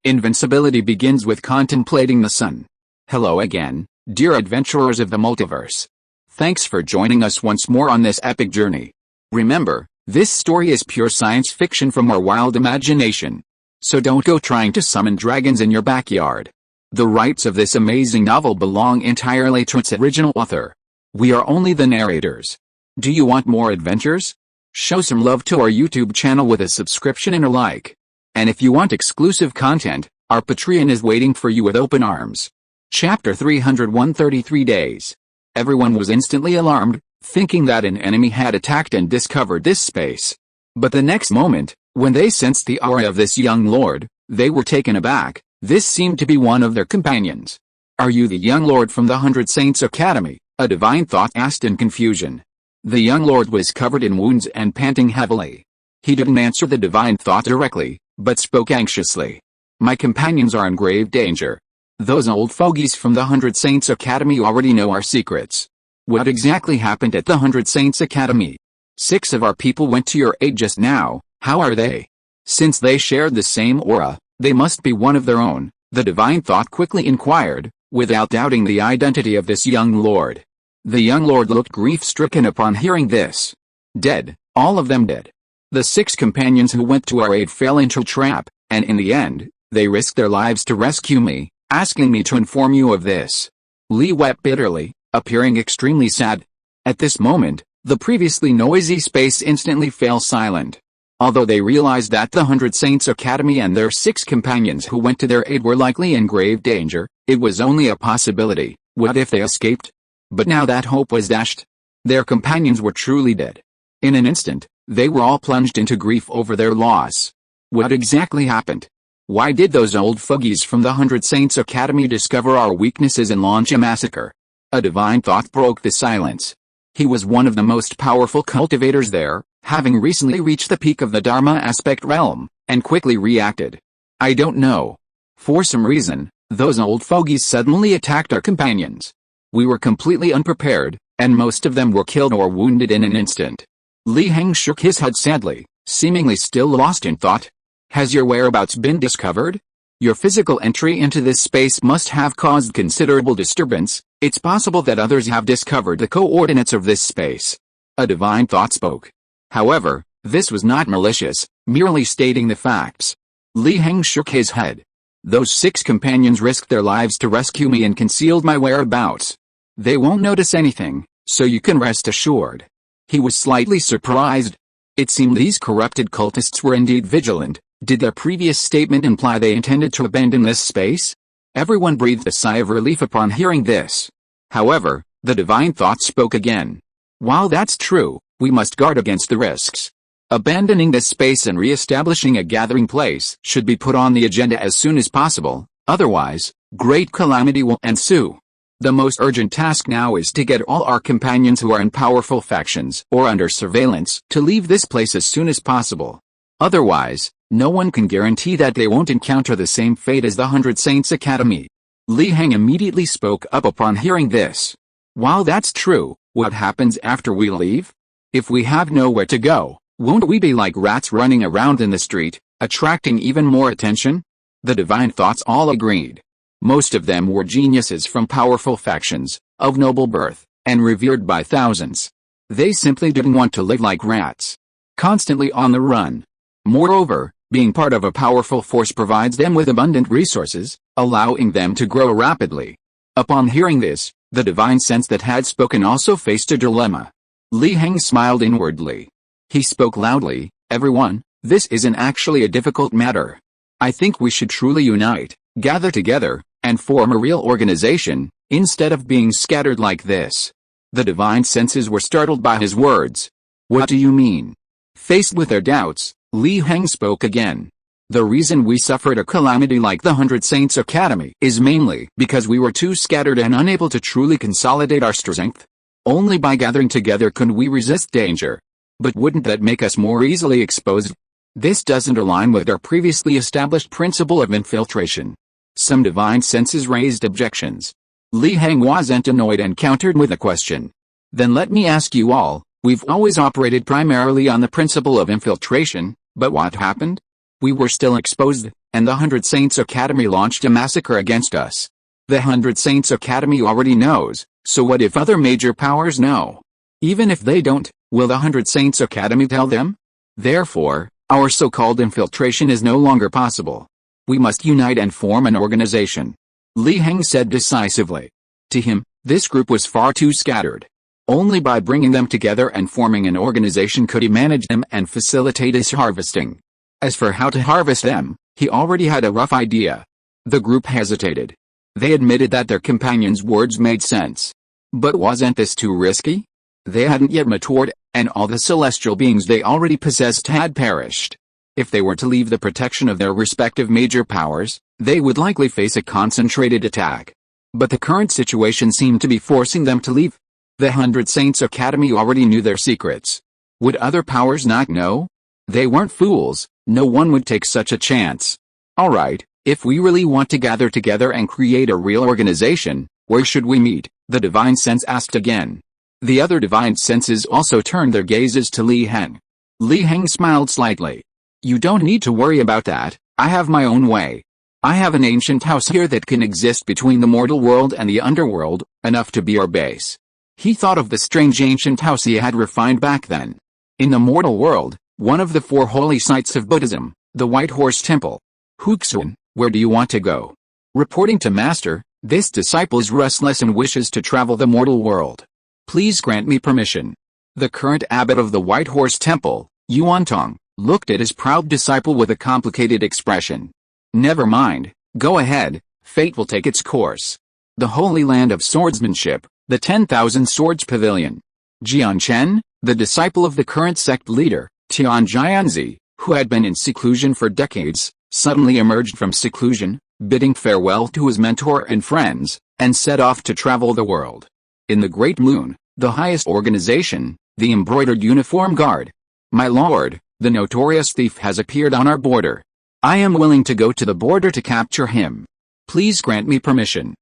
Invincibility begins with contemplating the sun. Hello again, dear adventurers of the multiverse. Thanks for joining us once more on this epic journey. Remember, this story is pure science fiction from our wild imagination. So don't go trying to summon dragons in your backyard. The rights of this amazing novel belong entirely to its original author. We are only the narrators. Do you want more adventures? Show some love to our YouTube channel with a subscription and a like. And if you want exclusive content, our Patreon is waiting for you with open arms. Chapter 333 Days. Everyone was instantly alarmed, thinking that an enemy had attacked and discovered this space. But the next moment, when they sensed the aura of this young lord, they were taken aback. This seemed to be one of their companions. "Are you the young lord from the 100 Saints Academy?" a divine thought asked in confusion. The young lord was covered in wounds and panting heavily. He didn't answer the divine thought directly, but spoke anxiously. "My companions are in grave danger. Those old fogies from the 100 Saints Academy already know our secrets." "What exactly happened at the 100 Saints Academy?" "6 of our people went to your aid just now. How are they?" "Since they shared the same aura, they must be one of their own," the divine thought quickly inquired, without doubting the identity of this young lord. The young lord looked grief-stricken upon hearing this. "Dead, all of them dead. The 6 companions who went to our aid fell into a trap, and in the end, they risked their lives to rescue me, asking me to inform you of this." Lee wept bitterly, appearing extremely sad. At this moment, the previously noisy space instantly fell silent. Although they realized that the 100 Saints Academy and their 6 companions who went to their aid were likely in grave danger, it was only a possibility. What if they escaped? But now that hope was dashed. Their companions were truly dead. In an instant, they were all plunged into grief over their loss. What exactly happened? Why did those old fogies from the 100 Saints Academy discover our weaknesses and launch a massacre? A divine thought broke the silence. He was one of the most powerful cultivators there, having recently reached the peak of the Dharma aspect realm, and quickly reacted. "I don't know. For some reason, those old fogies suddenly attacked our companions. We were completely unprepared, and most of them were killed or wounded in an instant." Heng shook his head sadly, seemingly still lost in thought. "Has your whereabouts been discovered? Your physical entry into this space must have caused considerable disturbance. It's possible that others have discovered the coordinates of this space." A divine thought spoke. However, this was not malicious, merely stating the facts. Heng shook his head. "Those 6 companions risked their lives to rescue me and concealed my whereabouts. They won't notice anything, so you can rest assured." He was slightly surprised. It seemed these corrupted cultists were indeed vigilant. Did their previous statement imply they intended to abandon this space? Everyone breathed a sigh of relief upon hearing this. However, the divine thought spoke again. "While that's true, we must guard against the risks. Abandoning this space and re-establishing a gathering place should be put on the agenda as soon as possible, otherwise, great calamity will ensue. The most urgent task now is to get all our companions who are in powerful factions or under surveillance to leave this place as soon as possible. Otherwise, no one can guarantee that they won't encounter the same fate as the 100 Saints Academy." Heng immediately spoke up upon hearing this. "While that's true, what happens after we leave? If we have nowhere to go, won't we be like rats running around in the street, attracting even more attention?" The divine thoughts all agreed. Most of them were geniuses from powerful factions, of noble birth, and revered by thousands. They simply didn't want to live like rats, constantly on the run. Moreover, being part of a powerful force provides them with abundant resources, allowing them to grow rapidly. Upon hearing this, the divine sense that had spoken also faced a dilemma. Heng smiled inwardly. He spoke loudly, "Everyone, this isn't actually a difficult matter. I think we should truly unite, gather together, and form a real organization, instead of being scattered like this." The divine senses were startled by his words. "What do you mean?" Faced with their doubts, Heng spoke again. "The reason we suffered a calamity like the 100 Saints Academy is mainly because we were too scattered and unable to truly consolidate our strength. Only by gathering together could we resist danger. But wouldn't that make us more easily exposed? This doesn't align with our previously established principle of infiltration." Some divine senses raised objections. Heng wasn't annoyed and countered with a question. "Then let me ask you all, we've always operated primarily on the principle of infiltration, but what happened? We were still exposed, and the 100 Saints Academy launched a massacre against us. The 100 Saints Academy already knows, so what if other major powers know? Even if they don't, will the 100 Saints Academy tell them? Therefore, our so-called infiltration is no longer possible. We must unite and form an organization. Li Heng said decisively. To him, this group was far too scattered. Only by bringing them together and forming an organization could he manage them and facilitate his harvesting. As for how to harvest them, he already had a rough idea. The group hesitated. They admitted that their companions' words made sense. But wasn't this too risky? They hadn't yet matured, and all the celestial beings they already possessed had perished. If they were to leave the protection of their respective major powers, they would likely face a concentrated attack. But the current situation seemed to be forcing them to leave. The 100 Saints Academy already knew their secrets. Would other powers not know? They weren't fools, no one would take such a chance. Alright, if we really want to gather together and create a real organization, where should we meet? The Divine Sense asked again. The other Divine Senses also turned their gazes to Li Heng. Li Heng smiled slightly. You don't need to worry about that, I have my own way. I have an ancient house here that can exist between the mortal world and the underworld, enough to be our base. He thought of the strange ancient house he had refined back then. In the mortal world, one of the 4 holy sites of Buddhism, the White Horse Temple. Huxun, where do you want to go? Reporting to Master, this disciple is restless and wishes to travel the mortal world. Please grant me permission. The current abbot of the White Horse Temple, Yuan Tong, looked at his proud disciple with a complicated expression. Never mind, go ahead, fate will take its course. The Holy Land of Swordsmanship, the 10,000 Swords Pavilion. Jian Chen, the disciple of the current sect leader, Tian Jianzi, who had been in seclusion for decades, suddenly emerged from seclusion, bidding farewell to his mentor and friends, and set off to travel the world. In the Great Moon, the highest organization, the Embroidered Uniform Guard. My lord, the notorious thief has appeared on our border. I am willing to go to the border to capture him. Please grant me permission.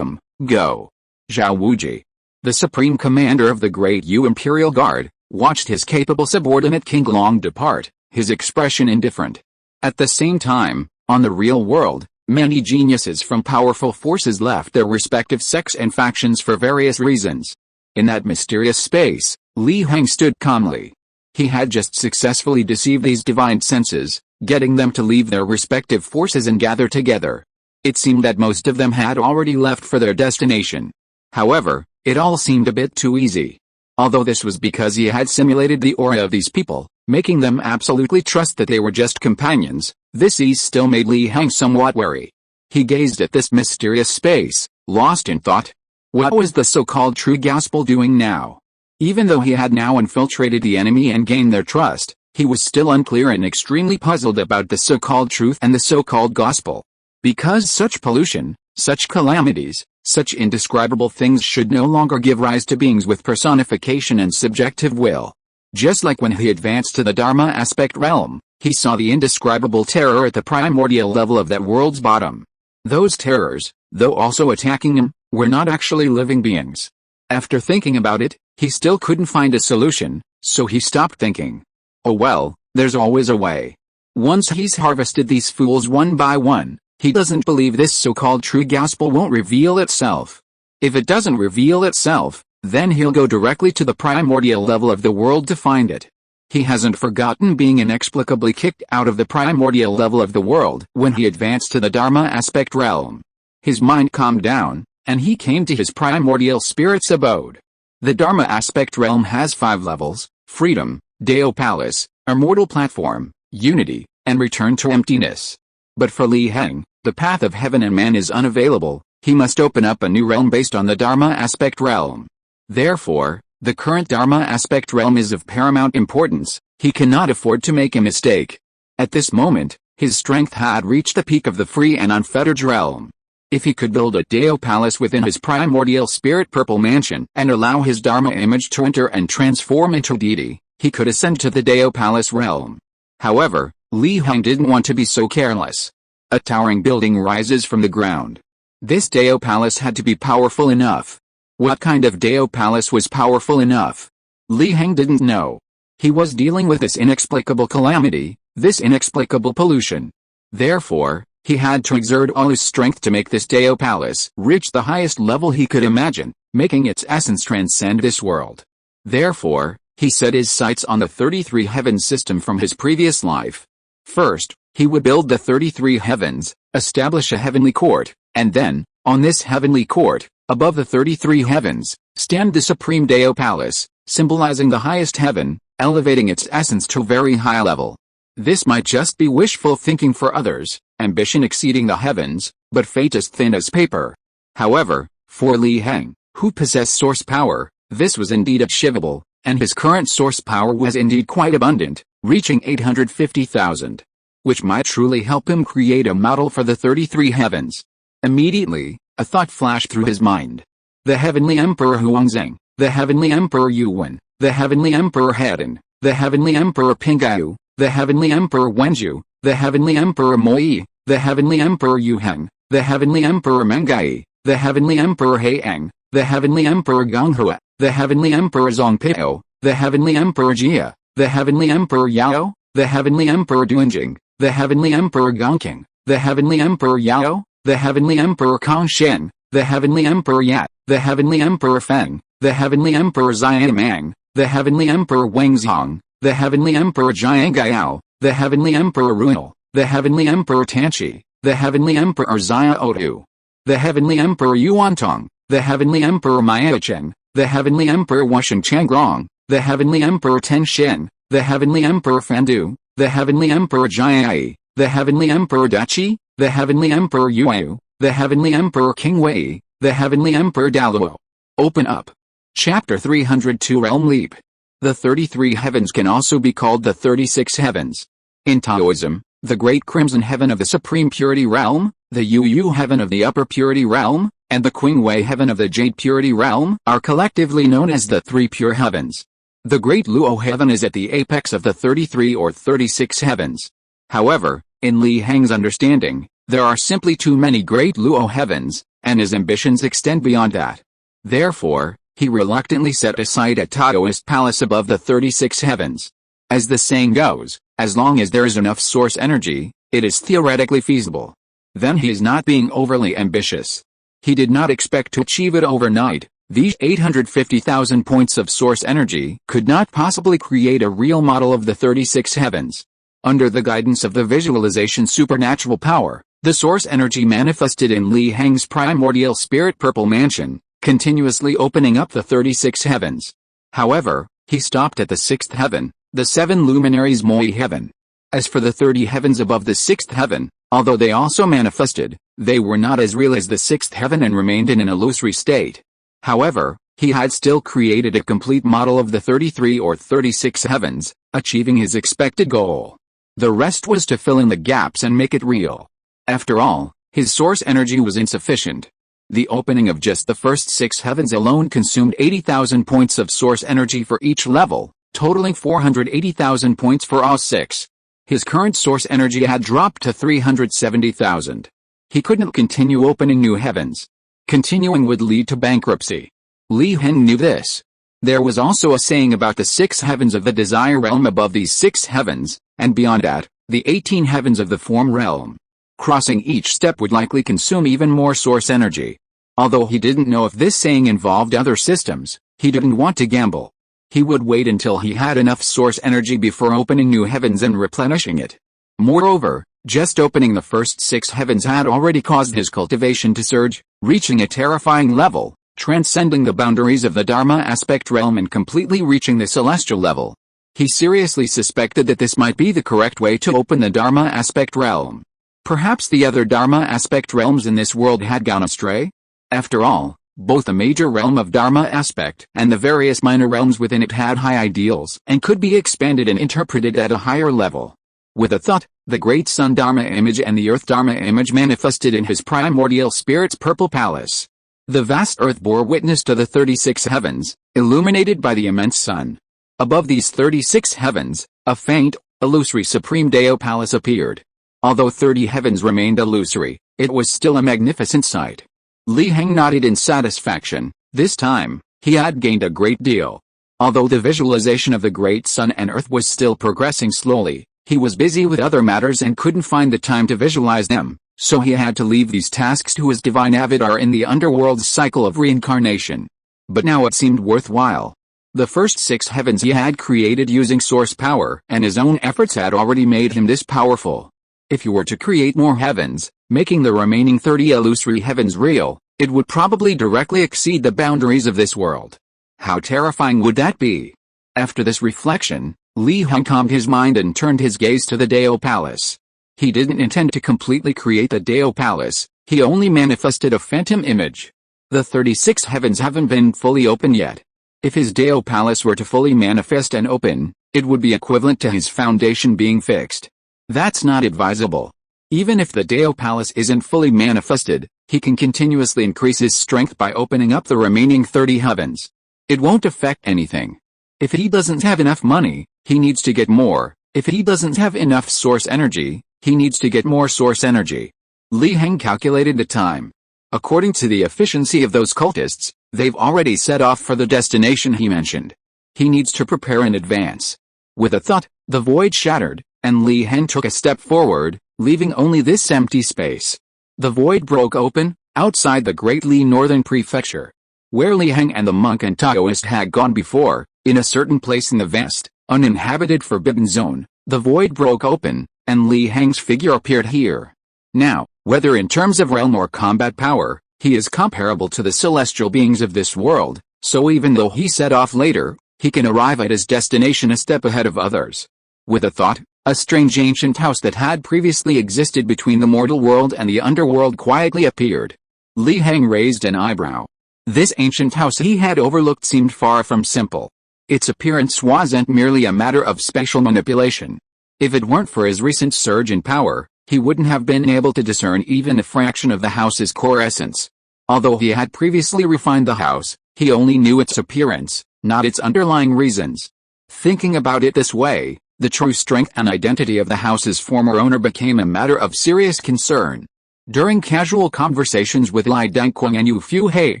Go. Zhao Wuji, the supreme commander of the Great Yu Imperial Guard, watched his capable subordinate King Long depart, his expression indifferent. At the same time, on the real world, many geniuses from powerful forces left their respective sects and factions for various reasons. In that mysterious space, Li Heng stood calmly. He had just successfully deceived these divine senses, getting them to leave their respective forces and gather together. It seemed that most of them had already left for their destination. However, it all seemed a bit too easy. Although this was because he had simulated the aura of these people, making them absolutely trust that they were just companions, this ease still made Li Heng somewhat wary. He gazed at this mysterious space, lost in thought. What was the so-called true gospel doing now? Even though he had now infiltrated the enemy and gained their trust, he was still unclear and extremely puzzled about the so-called truth and the so-called gospel. Because such pollution, such calamities, such indescribable things should no longer give rise to beings with personification and subjective will. Just like when he advanced to the Dharma aspect realm, he saw the indescribable terror at the primordial level of that world's bottom. Those terrors, though also attacking him, were not actually living beings. After thinking about it, he still couldn't find a solution, so he stopped thinking. Oh well, there's always a way. Once he's harvested these fools one by one, he doesn't believe this so-called true gospel won't reveal itself. If it doesn't reveal itself, then he'll go directly to the primordial level of the world to find it. He hasn't forgotten being inexplicably kicked out of the primordial level of the world when he advanced to the Dharma aspect realm. His mind calmed down, and he came to his primordial spirit's abode. The Dharma aspect realm has 5 levels: freedom, Deo Palace, immortal platform, unity, and return to emptiness. But for Li Heng, the path of heaven and man is unavailable. He must open up a new realm based on the Dharma aspect realm. Therefore, the current Dharma aspect realm is of paramount importance. He cannot afford to make a mistake. At this moment, his strength had reached the peak of the free and unfettered realm. If he could build a Deo Palace within his primordial spirit purple mansion and allow his Dharma image to enter and transform into deity, he could ascend to the Deo Palace realm. However, Li Heng didn't want to be so careless. A towering building rises from the ground. This Deo Palace had to be powerful enough. What kind of Deo Palace was powerful enough? Li Heng didn't know. He was dealing with this inexplicable calamity, this inexplicable pollution. Therefore, he had to exert all his strength to make this Deo Palace reach the highest level he could imagine, making its essence transcend this world. Therefore, he set his sights on the 33 heavens system from his previous life. First, he would build the 33 heavens, establish a heavenly court, and then, on this heavenly court, above the 33 heavens, stand the supreme Deo Palace, symbolizing the highest heaven, elevating its essence to a very high level. This might just be wishful thinking for others, ambition exceeding the heavens, but fate as thin as paper. However, for Li Heng, who possessed source power, this was indeed achievable, and his current source power was indeed quite abundant, reaching 850,000. Which might truly help him create a model for the 33 heavens. Immediately, a thought flashed through his mind. The Heavenly Emperor Huangzheng, the Heavenly Emperor Yuan, the Heavenly Emperor Hadan, the Heavenly Emperor Pingayu, the Heavenly Emperor Wenju, the Heavenly Emperor Moi, the Heavenly Emperor Yuheng, the Heavenly Emperor Mengai, the Heavenly Emperor Heng, the Heavenly Emperor Gonghua, the Heavenly Emperor Zongpao, the Heavenly Emperor Jia, the Heavenly Emperor Yao, the Heavenly Emperor Duanjing, the Heavenly Emperor Gongking, the Heavenly Emperor Yao, the Heavenly Emperor Kongshen, the Heavenly Emperor Yat, the Heavenly Emperor Feng, the Heavenly Emperor Xianmang, the Heavenly Emperor Wangzhong, the Heavenly Emperor Jiangayao, the Heavenly Emperor Runal, the Heavenly Emperor Tanchi, the Heavenly Emperor Xiaotu, the Heavenly Emperor Yuantong, the Heavenly Emperor Miaocheng, the Heavenly Emperor Wusheng Changrong, the Heavenly Emperor Tenshin, the Heavenly Emperor Fandu, the Heavenly Emperor Jiai, the Heavenly Emperor Dachi, the Heavenly Emperor Yueu, the Heavenly Emperor Qingwei, the Heavenly Emperor Daluo. Open up. Chapter 302 Realm Leap. The 33 heavens can also be called the 36 heavens. In Taoism, the Great Crimson Heaven of the Supreme Purity Realm, the Yu Heaven of the Upper Purity Realm, and the Qingwei Heaven of the Jade Purity Realm are collectively known as the Three Pure Heavens. The Great Luo Heaven is at the apex of the 33 or 36 heavens. However, in Li Heng's understanding, there are simply too many Great Luo Heavens, and his ambitions extend beyond that. Therefore, he reluctantly set aside a Taoist palace above the 36 heavens. As the saying goes, as long as there is enough source energy, it is theoretically feasible. Then he is not being overly ambitious. He did not expect to achieve it overnight. These 850,000 points of source energy could not possibly create a real model of the 36 heavens. Under the guidance of the visualization supernatural power, the source energy manifested in Li Heng's primordial spirit purple mansion, continuously opening up the 36 heavens. However, he stopped at the 6th heaven, the 7 luminaries Moi heaven. As for the 30 heavens above the 6th heaven, although they also manifested, they were not as real as the 6th heaven and remained in an illusory state. However, he had still created a complete model of the 33 or 36 heavens, achieving his expected goal. The rest was to fill in the gaps and make it real. After all, his source energy was insufficient. The opening of just the first 6 heavens alone consumed 80,000 points of source energy for each level, totaling 480,000 points for all 6. His current source energy had dropped to 370,000. He couldn't continue opening new heavens. Continuing would lead to bankruptcy. Li Heng knew this. There was also a saying about the 6 heavens of the desire realm above these 6 heavens, and beyond that, the 18 heavens of the form realm. Crossing each step would likely consume even more source energy. Although he didn't know if this saying involved other systems, he didn't want to gamble. He would wait until he had enough source energy before opening new heavens and replenishing it. Moreover, just opening the first 6 heavens had already caused his cultivation to surge, reaching a terrifying level, transcending the boundaries of the Dharma aspect realm and completely reaching the celestial level. He seriously suspected that this might be the correct way to open the Dharma aspect realm. Perhaps the other Dharma aspect realms in this world had gone astray? After all, both the major realm of Dharma aspect and the various minor realms within it had high ideals and could be expanded and interpreted at a higher level. With a thought, the great sun Dharma image and the earth Dharma image manifested in his primordial spirit's purple palace. The vast earth bore witness to the 36 heavens, illuminated by the immense sun. Above these 36 heavens, a faint, illusory supreme Deo palace appeared. Although 30 heavens remained illusory, it was still a magnificent sight. Li Heng nodded in satisfaction. This time, he had gained a great deal. Although the visualization of the great sun and earth was still progressing slowly, He was busy with other matters and couldn't find the time to visualize them, so he had to leave these tasks to his divine avatar in the underworld's cycle of reincarnation. But now it seemed worthwhile. The first 6 heavens he had created using source power, and his own efforts had already made him this powerful. If you were to create more heavens, making the remaining 30 illusory heavens real, it would probably directly exceed the boundaries of this world. How terrifying would that be? After this reflection, Li Heng calmed his mind and turned his gaze to the Dao Palace. He didn't intend to completely create the Dao Palace, he only manifested a phantom image. The 36 heavens haven't been fully open yet. If his Dao Palace were to fully manifest and open, it would be equivalent to his foundation being fixed. That's not advisable. Even if the Dao Palace isn't fully manifested, he can continuously increase his strength by opening up the remaining 30 heavens. It won't affect anything. If he doesn't have enough money, he needs to get more. If he doesn't have enough source energy, he needs to get more source energy. Li Heng calculated the time. According to the efficiency of those cultists, they've already set off for the destination he mentioned. He needs to prepare in advance. With a thought, the void shattered, and Li Heng took a step forward, leaving only this empty space. The void broke open, outside the Great Li Northern Prefecture. Where Li Heng and the monk and Taoist had gone before, in a certain place in the vast, uninhabited forbidden zone, the void broke open, and Li Heng's figure appeared here. Now, whether in terms of realm or combat power, he is comparable to the celestial beings of this world, so even though he set off later, he can arrive at his destination a step ahead of others. With a thought, a strange ancient house that had previously existed between the mortal world and the underworld quietly appeared. Li Heng raised an eyebrow. This ancient house he had overlooked seemed far from simple. Its appearance wasn't merely a matter of spatial manipulation. If it weren't for his recent surge in power, he wouldn't have been able to discern even a fraction of the house's core essence. Although he had previously refined the house, he only knew its appearance, not its underlying reasons. Thinking about it this way, the true strength and identity of the house's former owner became a matter of serious concern. During casual conversations with Li Dangquang and Yu Fuhei,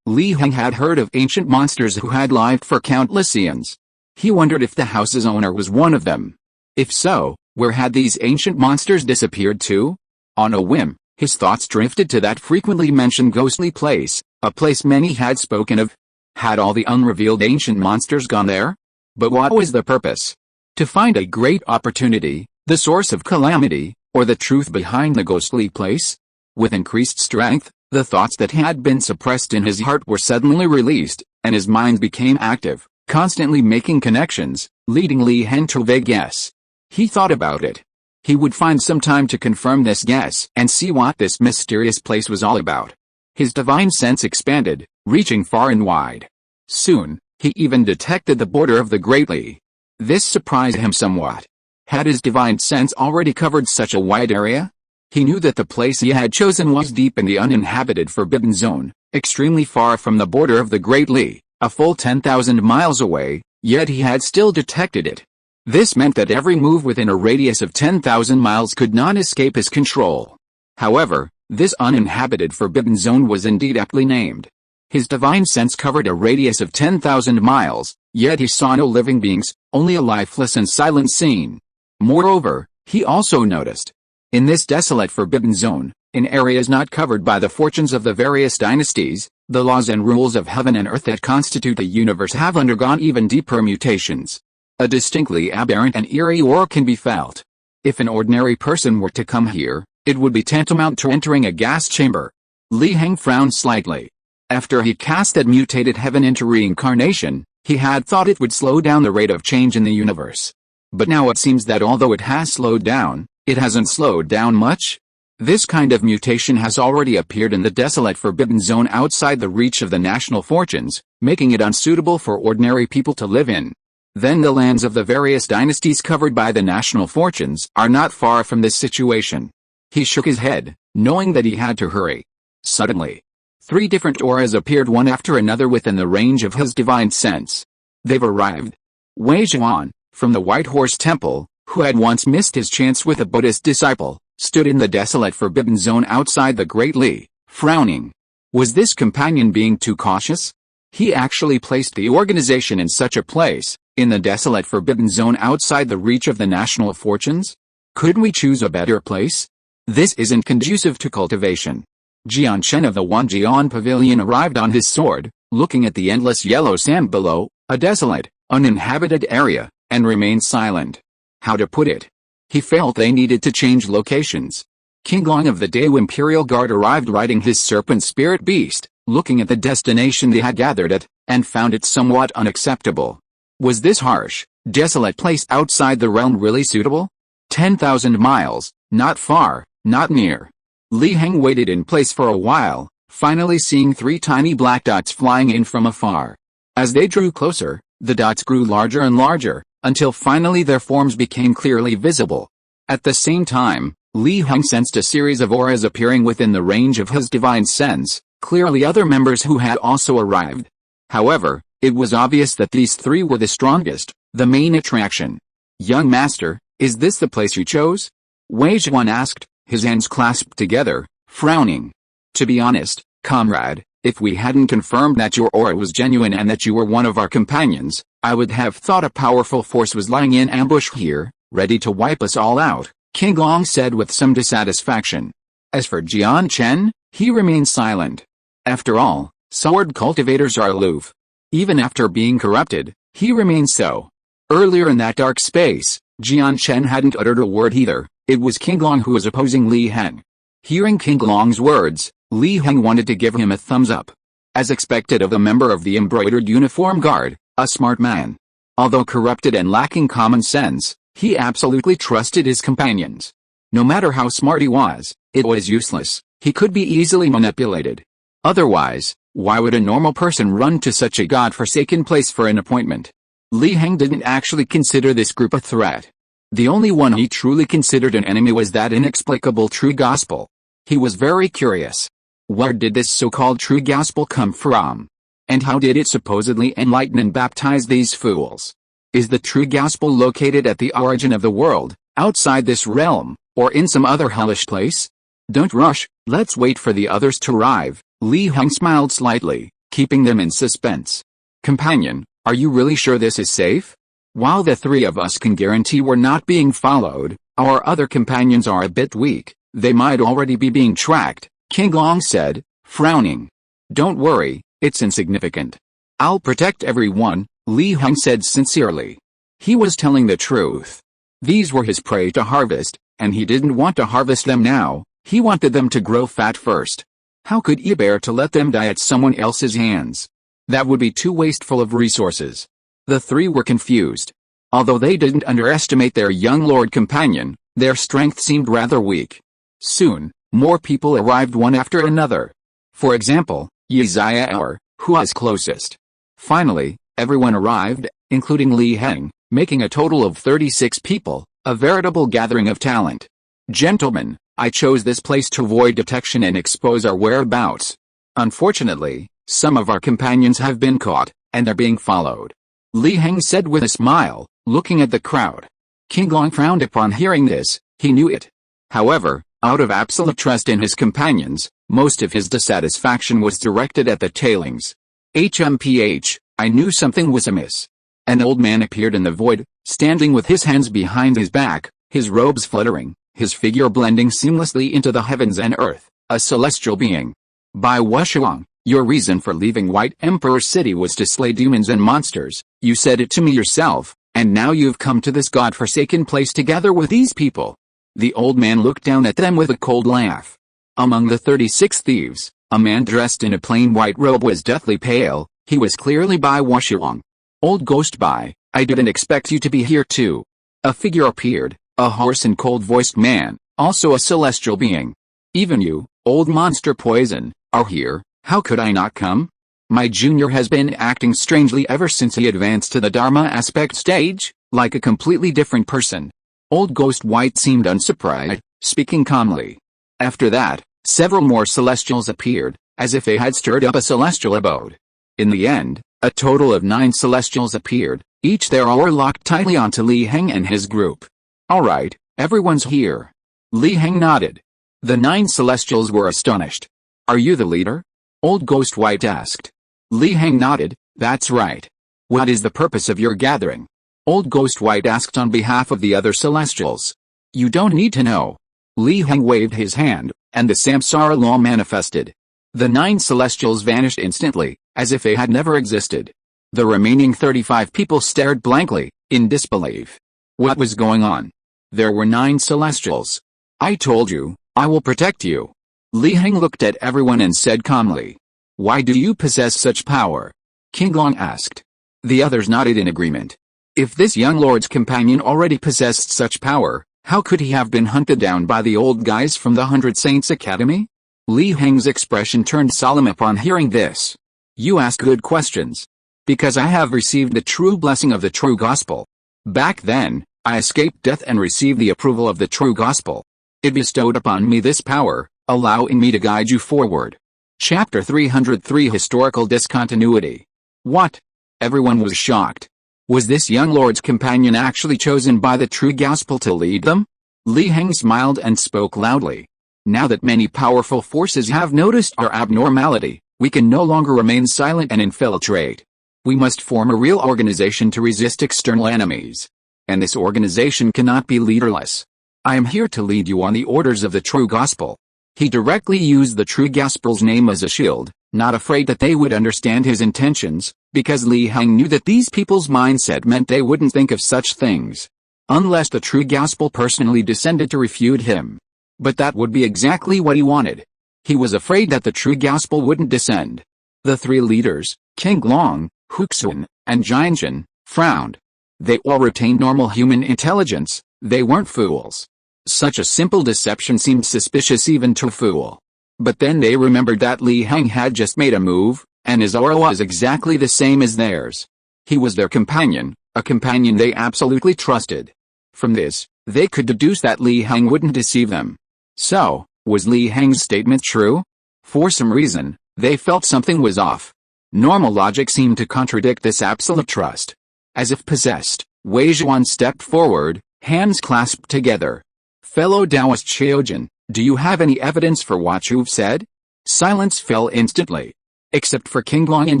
Li Heng had heard of ancient monsters who had lived for countless eons. He wondered if the house's owner was one of them. If so, where had these ancient monsters disappeared to? On a whim, his thoughts drifted to that frequently mentioned ghostly place, a place many had spoken of. Had all the unrevealed ancient monsters gone there? But what was the purpose? To find a great opportunity, the source of calamity, or the truth behind the ghostly place? With increased strength, the thoughts that had been suppressed in his heart were suddenly released, and his mind became active, constantly making connections, leading Li Heng to a vague guess. He thought about it. He would find some time to confirm this guess and see what this mysterious place was all about. His divine sense expanded, reaching far and wide. Soon, he even detected the border of the Great Li. This surprised him somewhat. Had his divine sense already covered such a wide area? He knew that the place he had chosen was deep in the uninhabited forbidden zone, extremely far from the border of the Great Li, a full 10,000 miles away, yet he had still detected it. This meant that every move within a radius of 10,000 miles could not escape his control. However, this uninhabited forbidden zone was indeed aptly named. His divine sense covered a radius of 10,000 miles, yet he saw no living beings, only a lifeless and silent scene. Moreover, he also noticed, in this desolate forbidden zone, in areas not covered by the fortunes of the various dynasties, the laws and rules of heaven and earth that constitute the universe have undergone even deeper mutations. A distinctly aberrant and eerie aura can be felt. If an ordinary person were to come here, it would be tantamount to entering a gas chamber. Li Heng frowned slightly. After he cast that mutated heaven into reincarnation, he had thought it would slow down the rate of change in the universe. But now it seems that although it has slowed down, it hasn't slowed down much. This kind of mutation has already appeared in the desolate forbidden zone outside the reach of the national fortunes, making it unsuitable for ordinary people to live in. Then the lands of the various dynasties covered by the national fortunes are not far from this situation. He shook his head, knowing that he had to hurry. Suddenly, 3 different auras appeared one after another within the range of his divine sense. They've arrived. Wei Zhuan, from the White Horse Temple, who had once missed his chance with a Buddhist disciple, stood in the desolate forbidden zone outside the Great Li, frowning. Was this companion being too cautious? He actually placed the organization in such a place, in the desolate forbidden zone outside the reach of the national fortunes? Couldn't we choose a better place? This isn't conducive to cultivation. Jian Chen of the Wanjian Pavilion arrived on his sword, looking at the endless yellow sand below, a desolate, uninhabited area, and remained silent. How to put it? He felt they needed to change locations. King Long of the Dao Imperial Guard arrived riding his serpent spirit beast, looking at the destination they had gathered at, and found it somewhat unacceptable. Was this harsh, desolate place outside the realm really suitable? 10,000 miles, not far, not near. Li Heng waited in place for a while, finally seeing 3 tiny black dots flying in from afar. As they drew closer, the dots grew larger and larger, until finally their forms became clearly visible. At the same time, Li Heng sensed a series of auras appearing within the range of his divine sense, clearly other members who had also arrived. However, it was obvious that these 3 were the strongest, the main attraction. "Young master, is this the place you chose?" Wei Zhuan asked, his hands clasped together, frowning. "To be honest, comrade, if we hadn't confirmed that your aura was genuine and that you were one of our companions, I would have thought a powerful force was lying in ambush here, ready to wipe us all out," King Long said with some dissatisfaction. As for Jian Chen, he remained silent. After all, sword cultivators are aloof. Even after being corrupted, he remained so. Earlier in that dark space, Jian Chen hadn't uttered a word either. It was King Long who was opposing Li Heng. Hearing King Long's words, Li Heng wanted to give him a thumbs up. As expected of a member of the embroidered uniform guard, a smart man. Although corrupted and lacking common sense, he absolutely trusted his companions. No matter how smart he was, it was useless. He could be easily manipulated. Otherwise, why would a normal person run to such a god-forsaken place for an appointment? Li Heng didn't actually consider this group a threat. The only one he truly considered an enemy was that inexplicable true gospel. He was very curious. Where did this so-called true gospel come from? And how did it supposedly enlighten and baptize these fools? Is the true gospel located at the origin of the world, outside this realm, or in some other hellish place? Don't rush, let's wait for the others to arrive. Li Heng smiled slightly, keeping them in suspense. Companion, are you really sure this is safe? While the 3 of us can guarantee we're not being followed, our other companions are a bit weak. They might already be being tracked, King Long said, frowning. Don't worry, it's insignificant. I'll protect everyone, Li Heng said sincerely. He was telling the truth. These were his prey to harvest, and he didn't want to harvest them now. He wanted them to grow fat first. How could he bear to let them die at someone else's hands? That would be too wasteful of resources. The 3 were confused. Although they didn't underestimate their young lord companion, their strength seemed rather weak. Soon, more people arrived one after another. For example, Yiziaer, who was closest. Finally, everyone arrived, including Li Heng, making a total of 36 people, a veritable gathering of talent. Gentlemen, I chose this place to avoid detection and expose our whereabouts. Unfortunately, some of our companions have been caught, and they're being followed. Li Heng said with a smile, looking at the crowd. King Long frowned upon hearing this, he knew it. However, out of absolute trust in his companions, most of his dissatisfaction was directed at the tailings. HMPH, I knew something was amiss. An old man appeared in the void, standing with his hands behind his back, his robes fluttering, his figure blending seamlessly into the heavens and earth, a celestial being. Bai Wuxiang, your reason for leaving White Emperor City was to slay demons and monsters. You said it to me yourself, and now you've come to this god-forsaken place together with these people. The old man looked down at them with a cold laugh. Among the 36 thieves, a man dressed in a plain white robe was deathly pale. He was clearly Bai Wuxiang. Old Ghost Bai, I didn't expect you to be here too. A figure appeared, a hoarse and cold-voiced man, also a celestial being. Even you, old monster Poison, are here. How could I not come? My junior has been acting strangely ever since he advanced to the Dharma aspect stage, like a completely different person. Old Ghost White seemed unsurprised, speaking calmly. After that, several more celestials appeared, as if they had stirred up a celestial abode. In the end, a total of 9 celestials appeared, each their aura locked tightly onto Li Heng and his group. Alright, everyone's here. Li Heng nodded. The 9 celestials were astonished. Are you the leader? Old Ghost White asked. Li Heng nodded, that's right. What is the purpose of your gathering? Old Ghost White asked on behalf of the other celestials. You don't need to know. Li Heng waved his hand, and the samsara law manifested. The 9 celestials vanished instantly, as if they had never existed. The remaining 35 people stared blankly, in disbelief. What was going on? There were 9 celestials. I told you, I will protect you. Li Heng looked at everyone and said calmly. Why do you possess such power? King Long asked. The others nodded in agreement. If this young lord's companion already possessed such power, how could he have been hunted down by the old guys from the 100 Saints Academy? Li Heng's expression turned solemn upon hearing this. You ask good questions. Because I have received the true blessing of the true gospel. Back then, I escaped death and received the approval of the true gospel. It bestowed upon me this power, allowing me to guide you forward. Chapter 303 Historical Discontinuity. What? Everyone was shocked. Was this young lord's companion actually chosen by the true gospel to lead them? Li Heng smiled and spoke loudly. Now that many powerful forces have noticed our abnormality, we can no longer remain silent and infiltrate. We must form a real organization to resist external enemies. And this organization cannot be leaderless. I am here to lead you on the orders of the true gospel. He directly used the true gospel's name as a shield, not afraid that they would understand his intentions, because Li Heng knew that these people's mindset meant they wouldn't think of such things. Unless the true gospel personally descended to refute him. But that would be exactly what he wanted. He was afraid that the true gospel wouldn't descend. The 3 leaders, King Long, Huxun, and Jianjun, frowned. They all retained normal human intelligence, they weren't fools. Such a simple deception seemed suspicious even to a fool. But then they remembered that Li Heng had just made a move, and his aura was exactly the same as theirs. He was their companion, a companion they absolutely trusted. From this, they could deduce that Li Heng wouldn't deceive them. So, was Li Heng's statement true? For some reason, they felt something was off. Normal logic seemed to contradict this absolute trust. As if possessed, Wei Zhuan stepped forward, hands clasped together. Fellow Taoist Xiaojun, do you have any evidence for what you've said? Silence fell instantly. Except for King Long and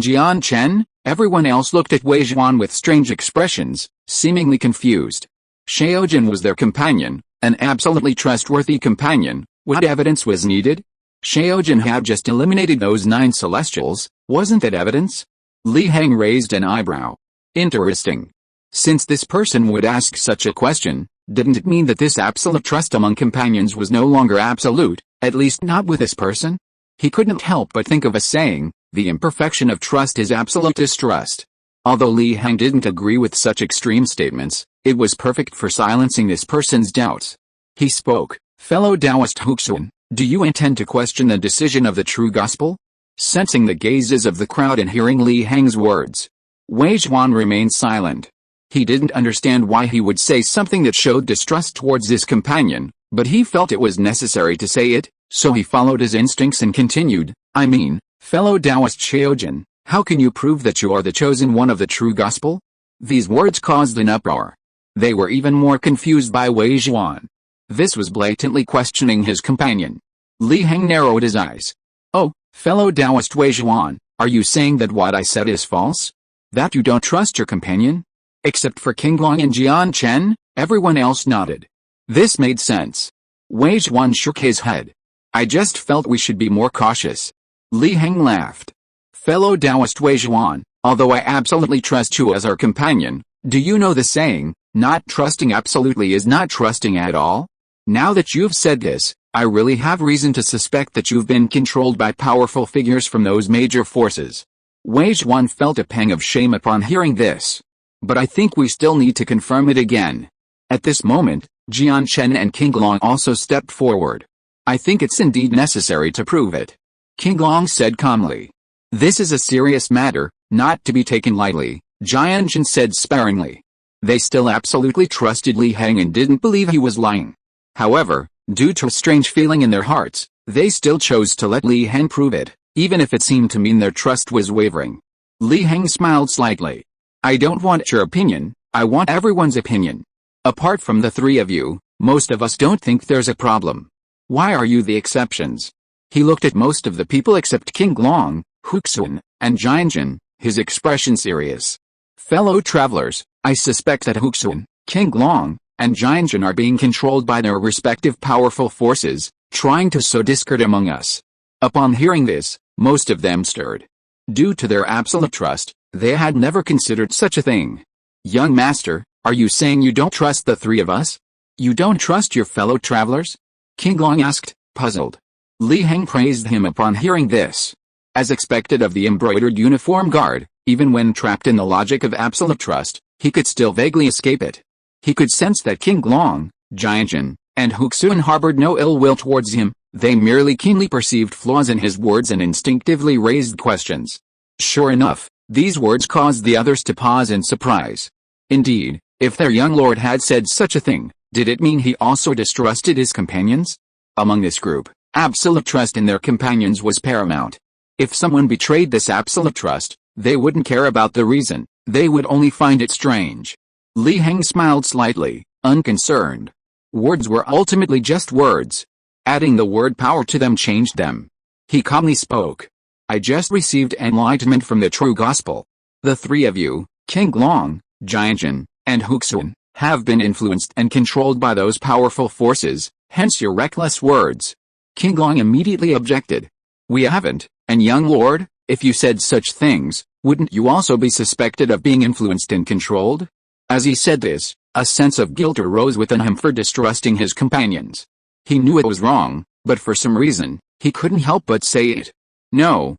Jian Chen, everyone else looked at Wei Zhuan with strange expressions, seemingly confused. Xiaojun was their companion, an absolutely trustworthy companion. What evidence was needed? Xiaojun had just eliminated those 9 celestials, wasn't that evidence? Li Heng raised an eyebrow. Interesting. Since this person would ask such a question, didn't it mean that this absolute trust among companions was no longer absolute, at least not with this person? He couldn't help but think of a saying, the imperfection of trust is absolute distrust. Although Li Heng didn't agree with such extreme statements, it was perfect for silencing this person's doubts. He spoke, fellow Taoist Huxun, do you intend to question the decision of the true gospel? Sensing the gazes of the crowd and hearing Li Heng's words, Wei Zhuan remained silent. He didn't understand why he would say something that showed distrust towards his companion, but he felt it was necessary to say it, so he followed his instincts and continued, I mean, fellow Taoist Xiaojun, how can you prove that you are the chosen one of the true gospel? These words caused an uproar. They were even more confused by Wei Zhuan. This was blatantly questioning his companion. Li Heng narrowed his eyes. Oh, fellow Taoist Wei Zhuan, are you saying that what I said is false? That you don't trust your companion? Except for King Long and Jian Chen, everyone else nodded. This made sense. Wei Zhuan shook his head. I just felt we should be more cautious. Li Heng laughed. Fellow Taoist Wei Zhuan, although I absolutely trust you as our companion, do you know the saying, not trusting absolutely is not trusting at all? Now that you've said this, I really have reason to suspect that you've been controlled by powerful figures from those major forces. Wei Zhuan felt a pang of shame upon hearing this. But I think we still need to confirm it again. At this moment, Jian Chen and King Long also stepped forward. I think it's indeed necessary to prove it. King Long said calmly. This is a serious matter, not to be taken lightly, Jian Chen said sparingly. They still absolutely trusted Li Heng and didn't believe he was lying. However, due to a strange feeling in their hearts, they still chose to let Li Heng prove it, even if it seemed to mean their trust was wavering. Li Heng smiled slightly. I don't want your opinion, I want everyone's opinion. Apart from the 3 of you, most of us don't think there's a problem. Why are you the exceptions? He looked at most of the people except King Long, Huxun, and Jianjun, his expression serious. Fellow travelers, I suspect that Huxun, King Long, and Jianjun are being controlled by their respective powerful forces, trying to sow discord among us. Upon hearing this, most of them stirred. Due to their absolute trust, they had never considered such a thing. Young master, are you saying you don't trust the three of us? You don't trust your fellow travelers? King Long asked, puzzled. Li Heng praised him upon hearing this. As expected of the embroidered uniform guard, even when trapped in the logic of absolute trust, he could still vaguely escape it. He could sense that King Long, Jianjun, and Huxun harbored no ill will towards him, they merely keenly perceived flaws in his words and instinctively raised questions. Sure enough, these words caused the others to pause in surprise. Indeed, if their young lord had said such a thing, did it mean he also distrusted his companions? Among this group, absolute trust in their companions was paramount. If someone betrayed this absolute trust, they wouldn't care about the reason, they would only find it strange. Li Heng smiled slightly, unconcerned. Words were ultimately just words. Adding the word power to them changed them. He calmly spoke. I just received enlightenment from the true gospel. The three of you, King Long, Jianjun, and Huxun, have been influenced and controlled by those powerful forces, hence your reckless words. King Long immediately objected. We haven't, and young lord, if you said such things, wouldn't you also be suspected of being influenced and controlled? As he said this, a sense of guilt arose within him for distrusting his companions. He knew it was wrong, but for some reason, he couldn't help but say it. No,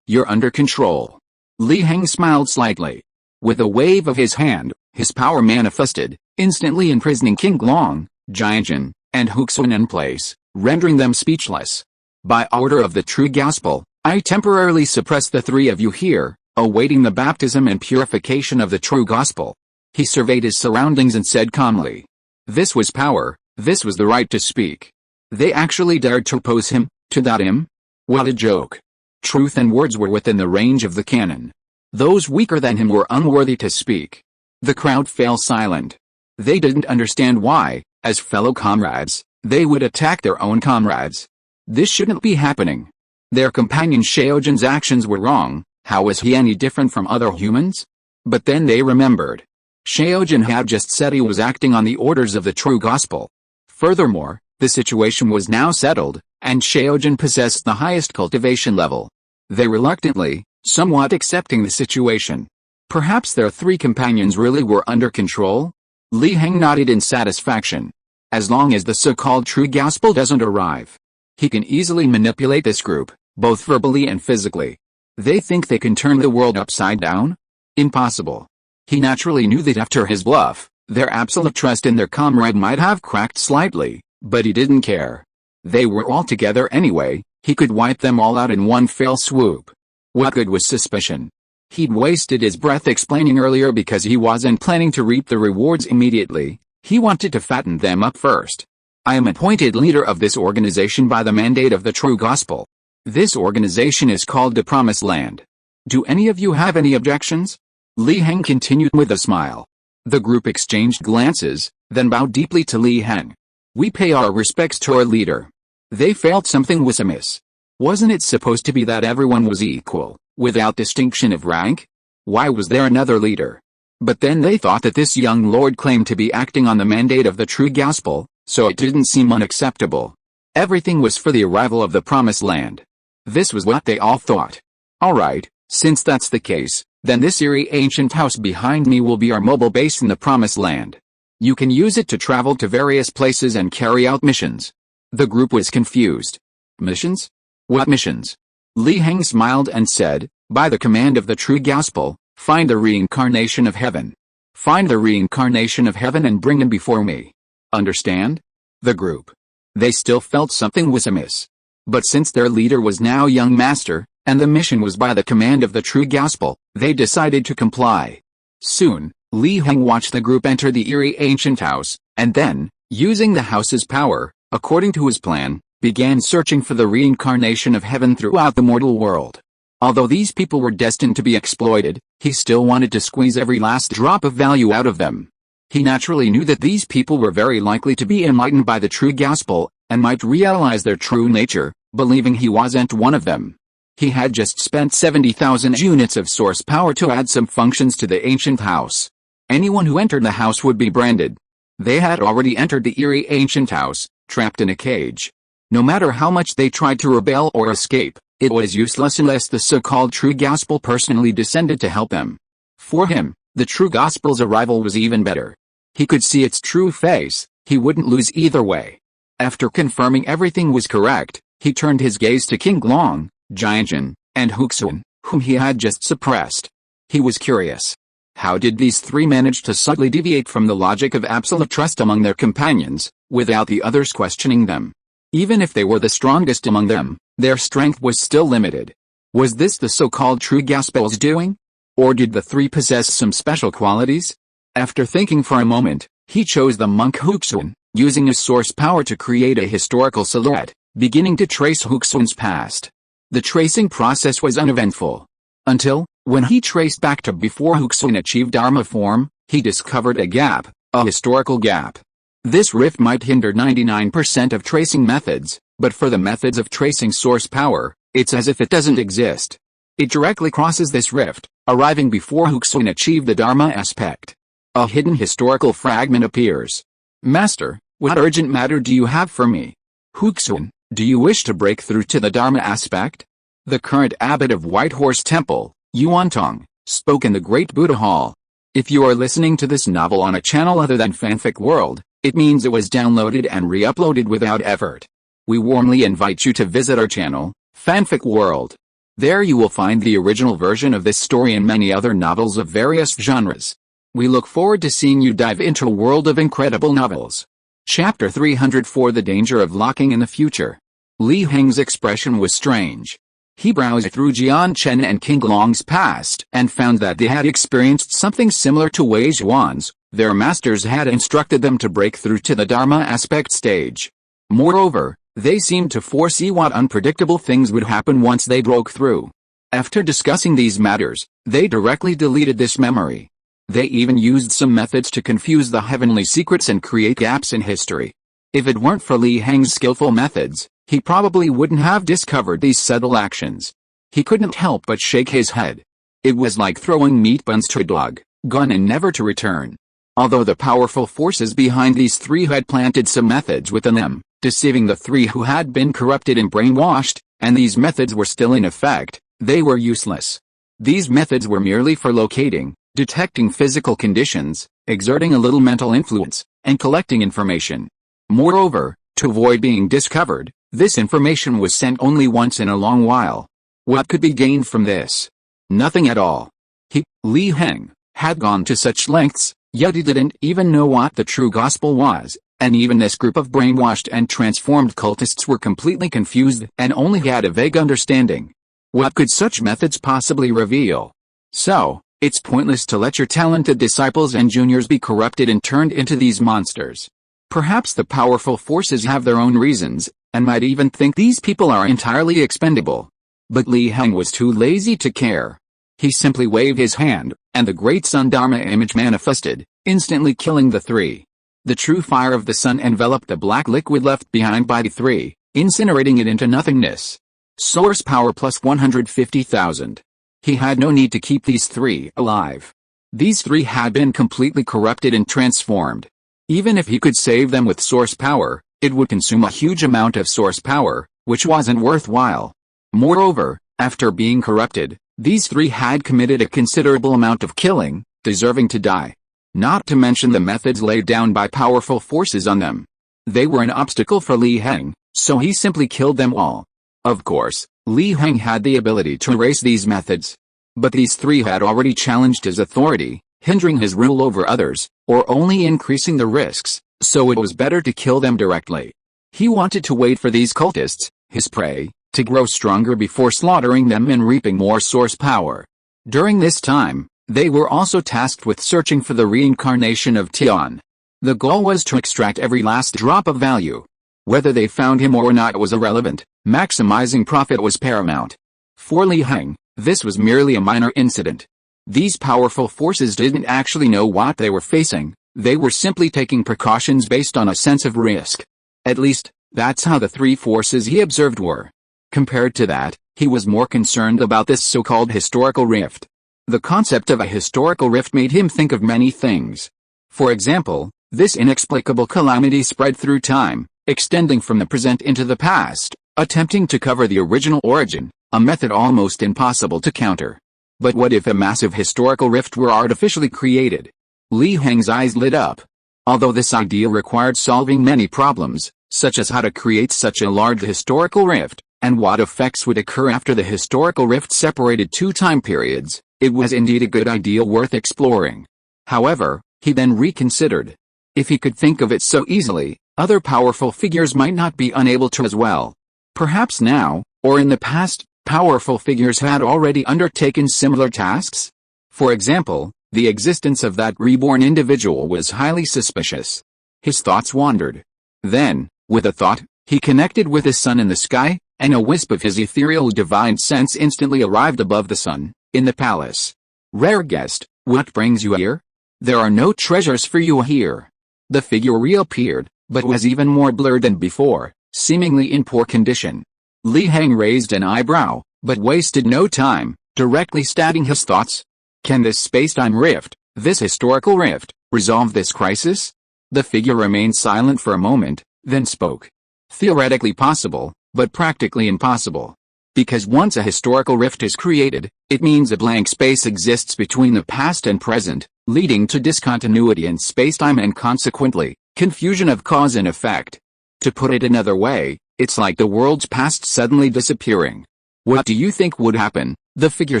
you're under control. Li Heng smiled slightly. With a wave of his hand, his power manifested, instantly imprisoning King Long, Jianjun, and Huxun in place, rendering them speechless. By order of the true gospel, I temporarily suppress the three of you here, awaiting the baptism and purification of the true gospel. He surveyed his surroundings and said calmly. This was power, this was the right to speak. They actually dared to oppose him, to doubt him? What a joke. Truth and words were within the range of the canon. Those weaker than him were unworthy to speak. The crowd fell silent. They didn't understand why, as fellow comrades, they would attack their own comrades. This shouldn't be happening. Their companion Shaojin's actions were wrong, how was he any different from other humans? But then they remembered. Shaojin had just said he was acting on the orders of the true gospel. Furthermore, the situation was now settled, and Shaojin possessed the highest cultivation level. They reluctantly, somewhat accepting the situation. Perhaps their three companions really were under control? Li Heng nodded in satisfaction. As long as the so-called true gospel doesn't arrive, he can easily manipulate this group, both verbally and physically. They think they can turn the world upside down? Impossible. He naturally knew that after his bluff, their absolute trust in their comrade might have cracked slightly, but he didn't care. They were all together anyway, he could wipe them all out in one fell swoop. What good was suspicion? He'd wasted his breath explaining earlier because he wasn't planning to reap the rewards immediately, he wanted to fatten them up first. I am appointed leader of this organization by the mandate of the true gospel. This organization is called the Promised Land. Do any of you have any objections? Li Heng continued with a smile. The group exchanged glances, then bowed deeply to Li Heng. We pay our respects to our leader. They felt something was amiss. Wasn't it supposed to be that everyone was equal, without distinction of rank? Why was there another leader? But then they thought that this young lord claimed to be acting on the mandate of the true gospel, so it didn't seem unacceptable. Everything was for the arrival of the Promised Land. This was what they all thought. Alright, since that's the case, then this eerie ancient house behind me will be our mobile base in the Promised Land. You can use it to travel to various places and carry out missions. The group was confused. Missions? What missions? Li Heng smiled and said, by the command of the true gospel, find the reincarnation of heaven. Find the reincarnation of heaven and bring him before me. Understand? The group. They still felt something was amiss. But since their leader was now young master, and the mission was by the command of the true gospel, they decided to comply. Soon, Li Heng watched the group enter the eerie ancient house, and then, using the house's power, according to his plan, began searching for the reincarnation of heaven throughout the mortal world. Although these people were destined to be exploited, he still wanted to squeeze every last drop of value out of them. He naturally knew that these people were very likely to be enlightened by the true gospel, and might realize their true nature, believing he wasn't one of them. He had just spent 70,000 units of source power to add some functions to the ancient house. Anyone who entered the house would be branded, They had already entered the eerie ancient house, trapped in a cage. No matter how much they tried to rebel or escape, it was useless unless the so-called true gospel personally descended to help them. For him, the true gospel's arrival was even better. He could see its true face, he wouldn't lose either way. After confirming everything was correct, he turned his gaze to King Long, Jianjun, and Huxun, whom he had just suppressed. He was curious. How did these three manage to subtly deviate from the logic of absolute trust among their companions, without the others questioning them? Even if they were the strongest among them, their strength was still limited. Was this the so-called true gospel's doing? Or did the three possess some special qualities? After thinking for a moment, he chose the monk Huxun, using his source power to create a historical silhouette, beginning to trace Huxun's past. The tracing process was uneventful. Until, when he traced back to before Huxun achieved Dharma form, he discovered a gap, a historical gap. This rift might hinder 99% of tracing methods, but for the methods of tracing source power, it's as if it doesn't exist. It directly crosses this rift, arriving before Huxun achieved the Dharma aspect. A hidden historical fragment appears. Master, what urgent matter do you have for me? Huxun, do you wish to break through to the Dharma aspect? The current abbot of Whitehorse Temple, Yuantong, spoke in the Great Buddha Hall. If you are listening to this novel on a channel other than Fanfic World, it means it was downloaded and re-uploaded without effort. We warmly invite you to visit our channel, Fanfic World. There you will find the original version of this story and many other novels of various genres. We look forward to seeing you dive into a world of incredible novels. Chapter 304: The Danger of Locking in the Future. Li Heng's expression was strange. He browsed through Jian Chen and King Long's past and found that they had experienced something similar to Wei Zhuan's. Their masters had instructed them to break through to the Dharma aspect stage. Moreover, they seemed to foresee what unpredictable things would happen once they broke through. After discussing these matters, they directly deleted this memory. They even used some methods to confuse the heavenly secrets and create gaps in history. If it weren't for Li Heng's skillful methods, he probably wouldn't have discovered these subtle actions. He couldn't help but shake his head. It was like throwing meat buns to a dog, gone and never to return. Although the powerful forces behind these three had planted some methods within them, deceiving the three who had been corrupted and brainwashed, and these methods were still in effect, they were useless. These methods were merely for locating, detecting physical conditions, exerting a little mental influence, and collecting information. Moreover, to avoid being discovered, this information was sent only once in a long while. What could be gained from this? Nothing at all. He, Li Heng, had gone to such lengths, yet he didn't even know what the true gospel was, and even this group of brainwashed and transformed cultists were completely confused and only had a vague understanding. What could such methods possibly reveal? So, it's pointless to let your talented disciples and juniors be corrupted and turned into these monsters. Perhaps the powerful forces have their own reasons, and might even think these people are entirely expendable. But Li Heng was too lazy to care. He simply waved his hand, and the great sun Dharma image manifested, instantly killing the three. The true fire of the sun enveloped the black liquid left behind by the three, incinerating it into nothingness. Source power plus 150,000. He had no need to keep these three alive. These three had been completely corrupted and transformed. Even if he could save them with source power, it would consume a huge amount of source power, which wasn't worthwhile. Moreover, after being corrupted, these three had committed a considerable amount of killing, deserving to die. Not to mention the methods laid down by powerful forces on them. They were an obstacle for Li Heng, so he simply killed them all. Of course, Li Heng had the ability to erase these methods. But these three had already challenged his authority, hindering his rule over others, or only increasing the risks, so it was better to kill them directly. He wanted to wait for these cultists, his prey, to grow stronger before slaughtering them and reaping more source power. During this time, they were also tasked with searching for the reincarnation of Tian. The goal was to extract every last drop of value. Whether they found him or not was irrelevant, maximizing profit was paramount. For Li Heng, this was merely a minor incident. These powerful forces didn't actually know what they were facing, they were simply taking precautions based on a sense of risk. At least, that's how the three forces he observed were. Compared to that, he was more concerned about this so-called historical rift. The concept of a historical rift made him think of many things. For example, This inexplicable calamity spread through time, extending from the present into the past, attempting to cover the original origin, a method almost impossible to counter. But what if a massive historical rift were artificially created? Li Heng's eyes lit up. Although this idea required solving many problems, such as how to create such a large historical rift, and what effects would occur after the historical rift separated two time periods, it was indeed a good idea worth exploring. However, he then reconsidered. If he could think of it so easily, other powerful figures might not be unable to as well. Perhaps now, or in the past, powerful figures had already undertaken similar tasks? For example, the existence of that reborn individual was highly suspicious. His thoughts wandered. Then, with a thought, he connected with the sun in the sky, and a wisp of his ethereal divine sense instantly arrived above the sun, in the palace. Rare guest, what brings you here? There are no treasures for you here. The figure reappeared, but was even more blurred than before, seemingly in poor condition. Li Heng raised an eyebrow, but wasted no time, directly stating his thoughts. Can this space-time rift, this historical rift, resolve this crisis? The figure remained silent for a moment, then spoke. Theoretically possible, but practically impossible. Because once a historical rift is created, it means a blank space exists between the past and present, leading to discontinuity in space-time and consequently, confusion of cause and effect. To put it another way, it's like the world's past suddenly disappearing. What do you think would happen? The figure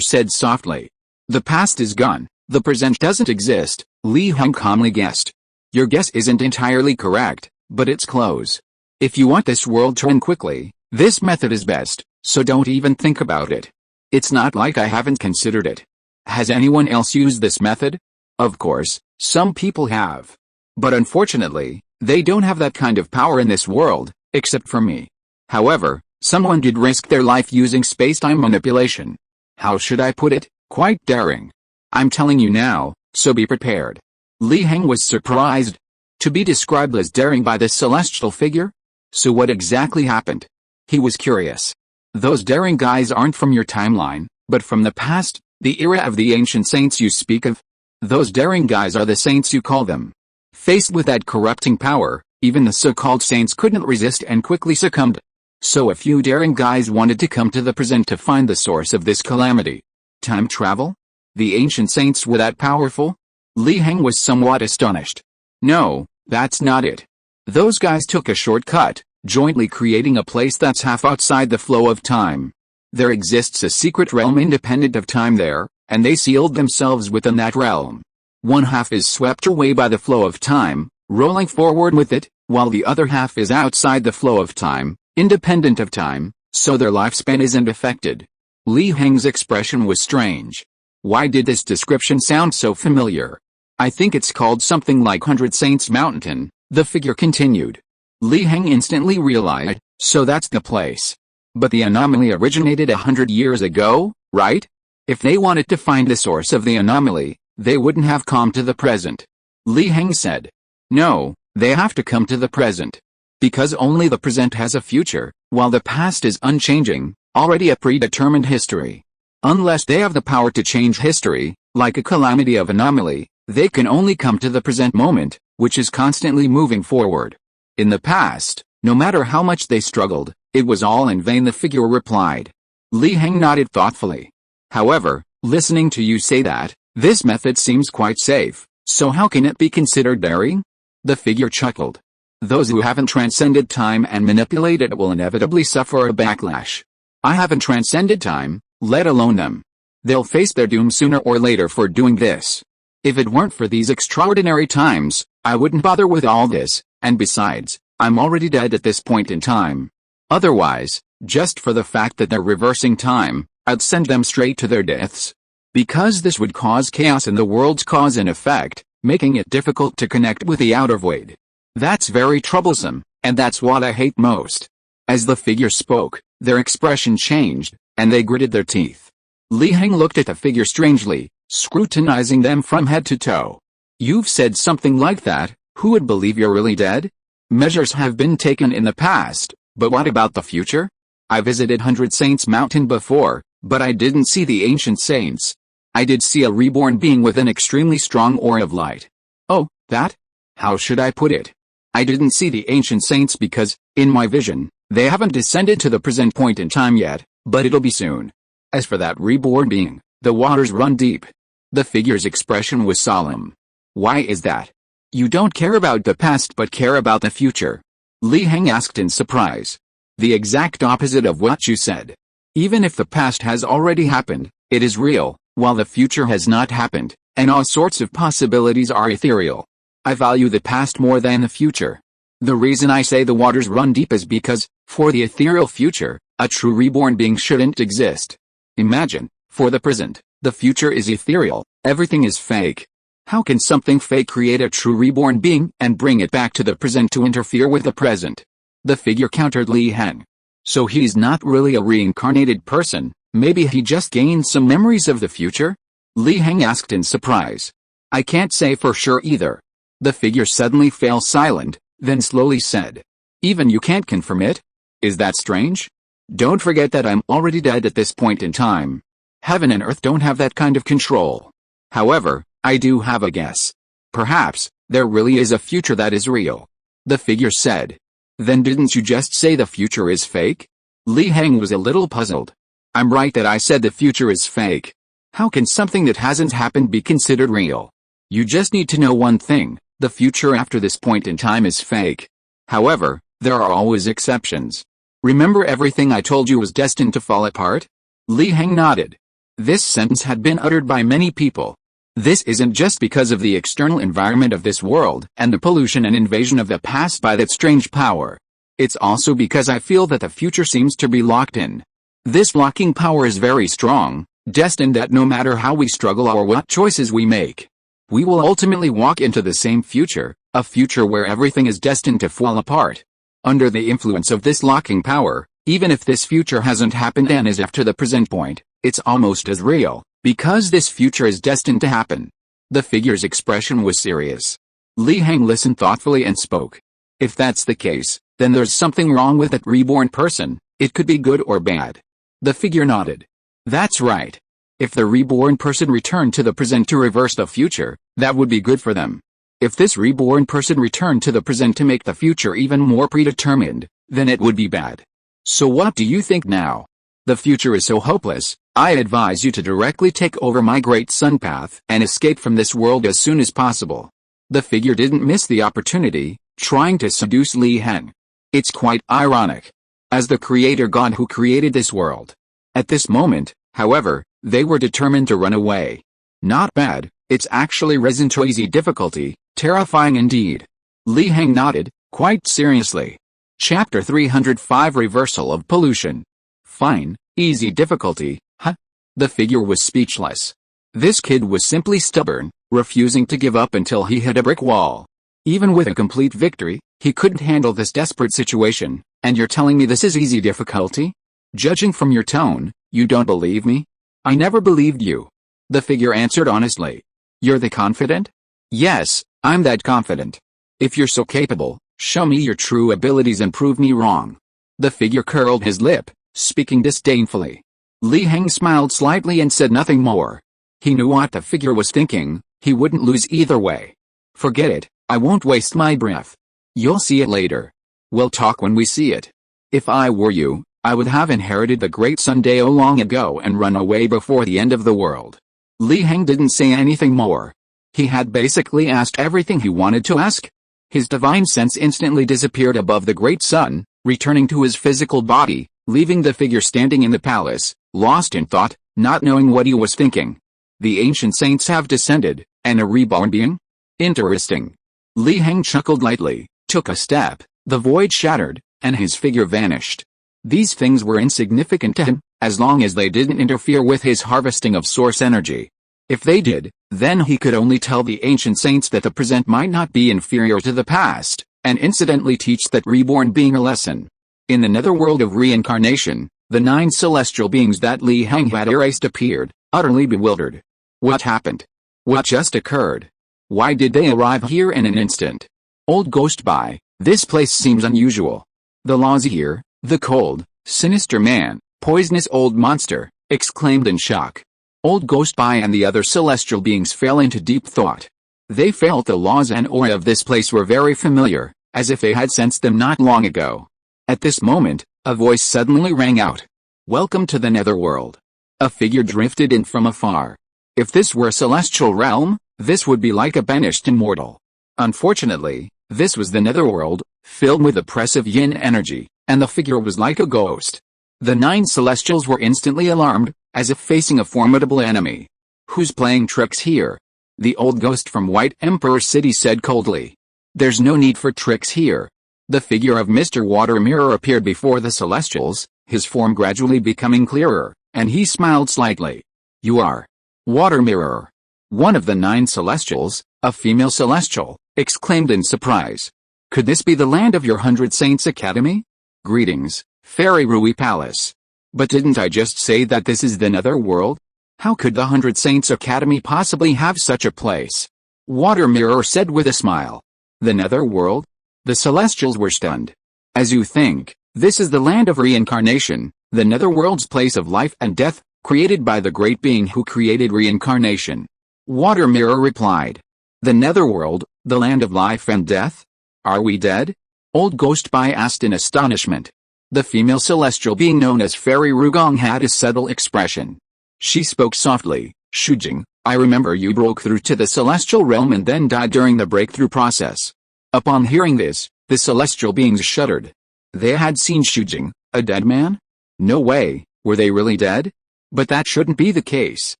said softly. The past is gone, the present doesn't exist, Li Heng calmly guessed. Your guess isn't entirely correct, but it's close. If you want this world to end quickly, this method is best, so don't even think about it. It's not like I haven't considered it. Has anyone else used this method? Of course, some people have. But unfortunately, they don't have that kind of power in this world, except for me. However, someone did risk their life using space-time manipulation. How should I put it? Quite daring. I'm telling you now, so be prepared. Li Heng was surprised. To be described as daring by this celestial figure? So what exactly happened? He was curious. Those daring guys aren't from your timeline, but from the past, the era of the ancient saints you speak of. Those daring guys are the saints you call them. Faced with that corrupting power, even the so-called saints couldn't resist and quickly succumbed. So a few daring guys wanted to come to the present to find the source of this calamity. Time travel? The ancient saints were that powerful? Li Heng was somewhat astonished. No, that's not it. Those guys took a shortcut, jointly creating a place that's half outside the flow of time. There exists a secret realm independent of time there, and they sealed themselves within that realm. One half is swept away by the flow of time, rolling forward with it, while the other half is outside the flow of time, independent of time, so their lifespan isn't affected. Li Heng's expression was strange. Why did this description sound so familiar? I think it's called something like 100 Saints Mountain, the figure continued. Li Heng instantly realized, so that's the place. But the anomaly originated 100 years ago, right? If they wanted to find the source of the anomaly, they wouldn't have come to the present. Li Heng said. No, they have to come to the present. Because only the present has a future, while the past is unchanging, already a predetermined history. Unless they have the power to change history, like a calamity of anomaly, they can only come to the present moment, which is constantly moving forward. In the past, no matter how much they struggled, it was all in vain, the figure replied. Li Heng nodded thoughtfully. However, listening to you say that, this method seems quite safe, so how can it be considered daring? The figure chuckled. Those who haven't transcended time and manipulated it will inevitably suffer a backlash. I haven't transcended time, let alone them. They'll face their doom sooner or later for doing this. If it weren't for these extraordinary times, I wouldn't bother with all this, and besides, I'm already dead at this point in time. Otherwise, just for the fact that they're reversing time, I'd send them straight to their deaths. Because this would cause chaos in the world's cause and effect, making it difficult to connect with the outer void. That's very troublesome, and that's what I hate most. As the figure spoke, their expression changed, and they gritted their teeth. Li Heng looked at the figure strangely, scrutinizing them from head to toe. You've said something like that, who would believe you're really dead? Measures have been taken in the past, but what about the future? I visited 100 Saints Mountain before, but I didn't see the ancient saints. I did see a reborn being with an extremely strong aura of light. Oh, that? How should I put it? I didn't see the ancient saints because, in my vision, they haven't descended to the present point in time yet, but it'll be soon. As for that reborn being, the waters run deep. The figure's expression was solemn. Why is that? You don't care about the past but care about the future. Heng asked in surprise. The exact opposite of what you said. Even if the past has already happened, it is real, while the future has not happened, and all sorts of possibilities are ethereal. I value the past more than the future. The reason I say the waters run deep is because, for the ethereal future, a true reborn being shouldn't exist. Imagine, for the present, the future is ethereal, everything is fake. How can something fake create a true reborn being and bring it back to the present to interfere with the present? The figure countered Heng. So he's not really a reincarnated person, maybe he just gained some memories of the future? Heng asked in surprise. I can't say for sure either. The figure suddenly fell silent, then slowly said. Even you can't confirm it? Is that strange? Don't forget that I'm already dead at this point in time. Heaven and earth don't have that kind of control. However, I do have a guess. Perhaps, there really is a future that is real. The figure said. Then didn't you just say the future is fake? Heng was a little puzzled. I'm right that I said the future is fake. How can something that hasn't happened be considered real? You just need to know one thing, the future after this point in time is fake. However, there are always exceptions. Remember everything I told you was destined to fall apart? Heng nodded. This sentence had been uttered by many people. This isn't just because of the external environment of this world and the pollution and invasion of the past by that strange power. It's also because I feel that the future seems to be locked in. This locking power is very strong, destined that no matter how we struggle or what choices we make, we will ultimately walk into the same future, a future where everything is destined to fall apart. Under the influence of this locking power, even if this future hasn't happened and is after the present point, it's almost as real, because this future is destined to happen. The figure's expression was serious. Heng listened thoughtfully and spoke. If that's the case, then there's something wrong with that reborn person, it could be good or bad. The figure nodded. That's right. If the reborn person returned to the present to reverse the future, that would be good for them. If this reborn person returned to the present to make the future even more predetermined, then it would be bad. So what do you think now? The future is so hopeless, I advise you to directly take over my great sun path and escape from this world as soon as possible. The figure didn't miss the opportunity, trying to seduce Heng. It's quite ironic. As the creator God who created this world. At this moment, however, they were determined to run away. Not bad, it's actually risen to easy difficulty, terrifying indeed. Heng nodded, quite seriously. Chapter 305 Reversal of Pollution. Fine, easy difficulty, huh? The figure was speechless. This kid was simply stubborn, refusing to give up until he hit a brick wall. Even with a complete victory, he couldn't handle this desperate situation, and you're telling me this is easy difficulty? Judging from your tone, you don't believe me? I never believed you. The figure answered honestly. You're the confident? Yes, I'm that confident. If you're so capable, show me your true abilities and prove me wrong. The figure curled his lip, speaking disdainfully. Heng smiled slightly and said nothing more. He knew what the figure was thinking, he wouldn't lose either way. Forget it, I won't waste my breath. You'll see it later. We'll talk when we see it. If I were you, I would have inherited the great Sundao long ago and run away before the end of the world. Heng didn't say anything more. He had basically asked everything he wanted to ask. His divine sense instantly disappeared above the great sun, returning to his physical body, leaving the figure standing in the palace, lost in thought, not knowing what he was thinking. The ancient saints have descended, and a reborn being? Interesting. Heng chuckled lightly, took a step, the void shattered, and his figure vanished. These things were insignificant to him, as long as they didn't interfere with his harvesting of source energy. If they did, then he could only tell the ancient saints that the present might not be inferior to the past, and incidentally teach that reborn being a lesson. In the netherworld of reincarnation, the 9 celestial beings that Heng had erased appeared, utterly bewildered. What happened? What just occurred? Why did they arrive here in an instant? Old Ghost Bye, this place seems unusual. The laws here, the cold, sinister man, poisonous old monster, exclaimed in shock. Old Ghost Bye and the other celestial beings fell into deep thought. They felt the laws and aura of this place were very familiar, as if they had sensed them not long ago. At this moment, a voice suddenly rang out. "Welcome to the netherworld." A figure drifted in from afar. If this were a celestial realm, this would be like a banished immortal. Unfortunately, this was the netherworld, filled with oppressive yin energy, and the figure was like a ghost. The 9 celestials were instantly alarmed, as if facing a formidable enemy. "Who's playing tricks here?" the old ghost from White Emperor City said coldly. "There's no need for tricks here." The figure of Mr. Water Mirror appeared before the celestials, his form gradually becoming clearer, and he smiled slightly. "You are Water Mirror." One of the 9 celestials, a female celestial, exclaimed in surprise. "Could this be the land of your 100 Saints Academy? Greetings, Fairy Rui Palace. But didn't I just say that this is the netherworld? How could the 100 Saints Academy possibly have such a place?" Water Mirror said with a smile. "The netherworld?" The celestials were stunned. "As you think, this is the land of reincarnation, the netherworld's place of life and death, created by the great being who created reincarnation." Water Mirror replied. "The netherworld, the land of life and death? Are we dead?" Old Ghost Bai asked in astonishment. The female celestial being known as Fairy Rugong had a subtle expression. She spoke softly. "Shujing, I remember you broke through to the celestial realm and then died during the breakthrough process." Upon hearing this, the celestial beings shuddered. They had seen Shujing, a dead man? No way, were they really dead? But that shouldn't be the case.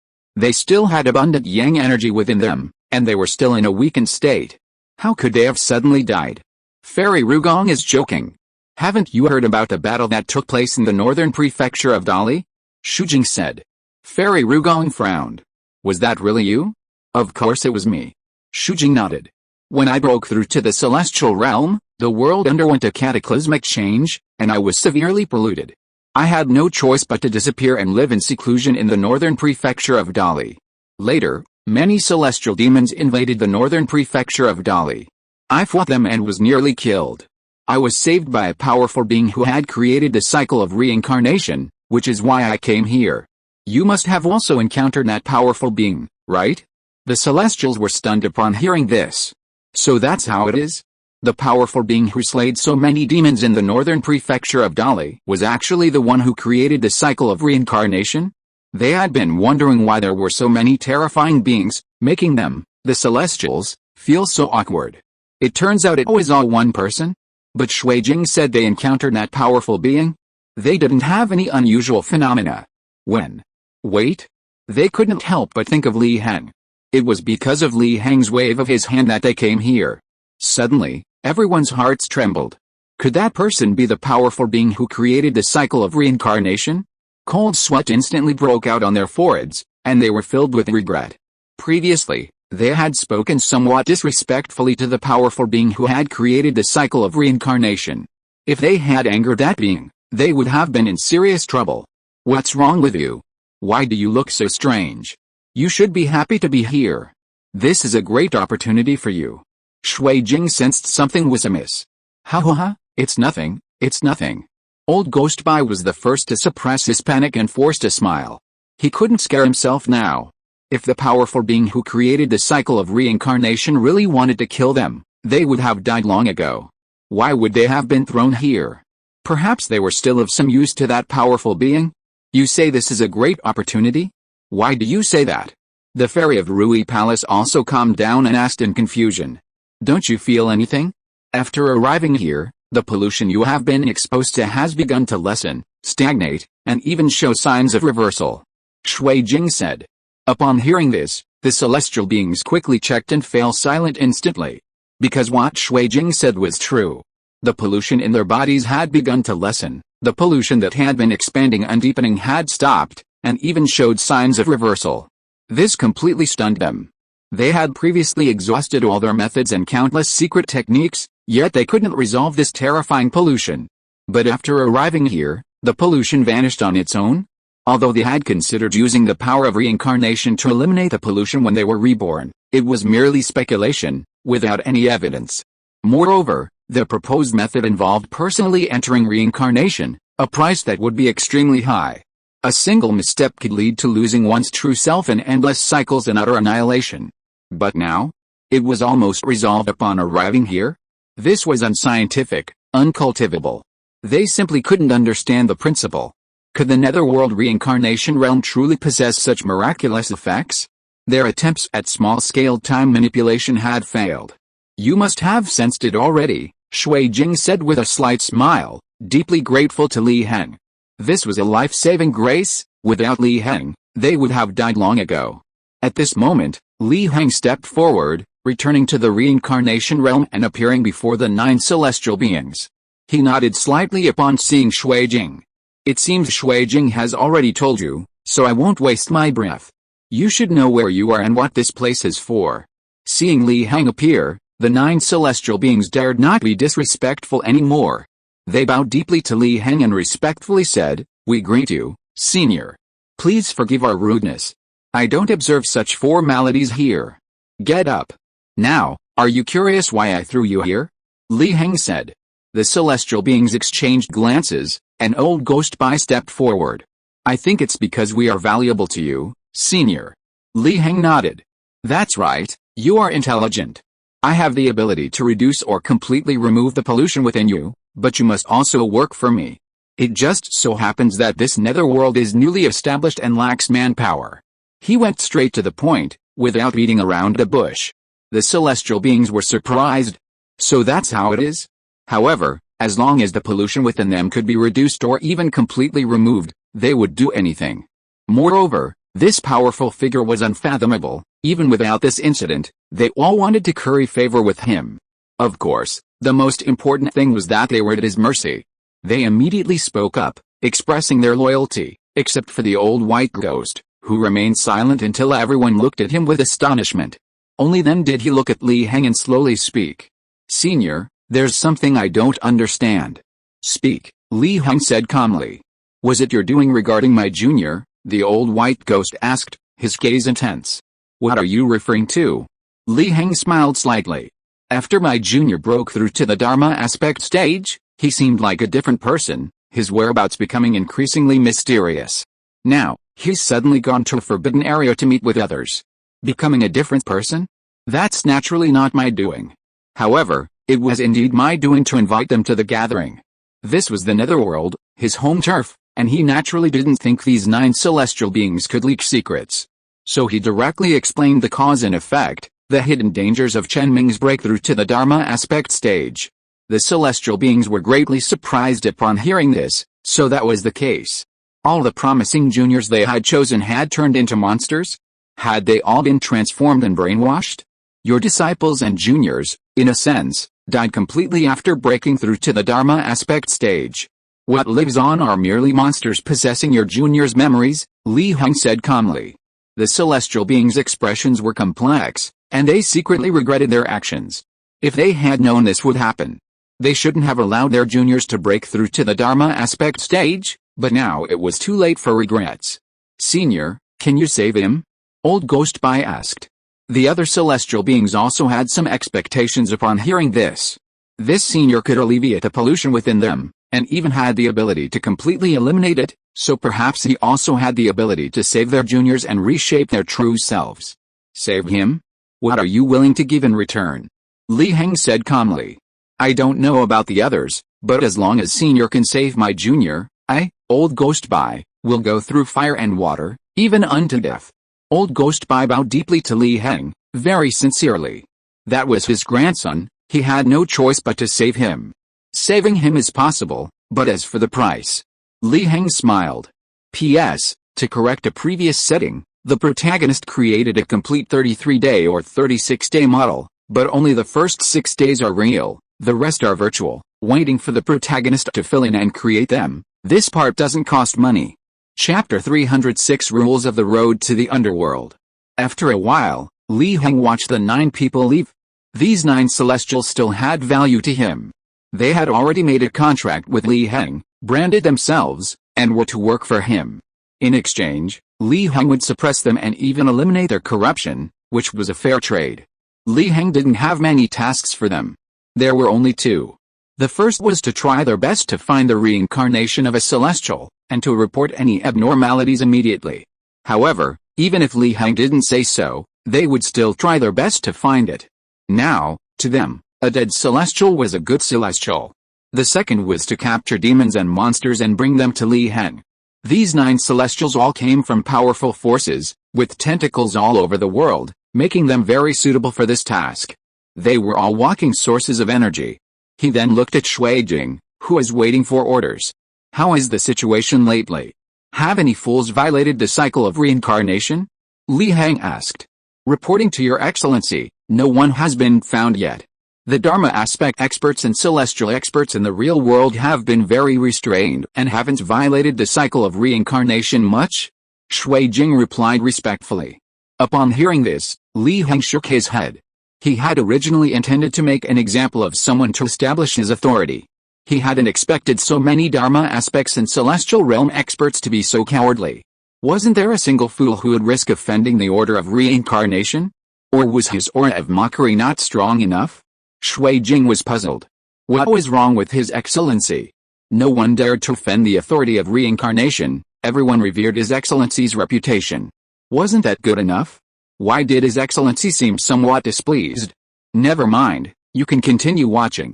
They still had abundant yang energy within them, and they were still in a weakened state. How could they have suddenly died? Fairy Rugong is joking. "Haven't you heard about the battle that took place in the northern prefecture of Dali?" Shujing said. Fairy Rugong frowned. "Was that really you?" "Of course it was me." Shujing nodded. "When I broke through to the celestial realm, the world underwent a cataclysmic change, and I was severely polluted. I had no choice but to disappear and live in seclusion in the northern prefecture of Dali. Later, many celestial demons invaded the northern prefecture of Dali. I fought them and was nearly killed. I was saved by a powerful being who had created the cycle of reincarnation, which is why I came here. You must have also encountered that powerful being, right?" The celestials were stunned upon hearing this. "So that's how it is? The powerful being who slayed so many demons in the northern prefecture of Dali was actually the one who created the cycle of reincarnation?" They had been wondering why there were so many terrifying beings, making them, the celestials, feel so awkward. It turns out it was all one person. But Shuijing said they encountered that powerful being. They didn't have any unusual phenomena. When? Wait. They couldn't help but think of Li Heng. It was because of Li Heng's wave of his hand that they came here. Suddenly, everyone's hearts trembled. Could that person be the powerful being who created the cycle of reincarnation? Cold sweat instantly broke out on their foreheads, and they were filled with regret. Previously, they had spoken somewhat disrespectfully to the powerful being who had created the cycle of reincarnation. If they had angered that being, they would have been in serious trouble. "What's wrong with you? Why do you look so strange? You should be happy to be here. This is a great opportunity for you." Shuijing sensed something was amiss. "Ha, it's nothing, it's nothing." Old Ghost Bai was the first to suppress his panic and forced a smile. He couldn't scare himself now. If the powerful being who created the cycle of reincarnation really wanted to kill them, they would have died long ago. Why would they have been thrown here? Perhaps they were still of some use to that powerful being? "You say this is a great opportunity? Why do you say that?" The Fairy of Rui Palace also calmed down and asked in confusion. "Don't you feel anything? After arriving here, the pollution you have been exposed to has begun to lessen, stagnate, and even show signs of reversal." Shuijing said. Upon hearing this, the celestial beings quickly checked and fell silent instantly. Because what Shuijing said was true. The pollution in their bodies had begun to lessen, the pollution that had been expanding and deepening had stopped, and even showed signs of reversal. This completely stunned them. They had previously exhausted all their methods and countless secret techniques, yet they couldn't resolve this terrifying pollution. But after arriving here, the pollution vanished on its own. Although they had considered using the power of reincarnation to eliminate the pollution when they were reborn, it was merely speculation, without any evidence. Moreover, the proposed method involved personally entering reincarnation, a price that would be extremely high. A single misstep could lead to losing one's true self in endless cycles and utter annihilation. But now? It was almost resolved upon arriving here. This was unscientific, uncultivable. They simply couldn't understand the principle. Could the netherworld reincarnation realm truly possess such miraculous effects? Their attempts at small-scale time manipulation had failed. You must have sensed it already, Shui Jing said with a slight smile, deeply grateful to Li Heng. This was a life-saving grace. Without Li Heng, they would have died long ago. At this moment, Li Heng stepped forward, returning to the reincarnation realm and appearing before the 9 celestial beings. He nodded slightly upon seeing Shui Jing. It seems Shui Jing has already told you, so I won't waste my breath. You should know where you are and what this place is for. Seeing Li Heng appear, the 9 celestial beings dared not be disrespectful anymore. They bowed deeply to Li Heng and respectfully said, "We greet you, Senior. Please forgive our rudeness. I don't observe such formalities here. Get up. Now, are you curious why I threw you here?" Li Heng said. The celestial beings exchanged glances. An old ghost Bai stepped forward. "I think it's because we are valuable to you, Senior." Li Heng nodded. "That's right, you are intelligent. I have the ability to reduce or completely remove the pollution within you, but you must also work for me. It just so happens that this netherworld is newly established and lacks manpower." He went straight to the point, without beating around the bush. The celestial beings were surprised. So that's how it is? However, as long as the pollution within them could be reduced or even completely removed, they would do anything. Moreover, this powerful figure was unfathomable. Even without this incident, they all wanted to curry favor with him. Of course, the most important thing was that they were at his mercy. They immediately spoke up, expressing their loyalty, except for the old white ghost, who remained silent until everyone looked at him with astonishment. Only then did he look at Li Heng and slowly speak. "Senior, there's something I don't understand." "Speak," Li Heng said calmly. "Was it your doing regarding my junior?" the old white ghost asked, his gaze intense. "What are you referring to?" Li Heng smiled slightly. "After my junior broke through to the Dharma aspect stage, he seemed like a different person, his whereabouts becoming increasingly mysterious. Now, he's suddenly gone to a forbidden area to meet with others. Becoming a different person? That's naturally not my doing. However, it was indeed my doing to invite them to the gathering. This was the netherworld, his home turf, and he naturally didn't think these 9 celestial beings could leak secrets. So he directly explained the cause and effect, the hidden dangers of Chen Ming's breakthrough to the Dharma aspect stage. The celestial beings were greatly surprised upon hearing this, so that was the case. All the promising juniors they had chosen had turned into monsters? Had they all been transformed and brainwashed? Your disciples and juniors, in a sense, died completely after breaking through to the Dharma aspect stage. What lives on are merely monsters possessing your juniors' memories, Li Heng said calmly. The celestial beings' expressions were complex, and they secretly regretted their actions. If they had known this would happen, they shouldn't have allowed their juniors to break through to the Dharma aspect stage, but now it was too late for regrets. "Senior, can you save him?" Old Ghost Bai asked. The other celestial beings also had some expectations upon hearing this. This senior could alleviate the pollution within them, and even had the ability to completely eliminate it, so perhaps he also had the ability to save their juniors and reshape their true selves. "Save him? What are you willing to give in return?" Li Heng said calmly. "I don't know about the others, but as long as senior can save my junior, I, Old Ghost Bai, will go through fire and water, even unto death." Old Ghost Bai bowed deeply to Li Heng, very sincerely. That was his grandson, he had no choice but to save him. Saving him is possible, but as for the price? Li Heng smiled. P.S. To correct a previous setting, the protagonist created a complete 33-day or 36-day model, but only the first 6 days are real, the rest are virtual, waiting for the protagonist to fill in and create them. This part doesn't cost money. Chapter 306 Rules of the Road to the Underworld. After a while, Li Heng watched the 9 people leave. These 9 celestials still had value to him. They had already made a contract with Li Heng, branded themselves, and were to work for him. In exchange, Li Heng would suppress them and even eliminate their corruption, which was a fair trade. Li Heng didn't have many tasks for them. There were only 2. The first was to try their best to find the reincarnation of a celestial, and to report any abnormalities immediately. However, even if Li Heng didn't say so, they would still try their best to find it. Now, to them, a dead celestial was a good celestial. The second was to capture demons and monsters and bring them to Li Heng. These 9 celestials all came from powerful forces, with tentacles all over the world, making them very suitable for this task. They were all walking sources of energy. He then looked at Shui Jing, who was waiting for orders. How is the situation lately? Have any fools violated the cycle of reincarnation? Li Heng asked. Reporting to your excellency, no one has been found yet. The Dharma aspect experts and celestial experts in the real world have been very restrained and haven't violated the cycle of reincarnation much? Shui Jing replied respectfully. Upon hearing this, Li Heng shook his head. He had originally intended to make an example of someone to establish his authority. He hadn't expected so many Dharma aspects and celestial realm experts to be so cowardly. Wasn't there a single fool who would risk offending the order of reincarnation? Or was his aura of mockery not strong enough? Shui Jing was puzzled. What was wrong with His Excellency? No one dared to offend the authority of reincarnation, everyone revered His Excellency's reputation. Wasn't that good enough? Why did His Excellency seem somewhat displeased? Never mind, you can continue watching.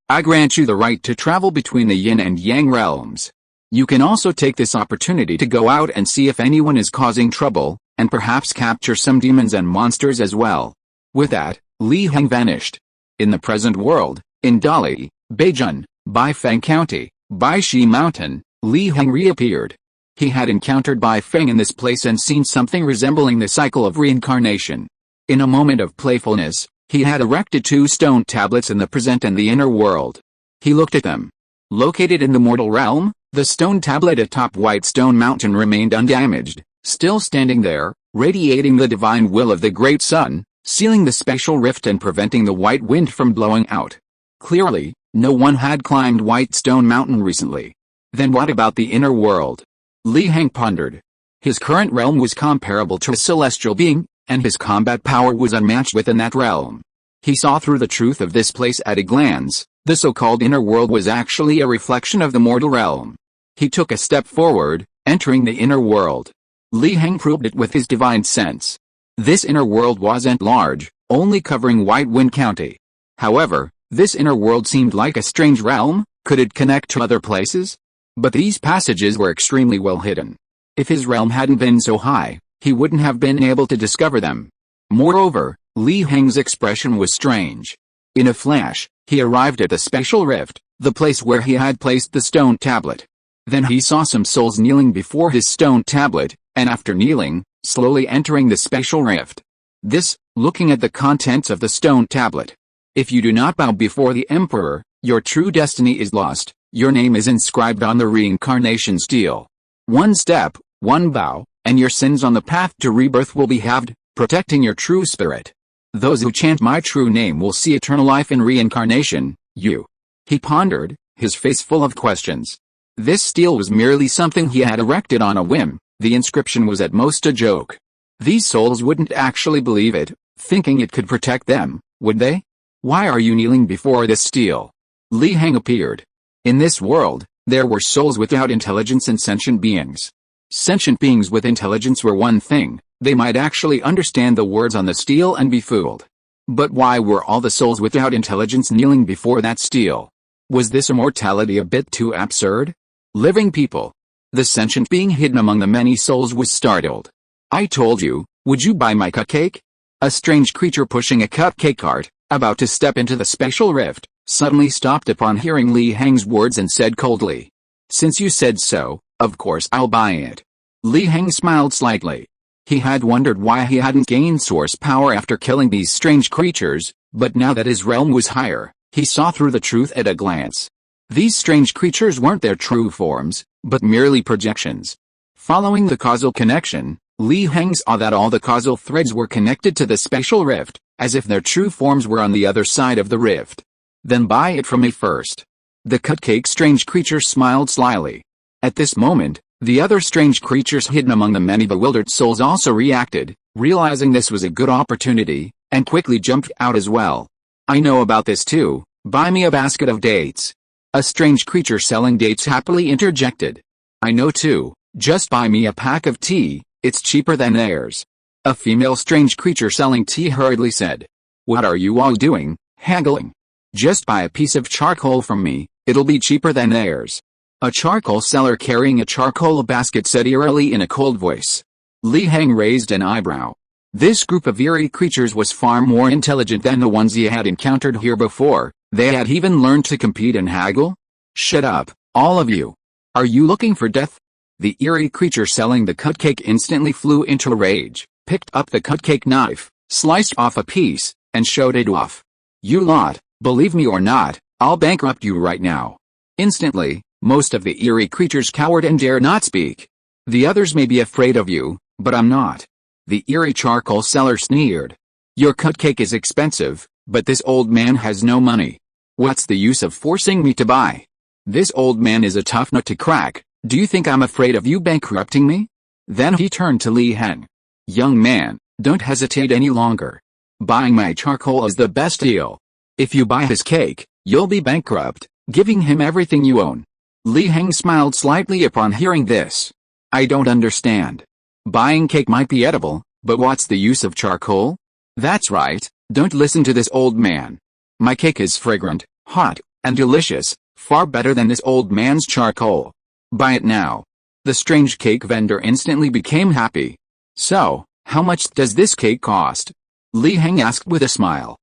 I grant you the right to travel between the yin and yang realms. You can also take this opportunity to go out and see if anyone is causing trouble, and perhaps capture some demons and monsters as well. With that, Li Heng vanished. In the present world, in Dali, Beijun, Baifeng County, Baishi Mountain, Li Heng reappeared. He had encountered Baifeng in this place and seen something resembling the cycle of reincarnation. In a moment of playfulness, he had erected 2 stone tablets in the present and the inner world. He looked at them. Located in the mortal realm, the stone tablet atop White Stone Mountain remained undamaged, still standing there, radiating the divine will of the great sun, sealing the spatial rift and preventing the white wind from blowing out. Clearly, no one had climbed White Stone Mountain recently. Then what about the inner world? Li Heng pondered. His current realm was comparable to a celestial being, and his combat power was unmatched within that realm. He saw through the truth of this place at a glance. The so-called inner world was actually a reflection of the mortal realm. He took a step forward, entering the inner world. Li Heng proved it with his divine sense. This inner world wasn't large, only covering White Wind County. However, this inner world seemed like a strange realm. Could it connect to other places? But these passages were extremely well hidden. If his realm hadn't been so high, he wouldn't have been able to discover them. Moreover, Li Heng's expression was strange. In a flash, he arrived at the spatial rift, the place where he had placed the stone tablet. Then he saw some souls kneeling before his stone tablet, and after kneeling, slowly entering the spatial rift. This, looking at the contents of the stone tablet. If you do not bow before the emperor, your true destiny is lost. Your name is inscribed on the reincarnation stele. One step, one bow, and your sins on the path to rebirth will be halved, protecting your true spirit. Those who chant my true name will see eternal life in reincarnation. He pondered, his face full of questions. This stele was merely something he had erected on a whim. The inscription was at most a joke. These souls wouldn't actually believe it, thinking it could protect them, would they? Why are you kneeling before this stele? Li Heng appeared. In this world, there were souls without intelligence and sentient beings. Sentient beings with intelligence were one thing, they might actually understand the words on the stele and be fooled. But why were all the souls without intelligence kneeling before that stele? Was this immortality a bit too absurd? Living people. The sentient being hidden among the many souls was startled. I told you, would you buy my cupcake? A strange creature pushing a cupcake cart, about to step into the spatial rift, suddenly stopped upon hearing Li Heng's words and said coldly. Since you said so, of course I'll buy it. Li Heng smiled slightly. He had wondered why he hadn't gained source power after killing these strange creatures, but now that his realm was higher, he saw through the truth at a glance. These strange creatures weren't their true forms, but merely projections. Following the causal connection, Li Heng saw that all the causal threads were connected to the spatial rift, as if their true forms were on the other side of the rift. Then buy it from me first. The cupcake strange creature smiled slyly. At this moment, the other strange creatures hidden among the many bewildered souls also reacted, realizing this was a good opportunity, and quickly jumped out as well. I know about this too, buy me a basket of dates. A strange creature selling dates happily interjected. I know too, just buy me a pack of tea, it's cheaper than theirs. A female strange creature selling tea hurriedly said. What are you all doing, haggling? Just buy a piece of charcoal from me, it'll be cheaper than theirs. A charcoal seller carrying a charcoal basket said eerily in a cold voice. Li Heng raised an eyebrow. This group of eerie creatures was far more intelligent than the ones he had encountered here before. They had even learned to compete and haggle? Shut up, all of you. Are you looking for death? The eerie creature selling the cupcake instantly flew into a rage, picked up the cupcake knife, sliced off a piece, and showed it off. You lot, believe me or not, I'll bankrupt you right now. Instantly, most of the eerie creatures cowered and dared not speak. The others may be afraid of you, but I'm not. The eerie charcoal seller sneered. Your cupcake is expensive, but this old man has no money. What's the use of forcing me to buy? This old man is a tough nut to crack. Do you think I'm afraid of you bankrupting me? Then he turned to Li Heng. Young man, don't hesitate any longer. Buying my charcoal is the best deal. If you buy his cake, you'll be bankrupt, giving him everything you own. Li Heng smiled slightly upon hearing this. I don't understand. Buying cake might be edible, but what's the use of charcoal? That's right, don't listen to this old man. My cake is fragrant, hot, and delicious, far better than this old man's charcoal. Buy it now. The strange cake vendor instantly became happy. So, how much does this cake cost? Li Heng asked with a smile.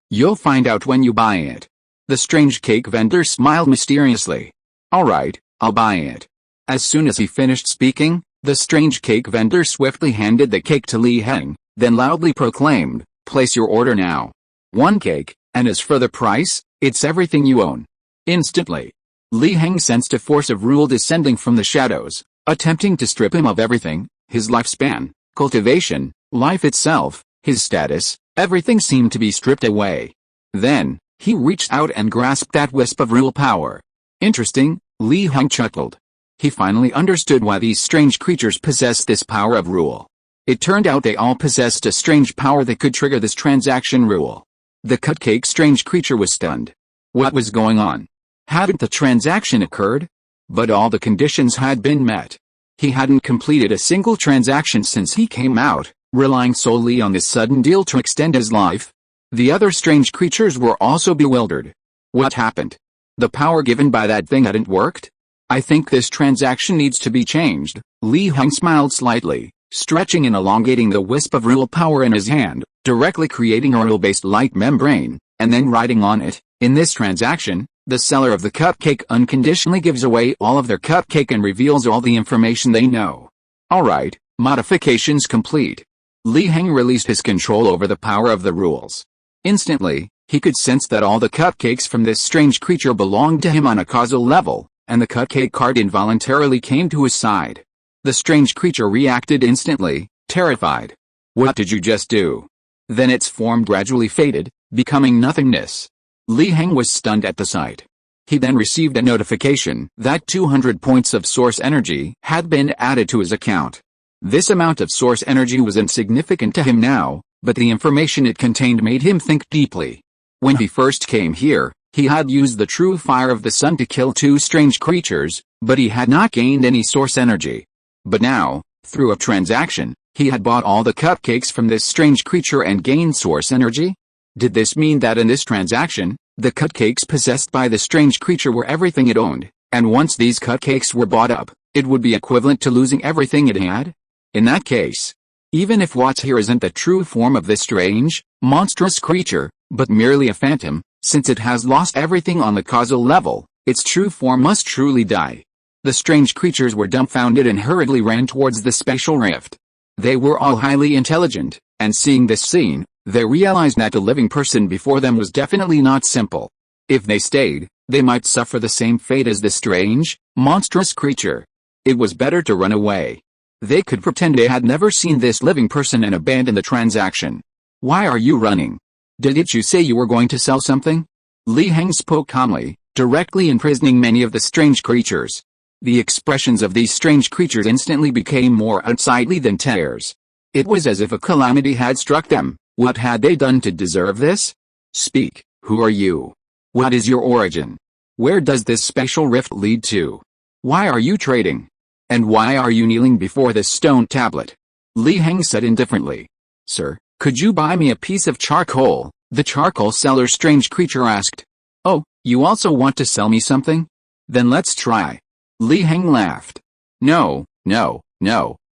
You'll find out when you buy it. The strange cake vendor smiled mysteriously. Alright, I'll buy it. As soon as he finished speaking, the strange cake vendor swiftly handed the cake to Li Heng, then loudly proclaimed, place your order now. 1 cake, and as for the price, it's everything you own. Instantly, Li Heng sensed a force of rule descending from the shadows, attempting to strip him of everything, his lifespan, cultivation, life itself, his status, everything seemed to be stripped away. Then, he reached out and grasped that wisp of rule power. Interesting, Li Heng chuckled. He finally understood why these strange creatures possessed this power of rule. It turned out they all possessed a strange power that could trigger this transaction rule. The cupcake strange creature was stunned. What was going on? Hadn't the transaction occurred? But all the conditions had been met. He hadn't completed a single transaction since he came out, relying solely on this sudden deal to extend his life. The other strange creatures were also bewildered. What happened? The power given by that thing hadn't worked? I think this transaction needs to be changed. Li Heng smiled slightly, stretching and elongating the wisp of rule power in his hand, directly creating a rule-based light membrane, and then writing on it, in this transaction, the seller of the cupcake unconditionally gives away all of their cupcake and reveals all the information they know. Alright, modifications complete. Li Heng released his control over the power of the rules. Instantly, he could sense that all the cupcakes from this strange creature belonged to him on a causal level, and the cupcake card involuntarily came to his side. The strange creature reacted instantly, terrified. What did you just do? Then its form gradually faded, becoming nothingness. Li Heng was stunned at the sight. He then received a notification that 200 points of source energy had been added to his account. This amount of source energy was insignificant to him now, but the information it contained made him think deeply. When he first came here, he had used the true fire of the sun to kill 2 strange creatures, but he had not gained any source energy. But now, through a transaction, he had bought all the cupcakes from this strange creature and gained source energy? Did this mean that in this transaction, the cupcakes possessed by the strange creature were everything it owned, and once these cupcakes were bought up, it would be equivalent to losing everything it had? In that case, even if what's here isn't the true form of this strange, monstrous creature, but merely a phantom, since it has lost everything on the causal level, its true form must truly die. The strange creatures were dumbfounded and hurriedly ran towards the spatial rift. They were all highly intelligent, and seeing this scene, they realized that the living person before them was definitely not simple. If they stayed, they might suffer the same fate as the strange, monstrous creature. It was better to run away. They could pretend they had never seen this living person and abandon the transaction. Why are you running? Didn't you say you were going to sell something? Li Heng spoke calmly, directly imprisoning many of the strange creatures. The expressions of these strange creatures instantly became more unsightly than tears. It was as if a calamity had struck them. What had they done to deserve this? Speak, who are you? What is your origin? Where does this spatial rift lead to? Why are you trading? And why are you kneeling before this stone tablet? Li Heng said indifferently. Sir, "Could you buy me a piece of charcoal?" the charcoal seller's strange creature asked. "Oh, you also want to sell me something? Then let's try." Li Heng laughed. No,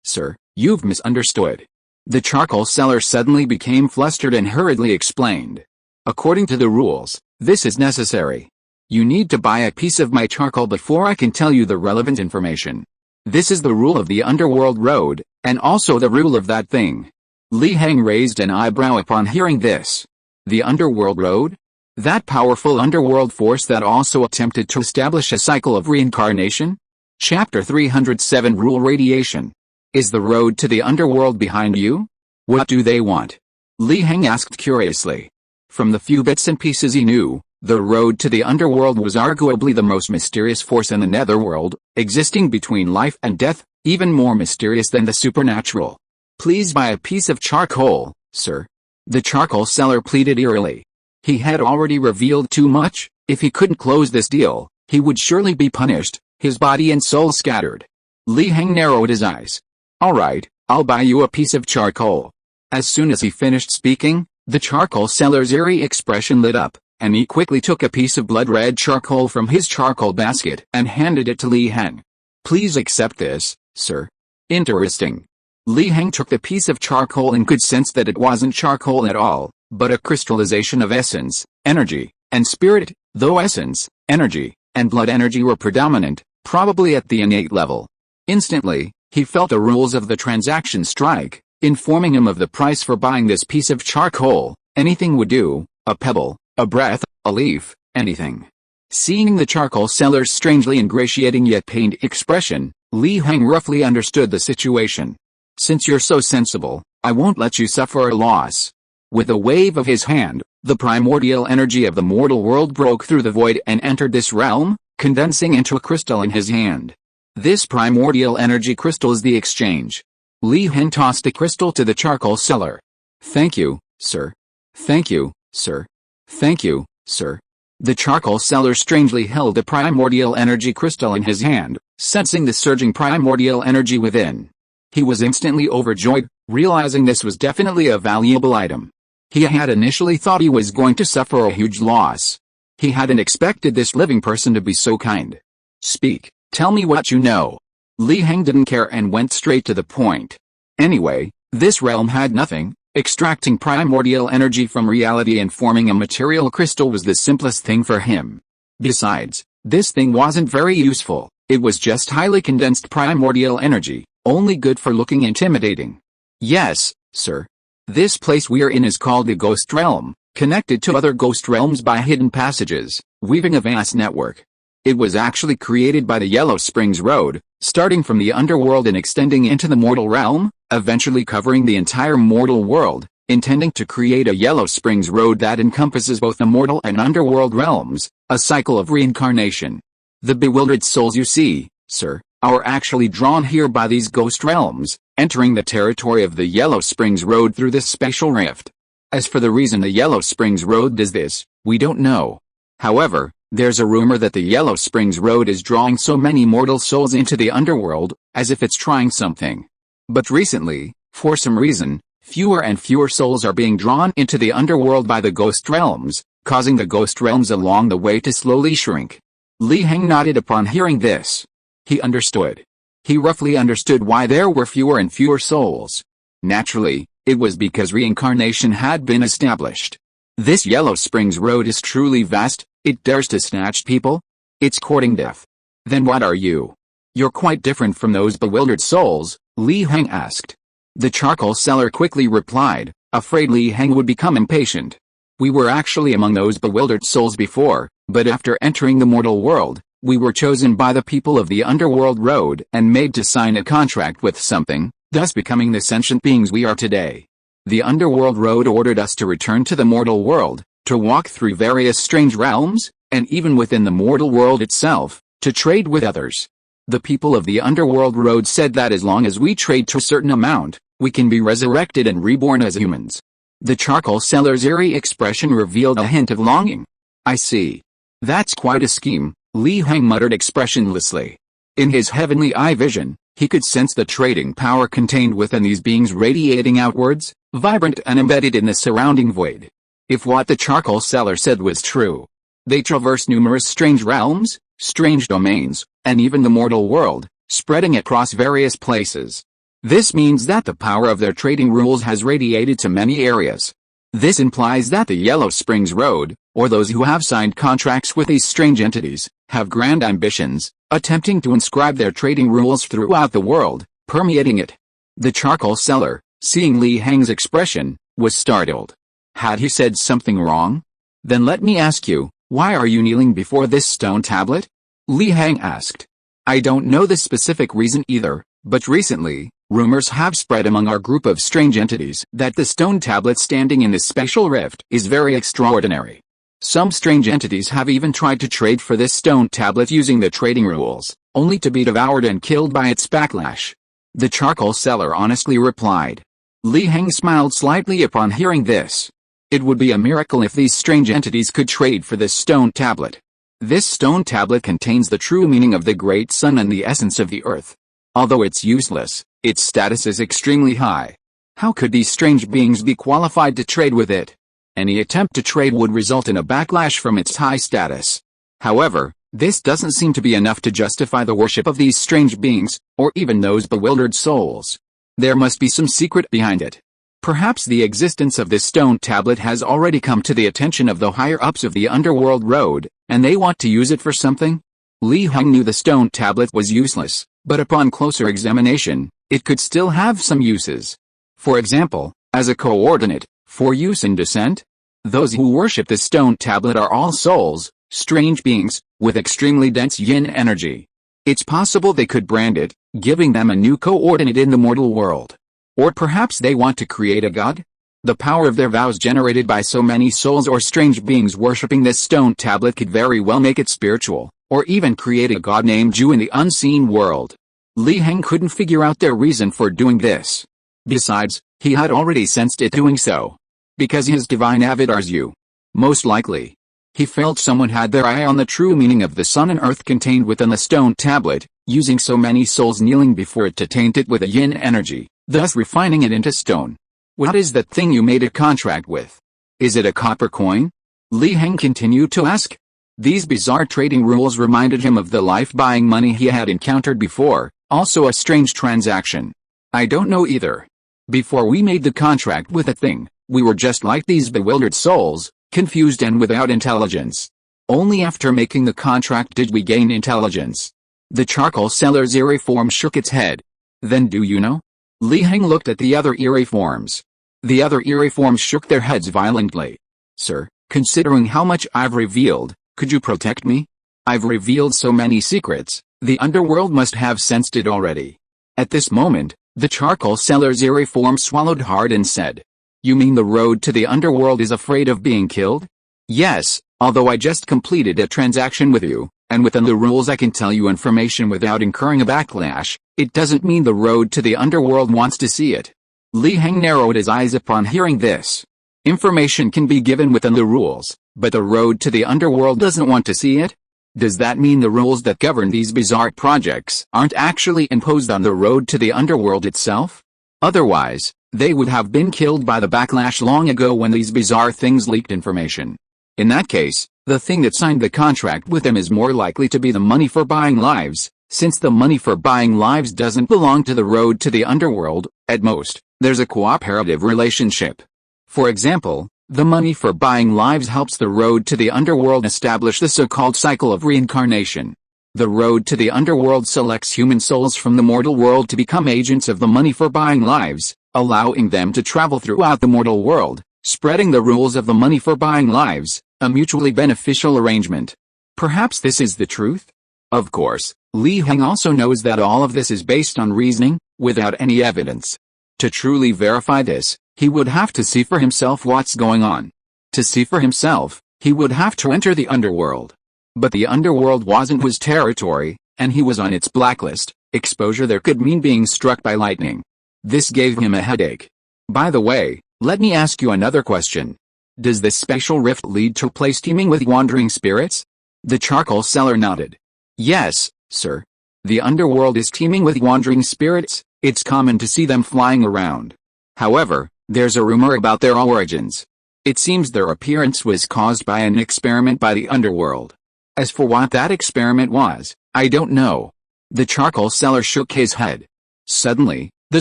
sir, you've misunderstood." The charcoal seller suddenly became flustered and hurriedly explained. "According to the rules, this is necessary. You need to buy a piece of my charcoal before I can tell you the relevant information. This is the rule of the underworld road, and also the rule of that thing." Li Heng raised an eyebrow upon hearing this. The underworld road? That powerful underworld force that also attempted to establish a cycle of reincarnation? Chapter 307 Rule Radiation. Is the road to the underworld behind you? What do they want? Li Heng asked curiously. From the few bits and pieces he knew, the road to the underworld was arguably the most mysterious force in the netherworld, existing between life and death, even more mysterious than the supernatural. "Please buy a piece of charcoal, sir," the charcoal seller pleaded eerily. He had already revealed too much. If he couldn't close this deal, he would surely be punished, his body and soul scattered. Li Heng narrowed his eyes. "All right, I'll buy you a piece of charcoal." As soon as he finished speaking, the charcoal seller's eerie expression lit up, and he quickly took a piece of blood-red charcoal from his charcoal basket and handed it to Li Heng. "Please accept this, sir." "Interesting." Li Heng took the piece of charcoal and could sense that it wasn't charcoal at all, but a crystallization of essence, energy, and spirit, though essence, energy, and blood energy were predominant, probably at the innate level. Instantly, he felt the rules of the transaction strike, informing him of the price for buying this piece of charcoal. Anything would do, a pebble, a breath, a leaf, anything. Seeing the charcoal seller's strangely ingratiating yet pained expression, Li Heng roughly understood the situation. "Since you're so sensible, I won't let you suffer a loss." With a wave of his hand, the primordial energy of the mortal world broke through the void and entered this realm, condensing into a crystal in his hand. This primordial energy crystal is the exchange. Li Heng tossed a crystal to the charcoal seller. "Thank you, sir. Thank you, sir. Thank you, sir." The charcoal seller strangely held the primordial energy crystal in his hand, sensing the surging primordial energy within. He was instantly overjoyed, realizing this was definitely a valuable item. He had initially thought he was going to suffer a huge loss. He hadn't expected this living person to be so kind. "Speak, tell me what you know." Li Heng didn't care and went straight to the point. Anyway, this realm had nothing. Extracting primordial energy from reality and forming a material crystal was the simplest thing for him. Besides, this thing wasn't very useful. It was just highly condensed primordial energy, only good for looking intimidating. "Yes, sir. This place we're in is called the Ghost Realm, connected to other ghost realms by hidden passages, weaving a vast network. It was actually created by the Yellow Springs Road, starting from the underworld and extending into the mortal realm, eventually covering the entire mortal world, intending to create a Yellow Springs Road that encompasses both the mortal and underworld realms, a cycle of reincarnation. The bewildered souls you see, sir, are actually drawn here by these ghost realms, entering the territory of the Yellow Springs Road through this spatial rift. As for the reason the Yellow Springs Road does this, we don't know. However, there's a rumor that the Yellow Springs Road is drawing so many mortal souls into the underworld, as if it's trying something. But recently, for some reason, fewer and fewer souls are being drawn into the underworld by the ghost realms, causing the ghost realms along the way to slowly shrink. Li Heng nodded upon hearing this. He understood. He roughly understood why there were fewer and fewer souls. Naturally, it was because reincarnation had been established. This Yellow Springs Road is truly vast. It dares to snatch people? It's courting death. Then what are you? You're quite different from those bewildered souls, Li Heng asked. The charcoal seller quickly replied, afraid Li Heng would become impatient. We were actually among those bewildered souls before, but after entering the mortal world, we were chosen by the people of the underworld road and made to sign a contract with something, thus becoming the sentient beings we are today. The underworld road ordered us to return to the mortal world, to walk through various strange realms, and even within the mortal world itself, to trade with others. The people of the underworld road said that as long as we trade to a certain amount, we can be resurrected and reborn as humans. The charcoal seller's eerie expression revealed a hint of longing. I see. That's quite a scheme, Li Heng muttered expressionlessly. In his heavenly eye vision, he could sense the trading power contained within these beings radiating outwards, vibrant and embedded in the surrounding void. If what the charcoal seller said was true, they traverse numerous strange realms, strange domains, and even the mortal world, spreading across various places. This means that the power of their trading rules has radiated to many areas. This implies that the Yellow Springs Road, or those who have signed contracts with these strange entities, have grand ambitions, attempting to inscribe their trading rules throughout the world, permeating it. The charcoal seller, seeing Li Heng's expression, was startled. Had he said something wrong? Then let me ask you, why are you kneeling before this stone tablet? Li Heng asked. I don't know the specific reason either, but recently, rumors have spread among our group of strange entities that the stone tablet standing in this special rift is very extraordinary. Some strange entities have even tried to trade for this stone tablet using the trading rules, only to be devoured and killed by its backlash. The charcoal seller honestly replied. Li Heng smiled slightly upon hearing this. It would be a miracle if these strange entities could trade for this stone tablet. This stone tablet contains the true meaning of the great sun and the essence of the earth. Although it's useless, its status is extremely high. How could these strange beings be qualified to trade with it? Any attempt to trade would result in a backlash from its high status. However, this doesn't seem to be enough to justify the worship of these strange beings, or even those bewildered souls. There must be some secret behind it. Perhaps the existence of this stone tablet has already come to the attention of the higher-ups of the underworld road, and they want to use it for something? Li Heng knew the stone tablet was useless, but upon closer examination, it could still have some uses. For example, as a coordinate, for use in descent? Those who worship the stone tablet are all souls, strange beings, with extremely dense yin energy. It's possible they could brand it, giving them a new coordinate in the mortal world. Or perhaps they want to create a god? The power of their vows generated by so many souls or strange beings worshipping this stone tablet could very well make it spiritual, or even create a god named Ju in the unseen world. Li Heng couldn't figure out their reason for doing this. Besides, he had already sensed it doing so. Because his divine avatar's Ju. Most likely. He felt someone had their eye on the true meaning of the sun and earth contained within the stone tablet, using so many souls kneeling before it to taint it with a yin energy, thus refining it into stone. What is that thing you made a contract with? Is it a copper coin? Li Heng continued to ask. These bizarre trading rules reminded him of the life-buying money he had encountered before, also a strange transaction. I don't know either. Before we made the contract with a thing, we were just like these bewildered souls, confused and without intelligence. Only after making the contract did we gain intelligence. The charcoal seller's eerie form shook its head. Then do you know? Li Heng looked at the other eerie forms. The other eerie forms shook their heads violently. Sir, considering how much I've revealed, could you protect me? I've revealed so many secrets, the underworld must have sensed it already. At this moment, the charcoal seller's eerie form swallowed hard and said, You mean the road to the underworld is afraid of being killed? Yes, although I just completed a transaction with you, and within the rules I can tell you information without incurring a backlash, it doesn't mean the road to the underworld wants to see it. Li Heng narrowed his eyes upon hearing this. Information can be given within the rules, but the road to the underworld doesn't want to see it? Does that mean the rules that govern these bizarre projects aren't actually imposed on the road to the underworld itself? Otherwise, they would have been killed by the backlash long ago when these bizarre things leaked information. In that case, the thing that signed the contract with them is more likely to be the money for buying lives, since the money for buying lives doesn't belong to the road to the underworld. At most, there's a cooperative relationship. For example, the money for buying lives helps the road to the underworld establish the so-called cycle of reincarnation. The road to the underworld selects human souls from the mortal world to become agents of the money for buying lives, allowing them to travel throughout the mortal world, spreading the rules of the money for buying lives, a mutually beneficial arrangement. Perhaps this is the truth? Of course, Li Heng also knows that all of this is based on reasoning, without any evidence. To truly verify this, he would have to see for himself what's going on. To see for himself, he would have to enter the underworld. But the underworld wasn't his territory, and he was on its blacklist. Exposure there could mean being struck by lightning. This gave him a headache. By the way, let me ask you another question. Does this special rift lead to a place teeming with wandering spirits? The charcoal seller nodded. Yes, sir. The underworld is teeming with wandering spirits. It's common to see them flying around. However, There's a rumor about their origins. It seems their appearance was caused by an experiment by the underworld. As for what that experiment was, I don't know. The charcoal seller shook his head. Suddenly, the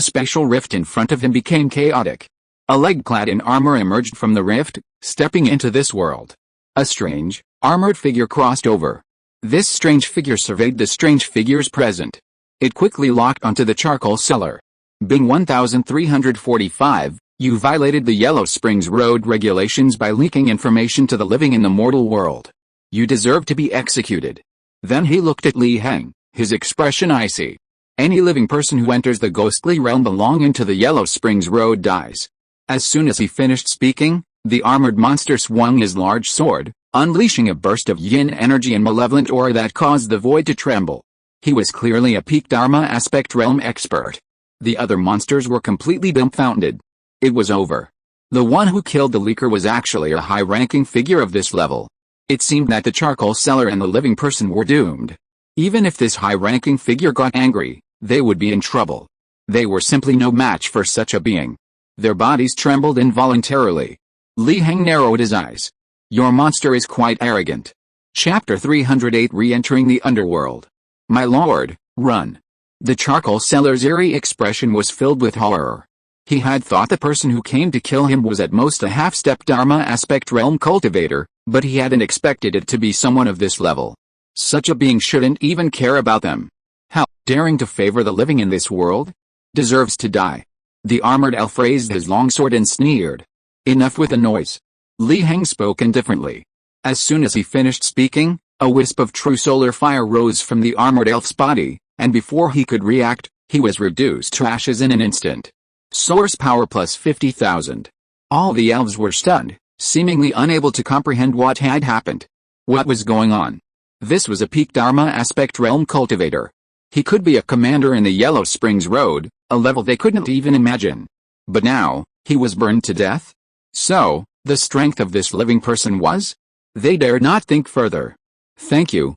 spatial rift in front of him became chaotic. A leg clad in armor emerged from the rift, stepping into this world. A strange, armored figure crossed over. This strange figure surveyed the strange figures present. It quickly locked onto the charcoal seller. Bing 1345, you violated the Yellow Springs Road regulations by leaking information to the living in the mortal world. You deserve to be executed. Then he looked at Li Heng, his expression icy. Any living person who enters the ghostly realm belonging to the Yellow Springs Road dies. As soon as he finished speaking, the armored monster swung his large sword, unleashing a burst of yin energy and malevolent aura that caused the void to tremble. He was clearly a peak Dharma aspect realm expert. The other monsters were completely dumbfounded. It was over. The one who killed the leaker was actually a high-ranking figure of this level. It seemed that the charcoal seller and the living person were doomed. Even if this high-ranking figure got angry, they would be in trouble. They were simply no match for such a being. Their bodies trembled involuntarily. Li Heng narrowed his eyes. Your monster is quite arrogant. Chapter 308 Re-entering the Underworld. My lord, run. The charcoal seller's eerie expression was filled with horror. He had thought the person who came to kill him was at most a half-step Dharma aspect realm cultivator, but he hadn't expected it to be someone of this level. Such a being shouldn't even care about them. How, daring to favor the living in this world? Deserves to die. The armored elf raised his longsword and sneered. Enough with the noise. Li Heng spoke indifferently. As soon as he finished speaking, a wisp of true solar fire rose from the armored elf's body, and before he could react, he was reduced to ashes in an instant. Source power plus 50,000. All the elves were stunned, seemingly unable to comprehend what had happened. What was going on? This was a peak Dharma aspect realm cultivator. He could be a commander in the Yellow Springs Road, a level they couldn't even imagine. But now, he was burned to death? So, the strength of this living person was? They dared not think further. Thank you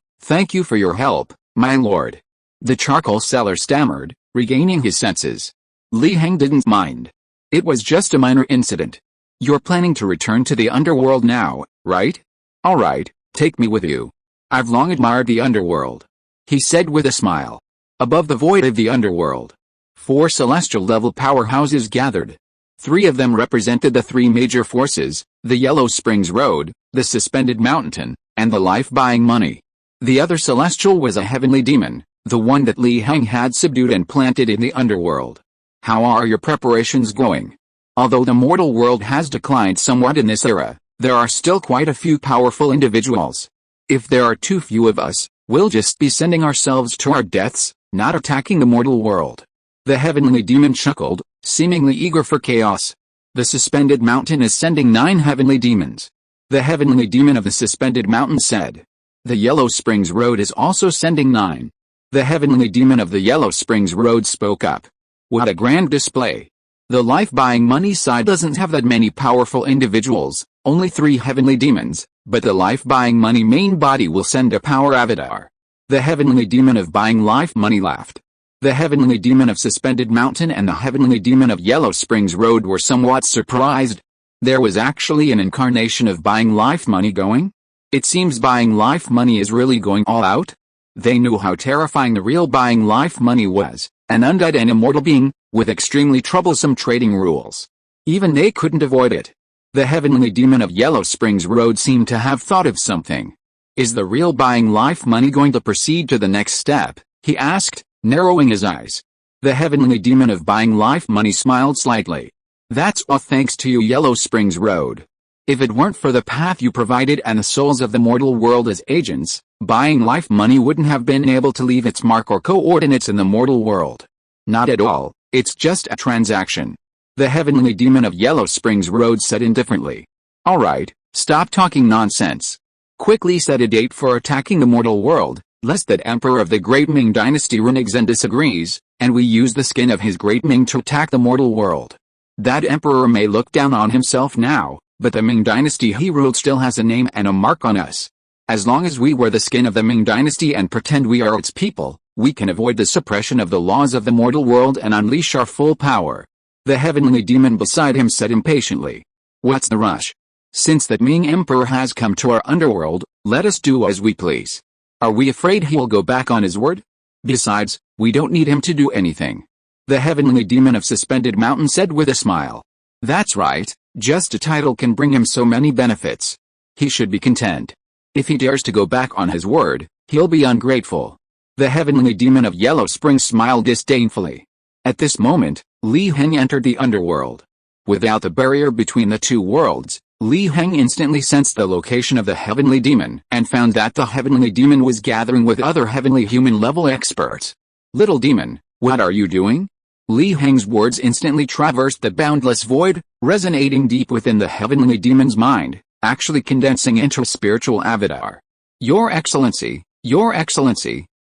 for your help, my lord. The charcoal seller stammered, regaining his senses. Li Heng didn't mind. It was just a minor incident. You're planning to return to the underworld now, right? Alright, take me with you. I've long admired the underworld. He said with a smile. Above the void of the underworld, 4 celestial-level powerhouses gathered. 3 of them represented the 3 major forces, the Yellow Springs Road, the Suspended Mountain, and the life-buying money. The other celestial was a heavenly demon, the one that Li Heng had subdued and planted in the underworld. How are your preparations going? Although the mortal world has declined somewhat in this era, there are still quite a few powerful individuals. If there are too few of us, we'll just be sending ourselves to our deaths, not attacking the mortal world. The heavenly demon chuckled, seemingly eager for chaos. The Suspended Mountain is sending 9 heavenly demons. The heavenly demon of the Suspended Mountain said. The Yellow Springs Road is also sending 9. The heavenly demon of the Yellow Springs Road spoke up. What a grand display. The life-buying money side doesn't have that many powerful individuals, only 3 heavenly demons, but the life-buying money main body will send a power avatar. The heavenly demon of buying life money laughed. The heavenly demon of Suspended Mountain and the heavenly demon of Yellow Springs Road were somewhat surprised. There was actually an incarnation of buying life money going? It seems buying life money is really going all out. They knew how terrifying the real buying life money was, an undead and immortal being, with extremely troublesome trading rules. Even they couldn't avoid it. The heavenly demon of Yellow Springs Road seemed to have thought of something. Is the real buying life money going to proceed to the next step? He asked, narrowing his eyes. The heavenly demon of buying life money smiled slightly. That's all thanks to you, Yellow Springs Road. If it weren't for the path you provided and the souls of the mortal world as agents, buying life money wouldn't have been able to leave its mark or coordinates in the mortal world. Not at all, it's just a transaction. The heavenly demon of Yellow Springs Road said indifferently. Alright, stop talking nonsense. Quickly set a date for attacking the mortal world, lest that emperor of the Great Ming Dynasty reneges and disagrees, and we use the skin of his Great Ming to attack the mortal world. That emperor may look down on himself now, but the Ming Dynasty he ruled still has a name and a mark on us. As long as we wear the skin of the Ming Dynasty and pretend we are its people, we can avoid the suppression of the laws of the mortal world and unleash our full power. The heavenly demon beside him said impatiently. What's the rush? Since that Ming Emperor has come to our underworld, let us do as we please. Are we afraid he'll go back on his word? Besides, we don't need him to do anything. The heavenly demon of Suspended Mountain said with a smile. That's right, just a title can bring him so many benefits. He should be content. If he dares to go back on his word, he'll be ungrateful. The heavenly demon of Yellow Spring smiled disdainfully. At this moment, Li Heng entered the underworld. Without the barrier between the two worlds, Li Heng instantly sensed the location of the heavenly demon and found that the heavenly demon was gathering with other heavenly human-level experts. Little demon, what are you doing? Li Heng's words instantly traversed the boundless void, resonating deep within the heavenly demon's mind, actually condensing into a spiritual avatar. Your Excellency,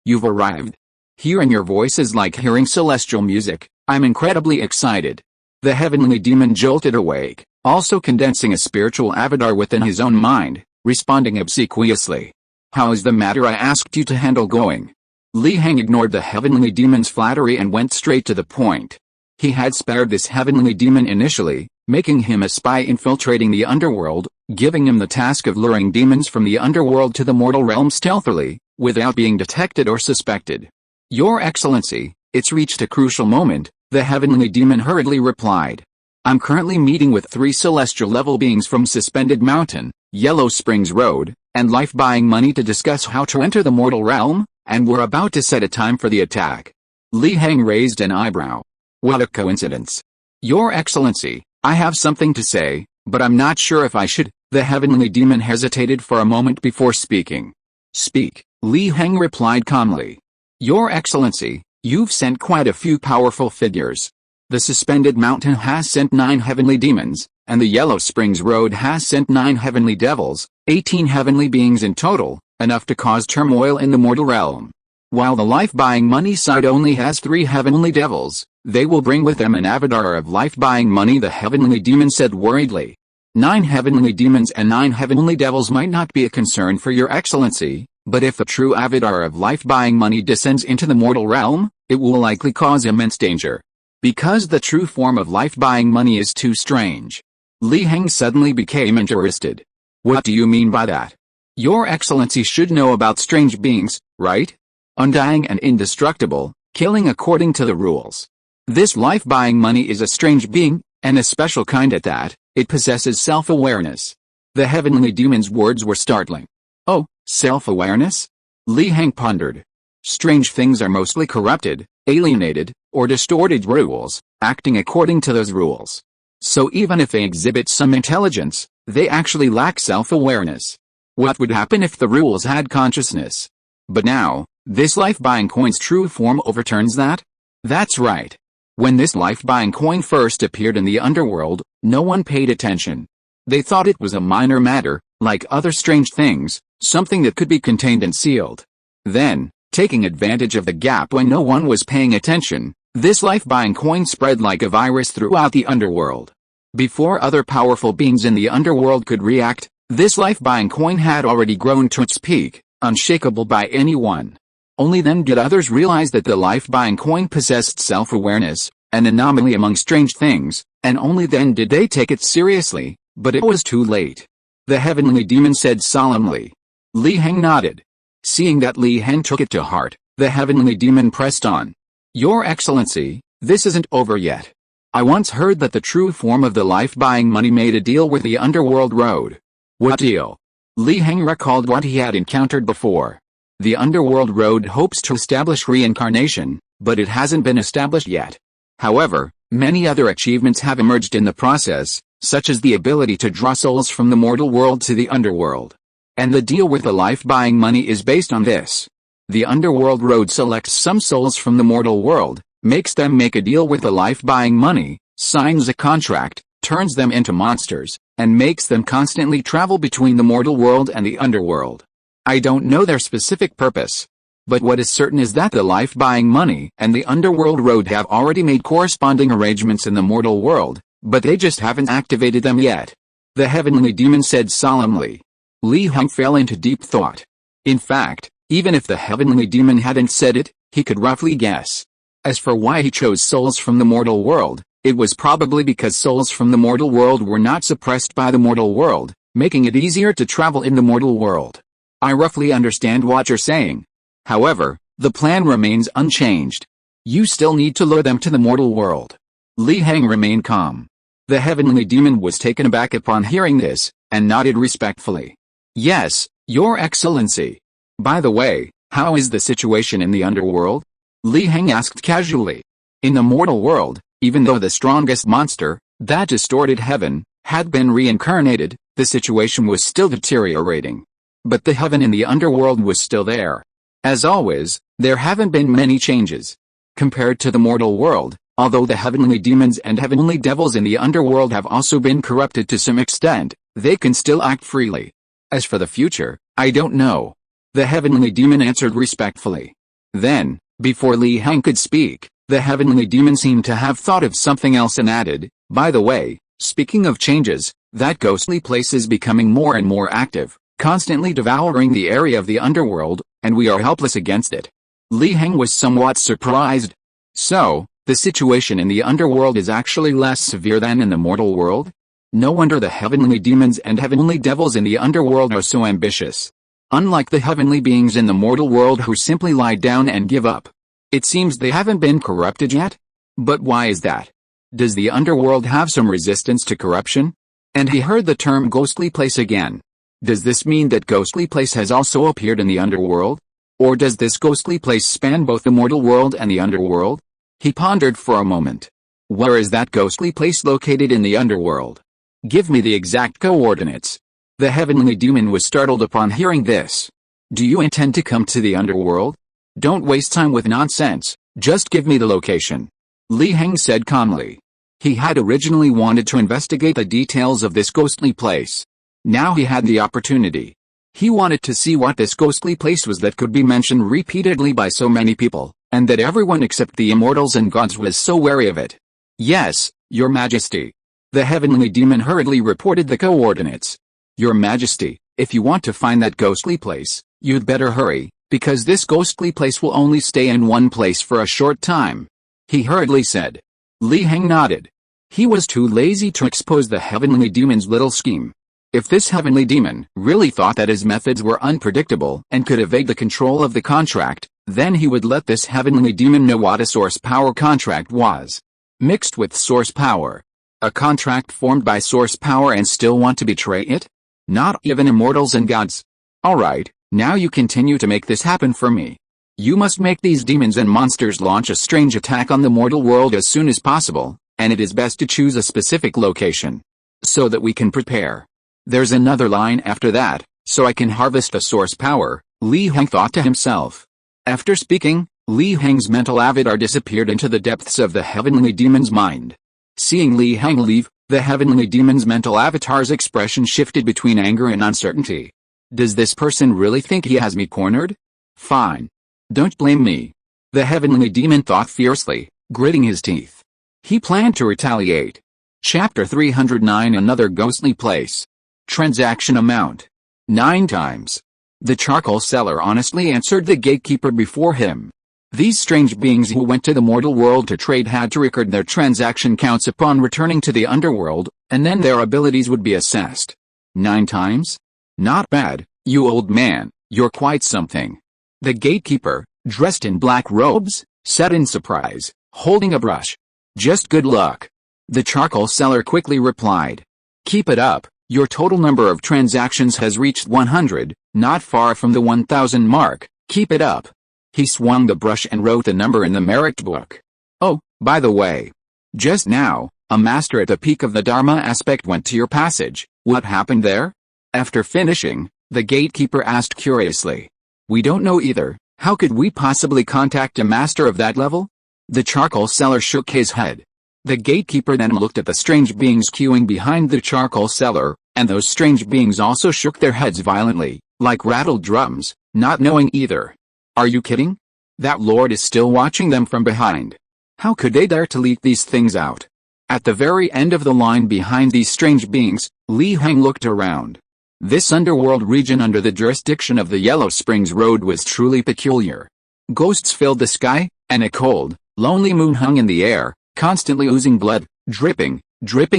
you've arrived. Hearing your voice is like hearing celestial music. I'm incredibly excited. The heavenly demon jolted awake, also condensing a spiritual avatar within his own mind, responding obsequiously. How is the matter I asked you to handle going? Li Heng ignored the heavenly demon's flattery and went straight to the point. He had spared this heavenly demon initially, making him a spy infiltrating the underworld, giving him the task of luring demons from the underworld to the mortal realm stealthily, without being detected or suspected. Your Excellency, it's reached a crucial moment, the heavenly demon hurriedly replied. I'm currently meeting with 3 celestial level beings from Suspended Mountain, Yellow Springs Road, and Life Buying Money to discuss how to enter the mortal realm, and we're about to set a time for the attack. Li Heng raised an eyebrow. What a coincidence. Your Excellency, I have something to say, but I'm not sure if I should. The heavenly demon hesitated for a moment before speaking. Speak, Li Heng replied calmly. Your Excellency, you've sent quite a few powerful figures. The Suspended Mountain has sent 9 heavenly demons, and the Yellow Springs Road has sent 9 heavenly devils, 18 heavenly beings in total, enough to cause turmoil in the mortal realm. While the life-buying money side only has 3 heavenly devils, they will bring with them an avatar of life-buying money, the heavenly demon said worriedly. 9 heavenly demons and 9 heavenly devils might not be a concern for your Excellency, but if the true avatar of life-buying money descends into the mortal realm, it will likely cause immense danger. Because the true form of life-buying money is too strange. Li Heng suddenly became interested. What do you mean by that? Your Excellency should know about strange beings, right? Undying and indestructible, killing according to the rules. This life-buying money is a strange being, and a special kind at that. It possesses self-awareness. The heavenly demon's words were startling. Oh, self-awareness? Li Heng pondered. Strange things are mostly corrupted, alienated, or distorted rules, acting according to those rules. So even if they exhibit some intelligence, they actually lack self-awareness. What would happen if the rules had consciousness? But now, this life-buying coin's true form overturns that? That's right. When this life-buying coin first appeared in the underworld, no one paid attention. They thought it was a minor matter, like other strange things, something that could be contained and sealed. Then, taking advantage of the gap when no one was paying attention, this life-buying coin spread like a virus throughout the underworld. Before other powerful beings in the underworld could react, this life-buying coin had already grown to its peak, unshakable by anyone. Only then did others realize that the life-buying coin possessed self-awareness, an anomaly among strange things, and only then did they take it seriously, but it was too late. The heavenly demon said solemnly. Li Heng nodded. Seeing that Li Heng took it to heart, the heavenly demon pressed on. Your Excellency, this isn't over yet. I once heard that the true form of the life-buying money made a deal with the underworld road. What deal? Li Heng recalled what he had encountered before. The underworld road hopes to establish reincarnation, but it hasn't been established yet. However, many other achievements have emerged in the process, such as the ability to draw souls from the mortal world to the underworld. And the deal with the life-buying money is based on this. The underworld road selects some souls from the mortal world, makes them make a deal with the life-buying money, signs a contract, turns them into monsters, and makes them constantly travel between the mortal world and the underworld. I don't know their specific purpose. But what is certain is that the life-buying money and the underworld road have already made corresponding arrangements in the mortal world, but they just haven't activated them yet. The heavenly demon said solemnly. Li Heng fell into deep thought. In fact, even if the heavenly demon hadn't said it, he could roughly guess. As for why he chose souls from the mortal world, It was probably because souls from the mortal world were not suppressed by the mortal world, making it easier to travel in the mortal world. I roughly understand what you're saying. However, the plan remains unchanged. You still need to lure them to the mortal world. Li Heng remained calm. The heavenly demon was taken aback upon hearing this, and nodded respectfully. Yes, Your Excellency. By the way, how is the situation in the underworld? Li Heng asked casually. In the mortal world, even though the strongest monster, that distorted heaven, had been reincarnated, the situation was still deteriorating. But the heaven in the underworld was still there. As always, there haven't been many changes. Compared to the mortal world, although the heavenly demons and heavenly devils in the underworld have also been corrupted to some extent, they can still act freely. As for the future, I don't know. The heavenly demon answered respectfully. Then, before Li Heng could speak, the heavenly demon seemed to have thought of something else and added, by the way, speaking of changes, that ghostly place is becoming more and more active, constantly devouring the area of the underworld, and we are helpless against it. Li Heng was somewhat surprised. So, the situation in the underworld is actually less severe than in the mortal world? No wonder the heavenly demons and heavenly devils in the underworld are so ambitious. Unlike the heavenly beings in the mortal world who simply lie down and give up. It seems they haven't been corrupted yet? But why is that? Does the underworld have some resistance to corruption? And he heard the term ghostly place again. Does this mean that ghostly place has also appeared in the underworld? Or does this ghostly place span both the mortal world and the underworld? He pondered for a moment. Where is that ghostly place located in the underworld? Give me the exact coordinates. The heavenly demon was startled upon hearing this. Do you intend to come to the underworld? Don't waste time with nonsense, just give me the location. Li Heng said calmly. He had originally wanted to investigate the details of this ghostly place. Now he had the opportunity. He wanted to see what this ghostly place was that could be mentioned repeatedly by so many people, and that everyone except the immortals and gods was so wary of it. Yes, Your Majesty. The heavenly demon hurriedly reported the coordinates. Your Majesty, if you want to find that ghostly place, you'd better hurry, because this ghostly place will only stay in one place for a short time. He hurriedly said. Li Heng nodded. He was too lazy to expose the heavenly demon's little scheme. If this heavenly demon really thought that his methods were unpredictable and could evade the control of the contract, then he would let this heavenly demon know what a source power contract was. Mixed with source power. A contract formed by source power and still want to betray it? Not even immortals and gods. Alright, now you continue to make this happen for me. You must make these demons and monsters launch a strange attack on the mortal world as soon as possible, and it is best to choose a specific location. So that we can prepare. There's another line after that, so I can harvest the source power, Li Heng thought to himself. After speaking, Li Heng's mental avatar disappeared into the depths of the heavenly demon's mind. Seeing Li Heng leave, the heavenly demon's mental avatar's expression shifted between anger and uncertainty. Does this person really think he has me cornered? Fine. Don't blame me. The heavenly demon thought fiercely, gritting his teeth. He planned to retaliate. Chapter 309 Another ghostly place. Transaction amount. 9 times. The charcoal seller honestly answered the gatekeeper before him. These strange beings who went to the mortal world to trade had to record their transaction counts upon returning to the underworld, and then their abilities would be assessed. 9 times? Not bad, you old man, you're quite something. The gatekeeper, dressed in black robes, said in surprise, holding a brush. Just good luck. The charcoal seller quickly replied. Keep it up, your total number of transactions has reached 100, not far from the 1000 mark, keep it up. He swung the brush and wrote the number in the merit book. Oh, by the way. Just now, a master at the peak of the Dharma aspect went to your passage, what happened there? After finishing, the gatekeeper asked curiously. We don't know either, how could we possibly contact a master of that level? The charcoal seller shook his head. The gatekeeper then looked at the strange beings queuing behind the charcoal seller, and those strange beings also shook their heads violently, like rattled drums, not knowing either. Are you kidding? That lord is still watching them from behind. How could they dare to leak these things out? At the very end of the line behind these strange beings, Li Heng looked around. This underworld region under the jurisdiction of the Yellow Springs Road was truly peculiar. Ghosts filled the sky, and a cold, lonely moon hung in the air, constantly oozing blood, dripping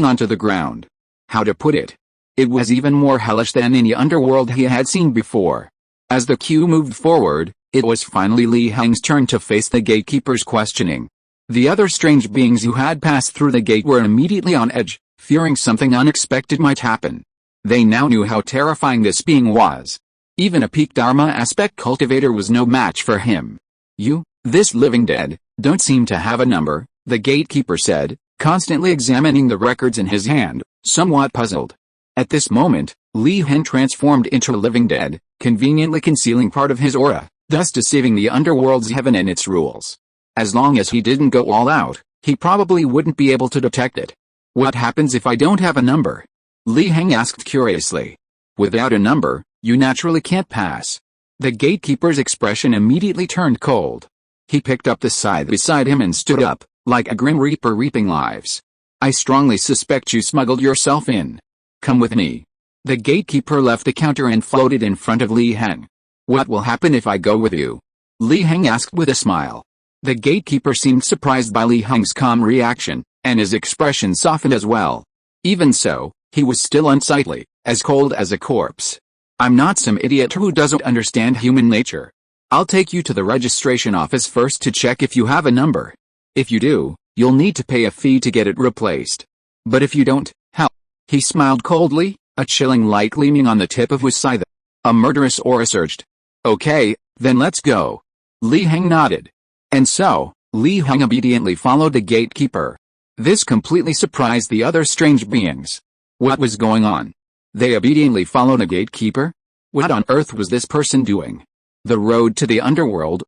onto the ground. How to put it? It was even more hellish than any underworld he had seen before. As the queue moved forward, it was finally Li Heng's turn to face the gatekeeper's questioning. The other strange beings who had passed through the gate were immediately on edge, fearing something unexpected might happen. They now knew how terrifying this being was. Even a peak Dharma aspect cultivator was no match for him. "You, this living dead, don't seem to have a number," the gatekeeper said, constantly examining the records in his hand, somewhat puzzled. At this moment, Li Heng transformed into a living dead, conveniently concealing part of his aura, thus deceiving the underworld's heaven and its rules. As long as he didn't go all out, he probably wouldn't be able to detect it. "What happens if I don't have a number?" Li Heng asked curiously. "Without a number, you naturally can't pass." The gatekeeper's expression immediately turned cold. He picked up the scythe beside him and stood up, like a grim reaper reaping lives. "I strongly suspect you smuggled yourself in. Come with me." The gatekeeper left the counter and floated in front of Li Heng. "What will happen if I go with you?" Li Heng asked with a smile. The gatekeeper seemed surprised by Li Heng's calm reaction, and his expression softened as well. Even so, he was still unsightly, as cold as a corpse. "I'm not some idiot who doesn't understand human nature. I'll take you to the registration office first to check if you have a number. If you do, you'll need to pay a fee to get it replaced. But if you don't, how?" He smiled coldly, a chilling light gleaming on the tip of his scythe. A murderous aura surged. "Okay, then let's go." Li Heng nodded. And so, Li Heng obediently followed the gatekeeper. This completely surprised the other strange beings. What was going on? They obediently followed a gatekeeper? What on earth was this person doing? The road to the underworld,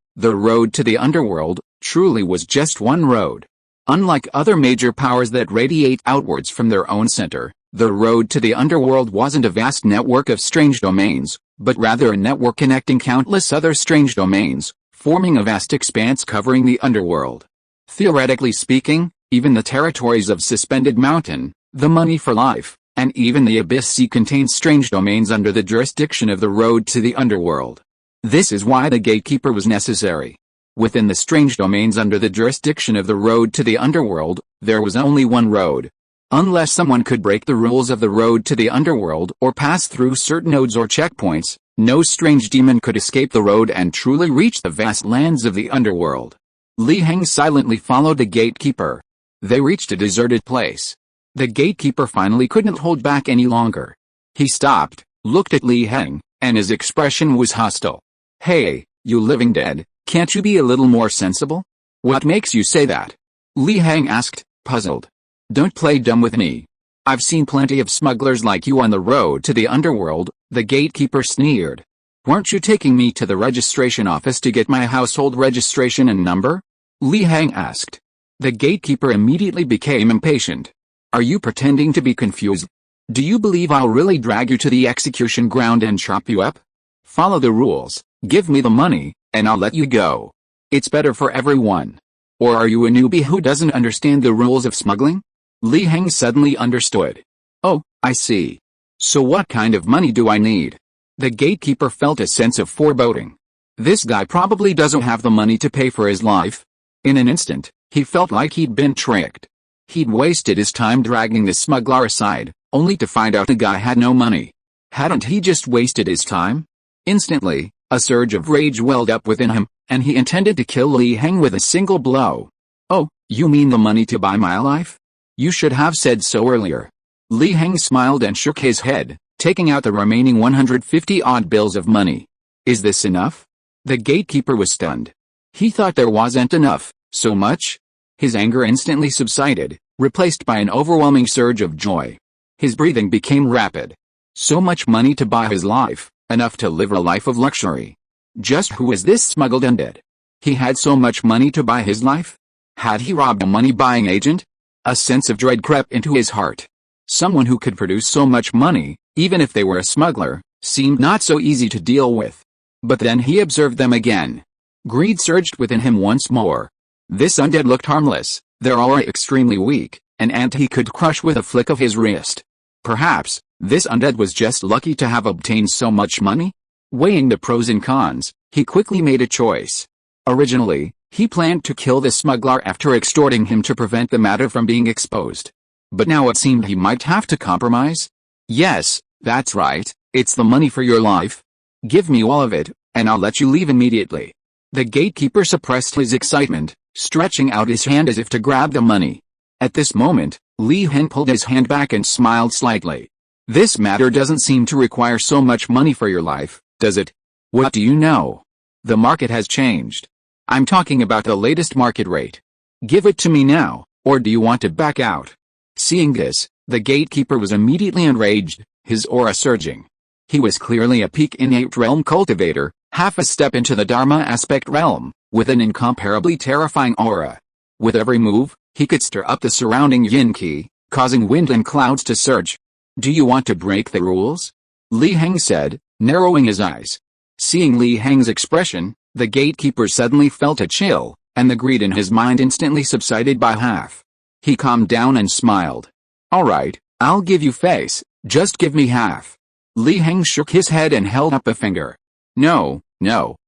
truly was just one road. Unlike other major powers that radiate outwards from their own center, the road to the underworld wasn't a vast network of strange domains, but rather a network connecting countless other strange domains, forming a vast expanse covering the underworld. Theoretically speaking, even the territories of Suspended Mountain, the Money for Life, and even the Abyss Sea contain strange domains under the jurisdiction of the road to the underworld. This is why the gatekeeper was necessary. Within the strange domains under the jurisdiction of the road to the underworld, there was only one road. Unless someone could break the rules of the road to the underworld or pass through certain nodes or checkpoints, no strange demon could escape the road and truly reach the vast lands of the underworld. Li Heng silently followed the gatekeeper. They reached a deserted place. The gatekeeper finally couldn't hold back any longer. He stopped, looked at Li Heng, and his expression was hostile. "Hey, you living dead, can't you be a little more sensible? What makes you say that?" Li Heng asked, puzzled. "Don't play dumb with me. I've seen plenty of smugglers like you on the road to the underworld," the gatekeeper sneered. "Weren't you taking me to the registration office to get my household registration and number?" Li Heng asked. The gatekeeper immediately became impatient. "Are you pretending to be confused? Do you believe I'll really drag you to the execution ground and chop you up? Follow the rules, give me the money, and I'll let you go. It's better for everyone. Or are you a newbie who doesn't understand the rules of smuggling?" Li Heng suddenly understood. "Oh, I see. So what kind of money do I need?" The gatekeeper felt a sense of foreboding. This guy probably doesn't have the money to pay for his life. In an instant, he felt like he'd been tricked. He'd wasted his time dragging the smuggler aside, only to find out the guy had no money. Hadn't he just wasted his time? Instantly, a surge of rage welled up within him, and he intended to kill Li Heng with a single blow. "Oh, you mean the money to buy my life? You should have said so earlier." Li Heng smiled and shook his head, taking out the remaining 150-odd bills of money. "Is this enough?" The gatekeeper was stunned. He thought there wasn't enough. So much? His anger instantly subsided, replaced by an overwhelming surge of joy. His breathing became rapid. So much money to buy his life, enough to live a life of luxury. Just who was this smuggled undead? He had so much money to buy his life? Had he robbed a money-buying agent? A sense of dread crept into his heart. Someone who could produce so much money, even if they were a smuggler, seemed not so easy to deal with. But then he observed them again. Greed surged within him once more. This undead looked harmless, their aura extremely weak, an ant he could crush with a flick of his wrist. Perhaps, this undead was just lucky to have obtained so much money? Weighing the pros and cons, he quickly made a choice. Originally, He planned to kill the smuggler after extorting him to prevent the matter from being exposed. But now it seemed he might have to compromise? Yes, that's right, it's the money for your life. Give me all of it, and I'll let you leave immediately. The gatekeeper suppressed his excitement, stretching out his hand as if to grab the money. At this moment, Heng pulled his hand back and smiled slightly. This matter doesn't seem to require so much money for your life, does it? What do you know? The market has changed. I'm talking about the latest market rate. Give it to me now, or do you want to back out? Seeing this, the gatekeeper was immediately enraged, his aura surging. He was clearly a peak innate realm cultivator, half a step into the Dharma aspect realm, with an incomparably terrifying aura. With every move, he could stir up the surrounding yin qi, causing wind and clouds to surge. Do you want to break the rules? Heng said, narrowing his eyes. Seeing Heng's expression, the gatekeeper suddenly felt a chill, and the greed in his mind instantly subsided by half. He calmed down and smiled. All right, I'll give you face, just give me half. Heng shook his head and held up a finger. No,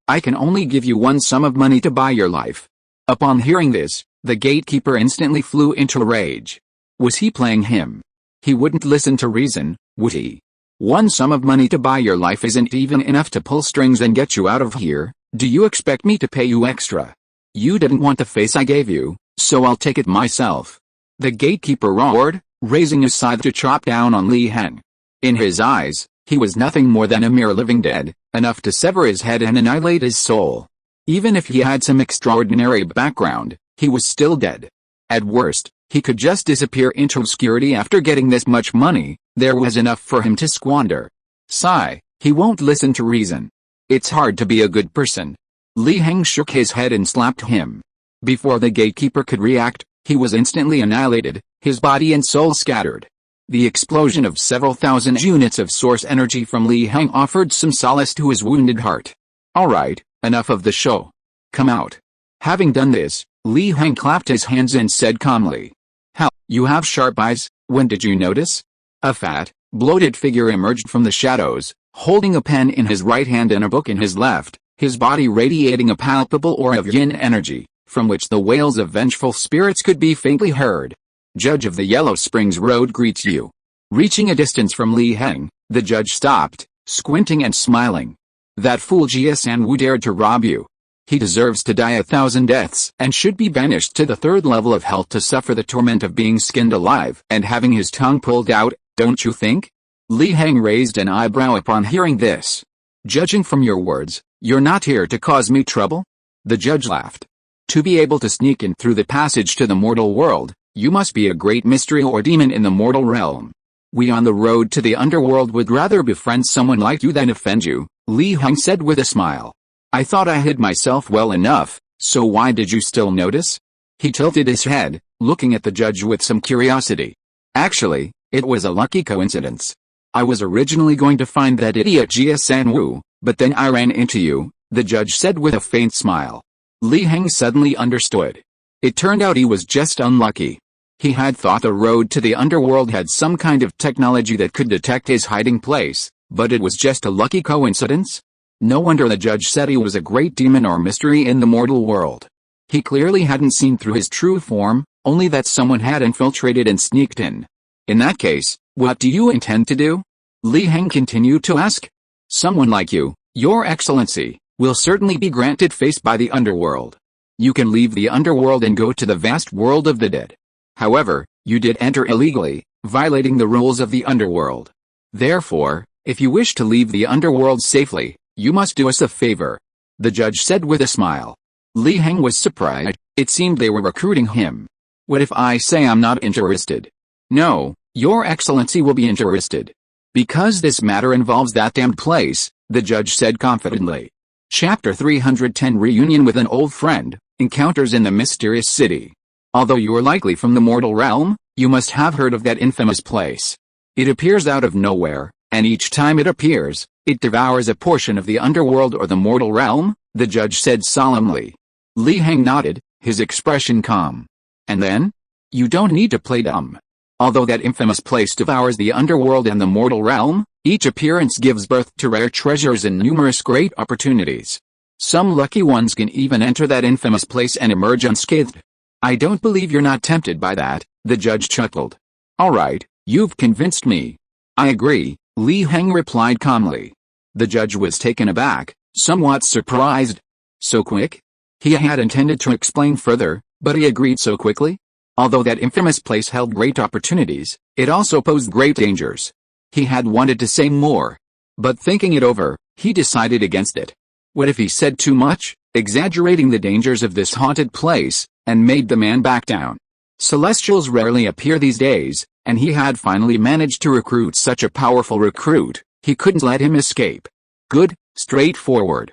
I can only give you one sum of money to buy your life. Upon hearing this, the gatekeeper instantly flew into a rage. Was he playing him? He wouldn't listen to reason, would he? One sum of money to buy your life isn't even enough to pull strings and get you out of here. Do you expect me to pay you extra? You didn't want the face I gave you, so I'll take it myself. The gatekeeper roared, raising his scythe to chop down on Heng. In his eyes, he was nothing more than a mere living dead, enough to sever his head and annihilate his soul. Even if he had some extraordinary background, he was still dead. At worst, he could just disappear into obscurity after getting this much money. There was enough for him to squander. Sigh, he won't listen to reason. It's hard to be a good person. Heng shook his head and slapped him. Before the gatekeeper could react, he was instantly annihilated, his body and soul scattered. The explosion of several thousand units of source energy from Heng offered some solace to his wounded heart. All right, enough of the show. Come out. Having done this, Heng clapped his hands and said calmly. Hell, you have sharp eyes, when did you notice? A fat, bloated figure emerged from the shadows, holding a pen in his right hand and a book in his left, his body radiating a palpable aura of yin energy, from which the wails of vengeful spirits could be faintly heard. Judge of the Yellow Springs Road greets you. Reaching a distance from Heng, the judge stopped, squinting and smiling. That fool Jia Wu dared to rob you. He deserves to die 1,000 deaths and should be banished to the 3rd level of hell to suffer the torment of being skinned alive and having his tongue pulled out, don't you think? Heng raised an eyebrow upon hearing this. Judging from your words, you're not here to cause me trouble? The judge laughed. To be able to sneak in through the passage to the mortal world, you must be a great mystery or demon in the mortal realm. We on the road to the underworld would rather befriend someone like you than offend you, Heng said with a smile. I thought I hid myself well enough, so why did you still notice? He tilted his head, looking at the judge with some curiosity. Actually, it was a lucky coincidence. I was originally going to find that idiot Jia Wu, but then I ran into you, the judge said with a faint smile. Heng suddenly understood. It turned out he was just unlucky. He had thought the road to the underworld had some kind of technology that could detect his hiding place, but it was just a lucky coincidence? No wonder the judge said he was a great demon or mystery in the mortal world. He clearly hadn't seen through his true form, only that someone had infiltrated and sneaked in. In that case, what do you intend to do? Heng continued to ask. Someone like you, Your Excellency, will certainly be granted face by the underworld. You can leave the underworld and go to the vast world of the dead. However, you did enter illegally, violating the rules of the underworld. Therefore, if you wish to leave the underworld safely, you must do us a favor, the judge said with a smile. Heng was surprised. It seemed they were recruiting him. What if I say I'm not interested? No, Your Excellency will be interested. Because this matter involves that damned place, the judge said confidently. Chapter 310 Reunion with an old friend, encounters in the mysterious city. Although you are likely from the mortal realm, you must have heard of that infamous place. It appears out of nowhere, and each time it appears, it devours a portion of the underworld or the mortal realm, the judge said solemnly. Heng nodded, his expression calm. And then? You don't need to play dumb. Although that infamous place devours the underworld and the mortal realm, each appearance gives birth to rare treasures and numerous great opportunities. Some lucky ones can even enter that infamous place and emerge unscathed. I don't believe you're not tempted by that, the judge chuckled. All right, you've convinced me. I agree, Li Heng replied calmly. The judge was taken aback, somewhat surprised. So quick? He had intended to explain further, but he agreed so quickly? Although that infamous place held great opportunities, it also posed great dangers. He had wanted to say more. But thinking it over, he decided against it. What if he said too much, exaggerating the dangers of this haunted place, and made the man back down? Celestials rarely appear these days, and he had finally managed to recruit such a powerful recruit, he couldn't let him escape. Good, straightforward.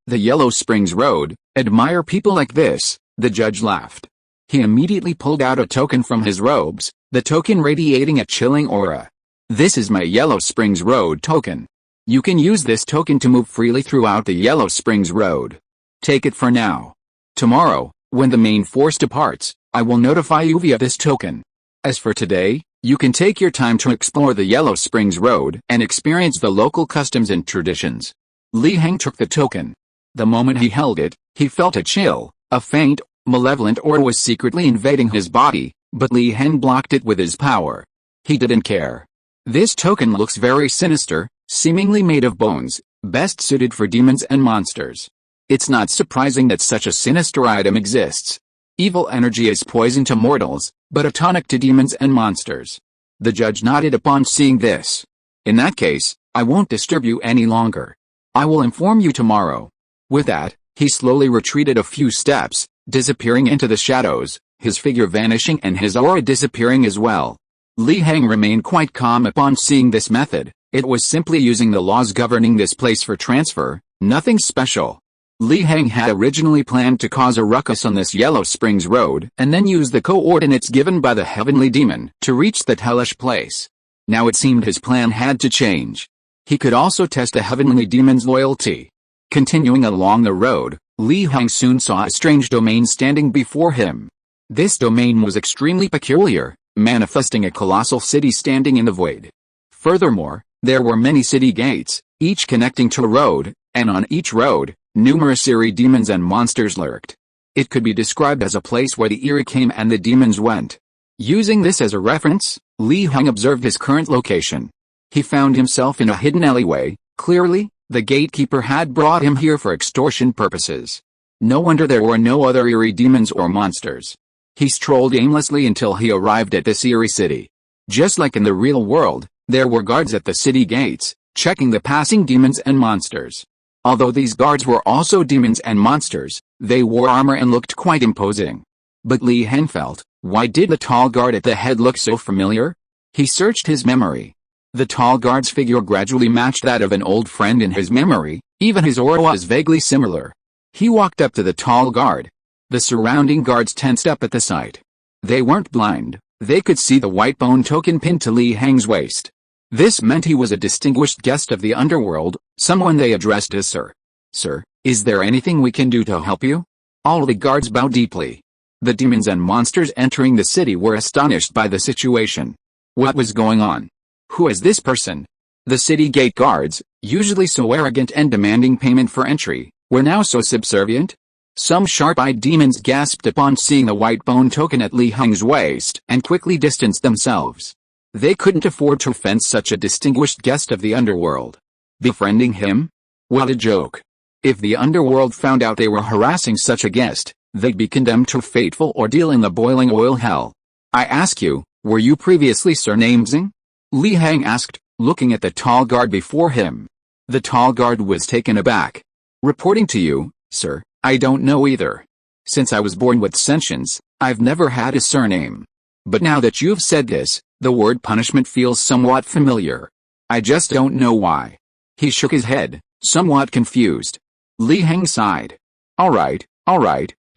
The Yellow Springs Road, admire people like this, the judge laughed. He immediately pulled out a token from his robes, the token radiating a chilling aura. This is my Yellow Springs Road token. You can use this token to move freely throughout the Yellow Springs Road. Take it for now. Tomorrow, when the main force departs, I will notify you via this token. As for today, you can take your time to explore the Yellow Springs Road and experience the local customs and traditions. Li Heng took the token. The moment he held it, he felt a chill, a faint, malevolent aura was secretly invading his body, but Li Heng blocked it with his power. He didn't care. This token looks very sinister, seemingly made of bones, best suited for demons and monsters. It's not surprising that such a sinister item exists. Evil energy is poison to mortals, but a tonic to demons and monsters. The judge nodded upon seeing this. In that case, I won't disturb you any longer. I will inform you tomorrow. With that, he slowly retreated a few steps, disappearing into the shadows, his figure vanishing and his aura disappearing as well. Li Heng remained quite calm upon seeing this method. It was simply using the laws governing this place for transfer, nothing special. Li Heng had originally planned to cause a ruckus on this Yellow Springs Road and then use the coordinates given by the heavenly demon to reach that hellish place. Now it seemed his plan had to change. He could also test the heavenly demon's loyalty. Continuing along the road, Li Heng soon saw a strange domain standing before him. This domain was extremely peculiar, manifesting a colossal city standing in the void. Furthermore, there were many city gates, each connecting to a road, and on each road, numerous eerie demons and monsters lurked. It could be described as a place where the eerie came and the demons went. Using this as a reference, Li Heng observed his current location. He found himself in a hidden alleyway. Clearly, the gatekeeper had brought him here for extortion purposes. No wonder there were no other eerie demons or monsters. He strolled aimlessly until he arrived at this eerie city. Just like in the real world, there were guards at the city gates, checking the passing demons and monsters. Although these guards were also demons and monsters, they wore armor and looked quite imposing. But Li Heng felt, why did the tall guard at the head look so familiar? He searched his memory. The tall guard's figure gradually matched that of an old friend in his memory, even his aura was vaguely similar. He walked up to the tall guard. The surrounding guards tensed up at the sight. They weren't blind, they could see the white bone token pinned to Li Heng's waist. This meant he was a distinguished guest of the underworld, someone they addressed as Sir. Sir, is there anything we can do to help you? All the guards bowed deeply. The demons and monsters entering the city were astonished by the situation. What was going on? Who is this person? The city gate guards, usually so arrogant and demanding payment for entry, were now so subservient? Some sharp-eyed demons gasped upon seeing the white bone token at Li Heng's waist and quickly distanced themselves. They couldn't afford to offend such a distinguished guest of the underworld. Befriending him? What a joke. If the underworld found out they were harassing such a guest, they'd be condemned to a fateful ordeal in the boiling oil hell. I ask you, were you previously surnamed Xing? Li Heng asked, looking at the tall guard before him. The tall guard was taken aback. Reporting to you, sir, I don't know either. Since I was born with sentience, I've never had a surname. But now that you've said this, the word punishment feels somewhat familiar. I just don't know why. He shook his head, somewhat confused. Li Heng sighed. All right,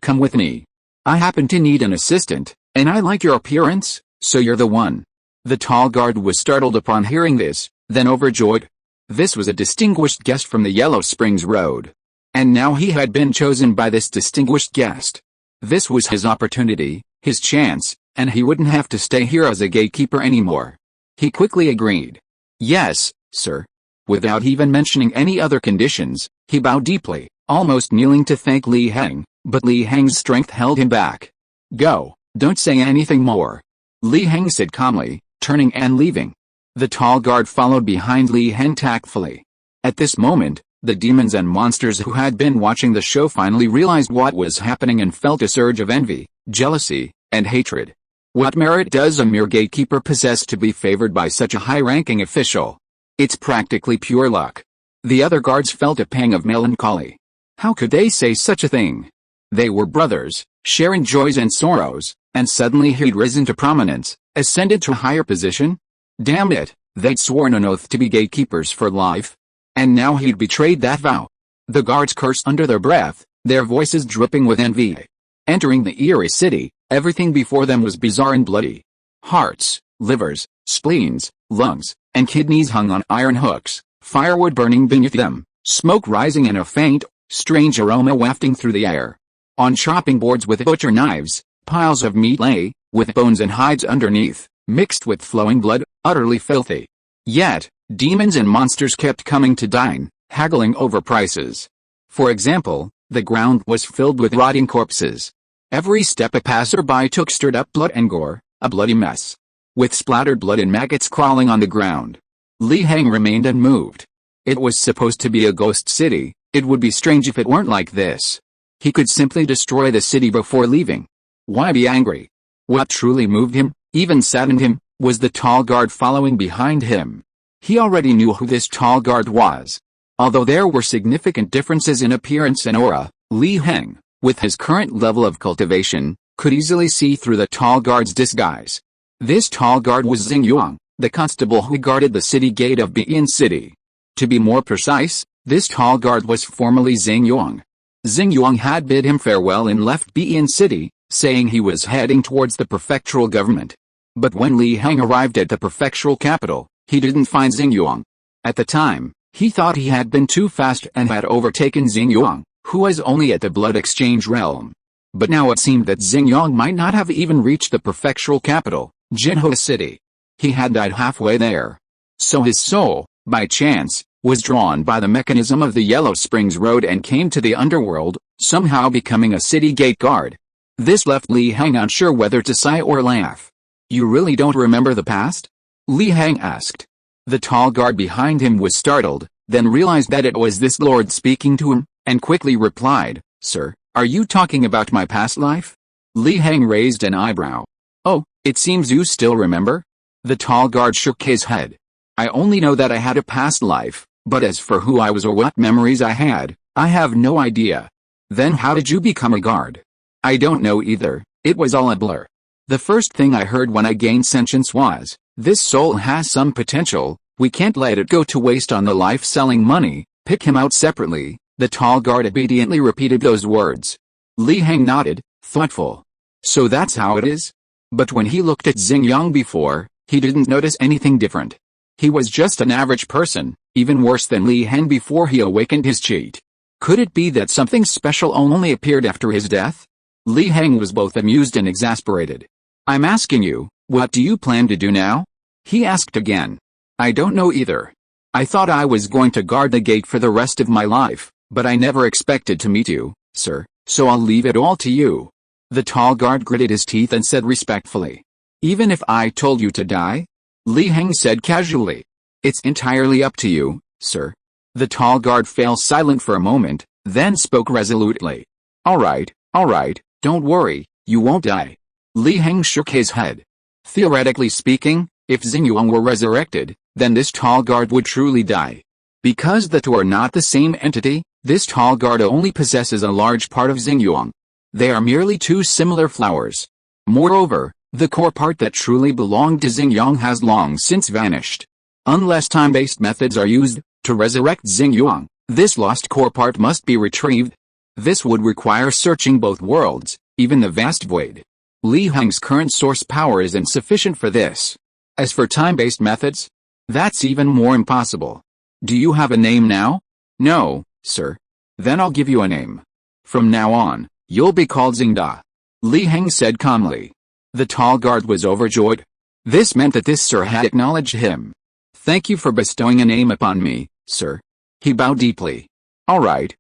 come with me. I happen to need an assistant, and I like your appearance, so you're the one. The tall guard was startled upon hearing this, then overjoyed. This was a distinguished guest from the Yellow Springs Road. And now he had been chosen by this distinguished guest. This was his opportunity, his chance, and he wouldn't have to stay here as a gatekeeper anymore. He quickly agreed. Yes, sir. Without even mentioning any other conditions, he bowed deeply, almost kneeling to thank Li Heng, but Li Heng's strength held him back. "Go, don't say anything more," Li Heng said calmly, turning and leaving. The tall guard followed behind Li Heng tactfully. At this moment, the demons and monsters who had been watching the show finally realized what was happening and felt a surge of envy, jealousy, and hatred. What merit does a mere gatekeeper possess to be favored by such a high-ranking official? It's practically pure luck. The other guards felt a pang of melancholy. How could they say such a thing? They were brothers, sharing joys and sorrows, and suddenly he'd risen to prominence, ascended to a higher position? Damn it, they'd sworn an oath to be gatekeepers for life. And now he'd betrayed that vow. The guards cursed under their breath, their voices dripping with envy. Entering the eerie city, everything before them was bizarre and bloody. Hearts, livers, spleens, lungs, and kidneys hung on iron hooks, firewood burning beneath them, smoke rising in a faint, strange aroma wafting through the air. On chopping boards with butcher knives, piles of meat lay, with bones and hides underneath, mixed with flowing blood, utterly filthy. Yet, demons and monsters kept coming to dine, haggling over prices. For example, the ground was filled with rotting corpses. Every step a passerby took stirred up blood and gore, a bloody mess, with splattered blood and maggots crawling on the ground. Li Heng remained unmoved. It was supposed to be a ghost city. It would be strange if it weren't like this. He could simply destroy the city before leaving. Why be angry? What truly moved him, even saddened him, was the tall guard following behind him. He already knew who this tall guard was. Although there were significant differences in appearance and aura, Li Heng, with his current level of cultivation, could easily see through the tall guard's disguise. This tall guard was Xingyuang, the constable who guarded the city gate of Bian City. To be more precise, this tall guard was formerly Xingyuang. Xingyuang had bid him farewell and left Bian City, saying he was heading towards the prefectural government. But when Li Heng arrived at the prefectural capital, he didn't find Xingyuang. At the time, he thought he had been too fast and had overtaken Xingyuang, who was only at the blood exchange realm. But now it seemed that Xingyuang might not have even reached the prefectural capital, Jinhua City. He had died halfway there. So his soul, by chance, was drawn by the mechanism of the Yellow Springs Road and came to the underworld, somehow becoming a city gate guard. This left Li Heng unsure whether to sigh or laugh. "You really don't remember the past?" Li Heng asked. The tall guard behind him was startled, then realized that it was this lord speaking to him, and quickly replied, "Sir, are you talking about my past life?" Li Heng raised an eyebrow. "Oh, it seems you still remember?" The tall guard shook his head. "I only know that I had a past life, but as for who I was or what memories I had, I have no idea." "Then how did you become a guard?" "I don't know either, it was all a blur. The first thing I heard when I gained sentience was, this soul has some potential, we can't let it go to waste on the life selling money, pick him out separately." The tall guard obediently repeated those words. Li Heng nodded, thoughtful. "So that's how it is?" But when he looked at Xingyuang before, he didn't notice anything different. He was just an average person, even worse than Li Heng before he awakened his cheat. Could it be that something special only appeared after his death? Li Heng was both amused and exasperated. "I'm asking you, what do you plan to do now?" he asked again. "I don't know either. I thought I was going to guard the gate for the rest of my life, but I never expected to meet you, sir, so I'll leave it all to you." The tall guard gritted his teeth and said respectfully, "Even if I told you to die?" Li Heng said casually, "It's entirely up to you, sir." The tall guard fell silent for a moment, then spoke resolutely. All right, don't worry, you won't die." Li Heng shook his head. Theoretically speaking, if Xingyuang were resurrected, then this tall guard would truly die. Because the two are not the same entity, this tall guard only possesses a large part of Xingyuang. They are merely two similar flowers. Moreover, the core part that truly belonged to Xingyuang has long since vanished. Unless time-based methods are used to resurrect Xingyuang, this lost core part must be retrieved. This would require searching both worlds, even the vast void. Li Heng's current source power is insufficient for this. As for time-based methods, that's even more impossible. "Do you have a name now?" "No, sir." "Then I'll give you a name. From now on, you'll be called Xingda," Li Heng said calmly. The tall guard was overjoyed. This meant that this sir had acknowledged him. "Thank you for bestowing a name upon me, sir." He bowed deeply. All right,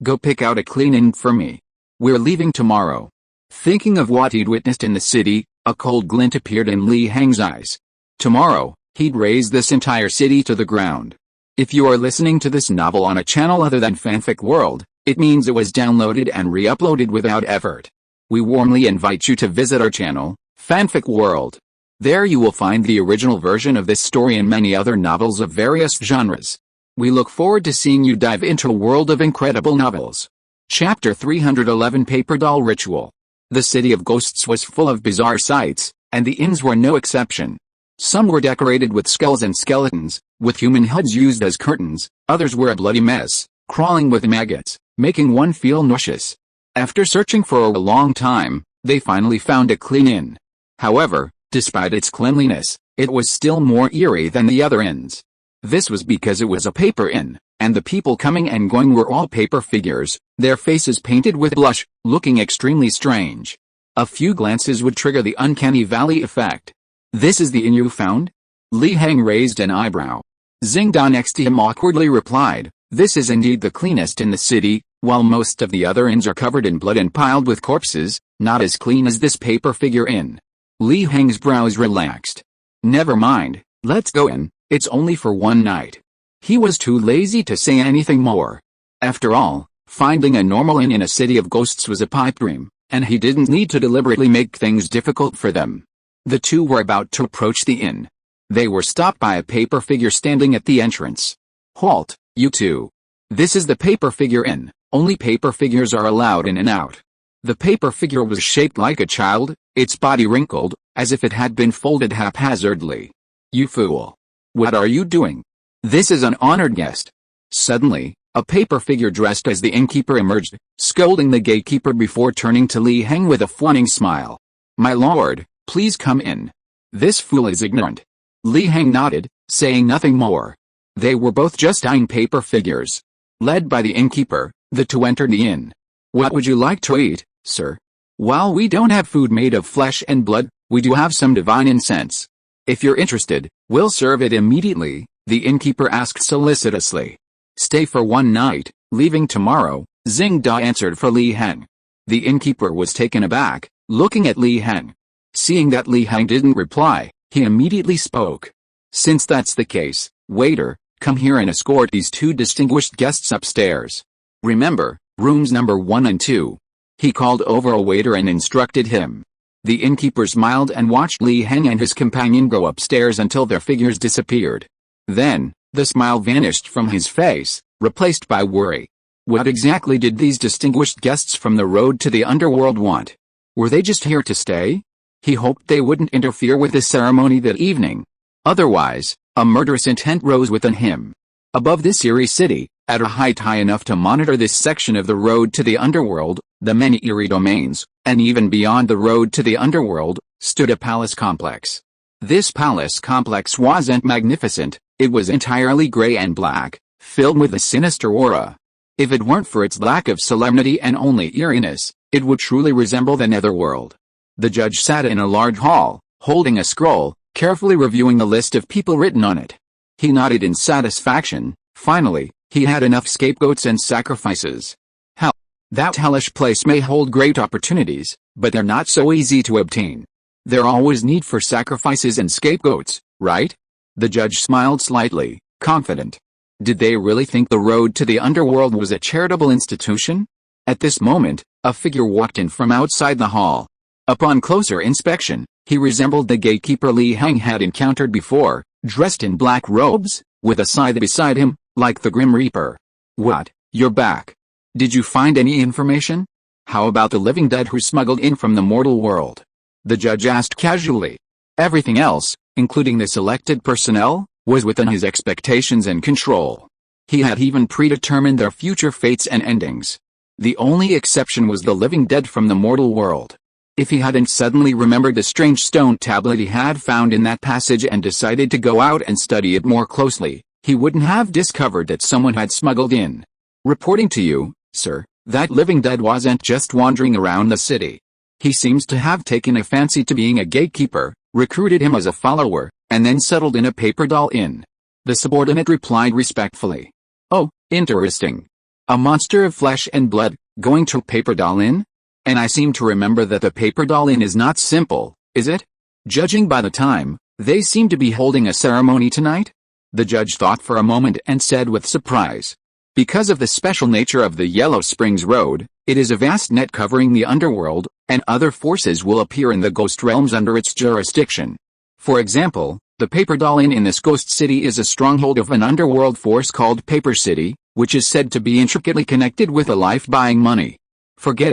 Go pick out a clean inn for me. We're leaving tomorrow. Thinking of what he'd witnessed in the city, a cold glint appeared in Li Heng's eyes. Tomorrow, he'd raze this entire city to the ground. If you are listening to this novel on a channel other than Fanfic World, it means it was downloaded and re-uploaded without effort. We warmly invite you to visit our channel, Fanfic World. There you will find the original version of this story and many other novels of various genres. We look forward to seeing you dive into a world of incredible novels. Chapter 311 Paper Doll Ritual. The city of ghosts was full of bizarre sights, and the inns were no exception. Some were decorated with skulls and skeletons, with human heads used as curtains. Others were a bloody mess, crawling with maggots, making one feel nauseous. After searching for a long time, they finally found a clean inn. However, despite its cleanliness, it was still more eerie than the other inns. This was because it was a paper inn, and the people coming and going were all paper figures, their faces painted with blush, looking extremely strange. A few glances would trigger the uncanny valley effect. This is the inn you found? Li Heng raised an eyebrow. Xing Da next to him awkwardly replied, this is indeed the cleanest in the city. While most of the other inns are covered in blood and piled with corpses, not as clean as this paper figure inn. Li Heng's brows relaxed. Never mind, let's go in, it's only for one night. He was too lazy to say anything more. After all, finding a normal inn in a city of ghosts was a pipe dream, and he didn't need to deliberately make things difficult for them. The two were about to approach the inn. They were stopped by a paper figure standing at the entrance. Halt, you two. This is the paper figure inn. Only paper figures are allowed in and out. The paper figure was shaped like a child, its body wrinkled, as if it had been folded haphazardly. You fool. What are you doing? This is an honored guest. Suddenly, a paper figure dressed as the innkeeper emerged, scolding the gatekeeper before turning to Li Heng with a fawning smile. My lord, please come in. This fool is ignorant. Li Heng nodded, saying nothing more. They were both just eyeing paper figures. Led by the innkeeper, the two entered the inn. What would you like to eat, sir? While we don't have food made of flesh and blood, we do have some divine incense. If you're interested, we'll serve it immediately, the innkeeper asked solicitously. Stay for one night, leaving tomorrow, Xing Da answered for Li Heng. The innkeeper was taken aback, looking at Li Heng. Seeing that Li Heng didn't reply, he immediately spoke. Since that's the case, waiter, come here and escort these two distinguished guests upstairs. Remember, rooms number 1 and 2. He called over a waiter and instructed him. The innkeeper smiled and watched Li Heng and his companion go upstairs until their figures disappeared. Then, the smile vanished from his face, replaced by worry. What exactly did these distinguished guests from the road to the underworld want? Were they just here to stay? He hoped they wouldn't interfere with the ceremony that evening. Otherwise, a murderous intent rose within him. Above this eerie city, at a height high enough to monitor this section of the road to the underworld, the many eerie domains, and even beyond the road to the underworld, stood a palace complex. This palace complex wasn't magnificent, it was entirely gray and black, filled with a sinister aura. If it weren't for its lack of solemnity and only eeriness, it would truly resemble the netherworld. The judge sat in a large hall, holding a scroll, carefully reviewing the list of people written on it. He nodded in satisfaction. Finally, he had enough scapegoats and sacrifices. Hell, that hellish place may hold great opportunities, but they're not so easy to obtain. There always need for sacrifices and scapegoats, right? The judge smiled slightly, confident. Did they really think the road to the underworld was a charitable institution? At this moment, a figure walked in from outside the hall. Upon closer inspection, he resembled the gatekeeper Li Heng had encountered before, dressed in black robes, with a scythe beside him, like the Grim Reaper. What, you're back? Did you find any information? How about the living dead who smuggled in from the mortal world? The judge asked casually. Everything else, including the selected personnel, was within his expectations and control. He had even predetermined their future fates and endings. The only exception was the living dead from the mortal world. If he hadn't suddenly remembered the strange stone tablet he had found in that passage and decided to go out and study it more closely, he wouldn't have discovered that someone had smuggled in. Reporting to you, sir, that living dead wasn't just wandering around the city. He seems to have taken a fancy to being a gatekeeper, recruited him as a follower, and then settled in a paper doll inn. The subordinate replied respectfully. Oh, interesting. A monster of flesh and blood, going to paper doll inn? And I seem to remember that the paper doll inn is not simple, is it? Judging by the time, they seem to be holding a ceremony tonight? The judge thought for a moment and said with surprise. Because of the special nature of the Yellow Springs Road, it is a vast net covering the underworld, and other forces will appear in the ghost realms under its jurisdiction. For example, the Paper Doll Inn in this ghost city is a stronghold of an underworld force called Paper City, which is said to be intricately connected with a life buying money. Forget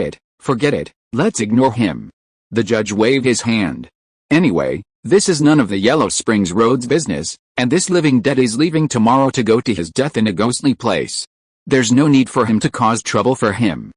it, let's ignore him. The judge waved his hand. Anyway, this is none of the Yellow Springs Road's business, and this living dead is leaving tomorrow to go to his death in a ghostly place. There's no need for him to cause trouble for him.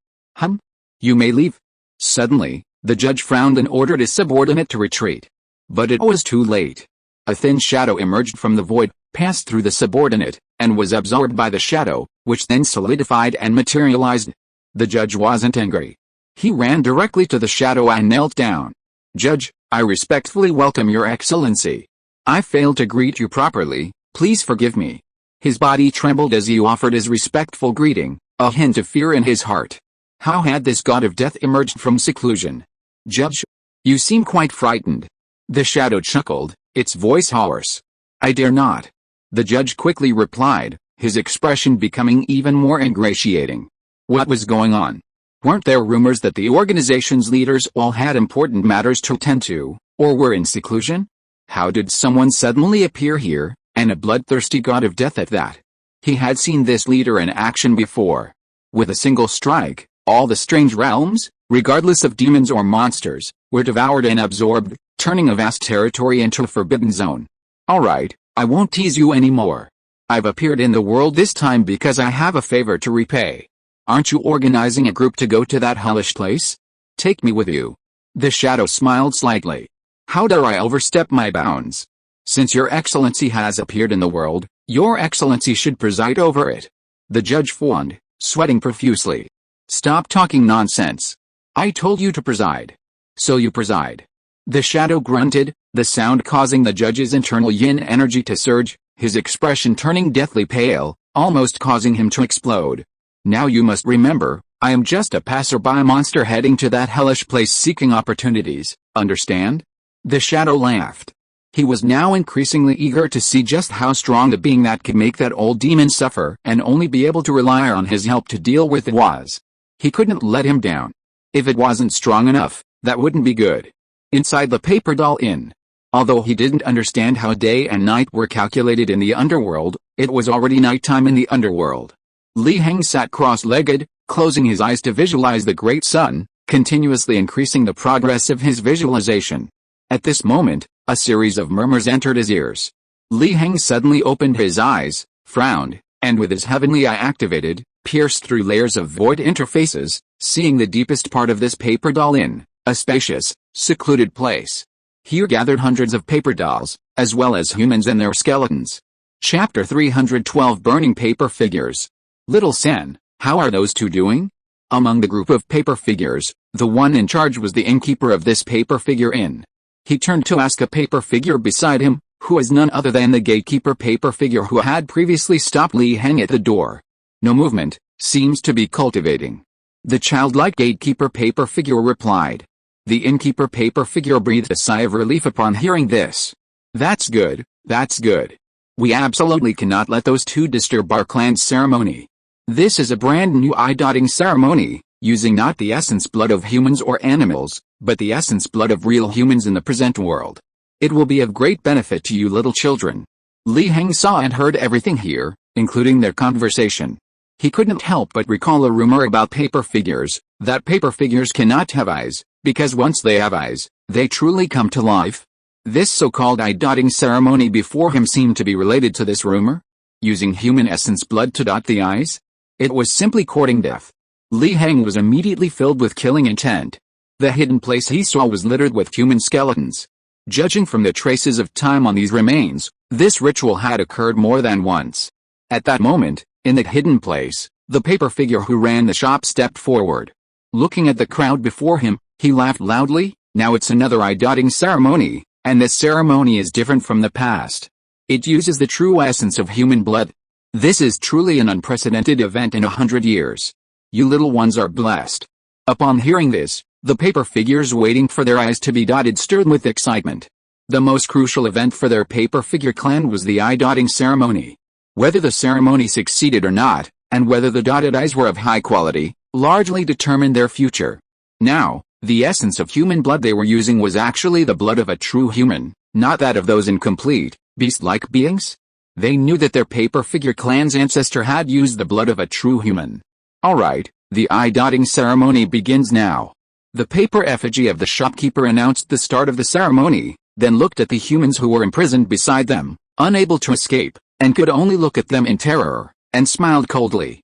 You may leave. Suddenly, the judge frowned and ordered his subordinate to retreat. But it was too late. A thin shadow emerged from the void, passed through the subordinate, and was absorbed by the shadow, which then solidified and materialized. The judge wasn't angry. He ran directly to the shadow and knelt down. Judge, I respectfully welcome your excellency. I failed to greet you properly, please forgive me. His body trembled as he offered his respectful greeting, a hint of fear in his heart. How had this god of death emerged from seclusion? Judge, you seem quite frightened. The shadow chuckled, its voice hoarse. I dare not. The judge quickly replied, his expression becoming even more ingratiating. What was going on? Weren't there rumors that the organization's leaders all had important matters to attend to, or were in seclusion? How did someone suddenly appear here, and a bloodthirsty god of death at that? He had seen this leader in action before. With a single strike, all the strange realms, regardless of demons or monsters, were devoured and absorbed, turning a vast territory into a forbidden zone. Alright, I won't tease you anymore. I've appeared in the world this time because I have a favor to repay. Aren't you organizing a group to go to that hellish place? Take me with you. The shadow smiled slightly. How dare I overstep my bounds? Since your excellency has appeared in the world, your excellency should preside over it. The judge fawned, sweating profusely. Stop talking nonsense. I told you to preside. So you preside. The shadow grunted, the sound causing the judge's internal yin energy to surge, his expression turning deathly pale, almost causing him to explode. Now you must remember, I am just a passerby monster heading to that hellish place seeking opportunities, understand? The shadow laughed. He was now increasingly eager to see just how strong a being that could make that old demon suffer and only be able to rely on his help to deal with it was. He couldn't let him down. If it wasn't strong enough, that wouldn't be good. Inside the Paper Doll Inn. Although he didn't understand how day and night were calculated in the underworld, it was already nighttime in the underworld. Heng sat cross-legged, closing his eyes to visualize the great sun, continuously increasing the progress of his visualization. At this moment, a series of murmurs entered his ears. Heng suddenly opened his eyes, frowned, and with his heavenly eye activated, pierced through layers of void interfaces, seeing the deepest part of this Paper Doll Inn, a spacious, secluded place. Here gathered hundreds of paper dolls, as well as humans and their skeletons. Chapter 312 Burning Paper Figures. Little Sen, how are those two doing? Among the group of paper figures, the one in charge was the innkeeper of this paper figure inn. He turned to ask a paper figure beside him, who was none other than the gatekeeper paper figure who had previously stopped Heng at the door. No movement, seems to be cultivating. The childlike gatekeeper paper figure replied. The innkeeper paper figure breathed a sigh of relief upon hearing this. That's good, that's good. We absolutely cannot let those two disturb our clan's ceremony. This is a brand new eye-dotting ceremony, using not the essence blood of humans or animals, but the essence blood of real humans in the present world. It will be of great benefit to you little children. Heng saw and heard everything here, including their conversation. He couldn't help but recall a rumor about paper figures, that paper figures cannot have eyes, because once they have eyes, they truly come to life. This so-called eye-dotting ceremony before him seemed to be related to this rumor. Using human essence blood to dot the eyes? It was simply courting death. Heng was immediately filled with killing intent. The hidden place he saw was littered with human skeletons. Judging from the traces of time on these remains, this ritual had occurred more than once. At that moment, in that hidden place, the paper figure who ran the shop stepped forward. Looking at the crowd before him, he laughed loudly. Now it's another eye-dotting ceremony, and this ceremony is different from the past. It uses the true essence of human blood. This is truly an unprecedented event in 100 years. You little ones are blessed. Upon hearing this, the paper figures waiting for their eyes to be dotted stirred with excitement. The most crucial event for their paper figure clan was the eye-dotting ceremony. Whether the ceremony succeeded or not, and whether the dotted eyes were of high quality, largely determined their future. Now, the essence of human blood they were using was actually the blood of a true human, not that of those incomplete, beast-like beings. They knew that their paper figure clan's ancestor had used the blood of a true human. Alright, the eye-dotting ceremony begins now. The paper effigy of the shopkeeper announced the start of the ceremony, then looked at the humans who were imprisoned beside them, unable to escape, and could only look at them in terror, and smiled coldly.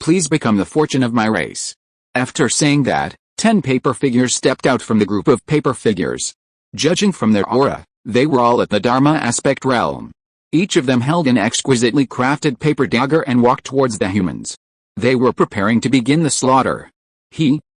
Please become the fortune of my race. After saying that, 10 paper figures stepped out from the group of paper figures. Judging from their aura, they were all at the Dharma aspect realm. Each of them held an exquisitely crafted paper dagger and walked towards the humans. They were preparing to begin the slaughter.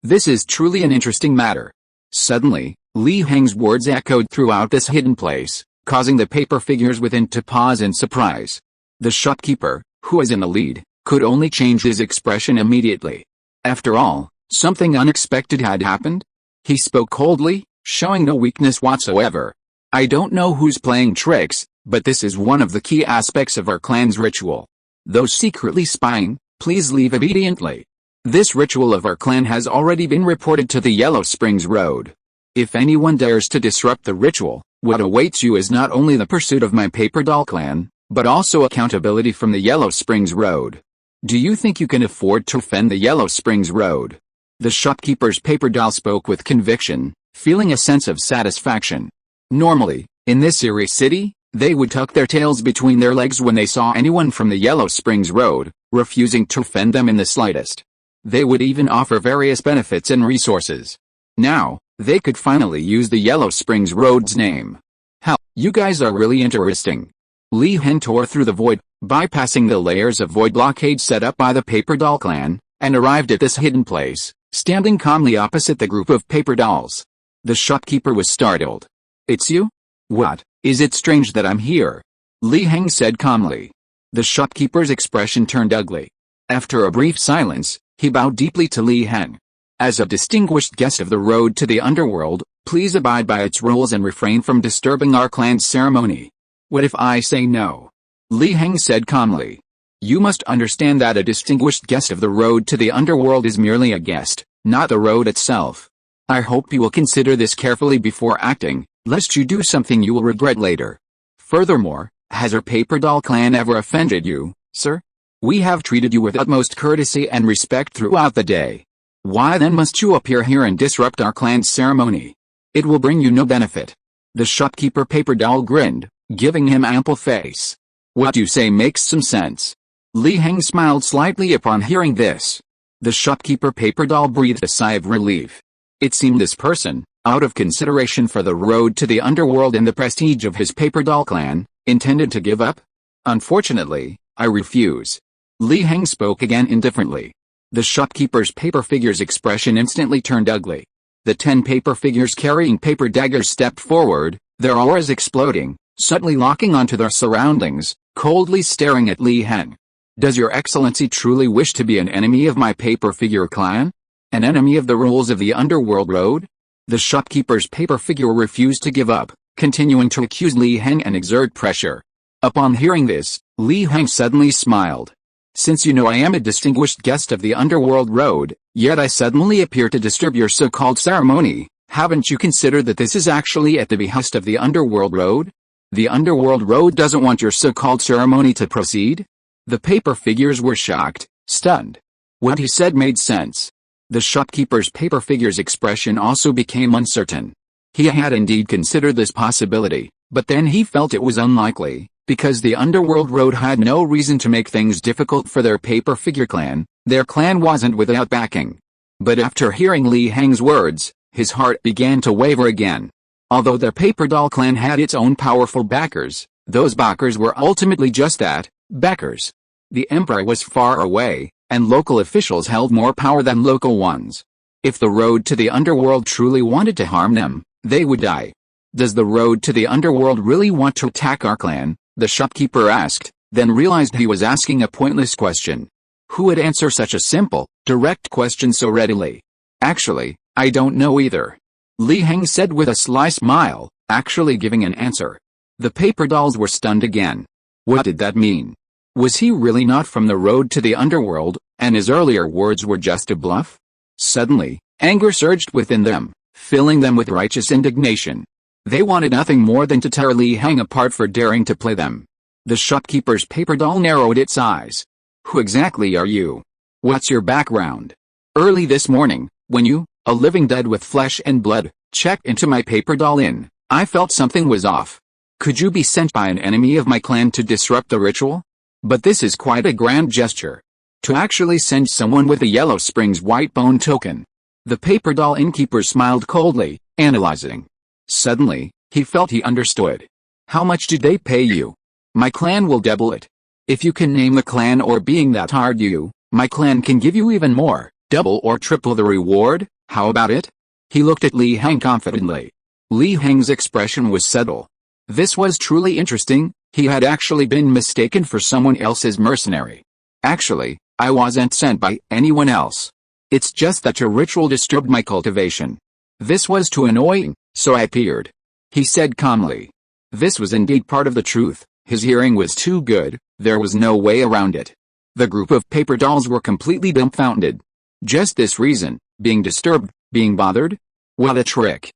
This is truly an interesting matter. Suddenly, Heng's words echoed throughout this hidden place, causing the paper figures within to pause in surprise. The shopkeeper, who was in the lead, could only change his expression immediately. After all, something unexpected had happened. He spoke coldly, showing no weakness whatsoever. I don't know who's playing tricks, but this is one of the key aspects of our clan's ritual. Those secretly spying, please leave obediently. This ritual of our clan has already been reported to the Yellow Springs Road. If anyone dares to disrupt the ritual, what awaits you is not only the pursuit of my paper doll clan, but also accountability from the Yellow Springs Road. Do you think you can afford to offend the Yellow Springs Road? The shopkeeper's paper doll spoke with conviction, feeling a sense of satisfaction. Normally, in this eerie city, they would tuck their tails between their legs when they saw anyone from the Yellow Springs Road, refusing to offend them in the slightest. They would even offer various benefits and resources. Now, they could finally use the Yellow Springs Road's name. Hell, you guys are really interesting. Heng tore through the void, bypassing the layers of void blockade set up by the paper doll clan, and arrived at this hidden place, standing calmly opposite the group of paper dolls. The shopkeeper was startled. It's you? What, is it strange that I'm here? Heng said calmly. The shopkeeper's expression turned ugly. After a brief silence, he bowed deeply to Heng. As a distinguished guest of the road to the underworld, please abide by its rules and refrain from disturbing our clan's ceremony. What if I say no? Heng said calmly. You must understand that a distinguished guest of the road to the underworld is merely a guest, not the road itself. I hope you will consider this carefully before acting, lest you do something you will regret later. Furthermore, has our paper doll clan ever offended you, sir? We have treated you with utmost courtesy and respect throughout the day. Why then must you appear here and disrupt our clan's ceremony? It will bring you no benefit. The shopkeeper paper doll grinned, giving him ample face. What you say makes some sense. Heng smiled slightly upon hearing this. The shopkeeper paper doll breathed a sigh of relief. It seemed this person, out of consideration for the road to the underworld and the prestige of his paper doll clan, intended to give up. Unfortunately, I refuse. Heng spoke again indifferently. The shopkeeper's paper figure's expression instantly turned ugly. The 10 paper figures carrying paper daggers stepped forward, their auras exploding, suddenly locking onto their surroundings, coldly staring at Heng. Does your excellency truly wish to be an enemy of my paper figure clan? An enemy of the rules of the underworld road? The shopkeeper's paper figure refused to give up, continuing to accuse Heng and exert pressure. Upon hearing this, Heng suddenly smiled. Since you know I am a distinguished guest of the underworld road, yet I suddenly appear to disturb your so-called ceremony, haven't you considered that this is actually at the behest of the underworld road? The underworld road doesn't want your so-called ceremony to proceed? The paper figures were shocked, stunned. What he said made sense. The shopkeeper's paper figure's expression also became uncertain. He had indeed considered this possibility, but then he felt it was unlikely, because the underworld road had no reason to make things difficult for their paper figure clan. Their clan wasn't without backing. But after hearing Heng's words, his heart began to waver again. Although their paper doll clan had its own powerful backers, those backers were ultimately just that, backers. The emperor was far away, and local officials held more power than local ones. If the road to the underworld truly wanted to harm them, they would die. Does the road to the underworld really want to attack our clan? The shopkeeper asked, then realized he was asking a pointless question. Who would answer such a simple, direct question so readily? Actually, I don't know either. Li Heng said with a sly smile, actually giving an answer. The paper dolls were stunned again. What did that mean? Was he really not from the road to the underworld, and his earlier words were just a bluff? Suddenly, anger surged within them, filling them with righteous indignation. They wanted nothing more than to tear Li Heng apart for daring to play them. The shopkeeper's paper doll narrowed its eyes. Who exactly are you? What's your background? Early this morning, when you, a living dead with flesh and blood, checked into my paper doll inn, I felt something was off. Could you be sent by an enemy of my clan to disrupt the ritual? But this is quite a grand gesture. To actually send someone with a Yellow Springs white bone token. The paper doll innkeeper smiled coldly, analyzing. Suddenly, he felt he understood. How much did they pay you? My clan will double it. If you can name the clan or being that hard you, my clan can give you even more, double or triple the reward, how about it? He looked at Li Heng confidently. Li Heng's expression was subtle. This was truly interesting, he had actually been mistaken for someone else's mercenary. Actually, I wasn't sent by anyone else. It's just that your ritual disturbed my cultivation. This was too annoying, so I appeared. He said calmly. This was indeed part of the truth, his hearing was too good, there was no way around it. The group of paper dolls were completely dumbfounded. Just this reason, being disturbed, being bothered? What a trick.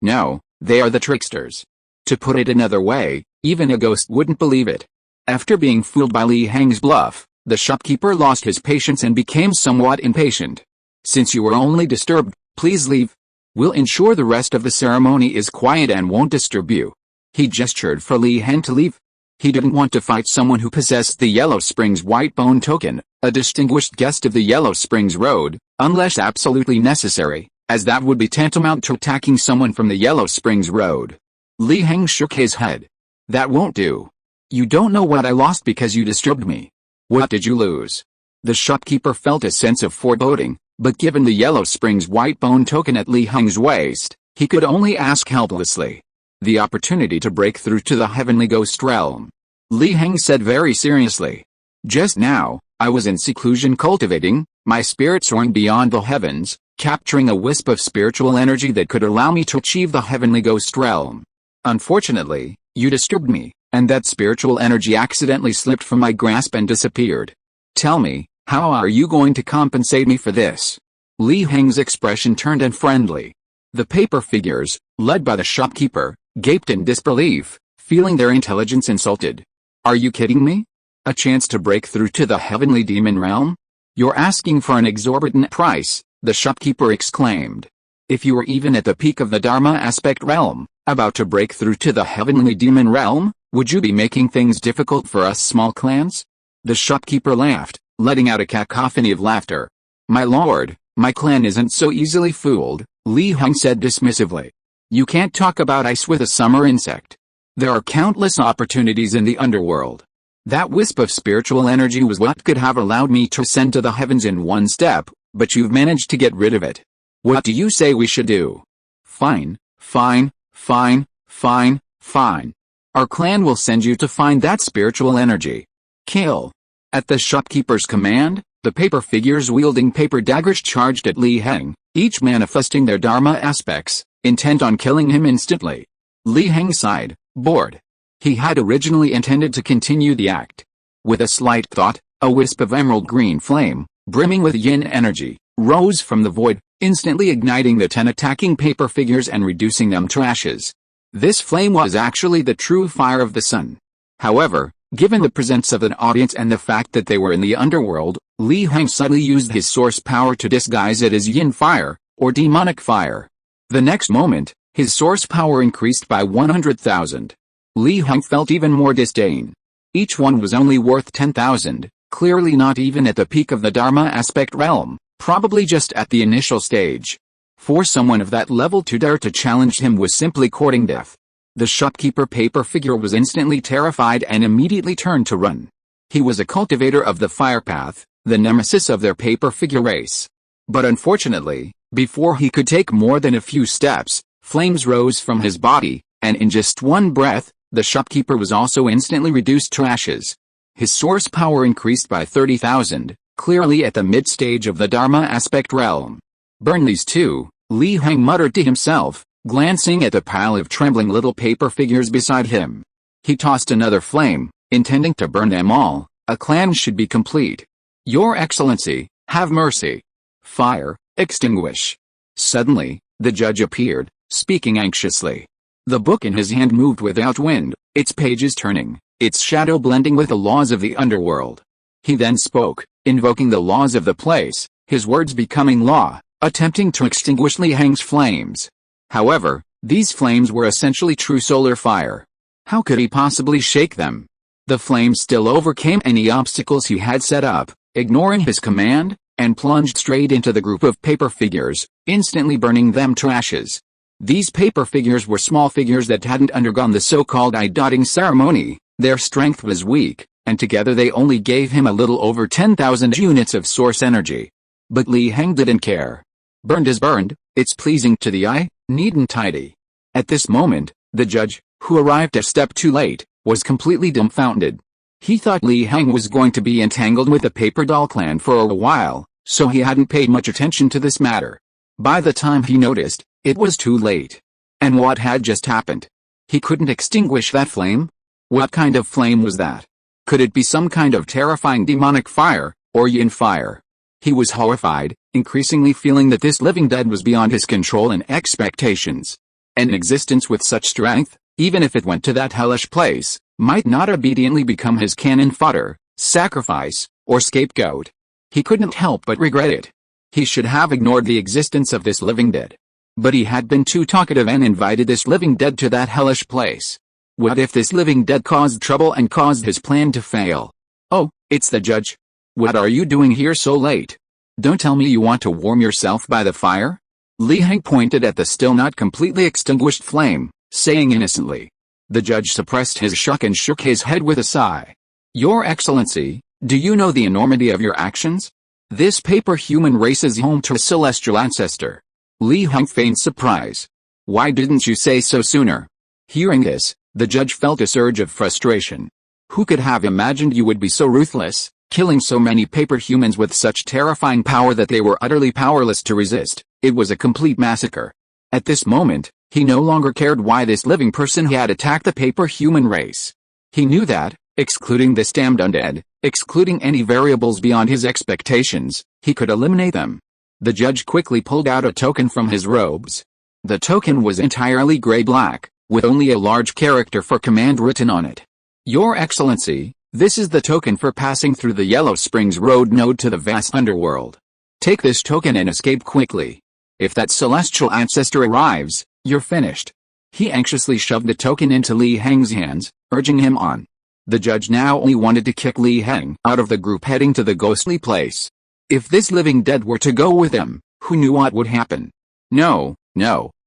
No, they are the tricksters. To put it another way, even a ghost wouldn't believe it. After being fooled by Li Heng's bluff, the shopkeeper lost his patience and became somewhat impatient. Since you were only disturbed, please leave. We'll ensure the rest of the ceremony is quiet and won't disturb you. He gestured for Li Heng to leave. He didn't want to fight someone who possessed the Yellow Springs white bone token, a distinguished guest of the Yellow Springs Road, unless absolutely necessary, as that would be tantamount to attacking someone from the Yellow Springs Road. Li Heng shook his head. That won't do. You don't know what I lost because you disturbed me. What did you lose? The shopkeeper felt a sense of foreboding, but given the Yellow Springs white bone token at Li Heng's waist, he could only ask helplessly. The opportunity to break through to the heavenly ghost realm. Li Heng said very seriously. Just now, I was in seclusion cultivating, my spirit soaring beyond the heavens, capturing a wisp of spiritual energy that could allow me to achieve the heavenly ghost realm. Unfortunately, you disturbed me, and that spiritual energy accidentally slipped from my grasp and disappeared. Tell me, how are you going to compensate me for this? Li Heng's expression turned unfriendly. The paper figures, led by the shopkeeper, gaped in disbelief, feeling their intelligence insulted. Are you kidding me? A chance to break through to the heavenly demon realm? You're asking for an exorbitant price, the shopkeeper exclaimed. If you were even at the peak of the Dharma aspect realm, about to break through to the heavenly demon realm, would you be making things difficult for us small clans? The shopkeeper laughed, letting out a cacophony of laughter. My lord, my clan isn't so easily fooled, Li Heng said dismissively. You can't talk about ice with a summer insect. There are countless opportunities in the underworld. That wisp of spiritual energy was what could have allowed me to ascend to the heavens in one step, but you've managed to get rid of it. What do you say we should do? Fine, fine, fine, fine, fine. Our clan will send you to find that spiritual energy. Kill. At the shopkeeper's command, the paper figures wielding paper daggers charged at Li Heng, each manifesting their Dharma aspects, intent on killing him instantly. Li Heng sighed, bored. He had originally intended to continue the act. With a slight thought, a wisp of emerald green flame, brimming with yin energy, rose from the void, instantly igniting the 10 attacking paper figures and reducing them to ashes. This flame was actually the true fire of the sun. However, given the presence of an audience and the fact that they were in the underworld, Li Heng subtly used his source power to disguise it as yin fire, or demonic fire. The next moment, his source power increased by 100,000. Li Heng felt even more disdain. Each one was only worth 10,000, clearly not even at the peak of the Dharma aspect realm, probably just at the initial stage. For someone of that level to dare to challenge him was simply courting death. The shopkeeper paper figure was instantly terrified and immediately turned to run. He was a cultivator of the fire path, the nemesis of their paper figure race. But unfortunately, before he could take more than a few steps, flames rose from his body, and in just one breath, the shopkeeper was also instantly reduced to ashes. His source power increased by 30,000, clearly at the mid-stage of the Dharma aspect realm. "Burn these too," Li Heng muttered to himself, glancing at the pile of trembling little paper figures beside him. He tossed another flame, intending to burn them all. A clan should be complete. "Your Excellency, have mercy. Fire, extinguish." Suddenly, the judge appeared, speaking anxiously. The book in his hand moved without wind, its pages turning, its shadow blending with the laws of the underworld. He then spoke, invoking the laws of the place, his words becoming law, attempting to extinguish Li Heng's flames. However, these flames were essentially true solar fire. How could he possibly shake them? The flames still overcame any obstacles he had set up, ignoring his command, and plunged straight into the group of paper figures, instantly burning them to ashes. These paper figures were small figures that hadn't undergone the so-called eye-dotting ceremony. Their strength was weak, and together they only gave him a little over 10,000 units of source energy. But Li Heng didn't care. Burned is burned, it's pleasing to the eye, neat and tidy. At this moment, the judge, who arrived a step too late, was completely dumbfounded. He thought Li Heng was going to be entangled with the paper doll clan for a while, so he hadn't paid much attention to this matter. By the time he noticed, it was too late. And what had just happened? He couldn't extinguish that flame? What kind of flame was that? Could it be some kind of terrifying demonic fire, or yin fire? He was horrified, increasingly feeling that this living dead was beyond his control and expectations. An existence with such strength, even if it went to that hellish place, might not obediently become his cannon fodder, sacrifice, or scapegoat. He couldn't help but regret it. He should have ignored the existence of this living dead. But he had been too talkative and invited this living dead to that hellish place. What if this living dead caused trouble and caused his plan to fail? "Oh, it's the judge. What are you doing here so late? Don't tell me you want to warm yourself by the fire?" Li Heng pointed at the still not completely extinguished flame, saying innocently. The judge suppressed his shock and shook his head with a sigh. "Your Excellency, do you know the enormity of your actions? This paper human race is home to a celestial ancestor." Li Heng feigned surprise. "Why didn't you say so sooner?" Hearing this, the judge felt a surge of frustration. Who could have imagined you would be so ruthless, killing so many paper humans with such terrifying power that they were utterly powerless to resist? It was a complete massacre. At this moment, he no longer cared why this living person had attacked the paper human race. He knew that, excluding this damned undead, excluding any variables beyond his expectations, he could eliminate them. The judge quickly pulled out a token from his robes. The token was entirely gray-black, with only a large character for command written on it. "Your Excellency, this is the token for passing through the Yellow Springs Road node to the vast underworld. Take this token and escape quickly. If that celestial ancestor arrives, you're finished." He anxiously shoved the token into Li Heng's hands, urging him on. The judge now only wanted to kick Li Heng out of the group heading to the ghostly place. If this living dead were to go with him, who knew what would happen? No,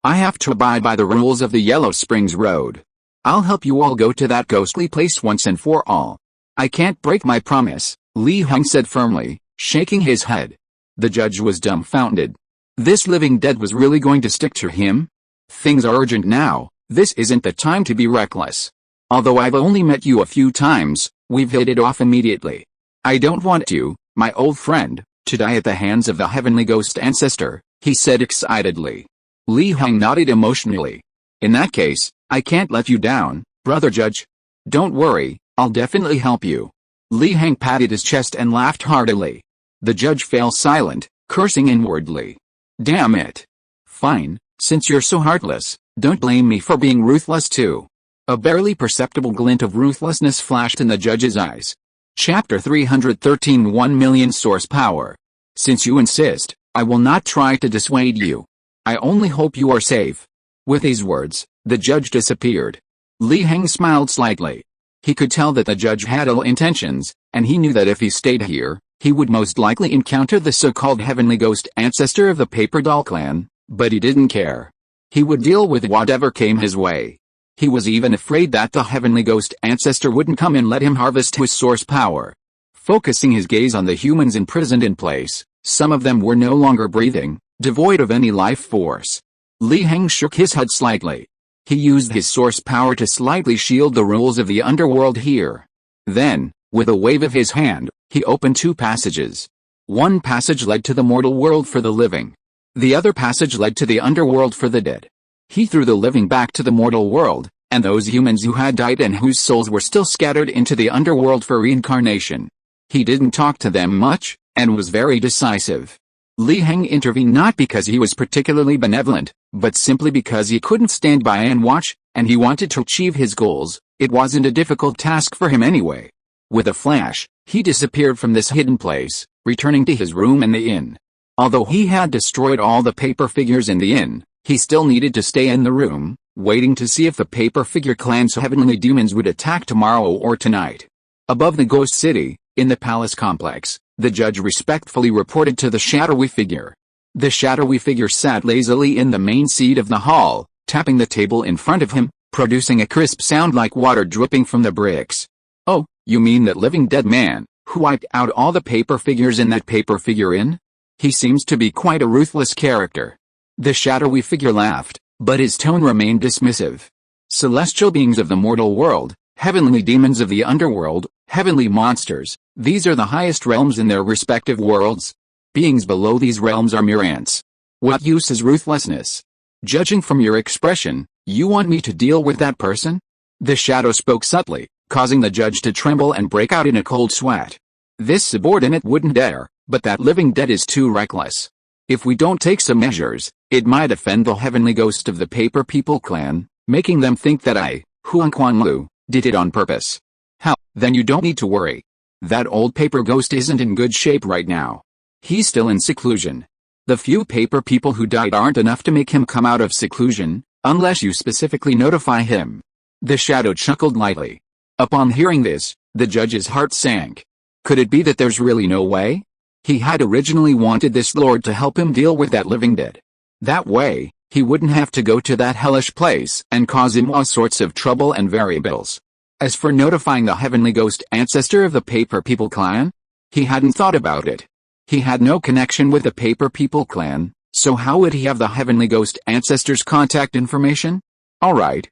I have to abide by the rules of the Yellow Springs Road. I'll help you all go to that ghostly place once and for all. "I can't break my promise," Li Heng said firmly, shaking his head. The judge was dumbfounded. This living dead was really going to stick to him? "Things are urgent now, this isn't the time to be reckless. Although I've only met you a few times, we've hit it off immediately. I don't want you, my old friend, to die at the hands of the heavenly ghost ancestor," he said excitedly. Li Heng nodded emotionally. "In that case, I can't let you down, brother judge. Don't worry, I'll definitely help you." Li Heng patted his chest and laughed heartily. The judge fell silent, cursing inwardly. "Damn it. Fine, since you're so heartless, don't blame me for being ruthless too." A barely perceptible glint of ruthlessness flashed in the judge's eyes. Chapter 313 1 million source power. "Since you insist, I will not try to dissuade you. I only hope you are safe." With these words, the judge disappeared. Li Heng smiled slightly. He could tell that the judge had ill intentions, and he knew that if he stayed here, he would most likely encounter the so-called heavenly ghost ancestor of the paper doll clan, but he didn't care. He would deal with whatever came his way. He was even afraid that the heavenly ghost ancestor wouldn't come and let him harvest his source power. Focusing his gaze on the humans imprisoned in place, some of them were no longer breathing, devoid of any life force. Li Heng shook his head slightly. He used his source power to slightly shield the rules of the underworld here. Then, With a wave of his hand, he opened two passages. One passage led to the mortal world for the living. The other passage led to the underworld for the dead. He threw the living back to the mortal world, and those humans who had died and whose souls were still scattered into the underworld for reincarnation. He didn't talk to them much, and was very decisive. Li Heng intervened not because he was particularly benevolent, but simply because he couldn't stand by and watch, and he wanted to achieve his goals. It wasn't a difficult task for him anyway. With a flash, he disappeared from this hidden place, returning to his room in the inn. Although he had destroyed all the paper figures in the inn, he still needed to stay in the room, waiting to see if the paper figure clan's heavenly demons would attack tomorrow or tonight. Above the ghost city, in the palace complex, the judge respectfully reported to the shadowy figure. The shadowy figure sat lazily in the main seat of the hall, tapping the table in front of him, producing a crisp sound like water dripping from the bricks. "Oh, you mean that living dead man, who wiped out all the paper figures in that paper figure inn? He seems to be quite a ruthless character." The shadowy figure laughed, but his tone remained dismissive. "Celestial beings of the mortal world, heavenly demons of the underworld, heavenly monsters, these are the highest realms in their respective worlds. Beings below these realms are mere ants. What use is ruthlessness? Judging from your expression, you want me to deal with that person?" The shadow spoke subtly, causing the judge to tremble and break out in a cold sweat. This subordinate wouldn't dare, but that living dead is too reckless. If we don't take some measures, it might offend the heavenly ghost of the Paper People clan, making them think that I, Huang Quan Lu, did it on purpose. How? Then you don't need to worry. That old paper ghost isn't in good shape right now. He's still in seclusion. The few paper people who died aren't enough to make him come out of seclusion, unless you specifically notify him. The shadow chuckled lightly. Upon hearing this, the judge's heart sank. Could it be that there's really no way? He had originally wanted this lord to help him deal with that living dead. That way, he wouldn't have to go to that hellish place and cause him all sorts of trouble and variables. As for notifying the heavenly ghost ancestor of the Paper People clan, he hadn't thought about it. He had no connection with the Paper People clan, so how would he have the heavenly ghost ancestor's contact information? Alright,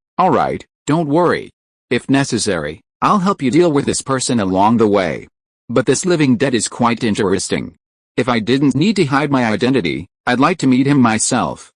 don't worry. If necessary, I'll help you deal with this person along the way. But this living dead is quite interesting. If I didn't need to hide my identity, I'd like to meet him myself.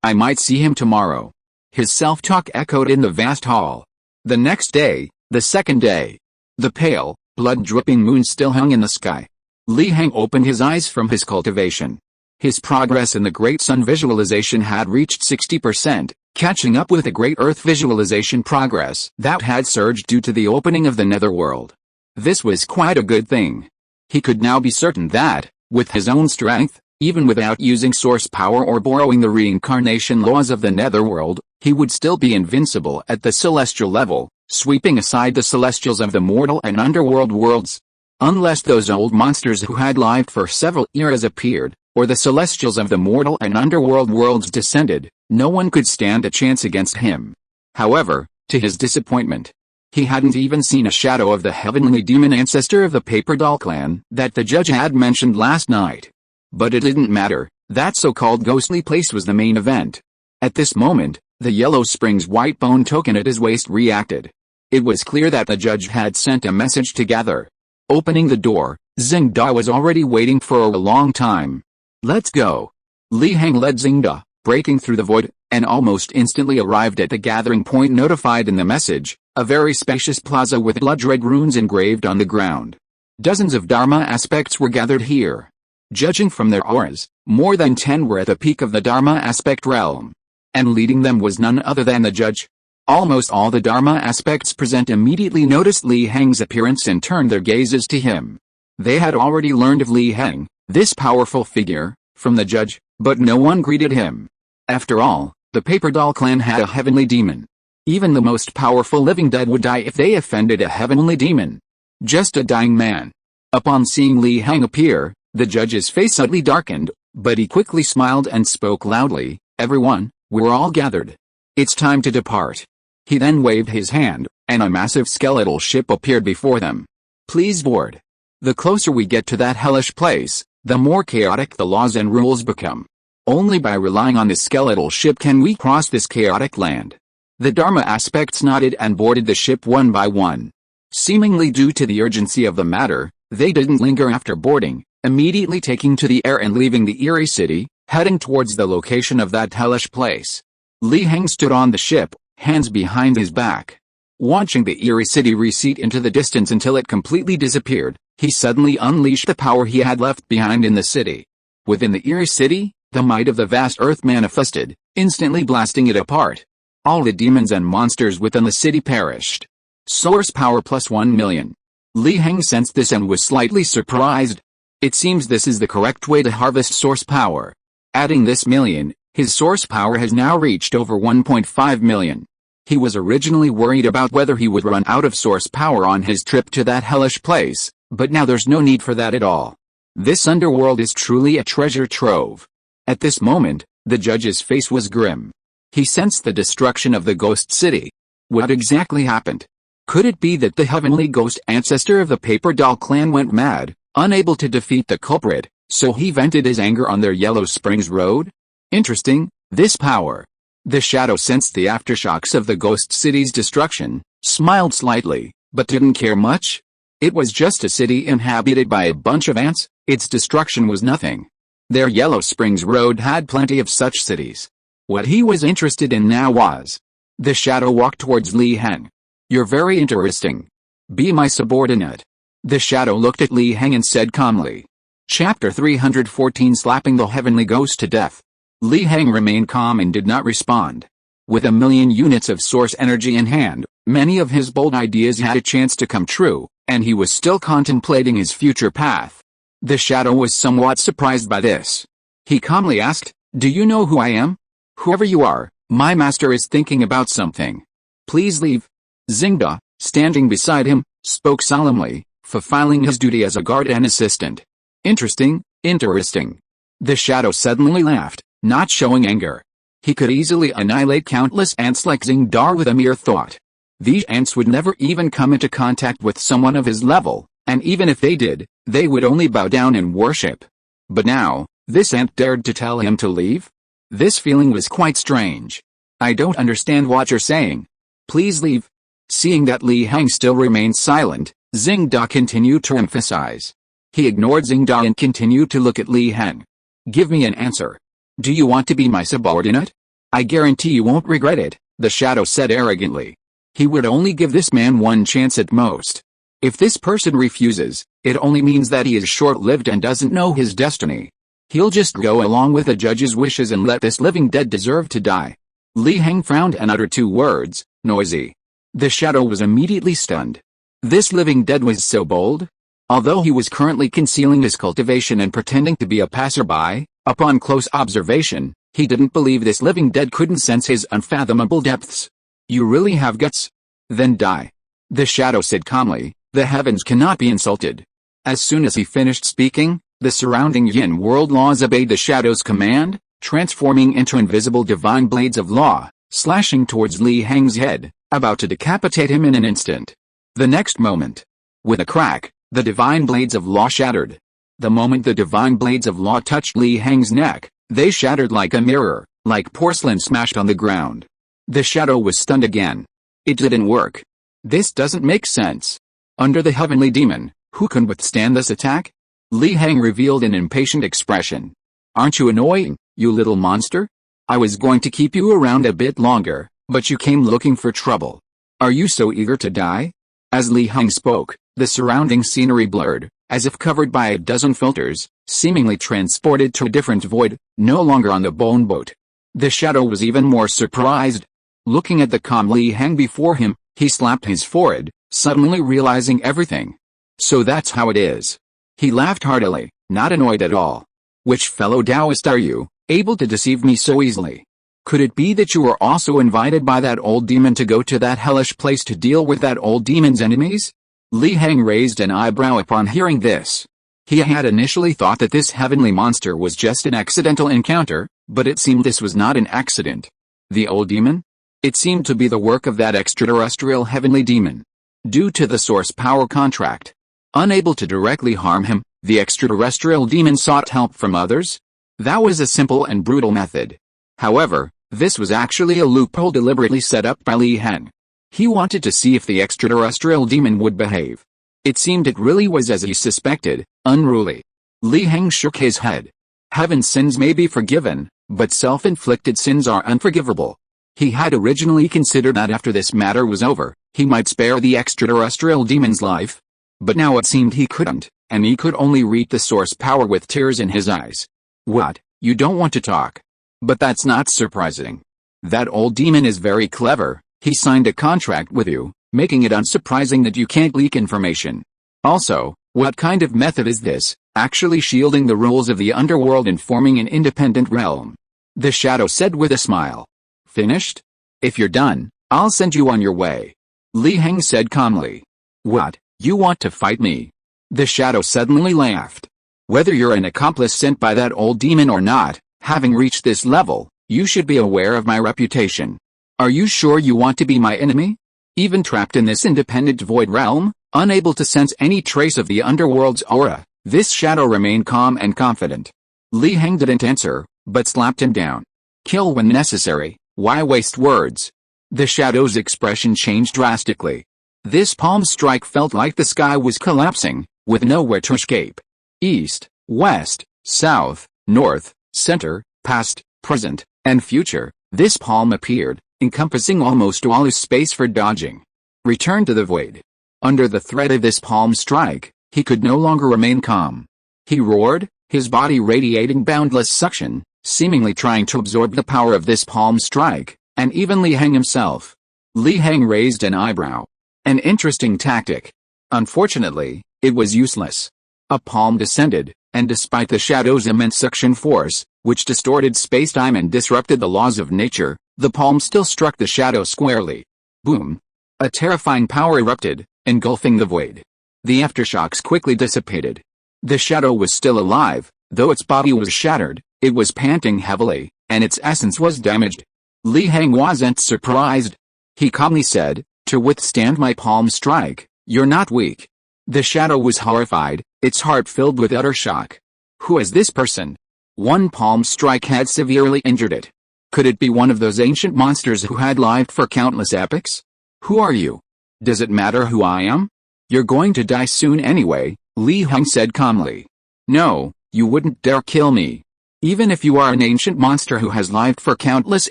I might see him tomorrow. His self-talk echoed in the vast hall. The next day, the second day. The pale, blood-dripping moon still hung in the sky. Li Heng opened his eyes from his cultivation. His progress in the Great Sun visualization had reached 60%, catching up with the Great Earth visualization progress that had surged due to the opening of the netherworld. This was quite a good thing. He could now be certain that, with his own strength, even without using source power or borrowing the reincarnation laws of the netherworld, he would still be invincible at the celestial level, sweeping aside the celestials of the mortal and underworld worlds. Unless those old monsters who had lived for several eras appeared, or the celestials of the mortal and underworld worlds descended, no one could stand a chance against him. However, to his disappointment, he hadn't even seen a shadow of the heavenly demon ancestor of the Paper Doll clan that the judge had mentioned last night. But it didn't matter, that so-called ghostly place was the main event. At this moment, the Yellow Springs white bone token at his waist reacted. It was clear that the judge had sent a message to gather. Opening the door, Xingda was already waiting for a long time. "Let's go." Li Heng led Xingda, breaking through the void, and almost instantly arrived at the gathering point notified in the message, a very spacious plaza with blood-red runes engraved on the ground. Dozens of Dharma aspects were gathered here. Judging from their auras, more than 10 were at the peak of the Dharma aspect realm. And leading them was none other than the judge. Almost all the Dharma aspects present immediately noticed Li Heng's appearance and turned their gazes to him. They had already learned of Li Heng, this powerful figure, from the judge, but no one greeted him. After all, the Paper Doll clan had a heavenly demon. Even the most powerful living dead would die if they offended a heavenly demon. Just a dying man. Upon seeing Li Heng appear, the judge's face suddenly darkened, but he quickly smiled and spoke loudly, "Everyone, we're all gathered. It's time to depart." He then waved his hand, and a massive skeletal ship appeared before them. "Please board. The closer we get to that hellish place, the more chaotic the laws and rules become. Only by relying on the skeletal ship can we cross this chaotic land." The Dharma aspects nodded and boarded the ship one by one. Seemingly due to the urgency of the matter, they didn't linger after boarding, immediately taking to the air and leaving the eerie city, heading towards the location of that hellish place. Li Heng stood on the ship, hands behind his back. Watching the eerie city recede into the distance until it completely disappeared, he suddenly unleashed the power he had left behind in the city. Within the eerie city, the might of the vast earth manifested, instantly blasting it apart. All the demons and monsters within the city perished. Source power plus 1 million. Li Heng sensed this and was slightly surprised. It seems this is the correct way to harvest source power. Adding this million, his source power has now reached over 1.5 million. He was originally worried about whether he would run out of source power on his trip to that hellish place, but now there's no need for that at all. This underworld is truly a treasure trove. At this moment, the judge's face was grim. He sensed the destruction of the ghost city. What exactly happened? Could it be that the heavenly ghost ancestor of the Paper Doll clan went mad, unable to defeat the culprit, so he vented his anger on their Yellow Springs Road? Interesting, this power. The shadow sensed the aftershocks of the ghost city's destruction, smiled slightly, but didn't care much. It was just a city inhabited by a bunch of ants, its destruction was nothing. Their Yellow Springs Road had plenty of such cities. What he was interested in now was. The shadow walked towards Li Heng. You're very interesting. Be my subordinate. The shadow looked at Li Heng and said calmly. Chapter 314 Slapping the Heavenly Ghost to Death. Li Heng remained calm and did not respond. With 1 million units of source energy in hand, many of his bold ideas had a chance to come true, and he was still contemplating his future path. The shadow was somewhat surprised by this. He calmly asked, Do you know who I am? Whoever you are, my master is thinking about something. Please leave. Xingda, standing beside him, spoke solemnly, fulfilling his duty as a guard and assistant. Interesting. The shadow suddenly laughed, not showing anger. He could easily annihilate countless ants like Xingda with a mere thought. These ants would never even come into contact with someone of his level, and even if they did, they would only bow down and worship. But now, this ant dared to tell him to leave? This feeling was quite strange. I don't understand what you're saying. Please leave. Seeing that Li Heng still remained silent, Xingda continued to emphasize. He ignored Xingda and continued to look at Li Heng. Give me an answer. Do you want to be my subordinate? I guarantee you won't regret it, the shadow said arrogantly. He would only give this man one chance at most. If this person refuses, it only means that he is short-lived and doesn't know his destiny. He'll just go along with the judge's wishes and let this living dead deserve to die. Li Heng frowned and uttered 2 words, noisy. The shadow was immediately stunned. This living dead was so bold? Although he was currently concealing his cultivation and pretending to be a passerby, upon close observation, he didn't believe this living dead couldn't sense his unfathomable depths. You really have guts? Then die. The shadow said calmly, the heavens cannot be insulted. As soon as he finished speaking, the surrounding yin world laws obeyed the shadow's command, transforming into invisible divine blades of law, slashing towards Li Heng's head, about to decapitate him in an instant. The next moment. With a crack, the divine blades of law shattered. The moment the divine blades of law touched Li Heng's neck, they shattered like a mirror, like porcelain smashed on the ground. The shadow was stunned again. It didn't work. This doesn't make sense. Under the heavenly demon, who can withstand this attack? Li Heng revealed an impatient expression. Aren't you annoying, you little monster? I was going to keep you around a bit longer, but you came looking for trouble. Are you so eager to die? As Li Heng spoke, the surrounding scenery blurred, as if covered by a dozen filters, seemingly transported to a different void, no longer on the bone boat. The shadow was even more surprised. Looking at the calm Li Heng before him, he slapped his forehead, suddenly realizing everything. So that's how it is. He laughed heartily, not annoyed at all. Which fellow Taoist are you, able to deceive me so easily? Could it be that you were also invited by that old demon to go to that hellish place to deal with that old demon's enemies? Li Heng raised an eyebrow upon hearing this. He had initially thought that this heavenly monster was just an accidental encounter, but it seemed this was not an accident. The old demon? It seemed to be the work of that extraterrestrial heavenly demon. Due to the source power contract. Unable to directly harm him, the extraterrestrial demon sought help from others? That was a simple and brutal method. However, this was actually a loophole deliberately set up by Li Heng. He wanted to see if the extraterrestrial demon would behave. It seemed it really was as he suspected, unruly. Li Heng shook his head. Heaven's sins may be forgiven, but self-inflicted sins are unforgivable. He had originally considered that after this matter was over, he might spare the extraterrestrial demon's life. But now it seemed he couldn't, and he could only read the source power with tears in his eyes. What, you don't want to talk? But that's not surprising. That old demon is very clever. He signed a contract with you, making it unsurprising that you can't leak information. Also, what kind of method is this, actually shielding the rules of the underworld and forming an independent realm? The shadow said with a smile. Finished? If you're done, I'll send you on your way. Li Heng said calmly. What, you want to fight me? The shadow suddenly laughed. Whether you're an accomplice sent by that old demon or not, having reached this level, you should be aware of my reputation. Are you sure you want to be my enemy? Even trapped in this independent void realm, unable to sense any trace of the underworld's aura, this shadow remained calm and confident. Li Heng didn't answer, but slapped him down. Kill when necessary, why waste words? The shadow's expression changed drastically. This palm strike felt like the sky was collapsing, with nowhere to escape. East, west, south, north, center, past, present, and future, this palm appeared, encompassing almost all his space for dodging. Return to the void. Under the threat of this palm strike, he could no longer remain calm. He roared, his body radiating boundless suction, seemingly trying to absorb the power of this palm strike, and even Li Heng himself. Li Heng raised an eyebrow. An interesting tactic. Unfortunately, it was useless. A palm descended, and despite the shadow's immense suction force, which distorted space-time and disrupted the laws of nature, the palm still struck the shadow squarely. Boom! A terrifying power erupted, engulfing the void. The aftershocks quickly dissipated. The shadow was still alive, though its body was shattered, it was panting heavily, and its essence was damaged. Li Heng wasn't surprised. He calmly said, to withstand my palm strike, you're not weak. The shadow was horrified, its heart filled with utter shock. Who is this person? One palm strike had severely injured it. Could it be one of those ancient monsters who had lived for countless epochs? Who are you? Does it matter who I am? You're going to die soon anyway, Li Heng said calmly. No, you wouldn't dare kill me. Even if you are an ancient monster who has lived for countless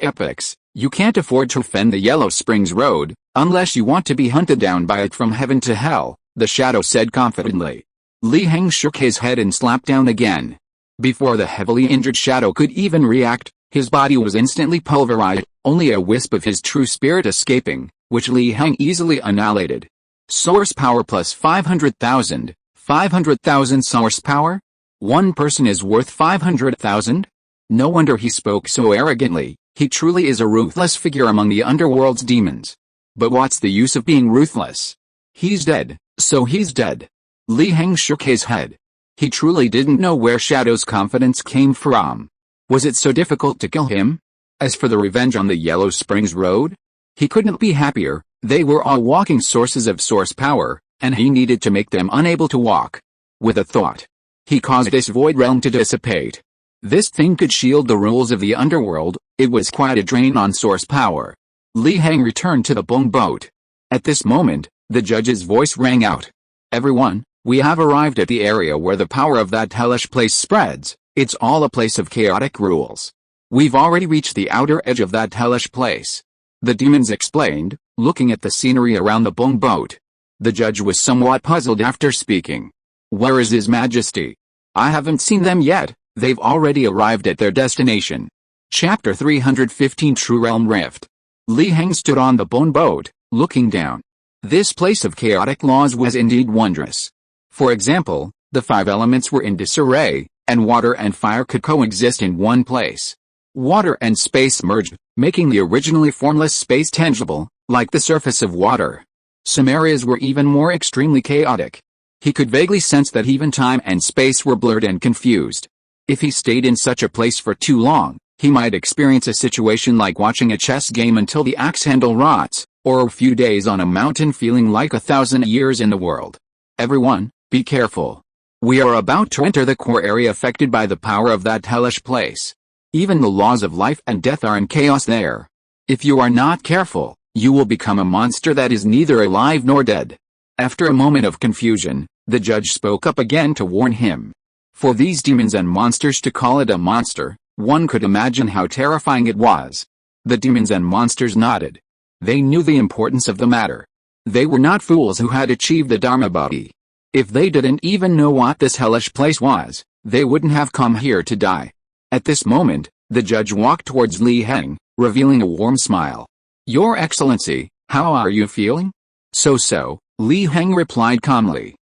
epochs, you can't afford to offend the Yellow Springs Road, unless you want to be hunted down by it from heaven to hell, the shadow said confidently. Li Heng shook his head and slapped down again. Before the heavily injured shadow could even react, his body was instantly pulverized, only a wisp of his true spirit escaping, which Li Heng easily annihilated. Source power plus 500,000. 500,000 source power? One person is worth 500,000? No wonder he spoke so arrogantly, he truly is a ruthless figure among the underworld's demons. But what's the use of being ruthless? He's dead, so he's dead. Li Heng shook his head. He truly didn't know where Shadow's confidence came from. Was it so difficult to kill him? As for the revenge on the Yellow Springs Road? He couldn't be happier, they were all walking sources of source power, and he needed to make them unable to walk. With a thought, he caused this void realm to dissipate. This thing could shield the rules of the underworld, it was quite a drain on source power. Li Heng returned to the bong boat. At this moment, the judge's voice rang out. Everyone, we have arrived at the area where the power of that hellish place spreads. It's all a place of chaotic rules. We've already reached the outer edge of that hellish place. The demons explained, looking at the scenery around the bong boat. The judge was somewhat puzzled after speaking. Where is His Majesty? I haven't seen them yet, they've already arrived at their destination. Chapter 315 True Realm Rift. Li Heng stood on the bong boat, looking down. This place of chaotic laws was indeed wondrous. For example, the 5 elements were in disarray, and water and fire could coexist in one place. Water and space merged, making the originally formless space tangible, like the surface of water. Some areas were even more extremely chaotic. He could vaguely sense that even time and space were blurred and confused. If he stayed in such a place for too long, he might experience a situation like watching a chess game until the axe handle rots, or a few days on a mountain feeling like 1,000 years in the world. Everyone, be careful. We are about to enter the core area affected by the power of that hellish place. Even the laws of life and death are in chaos there. If you are not careful, you will become a monster that is neither alive nor dead. After a moment of confusion, the judge spoke up again to warn him. For these demons and monsters to call it a monster, one could imagine how terrifying it was. The demons and monsters nodded. They knew the importance of the matter. They were not fools who had achieved the Dharma body. If they didn't even know what this hellish place was, they wouldn't have come here to die. At this moment, the judge walked towards Li Heng, revealing a warm smile. Your Excellency, how are you feeling? So, Li Heng replied calmly.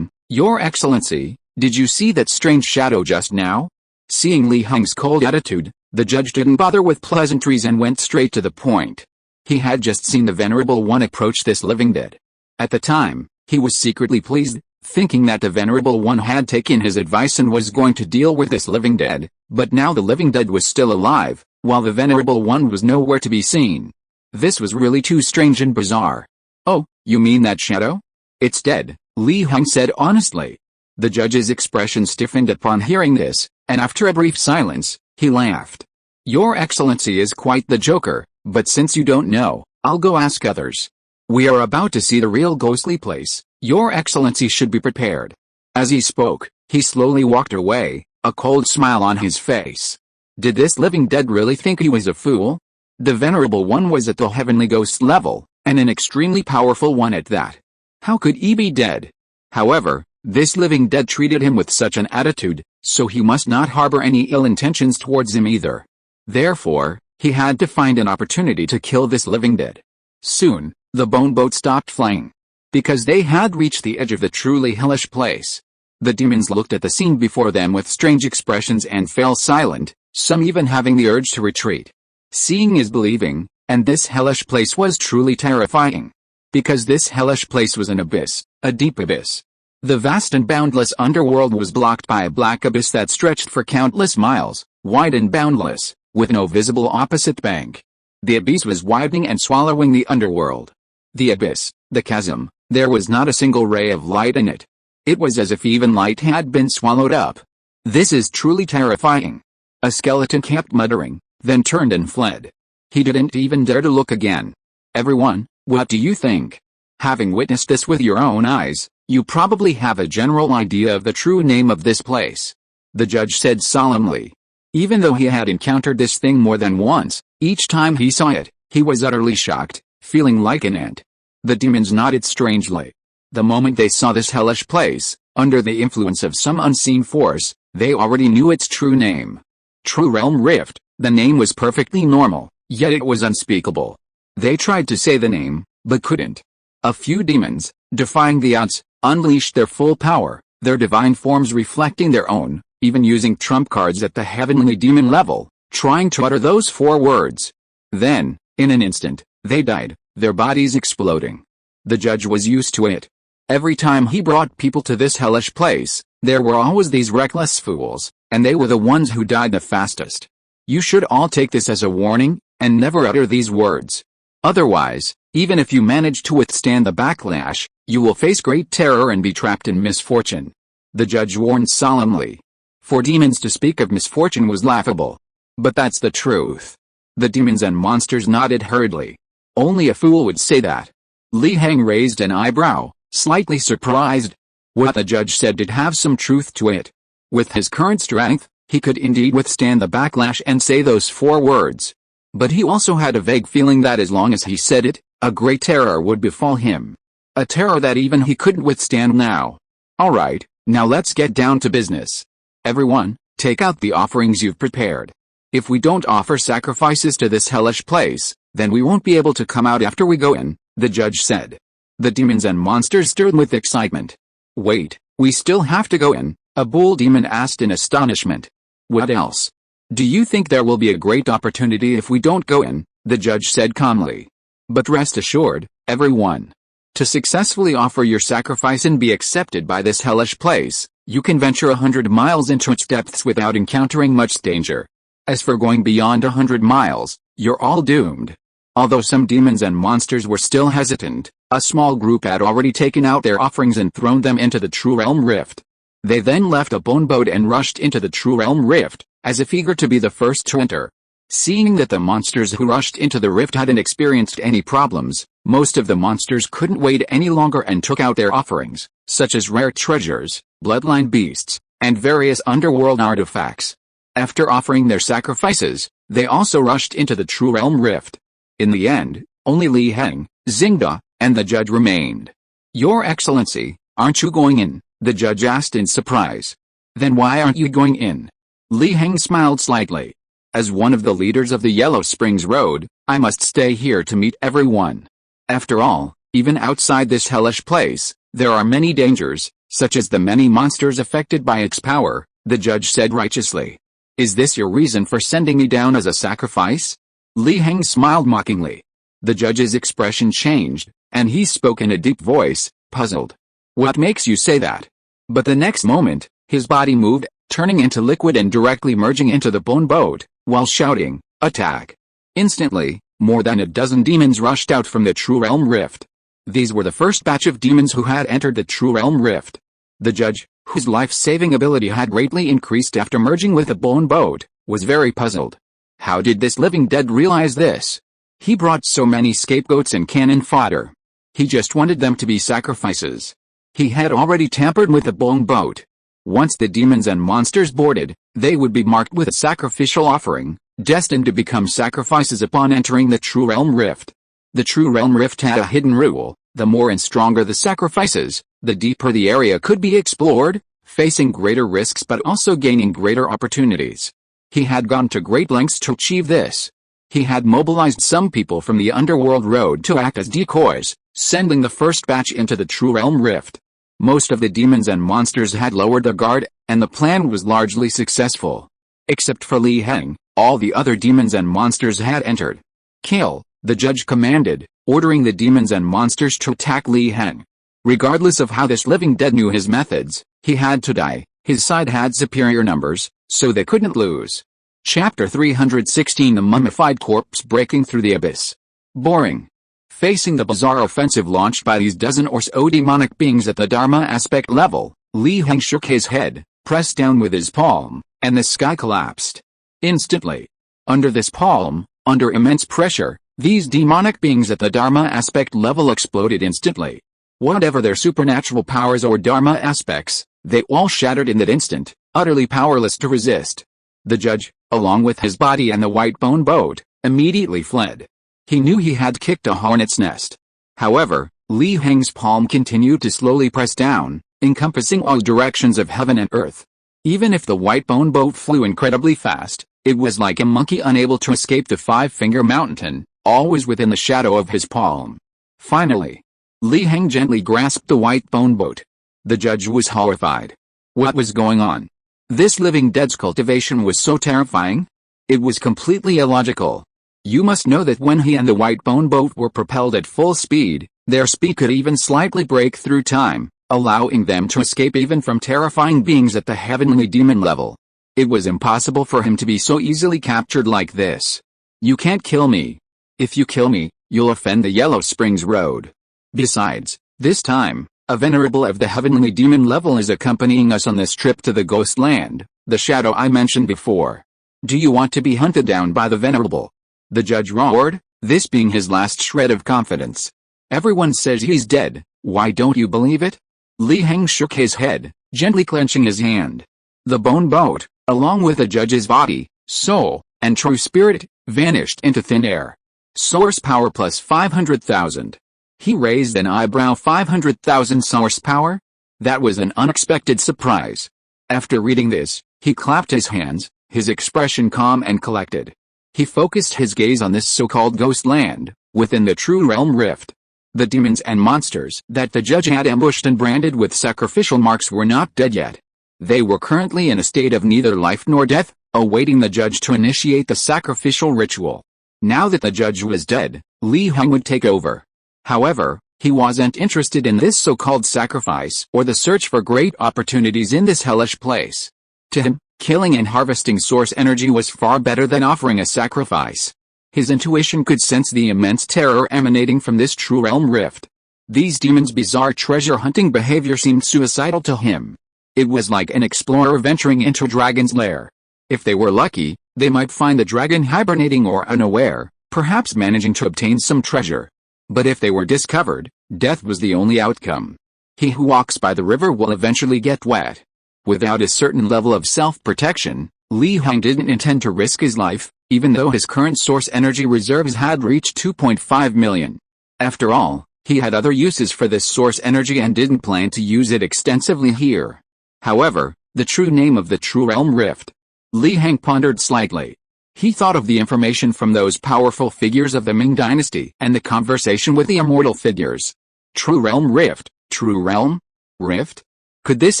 Your Excellency, did you see that strange shadow just now? Seeing Li Heng's cold attitude, the judge didn't bother with pleasantries and went straight to the point. He had just seen the Venerable One approach this living dead. At the time, he was secretly pleased, thinking that the Venerable One had taken his advice and was going to deal with this living dead, but now the living dead was still alive, while the Venerable One was nowhere to be seen. This was really too strange and bizarre. Oh, you mean that shadow? It's dead, Li Heng said honestly. The judge's expression stiffened upon hearing this, and after a brief silence, he laughed. Your Excellency is quite the joker, but since you don't know, I'll go ask others. We are about to see the real ghostly place. Your Excellency should be prepared. As he spoke, he slowly walked away, a cold smile on his face. Did this living dead really think he was a fool? The Venerable One was at the heavenly ghost level, and an extremely powerful one at that. How could he be dead? However, this living dead treated him with such an attitude, so he must not harbor any ill intentions towards him either. Therefore, he had to find an opportunity to kill this living dead. Soon, the bone boat stopped flying. Because they had reached the edge of the truly hellish place. The demons looked at the scene before them with strange expressions and fell silent, some even having the urge to retreat. Seeing is believing, and this hellish place was truly terrifying. Because this hellish place was an abyss, a deep abyss. The vast and boundless underworld was blocked by a black abyss that stretched for countless miles, wide and boundless, with no visible opposite bank. The abyss was widening and swallowing the underworld. The abyss, the chasm, there was not a single ray of light in it. It was as if even light had been swallowed up. This is truly terrifying. A skeleton kept muttering, then turned and fled. He didn't even dare to look again. Everyone, what do you think? Having witnessed this with your own eyes, you probably have a general idea of the true name of this place. The judge said solemnly. Even though he had encountered this thing more than once, each time he saw it, he was utterly shocked, feeling like an ant. The demons nodded strangely. The moment they saw this hellish place, under the influence of some unseen force, they already knew its true name. True Realm Rift. The name was perfectly normal, yet it was unspeakable. They tried to say the name, but couldn't. A few demons, defying the odds, unleashed their full power, their divine forms reflecting their own, even using trump cards at the heavenly demon level, trying to utter those 4 words. Then, in an instant, they died, their bodies exploding. The judge was used to it. Every time he brought people to this hellish place, there were always these reckless fools, and they were the ones who died the fastest. You should all take this as a warning, and never utter these words. Otherwise, even if you manage to withstand the backlash, you will face great terror and be trapped in misfortune. The judge warned solemnly. For demons to speak of misfortune was laughable. But that's the truth. The demons and monsters nodded hurriedly. Only a fool would say that. Li Heng raised an eyebrow, slightly surprised. What the judge said did have some truth to it. With his current strength, he could indeed withstand the backlash and say those 4 words. But he also had a vague feeling that as long as he said it, a great terror would befall him. A terror that even he couldn't withstand now. Alright, now let's get down to business. Everyone, take out the offerings you've prepared. If we don't offer sacrifices to this hellish place, then we won't be able to come out after we go in, the judge said. The demons and monsters stirred with excitement. Wait, we still have to go in? A bull demon asked in astonishment. What else? Do you think there will be a great opportunity if we don't go in? The judge said calmly. But rest assured, everyone. To successfully offer your sacrifice and be accepted by this hellish place, you can venture 100 miles into its depths without encountering much danger. As for going beyond 100 miles, you're all doomed. Although some demons and monsters were still hesitant, a small group had already taken out their offerings and thrown them into the True Realm Rift. They then left a bone boat and rushed into the True Realm Rift, as if eager to be the first to enter. Seeing that the monsters who rushed into the rift hadn't experienced any problems, most of the monsters couldn't wait any longer and took out their offerings, such as rare treasures, bloodline beasts, and various underworld artifacts. After offering their sacrifices, they also rushed into the True Realm Rift. In the end, only Li Heng, Xingda, and the judge remained. "Your Excellency, aren't you going in?" the judge asked in surprise. "Then why aren't you going in?" Li Heng smiled slightly. "As one of the leaders of the Yellow Springs Road, I must stay here to meet everyone. After all, even outside this hellish place, there are many dangers, such as the many monsters affected by its power," the judge said righteously. "Is this your reason for sending me down as a sacrifice?" Li Heng smiled mockingly. The judge's expression changed, and he spoke in a deep voice, puzzled. "What makes you say that?" But the next moment, his body moved, turning into liquid and directly merging into the bone boat, while shouting, "Attack!" Instantly, more than a dozen demons rushed out from the True Realm Rift. These were the first batch of demons who had entered the True Realm Rift. The judge, whose life-saving ability had greatly increased after merging with the bone boat, was very puzzled. How did this living dead realize this? He brought so many scapegoats and cannon fodder. He just wanted them to be sacrifices. He had already tampered with the bone boat. Once the demons and monsters boarded, they would be marked with a sacrificial offering, destined to become sacrifices upon entering the True Realm Rift. The True Realm Rift had a hidden rule: the more and stronger the sacrifices, the deeper the area could be explored, facing greater risks but also gaining greater opportunities. He had gone to great lengths to achieve this. He had mobilized some people from the Underworld Road to act as decoys, sending the first batch into the True Realm Rift. Most of the demons and monsters had lowered their guard, and the plan was largely successful. Except for Li Heng, all the other demons and monsters had entered. "Kill," the judge commanded, ordering the demons and monsters to attack Li Heng. Regardless of how this living dead knew his methods, he had to die. His side had superior numbers, so they couldn't lose. Chapter 316: The Mummified Corpse Breaking Through the Abyss. Boring. Facing the bizarre offensive launched by these dozen or so demonic beings at the Dharma aspect level, Li Heng shook his head, pressed down with his palm, and the sky collapsed. Instantly. Under this palm, under immense pressure, these demonic beings at the Dharma aspect level exploded instantly. Whatever their supernatural powers or Dharma aspects, they all shattered in that instant, utterly powerless to resist. The judge, along with his body and the white bone boat, immediately fled. He knew he had kicked a hornet's nest. However, Li Heng's palm continued to slowly press down, encompassing all directions of heaven and earth. Even if the white bone boat flew incredibly fast, it was like a monkey unable to escape the five-finger mountain, always within the shadow of his palm. Finally, Li Heng gently grasped the white bone boat. The judge was horrified. What was going on? This living dead's cultivation was so terrifying. It was completely illogical. You must know that when he and the white bone boat were propelled at full speed, their speed could even slightly break through time, allowing them to escape even from terrifying beings at the heavenly demon level. It was impossible for him to be so easily captured like this. "You can't kill me. If you kill me, you'll offend the Yellow Springs Road. Besides, this time, a venerable of the heavenly demon level is accompanying us on this trip to the ghost land, the shadow I mentioned before. Do you want to be hunted down by the venerable?" The judge roared, this being his last shred of confidence. "Everyone says he's dead, why don't you believe it?" Li Heng shook his head, gently clenching his hand. The bone boat, along with the judge's body, soul, and true spirit, vanished into thin air. Source power plus 500,000. He raised an eyebrow. 500,000 source power? That was an unexpected surprise. After reading this, he clapped his hands, his expression calm and collected. He focused his gaze on this so-called ghost land, within the True Realm Rift. The demons and monsters that the judge had ambushed and branded with sacrificial marks were not dead yet. They were currently in a state of neither life nor death, awaiting the judge to initiate the sacrificial ritual. Now that the judge was dead, Li Heng would take over. However, he wasn't interested in this so-called sacrifice or the search for great opportunities in this hellish place. To him, killing and harvesting source energy was far better than offering a sacrifice. His intuition could sense the immense terror emanating from this True Realm Rift. These demons' bizarre treasure-hunting behavior seemed suicidal to him. It was like an explorer venturing into a dragon's lair. If they were lucky, They might find the dragon hibernating or unaware, perhaps managing to obtain some treasure. But if they were discovered, death was the only outcome. He who walks by the river will eventually get wet. Without a certain level of self-protection, Li Heng didn't intend to risk his life, even though his current source energy reserves had reached 2.5 million. After all, he had other uses for this source energy and didn't plan to use it extensively here. However, the true name of the True Realm Rift. Li Heng pondered slightly. He thought of the information from those powerful figures of the Ming dynasty and the conversation with the immortal figures. True Realm Rift, True Realm? Rift? Could this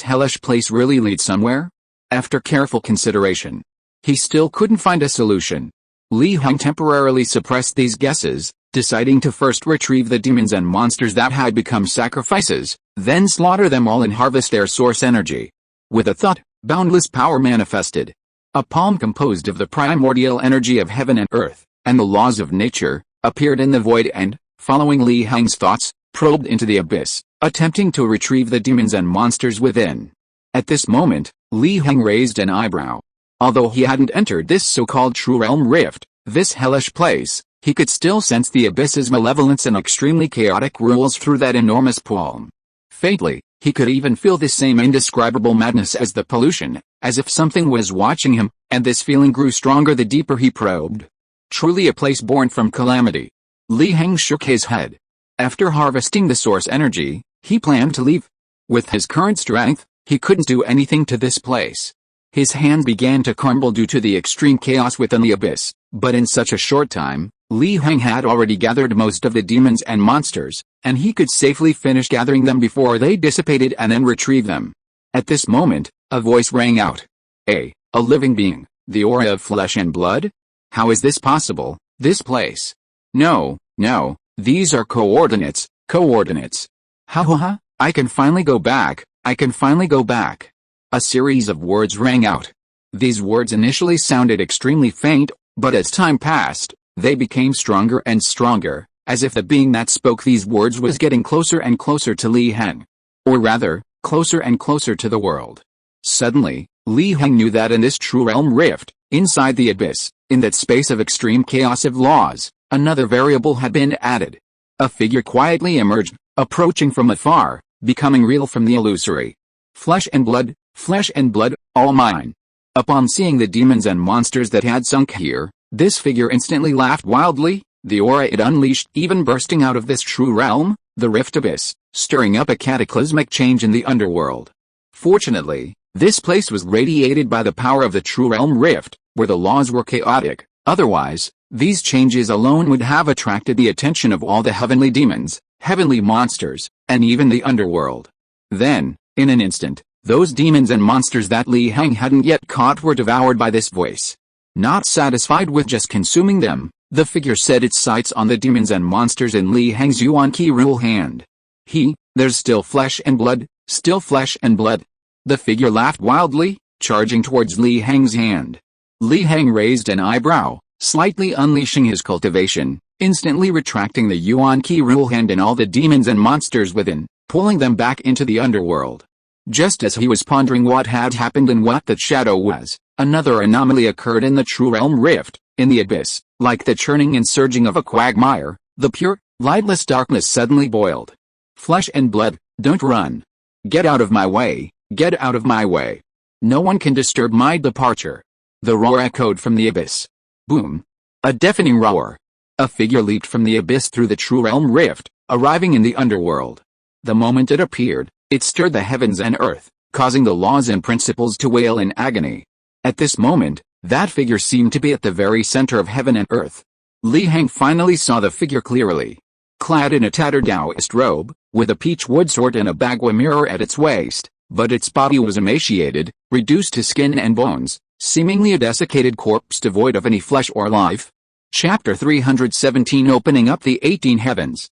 hellish place really lead somewhere? After careful consideration, he still couldn't find a solution. Li Heng temporarily suppressed these guesses, deciding to first retrieve the demons and monsters that had become sacrifices, then slaughter them all and harvest their source energy. With a thought, boundless power manifested. A palm composed of the primordial energy of heaven and earth, and the laws of nature, appeared in the void and, following Li Heng's thoughts, probed into the abyss, attempting to retrieve the demons and monsters within. At this moment, Li Heng raised an eyebrow. Although he hadn't entered this so-called True Realm Rift, this hellish place, he could still sense the abyss's malevolence and extremely chaotic rules through that enormous palm. Faintly, he could even feel the same indescribable madness as the pollution, as if something was watching him, and this feeling grew stronger the deeper he probed. Truly a place born from calamity. Li Heng shook his head. After harvesting the source energy, he planned to leave. With his current strength, he couldn't do anything to this place. His hands began to crumble due to the extreme chaos within the abyss, but in such a short time, Li Heng had already gathered most of the demons and monsters, and he could safely finish gathering them before they dissipated and then retrieve them. At this moment, a voice rang out. A living being, the aura of flesh and blood? How is this possible, this place? No, these are coordinates. Ha, I can finally go back, A series of words rang out. These words initially sounded extremely faint, but as time passed, they became stronger and stronger, as if the being that spoke these words was getting closer and closer to Li Heng. Or rather, closer and closer to the world. Suddenly, Li Heng knew that in this True Realm Rift, inside the abyss, in that space of extreme chaos of laws, another variable had been added. A figure quietly emerged, approaching from afar, becoming real from the illusory. Flesh and blood, all mine. Upon seeing the demons and monsters that had sunk here, this figure instantly laughed wildly, the aura it unleashed even bursting out of this true realm, the Rift Abyss, stirring up a cataclysmic change in the underworld. Fortunately, this place was radiated by the power of the True Realm Rift, where the laws were chaotic. Otherwise, these changes alone would have attracted the attention of all the heavenly demons, heavenly monsters, and even the underworld. Then, in an instant, those demons and monsters that Li Heng hadn't yet caught were devoured by this voice. Not satisfied with just consuming them, the figure set its sights on the demons and monsters in Li Heng's Yuan Qi rule hand. There's still flesh and blood. The figure laughed wildly, charging towards Li Heng's hand. Li Heng raised an eyebrow, slightly unleashing his cultivation, instantly retracting the Yuan Qi rule hand and all the demons and monsters within, pulling them back into the underworld. Just as he was pondering what had happened and what that shadow was, another anomaly occurred in the True Realm Rift, in the abyss, like the churning and surging of a quagmire, the pure, lightless darkness suddenly boiled. Flesh and blood, don't run. Get out of my way, No one can disturb my departure. The roar echoed from the abyss. Boom. A deafening roar. A figure leaped from the abyss through the True Realm Rift, arriving in the underworld. The moment it appeared, it stirred the heavens and earth, causing the laws and principles to wail in agony. At this moment, that figure seemed to be at the very center of heaven and earth. Li Heng finally saw the figure clearly. Clad in a tattered Taoist robe, with a peach wood sword and a bagua mirror at its waist, but its body was emaciated, reduced to skin and bones, seemingly a desiccated corpse devoid of any flesh or life. Chapter 317 Opening up the 18 Heavens.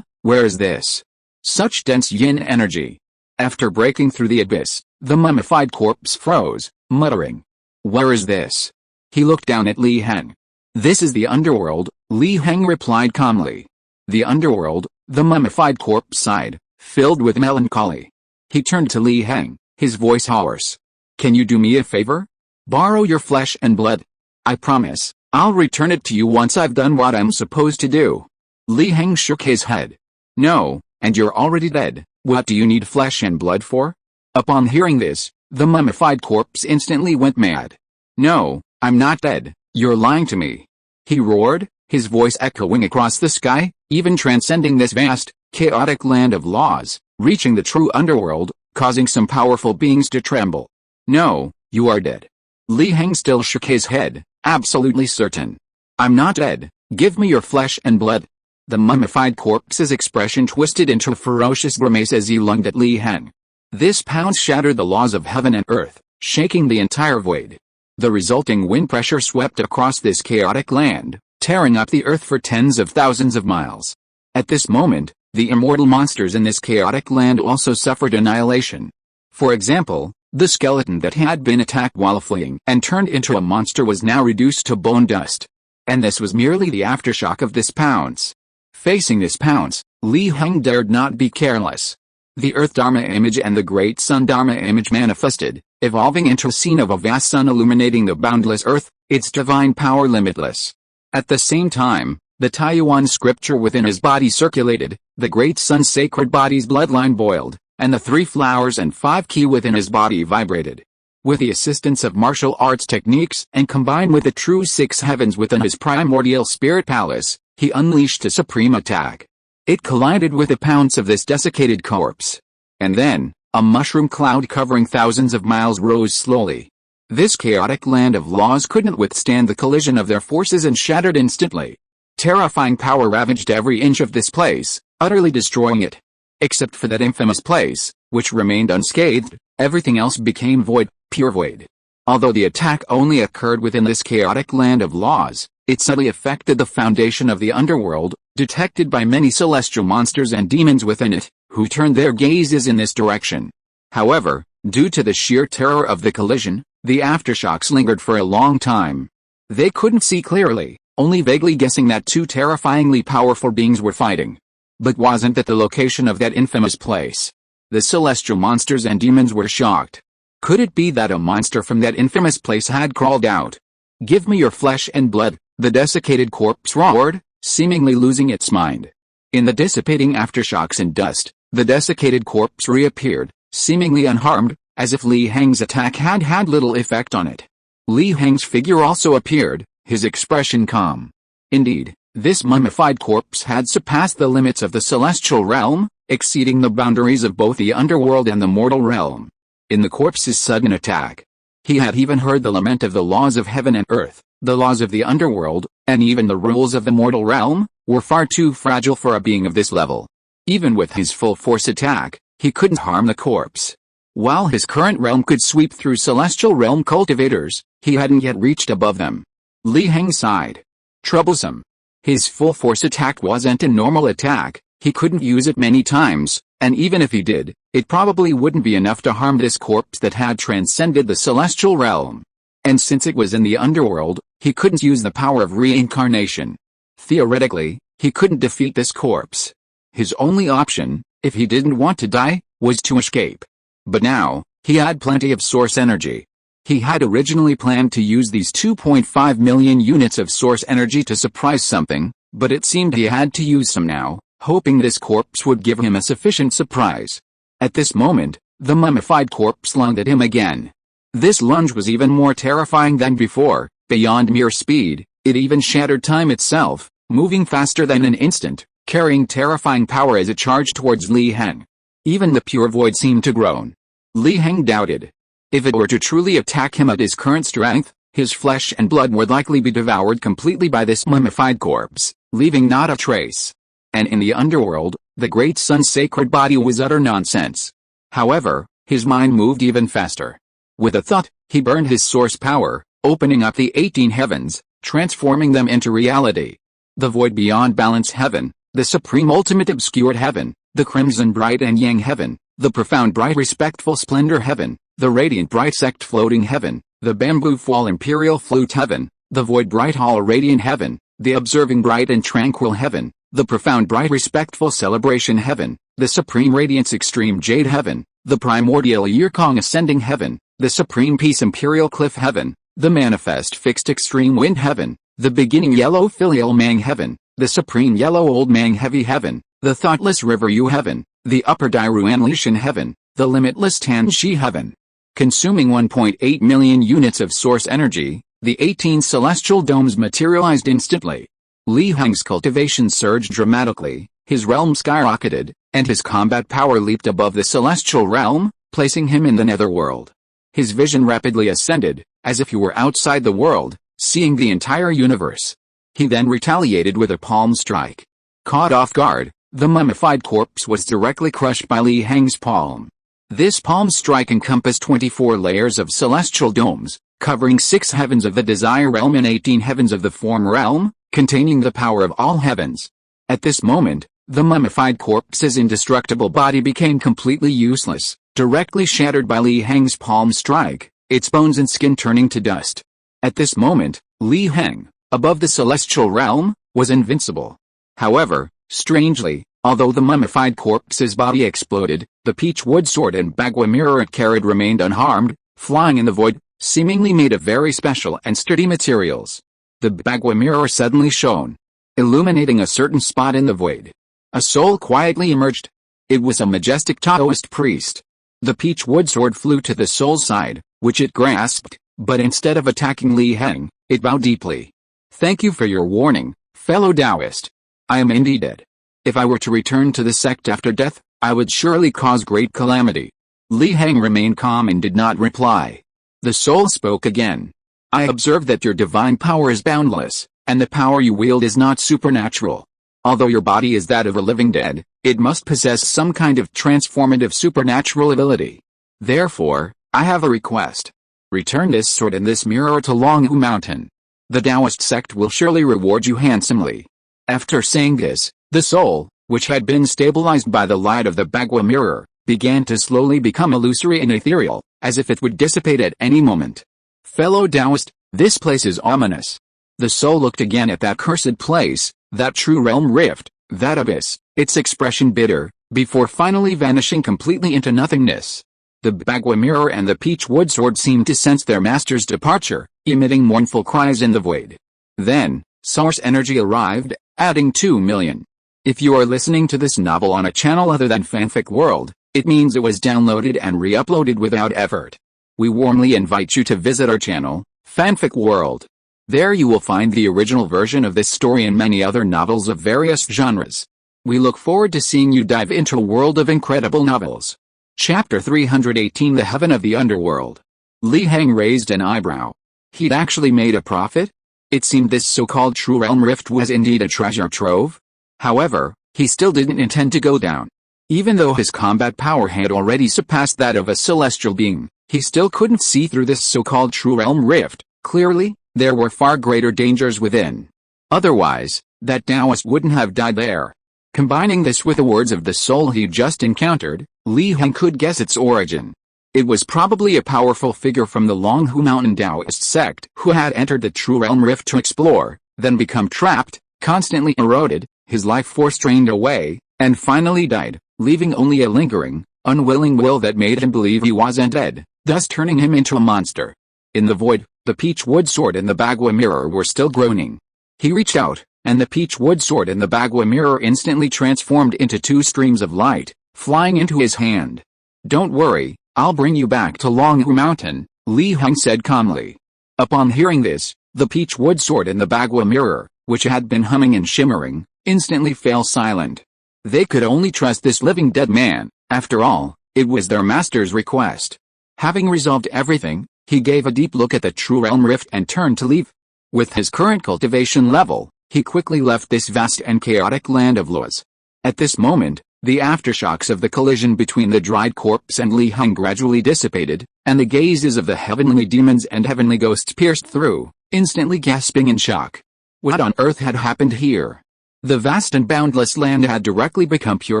Where is this? Such dense yin energy. After breaking through the abyss, the mummified corpse froze, muttering. Where is this? He looked down at Li Heng. This is the underworld, Li Heng replied calmly. The underworld, the mummified corpse sighed, filled with melancholy. He turned to Li Heng, his voice hoarse. Can you do me a favor? Borrow your flesh and blood. I promise, I'll return it to you once I've done what I'm supposed to do. Li Heng shook his head. No, and you're already dead. What do you need flesh and blood for? Upon hearing this, the mummified corpse instantly went mad. No, I'm not dead, you're lying to me. He roared, his voice echoing across the sky, even transcending this vast, chaotic land of laws, reaching the true underworld, causing some powerful beings to tremble. No, you are dead. Li Heng still shook his head, absolutely certain. I'm not dead, give me your flesh and blood. The mummified corpse's expression twisted into a ferocious grimace as he lunged at Li Heng. This pounce shattered the laws of heaven and earth, shaking the entire void. The resulting wind pressure swept across this chaotic land, tearing up the earth for tens of thousands of miles. At this moment, the immortal monsters in this chaotic land also suffered annihilation. For example, the skeleton that had been attacked while fleeing and turned into a monster was now reduced to bone dust. And this was merely the aftershock of this pounce. Facing this pounce, Li Heng dared not be careless. The Earth Dharma image and the Great Sun Dharma image manifested, evolving into a scene of a vast sun illuminating the boundless earth, its divine power limitless. At the same time, the Taiwan scripture within his body circulated, the Great Sun's sacred body's bloodline boiled, and the 3 flowers and 5 ki within his body vibrated. With the assistance of martial arts techniques and combined with the true 6 heavens within his primordial spirit palace, he unleashed a supreme attack. It collided with the pounce of this desiccated corpse. And then, a mushroom cloud covering thousands of miles rose slowly. This chaotic land of laws couldn't withstand the collision of their forces and shattered instantly. Terrifying power ravaged every inch of this place, utterly destroying it. Except for that infamous place, which remained unscathed, everything else became void, pure void. Although the attack only occurred within this chaotic land of laws, it subtly affected the foundation of the underworld, detected by many celestial monsters and demons within it, who turned their gazes in this direction. However, due to the sheer terror of the collision, the aftershocks lingered for a long time. They couldn't see clearly, only vaguely guessing that 2 terrifyingly powerful beings were fighting. But wasn't that the location of that infamous place? The celestial monsters and demons were shocked. Could it be that a monster from that infamous place had crawled out? Give me your flesh and blood, the desiccated corpse roared, seemingly losing its mind. In the dissipating aftershocks and dust, the desiccated corpse reappeared, seemingly unharmed, as if Li Heng's attack had had little effect on it. Li Heng's figure also appeared, his expression calm. Indeed, this mummified corpse had surpassed the limits of the celestial realm, exceeding the boundaries of both the underworld and the mortal realm. In the corpse's sudden attack, he had even heard the lament of the laws of heaven and earth, the laws of the underworld, and even the rules of the mortal realm, were far too fragile for a being of this level. Even with his full force attack, he couldn't harm the corpse. While his current realm could sweep through celestial realm cultivators, he hadn't yet reached above them. Li Heng sighed. Troublesome. His full force attack wasn't a normal attack, he couldn't use it many times, and even if he did, it probably wouldn't be enough to harm this corpse that had transcended the celestial realm. And since it was in the underworld, he couldn't use the power of reincarnation. Theoretically, he couldn't defeat this corpse. His only option, if he didn't want to die, was to escape. But now, he had plenty of source energy. He had originally planned to use these 2.5 million units of source energy to surprise something, but it seemed he had to use some now, hoping this corpse would give him a sufficient surprise. At this moment, the mummified corpse lunged at him again. This lunge was even more terrifying than before. Beyond mere speed, it even shattered time itself, moving faster than an instant, carrying terrifying power as it charged towards Li Heng. Even the pure void seemed to groan. Li Heng doubted. If it were to truly attack him at his current strength, his flesh and blood would likely be devoured completely by this mummified corpse, leaving not a trace. And in the underworld, the Great Sun's sacred body was utter nonsense. However, his mind moved even faster. With a thought, he burned his source power, opening up the 18 heavens, transforming them into reality. The void beyond balance heaven, the supreme ultimate obscured heaven, the crimson bright and yang heaven, the profound bright respectful splendor heaven, the radiant bright sect floating heaven, the bamboo fall imperial flute heaven, the void bright hall radiant heaven, the observing bright and tranquil heaven, the profound bright respectful celebration heaven, the supreme radiance extreme jade heaven, the primordial Yirkong ascending heaven, the supreme peace imperial cliff heaven, the manifest fixed extreme wind heaven, the beginning yellow filial mang heaven, the supreme yellow old mang heavy heaven, the thoughtless river yu heaven, the upper Dairuan Lishan heaven, the limitless Tan Shi heaven. Consuming 1.8 million units of source energy, the 18 celestial domes materialized instantly. Li Heng's cultivation surged dramatically, his realm skyrocketed, and his combat power leaped above the celestial realm, placing him in the netherworld. His vision rapidly ascended, as if he were outside the world, seeing the entire universe. He then retaliated with a palm strike. Caught off guard, the mummified corpse was directly crushed by Li Heng's palm. This palm strike encompassed 24 layers of celestial domes, covering 6 heavens of the desire realm and 18 heavens of the form realm, containing the power of all heavens. At this moment, the mummified corpse's indestructible body became completely useless, directly shattered by Li Heng's palm strike, its bones and skin turning to dust. At this moment, Li Heng, above the celestial realm, was invincible. However, strangely, although the mummified corpse's body exploded, the peach wood sword and bagua mirror it carried remained unharmed, flying in the void, seemingly made of very special and sturdy materials. The bagua mirror suddenly shone, illuminating a certain spot in the void. A soul quietly emerged. It was a majestic Taoist priest. The peach wood sword flew to the soul's side, which it grasped, but instead of attacking Li Heng, it bowed deeply. "Thank you for your warning, fellow Taoist. I am indeed dead. If I were to return to the sect after death, I would surely cause great calamity." Li Heng remained calm and did not reply. The soul spoke again. "I observe that your divine power is boundless, and the power you wield is not supernatural. Although your body is that of a living dead, it must possess some kind of transformative supernatural ability. Therefore, I have a request. Return this sword and this mirror to Longhu Mountain. The Taoist sect will surely reward you handsomely." After saying this, the soul, which had been stabilized by the light of the bagua mirror, began to slowly become illusory and ethereal, as if it would dissipate at any moment. "Fellow Taoist, this place is ominous." The soul looked again at that cursed place, that true realm rift, that abyss, its expression bitter, before finally vanishing completely into nothingness. The bagua mirror and the peach wood sword seemed to sense their master's departure, emitting mournful cries in the void. Then, source energy arrived, adding 2 million. If you are listening to this novel on a channel other than Fanfic World, it means it was downloaded and re-uploaded without effort. We warmly invite you to visit our channel, Fanfic World. There you will find the original version of this story and many other novels of various genres. We look forward to seeing you dive into a world of incredible novels. Chapter 318, The Heaven of the Underworld. Li Heng raised an eyebrow. He'd actually made a profit? It seemed this so-called true realm rift was indeed a treasure trove. However, he still didn't intend to go down. Even though his combat power had already surpassed that of a celestial being, he still couldn't see through this so-called true realm rift. Clearly, there were far greater dangers within. Otherwise, that Taoist wouldn't have died there. Combining this with the words of the soul he just encountered, Li Heng could guess its origin. It was probably a powerful figure from the Longhu Mountain Taoist sect who had entered the true realm rift to explore, then become trapped, constantly eroded, his life force drained away, and finally died, leaving only a lingering, unwilling will that made him believe he wasn't dead, thus turning him into a monster. In the void, the peach wood sword and the bagua mirror were still groaning. He reached out, and the peach wood sword and the bagua mirror instantly transformed into 2 streams of light, flying into his hand. "Don't worry, I'll bring you back to Longhu Mountain," Li Heng said calmly. Upon hearing this, the peach wood sword and the bagua mirror, which had been humming and shimmering, instantly fell silent. They could only trust this living dead man. After all, it was their master's request. Having resolved everything, he gave a deep look at the true realm rift and turned to leave. With his current cultivation level, he quickly left this vast and chaotic land of laws. At this moment, the aftershocks of the collision between the dried corpse and Li Heng gradually dissipated, and the gazes of the heavenly demons and heavenly ghosts pierced through, instantly gasping in shock. What on earth had happened here? The vast and boundless land had directly become pure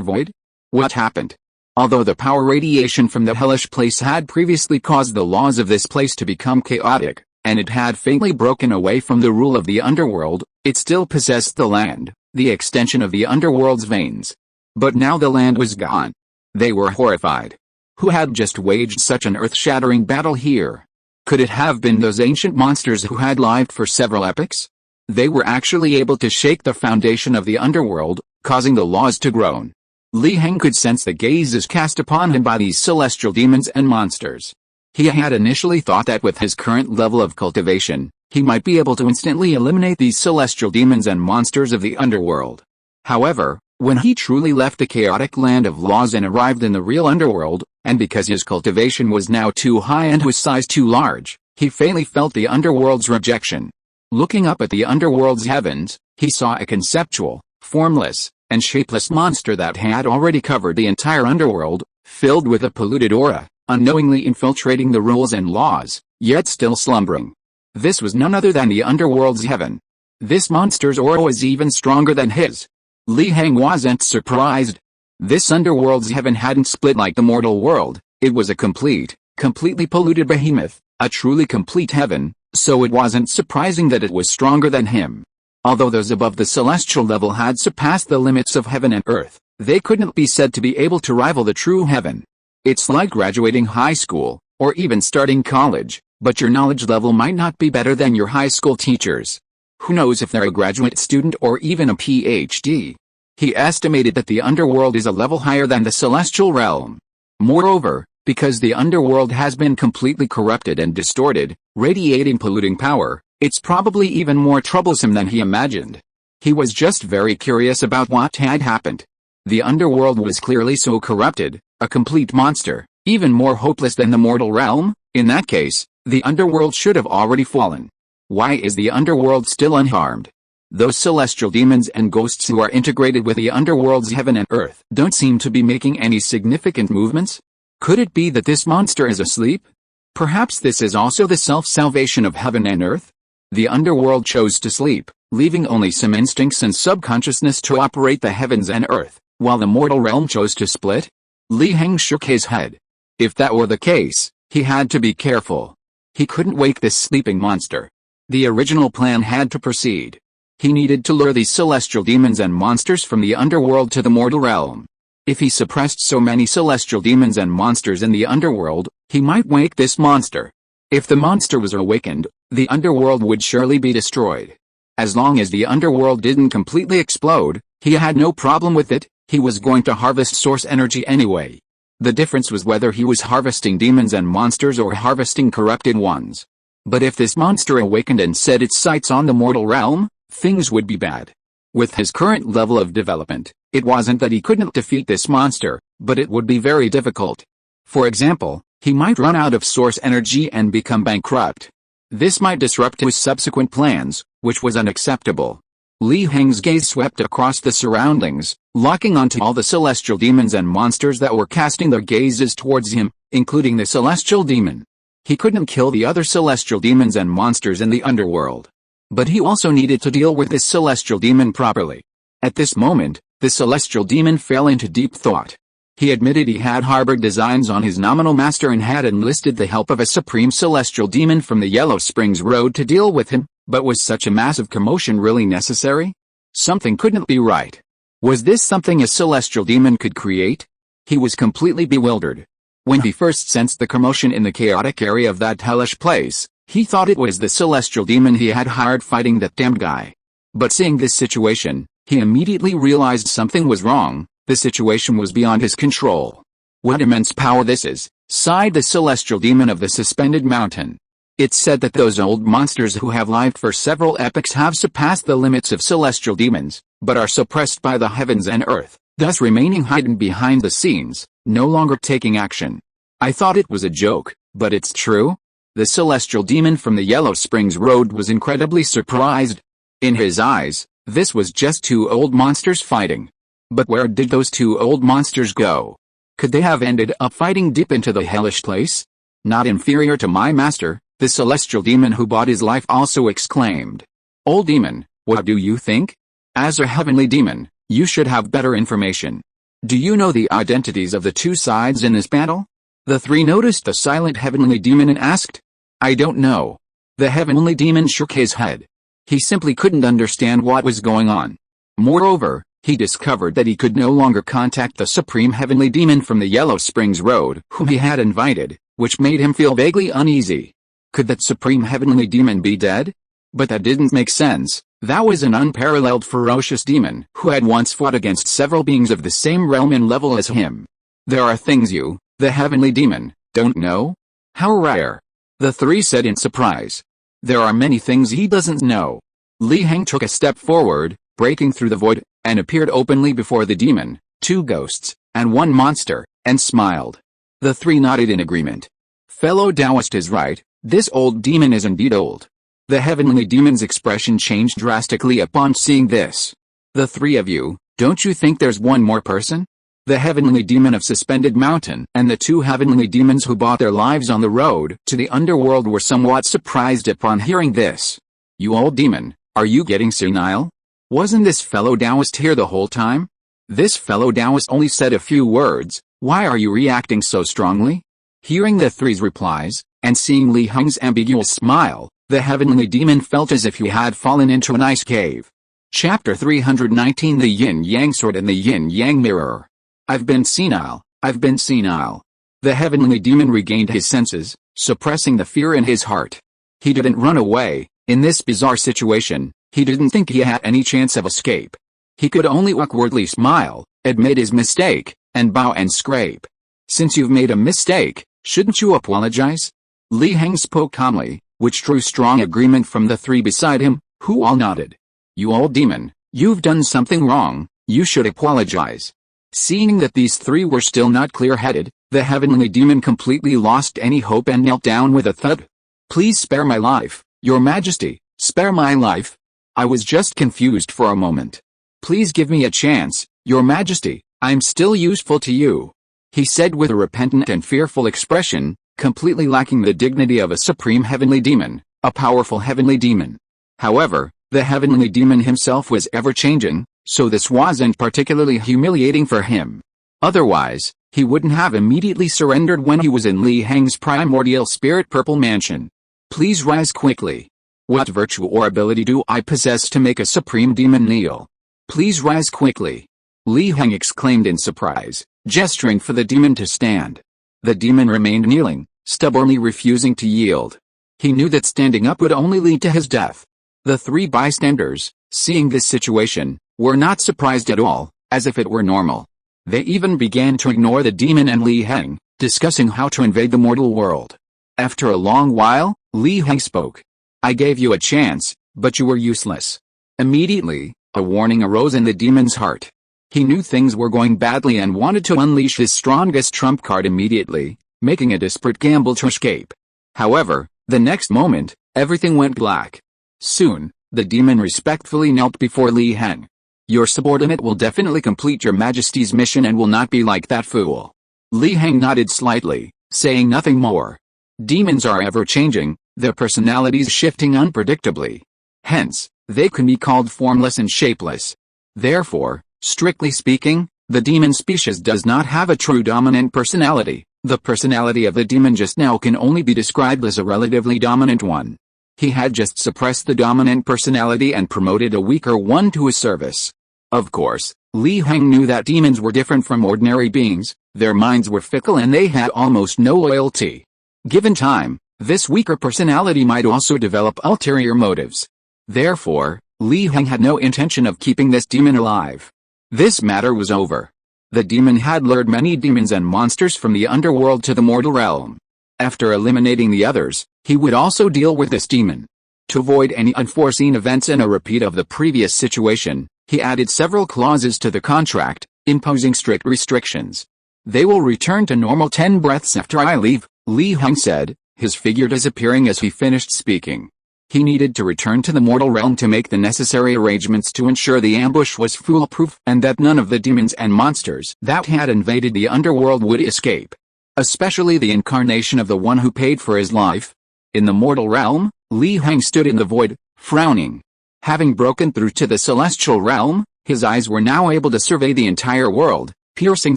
void? What happened? Although the power radiation from the hellish place had previously caused the laws of this place to become chaotic, and it had faintly broken away from the rule of the underworld, it still possessed the land, the extension of the underworld's veins. But now the land was gone. They were horrified. Who had just waged such an earth-shattering battle here? Could it have been those ancient monsters who had lived for several epochs? They were actually able to shake the foundation of the underworld, causing the laws to groan. Heng could sense the gazes cast upon him by these celestial demons and monsters. He had initially thought that with his current level of cultivation, he might be able to instantly eliminate these celestial demons and monsters of the underworld. However, when he truly left the chaotic land of laws and arrived in the real underworld, and because his cultivation was now too high and his size too large, he faintly felt the underworld's rejection. Looking up at the underworld's heavens, he saw a conceptual, formless, and shapeless monster that had already covered the entire underworld, filled with a polluted aura, unknowingly infiltrating the rules and laws, yet still slumbering. This was none other than the underworld's heaven. This monster's aura was even stronger than his. Heng wasn't surprised. This underworld's heaven hadn't split like the mortal world, it was a completely polluted behemoth, a truly complete heaven, so it wasn't surprising that it was stronger than him. Although those above the celestial level had surpassed the limits of heaven and earth, they couldn't be said to be able to rival the true heaven. It's like graduating high school, or even starting college, but your knowledge level might not be better than your high school teachers. Who knows if they're a graduate student or even a PhD? He estimated that the underworld is a level higher than the celestial realm. Moreover, because the underworld has been completely corrupted and distorted, radiating polluting power, it's probably even more troublesome than he imagined. He was just very curious about what had happened. The underworld was clearly so corrupted, a complete monster, even more hopeless than the mortal realm. In that case, the underworld should have already fallen. Why is the underworld still unharmed? Those celestial demons and ghosts who are integrated with the underworld's heaven and earth don't seem to be making any significant movements. Could it be that this monster is asleep? Perhaps this is also the self-salvation of heaven and earth? The underworld chose to sleep, leaving only some instincts and subconsciousness to operate the heavens and earth, while the mortal realm chose to split? Heng shook his head. If that were the case, he had to be careful. He couldn't wake this sleeping monster. The original plan had to proceed. He needed to lure these celestial demons and monsters from the underworld to the mortal realm. If he suppressed so many celestial demons and monsters in the underworld, he might wake this monster. If the monster was awakened, the underworld would surely be destroyed. As long as the underworld didn't completely explode, he had no problem with it. He was going to harvest source energy anyway. The difference was whether he was harvesting demons and monsters or harvesting corrupted ones. But if this monster awakened and set its sights on the mortal realm, things would be bad. With his current level of development, it wasn't that he couldn't defeat this monster, but it would be very difficult. For example, he might run out of source energy and become bankrupt. This might disrupt his subsequent plans, which was unacceptable. Heng's gaze swept across the surroundings, locking onto all the celestial demons and monsters that were casting their gazes towards him, including the celestial demon. He couldn't kill the other celestial demons and monsters in the underworld. But he also needed to deal with this celestial demon properly. At this moment, the celestial demon fell into deep thought. He admitted he had harbored designs on his nominal master and had enlisted the help of a supreme celestial demon from the Yellow Springs Road to deal with him, but was such a massive commotion really necessary? Something couldn't be right. Was this something a celestial demon could create? He was completely bewildered. When he first sensed the commotion in the chaotic area of that hellish place, he thought it was the celestial demon he had hired fighting that damned guy. But seeing this situation, he immediately realized something was wrong. The situation was beyond his control. What immense power this is, sighed the celestial demon of the suspended mountain. It's said that those old monsters who have lived for several epochs have surpassed the limits of celestial demons, but are suppressed by the heavens and earth, thus remaining hidden behind the scenes, no longer taking action. I thought it was a joke, but it's true? The celestial demon from the Yellow Springs Road was incredibly surprised. In his eyes, this was just two old monsters fighting. But where did those two old monsters go? Could they have ended up fighting deep into the hellish place? Not inferior to my master, the celestial demon who bought his life also exclaimed. Old demon, what do you think? As a heavenly demon, you should have better information. Do you know the identities of the two sides in this battle? The three noticed the silent heavenly demon and asked. I don't know. The heavenly demon shook his head. He simply couldn't understand what was going on. Moreover, he discovered that he could no longer contact the supreme heavenly demon from the Yellow Springs Road whom he had invited, which made him feel vaguely uneasy. Could that supreme heavenly demon be dead? But that didn't make sense. That was an unparalleled ferocious demon who had once fought against several beings of the same realm and level as him. There are things you, the heavenly demon, don't know? How rare. The three said in surprise. There are many things he doesn't know. Heng took a step forward, breaking through the void, and appeared openly before the demon, 2 ghosts, and 1 monster, and smiled. The three nodded in agreement. Fellow Taoist is right, this old demon is indeed old. The heavenly demon's expression changed drastically upon seeing this. The three of you, don't you think there's one more person? The heavenly demon of Suspended Mountain and the 2 heavenly demons who bought their lives on the road to the underworld were somewhat surprised upon hearing this. You old demon, are you getting senile? Wasn't this fellow Taoist here the whole time? This fellow Taoist only said a few words. Why are you reacting so strongly? Hearing the three's replies, and seeing Heng's ambiguous smile, the heavenly demon felt as if he had fallen into an ice cave. Chapter 319 The Yin-Yang Sword and the Yin-Yang Mirror. I've been senile, I've been senile. The heavenly demon regained his senses, suppressing the fear in his heart. He didn't run away. In this bizarre situation, he didn't think he had any chance of escape. He could only awkwardly smile, admit his mistake, and bow and scrape. Since you've made a mistake, shouldn't you apologize? Heng spoke calmly, which drew strong agreement from the three beside him, who all nodded. You old demon, you've done something wrong, you should apologize. Seeing that these three were still not clear-headed, the heavenly demon completely lost any hope and knelt down with a thud. Please spare my life, Your Majesty, spare my life. I was just confused for a moment. Please give me a chance, Your Majesty, I'm still useful to you. He said with a repentant and fearful expression, completely lacking the dignity of a supreme heavenly demon, a powerful heavenly demon. However, the heavenly demon himself was ever-changing, so this wasn't particularly humiliating for him. Otherwise, he wouldn't have immediately surrendered when he was in Heng's primordial spirit purple mansion. Please rise quickly. What virtue or ability do I possess to make a supreme demon kneel? Please rise quickly. Heng exclaimed in surprise, gesturing for the demon to stand. The demon remained kneeling, stubbornly refusing to yield. He knew that standing up would only lead to his death. The three bystanders, seeing this situation, were not surprised at all, as if it were normal. They even began to ignore the demon and Heng, discussing how to invade the mortal world. After a long while, Heng spoke. I gave you a chance, but you were useless. Immediately, a warning arose in the demon's heart. He knew things were going badly and wanted to unleash his strongest trump card immediately, making a desperate gamble to escape. However, the next moment, everything went black. Soon, the demon respectfully knelt before Heng. Your subordinate will definitely complete Your Majesty's mission and will not be like that fool. Heng nodded slightly, saying nothing more. Demons are ever-changing, their personalities shifting unpredictably. Hence, they can be called formless and shapeless. Therefore, strictly speaking, the demon species does not have a true dominant personality. The personality of the demon just now can only be described as a relatively dominant one. He had just suppressed the dominant personality and promoted a weaker one to his service. Of course, Heng knew that demons were different from ordinary beings, their minds were fickle and they had almost no loyalty. Given time, this weaker personality might also develop ulterior motives. Therefore, Heng had no intention of keeping this demon alive. This matter was over. The demon had lured many demons and monsters from the underworld to the mortal realm. After eliminating the others, he would also deal with this demon. To avoid any unforeseen events and a repeat of the previous situation, he added several clauses to the contract, imposing strict restrictions. They will return to normal 10 breaths after I leave, Heng said, his figure disappearing as he finished speaking. He needed to return to the mortal realm to make the necessary arrangements to ensure the ambush was foolproof and that none of the demons and monsters that had invaded the underworld would escape. Especially the incarnation of the one who paid for his life. In the mortal realm, Heng stood in the void, frowning. Having broken through to the celestial realm, his eyes were now able to survey the entire world, piercing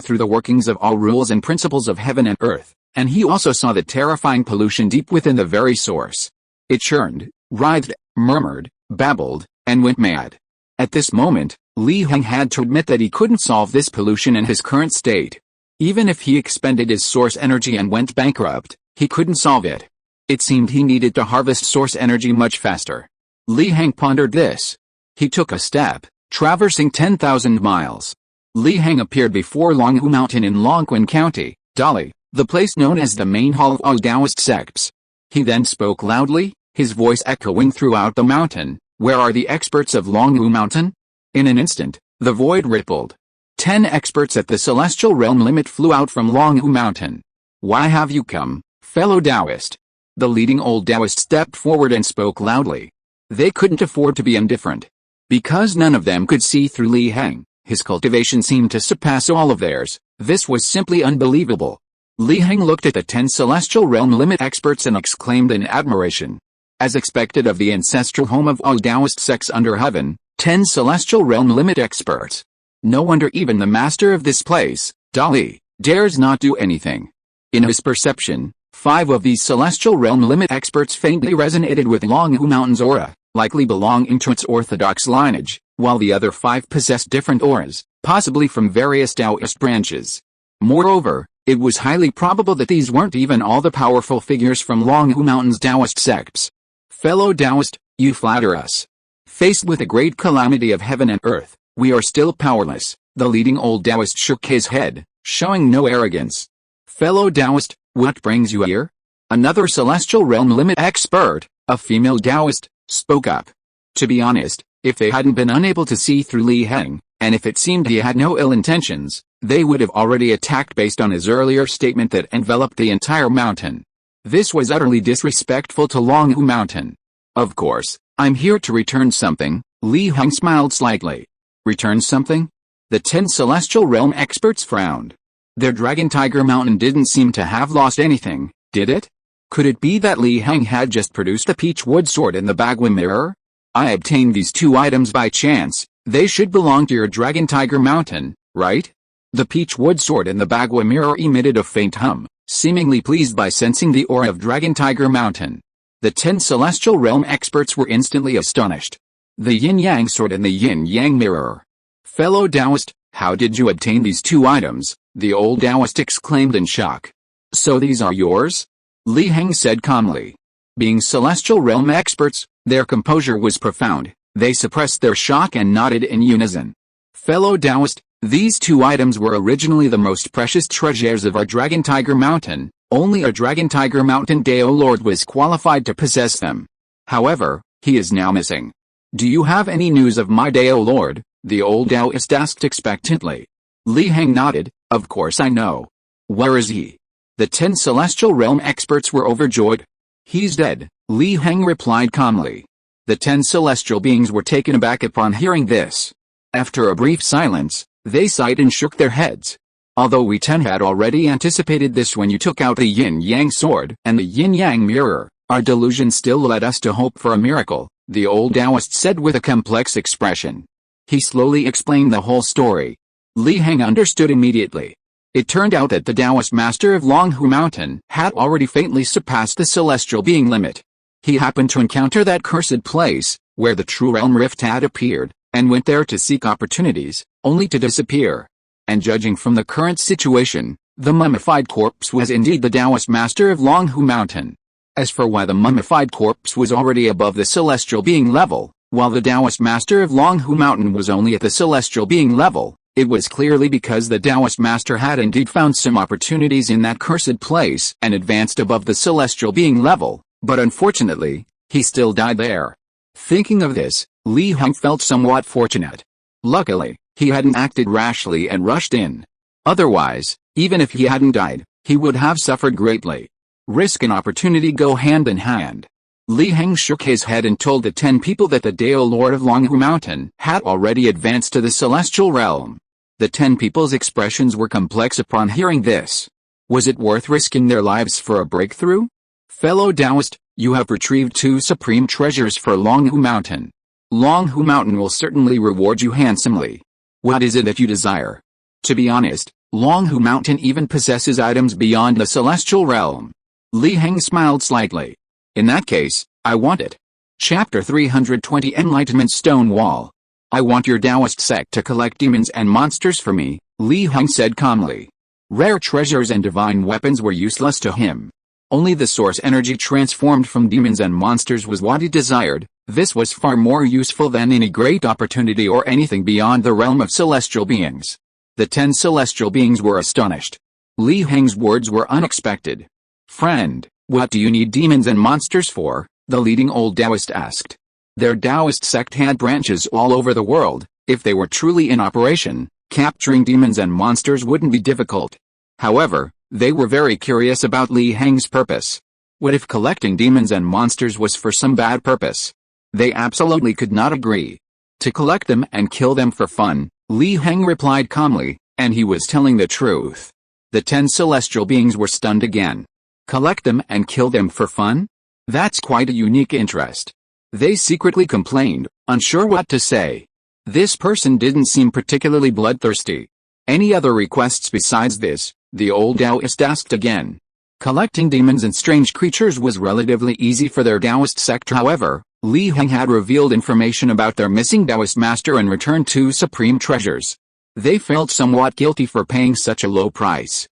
through the workings of all rules and principles of heaven and earth, and he also saw the terrifying pollution deep within the very source. It churned, writhed, murmured, babbled, and went mad. At this moment, Heng had to admit that he couldn't solve this pollution in his current state. Even if he expended his source energy and went bankrupt, he couldn't solve it. It seemed he needed to harvest source energy much faster. Li Heng pondered this. He took a step, traversing 10,000 miles. Li Heng appeared before Longhu Mountain in Longquan County, Dali, the place known as the main hall of all Taoist sects. He then spoke loudly, his voice echoing throughout the mountain. Where are the experts of Longhu Mountain? In an instant, the void rippled. 10 experts at the celestial realm limit flew out from Longhu Mountain. Why have you come, fellow Taoist? The leading old Taoist stepped forward and spoke loudly. They couldn't afford to be indifferent. Because none of them could see through Li Heng, his cultivation seemed to surpass all of theirs. This was simply unbelievable. Li Heng looked at the 10 celestial realm limit experts and exclaimed in admiration. As expected of the ancestral home of all Taoist sects under heaven, 10 celestial realm limit experts. No wonder even the master of this place, Dali, dares not do anything. In his perception, 5 of these celestial realm limit experts faintly resonated with Longhu Mountain's aura, likely belonging to its orthodox lineage, while the other 5 possessed different auras, possibly from various Taoist branches. Moreover, it was highly probable that these weren't even all the powerful figures from Longhu Mountain's Taoist sects. Fellow Taoist, you flatter us. Faced with a great calamity of heaven and earth, we are still powerless. The leading old Taoist shook his head, showing no arrogance. Fellow Taoist, what brings you here? Another celestial realm limit expert, a female Taoist, spoke up. To be honest, if they hadn't been unable to see through Li Heng, and if it seemed he had no ill intentions, they would have already attacked based on his earlier statement that enveloped the entire mountain. This was utterly disrespectful to Longhu Mountain. Of course, I'm here to return something. Li Heng smiled slightly. Return something? The 10 celestial realm experts frowned. Their Dragon Tiger Mountain didn't seem to have lost anything, did it? Could it be that Li Heng had just produced the peach wood sword and the Bagua mirror? I obtained these 2 items by chance. They should belong to your Dragon Tiger Mountain, right? The peach wood sword and the Bagua mirror emitted a faint hum, seemingly pleased by sensing the aura of Dragon Tiger Mountain. The 10 celestial realm experts were instantly astonished. The yin-yang sword and the yin-yang mirror. Fellow Taoist, how did you obtain these 2 items? The old Taoist exclaimed in shock. So these are yours? Li Heng said calmly. Being celestial realm experts, their composure was profound. They suppressed their shock and nodded in unison. Fellow Taoist, these 2 items were originally the most precious treasures of our Dragon Tiger Mountain. Only a Dragon Tiger Mountain Dao Lord was qualified to possess them. However, he is now missing. Do you have any news of my Dao Lord? The old Taoist asked expectantly. Li Heng nodded. Of course I know. Where is he? The 10 celestial realm experts were overjoyed. He's dead, Li Heng replied calmly. The 10 celestial beings were taken aback upon hearing this. After a brief silence, they sighed and shook their heads. Although we 10 had already anticipated this when you took out the yin-yang sword and the yin-yang mirror, our delusion still led us to hope for a miracle, the old Taoist said with a complex expression. He slowly explained the whole story. Li Heng understood immediately. It turned out that the Taoist master of Longhu Mountain had already faintly surpassed the celestial being limit. He happened to encounter that cursed place, where the true realm rift had appeared, and went there to seek opportunities, only to disappear. And judging from the current situation, the mummified corpse was indeed the Taoist master of Longhu Mountain. As for why the mummified corpse was already above the celestial being level, while the Taoist master of Longhu Mountain was only at the celestial being level, it was clearly because the Taoist master had indeed found some opportunities in that cursed place and advanced above the celestial being level, but unfortunately, he still died there. Thinking of this, Li Heng felt somewhat fortunate. Luckily, he hadn't acted rashly and rushed in. Otherwise, even if he hadn't died, he would have suffered greatly. Risk and opportunity go hand in hand. Li Heng shook his head and told the 10 people that the Dao Lord of Longhu Mountain had already advanced to the celestial realm. The 10 people's expressions were complex upon hearing this. Was it worth risking their lives for a breakthrough? Fellow Taoist, you have retrieved 2 supreme treasures for Longhu Mountain. Longhu Mountain will certainly reward you handsomely. What is it that you desire? To be honest, Longhu Mountain even possesses items beyond the celestial realm. Li Heng smiled slightly. In that case, I want it. Chapter 320 Enlightenment Stone Wall. I want your Taoist sect to collect demons and monsters for me, Li Heng said calmly. Rare treasures and divine weapons were useless to him. Only the source energy transformed from demons and monsters was what he desired. This was far more useful than any great opportunity or anything beyond the realm of celestial beings. The 10 celestial beings were astonished. Li Heng's words were unexpected. "Friend, what do you need demons and monsters for?" the leading old Taoist asked. Their Taoist sect had branches all over the world. If they were truly in operation, capturing demons and monsters wouldn't be difficult. However, they were very curious about Li Heng's purpose. What if collecting demons and monsters was for some bad purpose? They absolutely could not agree. To collect them and kill them for fun, Li Heng replied calmly, and he was telling the truth. The 10 celestial beings were stunned again. Collect them and kill them for fun? That's quite a unique interest. They secretly complained, unsure what to say. This person didn't seem particularly bloodthirsty. "Any other requests besides this?" the old Taoist asked again. Collecting demons and strange creatures was relatively easy for their Taoist sect. However, Li Heng had revealed information about their missing Taoist master and returned 2 supreme treasures. They felt somewhat guilty for paying such a low price.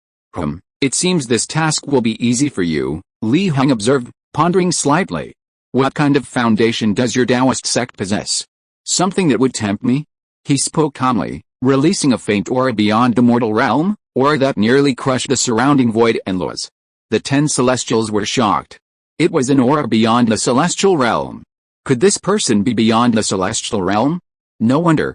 It seems this task will be easy for you," Li Heng observed, pondering slightly. "What kind of foundation does your Taoist sect possess? Something that would tempt me?" He spoke calmly, releasing a faint aura beyond the mortal realm, aura that nearly crushed the surrounding void and laws. The 10 celestials were shocked. It was an aura beyond the celestial realm. Could this person be beyond the celestial realm? No wonder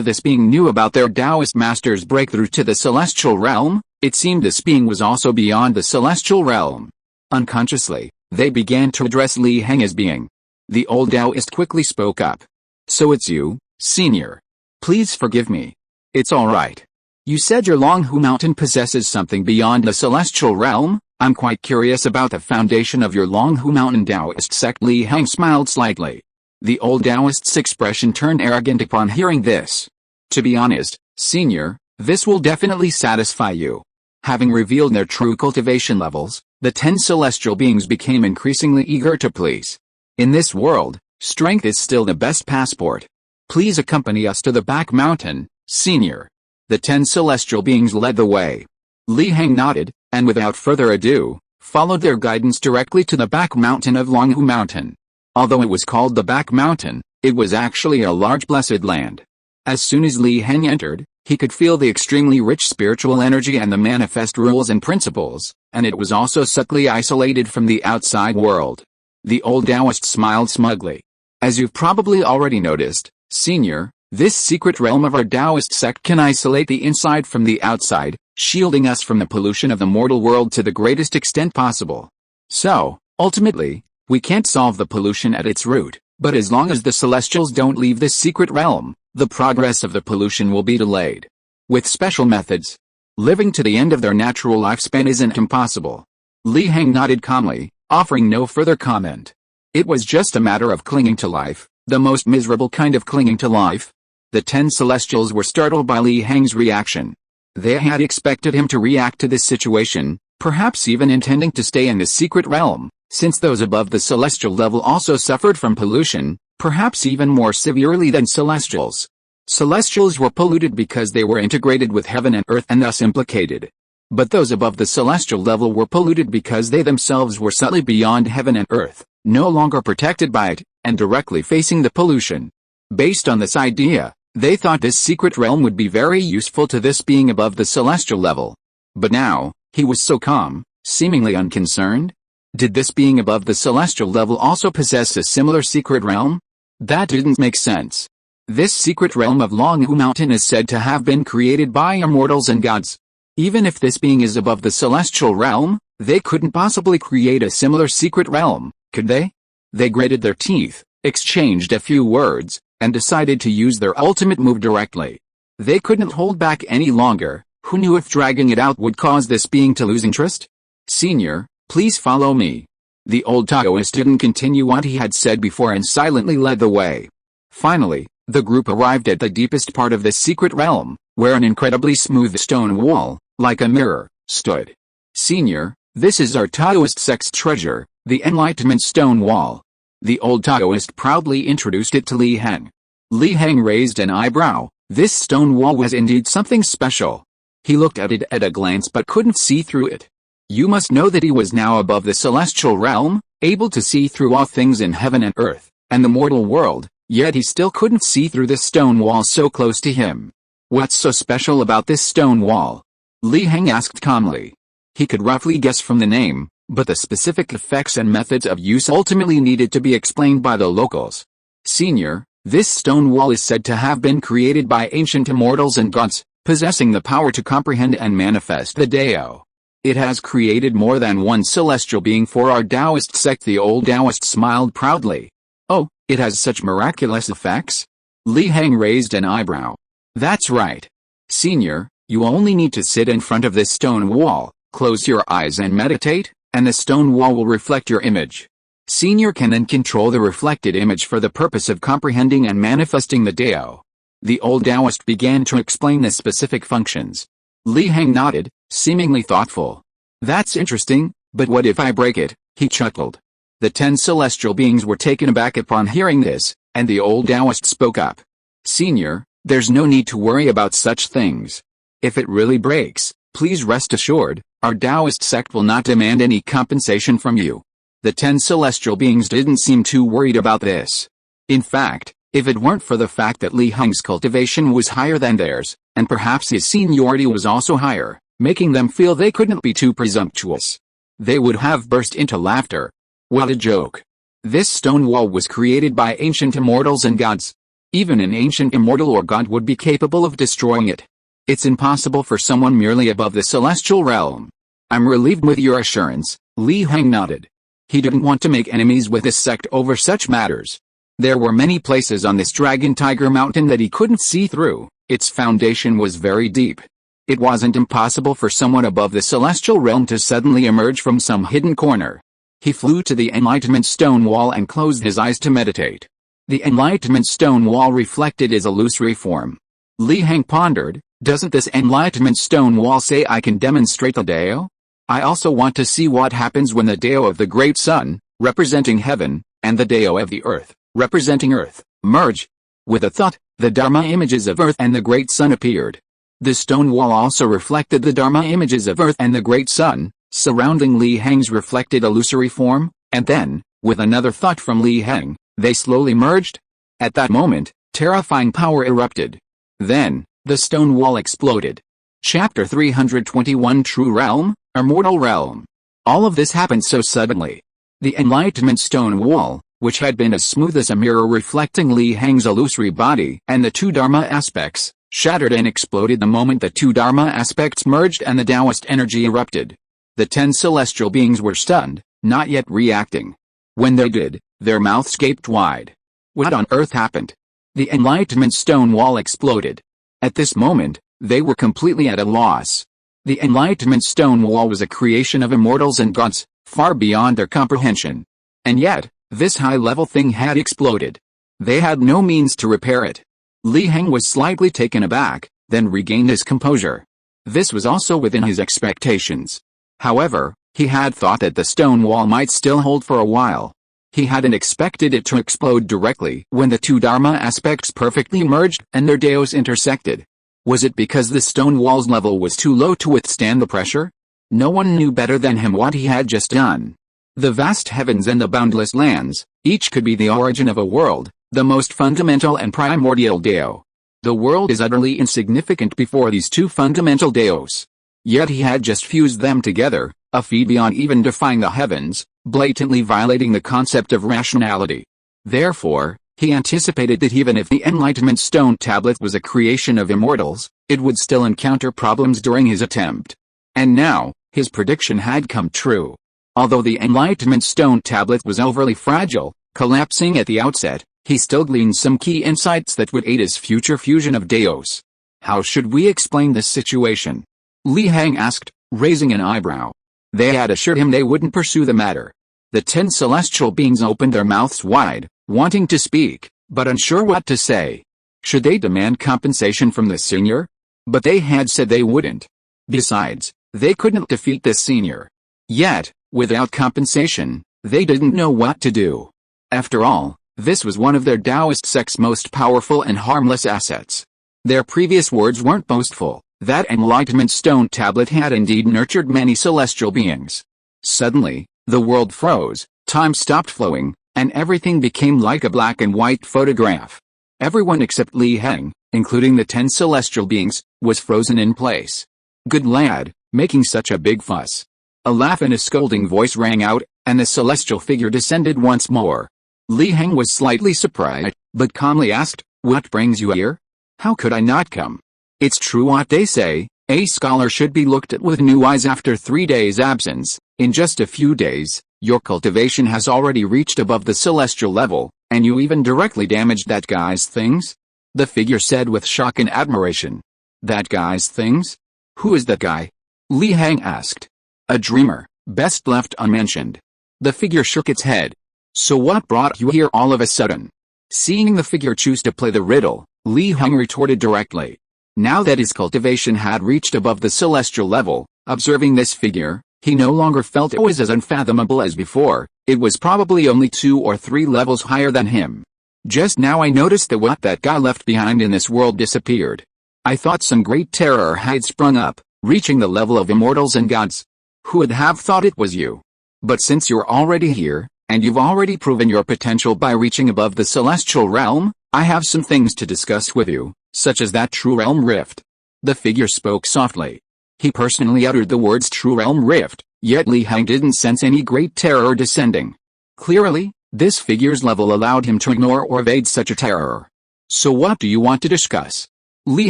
this being knew about their Taoist master's breakthrough to the celestial realm. It seemed this being was also beyond the celestial realm. Unconsciously, they began to address Li Heng as being. The old Taoist quickly spoke up. "So it's you, senior. Please forgive me. It's all right. You said your Longhu Mountain possesses something beyond the celestial realm. I'm quite curious about the foundation of your Longhu Mountain Taoist sect." Li Heng smiled slightly. The old Taoist's expression turned arrogant upon hearing this. "To be honest, senior, this will definitely satisfy you." Having revealed their true cultivation levels, the 10 celestial beings became increasingly eager to please. "In this world, strength is still the best passport. Please accompany us to the back mountain, senior." The 10 celestial beings led the way. Li Heng nodded, and without further ado, followed their guidance directly to the back mountain of Longhu Mountain. Although it was called the back mountain, it was actually a large blessed land. As soon as Li Heng entered, he could feel the extremely rich spiritual energy and the manifest rules and principles, and it was also subtly isolated from the outside world. The old Taoist smiled smugly. "As you've probably already noticed, senior, this secret realm of our Taoist sect can isolate the inside from the outside, shielding us from the pollution of the mortal world to the greatest extent possible. So, ultimately, we can't solve the pollution at its root, but as long as the celestials don't leave this secret realm, the progress of the pollution will be delayed. With special methods, living to the end of their natural lifespan isn't impossible." Li Heng nodded calmly, offering no further comment. It was just a matter of clinging to life, the most miserable kind of clinging to life. The 10 celestials were startled by Li Heng's reaction. They had expected him to react to this situation, perhaps even intending to stay in the secret realm, since those above the celestial level also suffered from pollution, perhaps even more severely than celestials. Celestials were polluted because they were integrated with heaven and earth and thus implicated. But those above the celestial level were polluted because they themselves were subtly beyond heaven and earth, no longer protected by it, and directly facing the pollution. Based on this idea, they thought this secret realm would be very useful to this being above the celestial level. But now, he was so calm, seemingly unconcerned. Did this being above the celestial level also possess a similar secret realm? That didn't make sense. This secret realm of Longhu Mountain is said to have been created by immortals and gods. Even if this being is above the celestial realm, they couldn't possibly create a similar secret realm, could they? They gritted their teeth, exchanged a few words, and decided to use their ultimate move directly. They couldn't hold back any longer. Who knew if dragging it out would cause this being to lose interest? "Senior, please follow me." The old Taoist didn't continue what he had said before and silently led the way. Finally, the group arrived at the deepest part of the secret realm, where an incredibly smooth stone wall, like a mirror, stood. "Senior, this is our Taoist sect's treasure, the Enlightenment Stone Wall." The old Taoist proudly introduced it to Li Heng. Li Heng raised an eyebrow. This stone wall was indeed something special. He looked at it at a glance but couldn't see through it. You must know that he was now above the celestial realm, able to see through all things in heaven and earth, and the mortal world, yet he still couldn't see through this stone wall so close to him. What's so special about this stone wall? Li Heng asked calmly. He could roughly guess from the name, but the specific effects and methods of use ultimately needed to be explained by the locals. Senior, this stone wall is said to have been created by ancient immortals and gods, possessing the power to comprehend and manifest the Dao. It has created more than one celestial being for our Taoist sect. The old Taoist smiled proudly. Oh, it has such miraculous effects? Li Heng raised an eyebrow. That's right. Senior, you only need to sit in front of this stone wall, close your eyes and meditate, and the stone wall will reflect your image. Senior can then control the reflected image for the purpose of comprehending and manifesting the Dao. The old Taoist began to explain the specific functions. Li Heng nodded, seemingly thoughtful. That's interesting, but what if I break it? He chuckled. The 10 celestial beings were taken aback upon hearing this, and the old Taoist spoke up. Senior, there's no need to worry about such things. If it really breaks, please rest assured, our Taoist sect will not demand any compensation from you. The 10 celestial beings didn't seem too worried about this. In fact, if it weren't for the fact that Li Heng's cultivation was higher than theirs, and perhaps his seniority was also higher, making them feel they couldn't be too presumptuous, they would have burst into laughter. What a joke. This stone wall was created by ancient immortals and gods. Even an ancient immortal or god would be capable of destroying it. It's impossible for someone merely above the celestial realm. I'm relieved with your assurance, Li Heng nodded. He didn't want to make enemies with his sect over such matters. There were many places on this Dragon Tiger Mountain that he couldn't see through. Its foundation was very deep. It wasn't impossible for someone above the celestial realm to suddenly emerge from some hidden corner. He flew to the Enlightenment Stone Wall and closed his eyes to meditate. The Enlightenment Stone Wall reflected his illusory form. Li Heng pondered, doesn't this Enlightenment Stone Wall say I can demonstrate the Dao? I also want to see what happens when the Dao of the Great Sun, representing heaven, and the Dao of the Earth, representing Earth, merge. With a thought, the Dharma images of Earth and the Great Sun appeared. The stone wall also reflected the Dharma images of Earth and the Great Sun, surrounding Li Heng's reflected illusory form, and then, with another thought from Li Heng, they slowly merged. At that moment, terrifying power erupted. Then, the stone wall exploded. Chapter 321 True Realm, Immortal Realm. All of this happened so suddenly. The Enlightenment Stone Wall, which had been as smooth as a mirror reflecting Li Heng's illusory body and the two Dharma aspects, shattered and exploded the moment the two Dharma aspects merged and the Taoist energy erupted. The 10 celestial beings were stunned, not yet reacting. When they did, their mouths gaped wide. What on earth happened? The Enlightenment Stone Wall exploded. At this moment, they were completely at a loss. The Enlightenment Stone Wall was a creation of immortals and gods, far beyond their comprehension. And yet, this high-level thing had exploded. They had no means to repair it. Li Heng was slightly taken aback, then regained his composure. This was also within his expectations. However, he had thought that the stone wall might still hold for a while. He hadn't expected it to explode directly when the two Dharma aspects perfectly merged and their Daos intersected. Was it because the stone wall's level was too low to withstand the pressure? No one knew better than him what he had just done. The vast heavens and the boundless lands, each could be the origin of a world, the most fundamental and primordial Dao. The world is utterly insignificant before these two fundamental Daos. Yet he had just fused them together, a feat beyond even defying the heavens, blatantly violating the concept of rationality. Therefore, he anticipated that even if the Enlightenment Stone Tablet was a creation of immortals, it would still encounter problems during his attempt. And now, his prediction had come true. Although the Enlightenment Stone Tablet was overly fragile, collapsing at the outset, he still gleaned some key insights that would aid his future fusion of Daos. How should we explain this situation? Li Heng asked, raising an eyebrow. They had assured him they wouldn't pursue the matter. The 10 celestial beings opened their mouths wide, wanting to speak, but unsure what to say. Should they demand compensation from the senior? But they had said they wouldn't. Besides, they couldn't defeat this senior. Yet, without compensation, they didn't know what to do. After all, this was one of their Taoist sect's most powerful and harmless assets. Their previous words weren't boastful. That enlightenment stone tablet had indeed nurtured many celestial beings. Suddenly, the world froze, time stopped flowing, and everything became like a black and white photograph. Everyone except Li Heng, including the 10 celestial beings, was frozen in place. "Good lad, making such a big fuss." A laugh and a scolding voice rang out, and the celestial figure descended once more. Li Heng was slightly surprised, but calmly asked, "What brings you here? How could I not come? It's true what they say, a scholar should be looked at with new eyes after 3 days' absence. In just a few days, your cultivation has already reached above the celestial level, and you even directly damaged that guy's things?" The figure said with shock and admiration. "That guy's things? Who is that guy?" Li Heng asked. "A dreamer, best left unmentioned." The figure shook its head. "So what brought you here all of a sudden?" Seeing the figure choose to play the riddle, Li Heng retorted directly. Now that his cultivation had reached above the celestial level, observing this figure, he no longer felt it was as unfathomable as before. It was probably only 2 or 3 levels higher than him. "Just now I noticed that what that guy left behind in this world disappeared. I thought some great terror had sprung up, reaching the level of immortals and gods. Who would have thought it was you? But since you're already here, and you've already proven your potential by reaching above the celestial realm, I have some things to discuss with you, such as that true realm rift." The figure spoke softly. He personally uttered the words true realm rift, yet Li Heng didn't sense any great terror descending. Clearly, this figure's level allowed him to ignore or evade such a terror. "So what do you want to discuss?" Li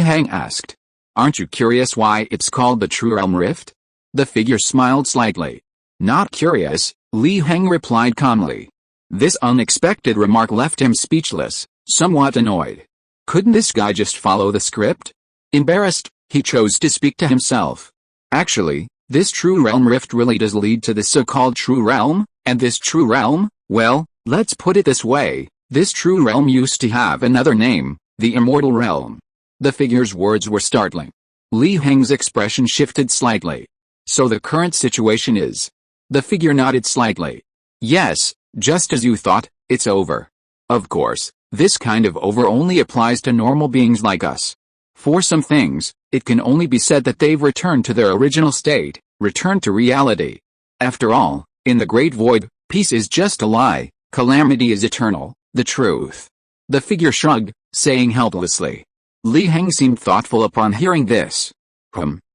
Heng asked. "Aren't you curious why it's called the true realm rift?" The figure smiled slightly. "Not curious," Li Heng replied calmly. This unexpected remark left him speechless, somewhat annoyed. Couldn't this guy just follow the script? Embarrassed, he chose to speak to himself. "Actually, this true realm rift really does lead to the so-called true realm, and this true realm, well, let's put it this way, this true realm used to have another name, the immortal realm." The figure's words were startling. Li Heng's expression shifted slightly. "So the current situation is?" The figure nodded slightly. "Yes, just as you thought, it's over. Of course, this kind of over only applies to normal beings like us. For some things, it can only be said that they've returned to their original state, returned to reality. After all, in the great void, peace is just a lie, calamity is eternal, the truth." The figure shrugged, saying helplessly. Li Heng seemed thoughtful upon hearing this.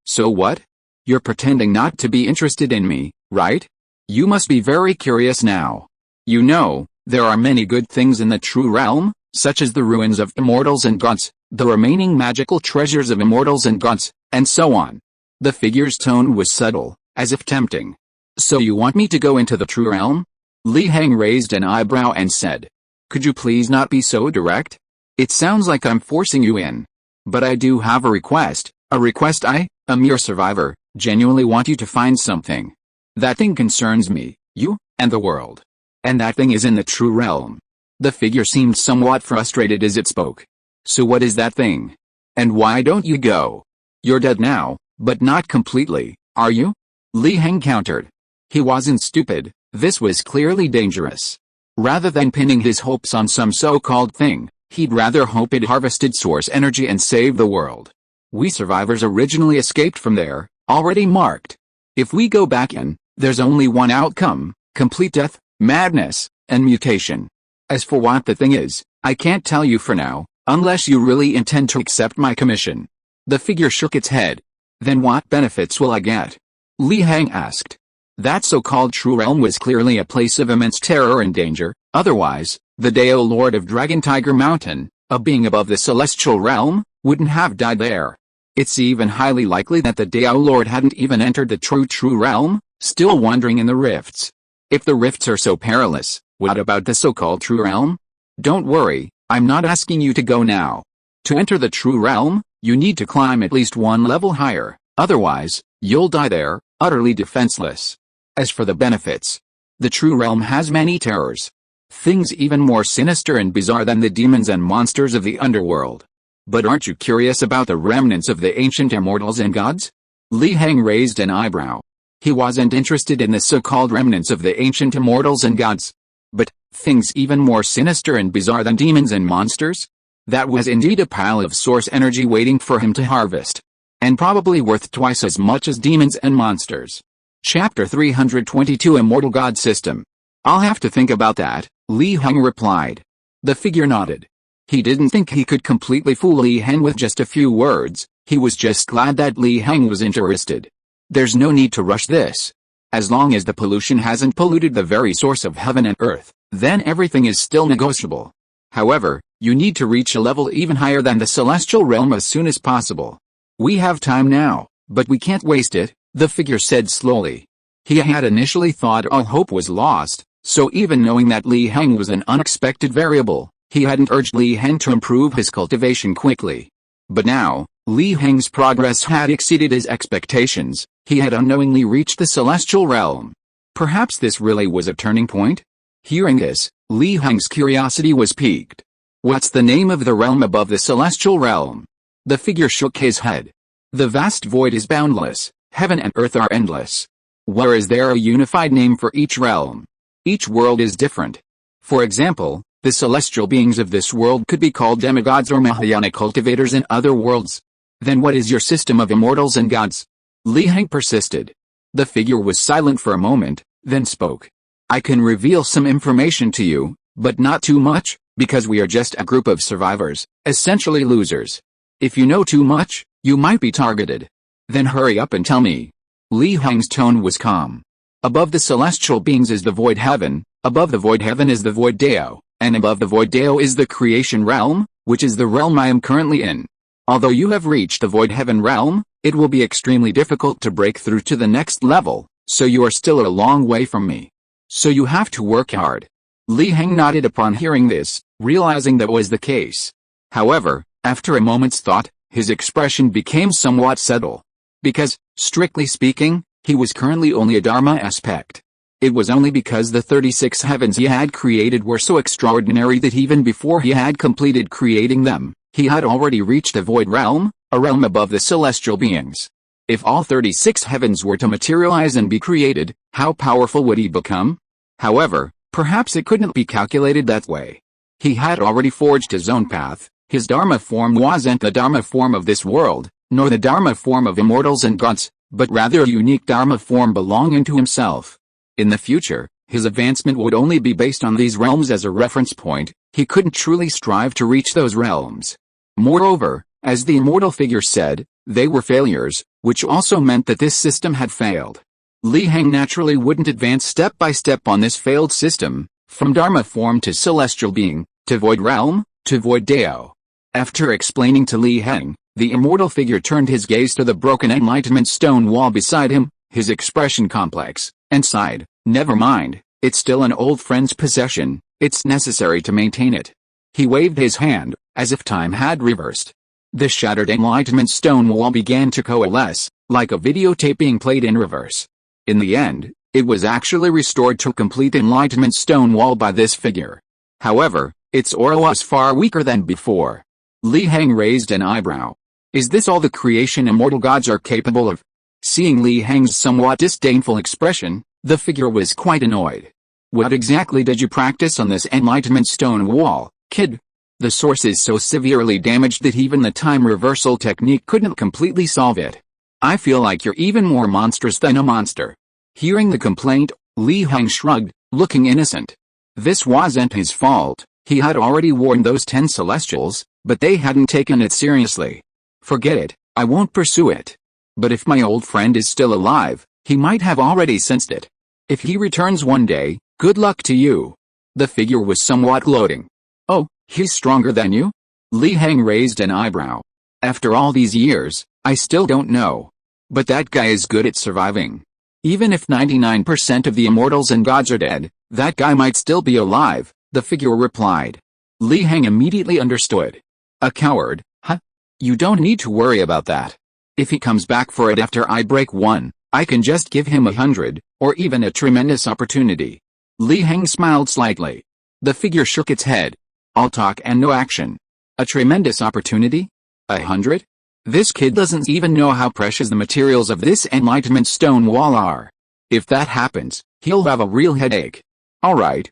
So what? You're pretending not to be interested in me, right? You must be very curious now. You know, there are many good things in the true realm, such as the ruins of immortals and gods, the remaining magical treasures of immortals and gods, and so on. The figure's tone was subtle, as if tempting. "So you want me to go into the true realm?" Li Heng raised an eyebrow and said. "Could you please not be so direct? It sounds like I'm forcing you in. But I do have a request, I, a mere survivor, genuinely want you to find something. That thing concerns me, you, and the world. And that thing is in the true realm." The figure seemed somewhat frustrated as it spoke. "So what is that thing? And why don't you go? You're dead now, but not completely, are you?" Li Heng countered. He wasn't stupid, this was clearly dangerous. Rather than pinning his hopes on some so-called thing, he'd rather hope it harvested source energy and saved the world. We survivors originally escaped from there, already marked. If we go back in, there's only one outcome, complete death, madness, and mutation. As for what the thing is, I can't tell you for now, unless you really intend to accept my commission." The figure shook its head. "Then what benefits will I get?" Li Heng asked. That so-called true realm was clearly a place of immense terror and danger, otherwise, the Dao Lord of Dragon Tiger Mountain, a being above the celestial realm, wouldn't have died there. It's even highly likely that the Dao Lord hadn't even entered the true realm, still wandering in the rifts. If the rifts are so perilous, what about the so-called true realm? Don't worry, I'm not asking you to go now. To enter the true realm, you need to climb at least 1 level higher, otherwise, you'll die there, utterly defenseless. As for the benefits, the true realm has many terrors. Things even more sinister and bizarre than the demons and monsters of the underworld. But aren't you curious about the remnants of the ancient immortals and gods? Li Heng raised an eyebrow. He wasn't interested in the so-called remnants of the ancient immortals and gods. But, things even more sinister and bizarre than demons and monsters? That was indeed a pile of source energy waiting for him to harvest. and probably worth twice as much as demons and monsters. Chapter 322 Immortal God System. I'll have to think about that, Li Heng replied. The figure nodded. He didn't think he could completely fool Li Heng with just a few words, he was just glad that Li Heng was interested. There's no need to rush this. As long as the pollution hasn't polluted the very source of heaven and earth, then everything is still negotiable. However, you need to reach a level even higher than the celestial realm as soon as possible. We have time now, but we can't waste it, the figure said slowly. He had initially thought all hope was lost, so even knowing that Li Heng was an unexpected variable, he hadn't urged Li Heng to improve his cultivation quickly. But now, Li Heng's progress had exceeded his expectations. He had unknowingly reached the celestial realm. Perhaps this really was a turning point? Hearing this, Li Heng's curiosity was piqued. What's the name of the realm above the celestial realm? The figure shook his head. The vast void is boundless, heaven and earth are endless. Where is there a unified name for each realm? Each world is different. For example, the celestial beings of this world could be called demigods or Mahayana cultivators in other worlds. Then what is your system of immortals and gods? Li Heng persisted. The figure was silent for a moment, then spoke. I can reveal some information to you, but not too much, because we are just a group of survivors, essentially losers. If you know too much, you might be targeted. Then hurry up and tell me. Li Heng's tone was calm. Above the celestial beings is the void heaven, above the void heaven is the void Dao, and above the void Dao is the creation realm, which is the realm I am currently in. Although you have reached the void heaven realm, it will be extremely difficult to break through to the next level, so you are still a long way from me. So you have to work hard. Li Heng nodded upon hearing this, realizing that was the case. However, after a moment's thought, his expression became somewhat subtle. Because, strictly speaking, he was currently only a Dharma aspect. It was only because the 36 heavens he had created were so extraordinary that even before he had completed creating them, he had already reached the void realm, a realm above the celestial beings. If all 36 heavens were to materialize and be created, how powerful would he become? However, perhaps it couldn't be calculated that way. He had already forged his own path. His Dharma form wasn't the Dharma form of this world, nor the Dharma form of immortals and gods, but rather a unique Dharma form belonging to himself. In the future, his advancement would only be based on these realms as a reference point. He couldn't truly strive to reach those realms. Moreover, as the immortal figure said, they were failures, which also meant that this system had failed. Li Heng naturally wouldn't advance step by step on this failed system, from Dharma form to celestial being, to void realm, to void Dao. After explaining to Li Heng, the immortal figure turned his gaze to the broken enlightenment stone wall beside him, his expression complex, and sighed, never mind, it's still an old friend's possession, it's necessary to maintain it. He waved his hand, as if time had reversed. The shattered enlightenment stone wall began to coalesce, like a videotape being played in reverse. In the end, it was actually restored to complete enlightenment stone wall by this figure. However, its aura was far weaker than before. Li Heng raised an eyebrow. Is this all the creation immortal gods are capable of? Seeing Li Heng's somewhat disdainful expression, the figure was quite annoyed. What exactly did you practice on this enlightenment stone wall, kid? The source is so severely damaged that even the time reversal technique couldn't completely solve it. I feel like you're even more monstrous than a monster. Hearing the complaint, Li Heng shrugged, looking innocent. This wasn't his fault. He had already warned those 10 celestials, but they hadn't taken it seriously. Forget it, I won't pursue it. But if my old friend is still alive, he might have already sensed it. If he returns one day, good luck to you. The figure was somewhat gloating. Oh, he's stronger than you? Li Heng raised an eyebrow. After all these years, I still don't know. But that guy is good at surviving. Even if 99% of the immortals and gods are dead, that guy might still be alive, the figure replied. Li Heng immediately understood. A coward, huh? You don't need to worry about that. If he comes back for it after I break one, I can just give him 100, or even a tremendous opportunity. Li Heng smiled slightly. The figure shook its head. All talk and no action. A tremendous opportunity? 100? This kid doesn't even know how precious the materials of this enlightenment stone wall are. If that happens, he'll have a real headache. Alright,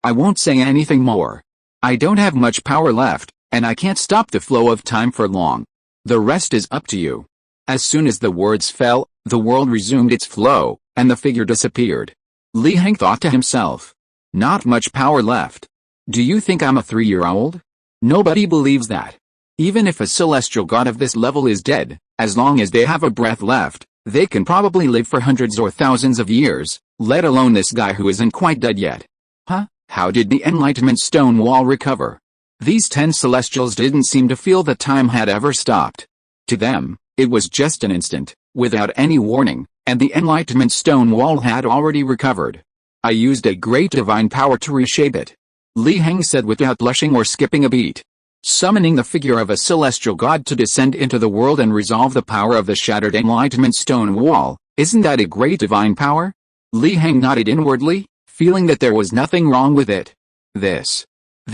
I won't say anything more. I don't have much power left, and I can't stop the flow of time for long. The rest is up to you. As soon as the words fell, the world resumed its flow, and the figure disappeared. Li Heng thought to himself, "Not much power left. Do you think I'm a 3-year-old? Nobody believes that. Even if a celestial god of this level is dead, as long as they have a breath left, they can probably live for hundreds or thousands of years, let alone this guy who isn't quite dead yet. Huh? How did the Enlightenment stone wall recover?" These 10 celestials didn't seem to feel that time had ever stopped. To them, it was just an instant, without any warning, and the Enlightenment stone wall had already recovered. "I used a great divine power to reshape it," Li Heng said without blushing or skipping a beat. Summoning the figure of a celestial god to descend into the world and resolve the power of the shattered Enlightenment stone wall, isn't that a great divine power? Li Heng nodded inwardly, feeling that there was nothing wrong with it.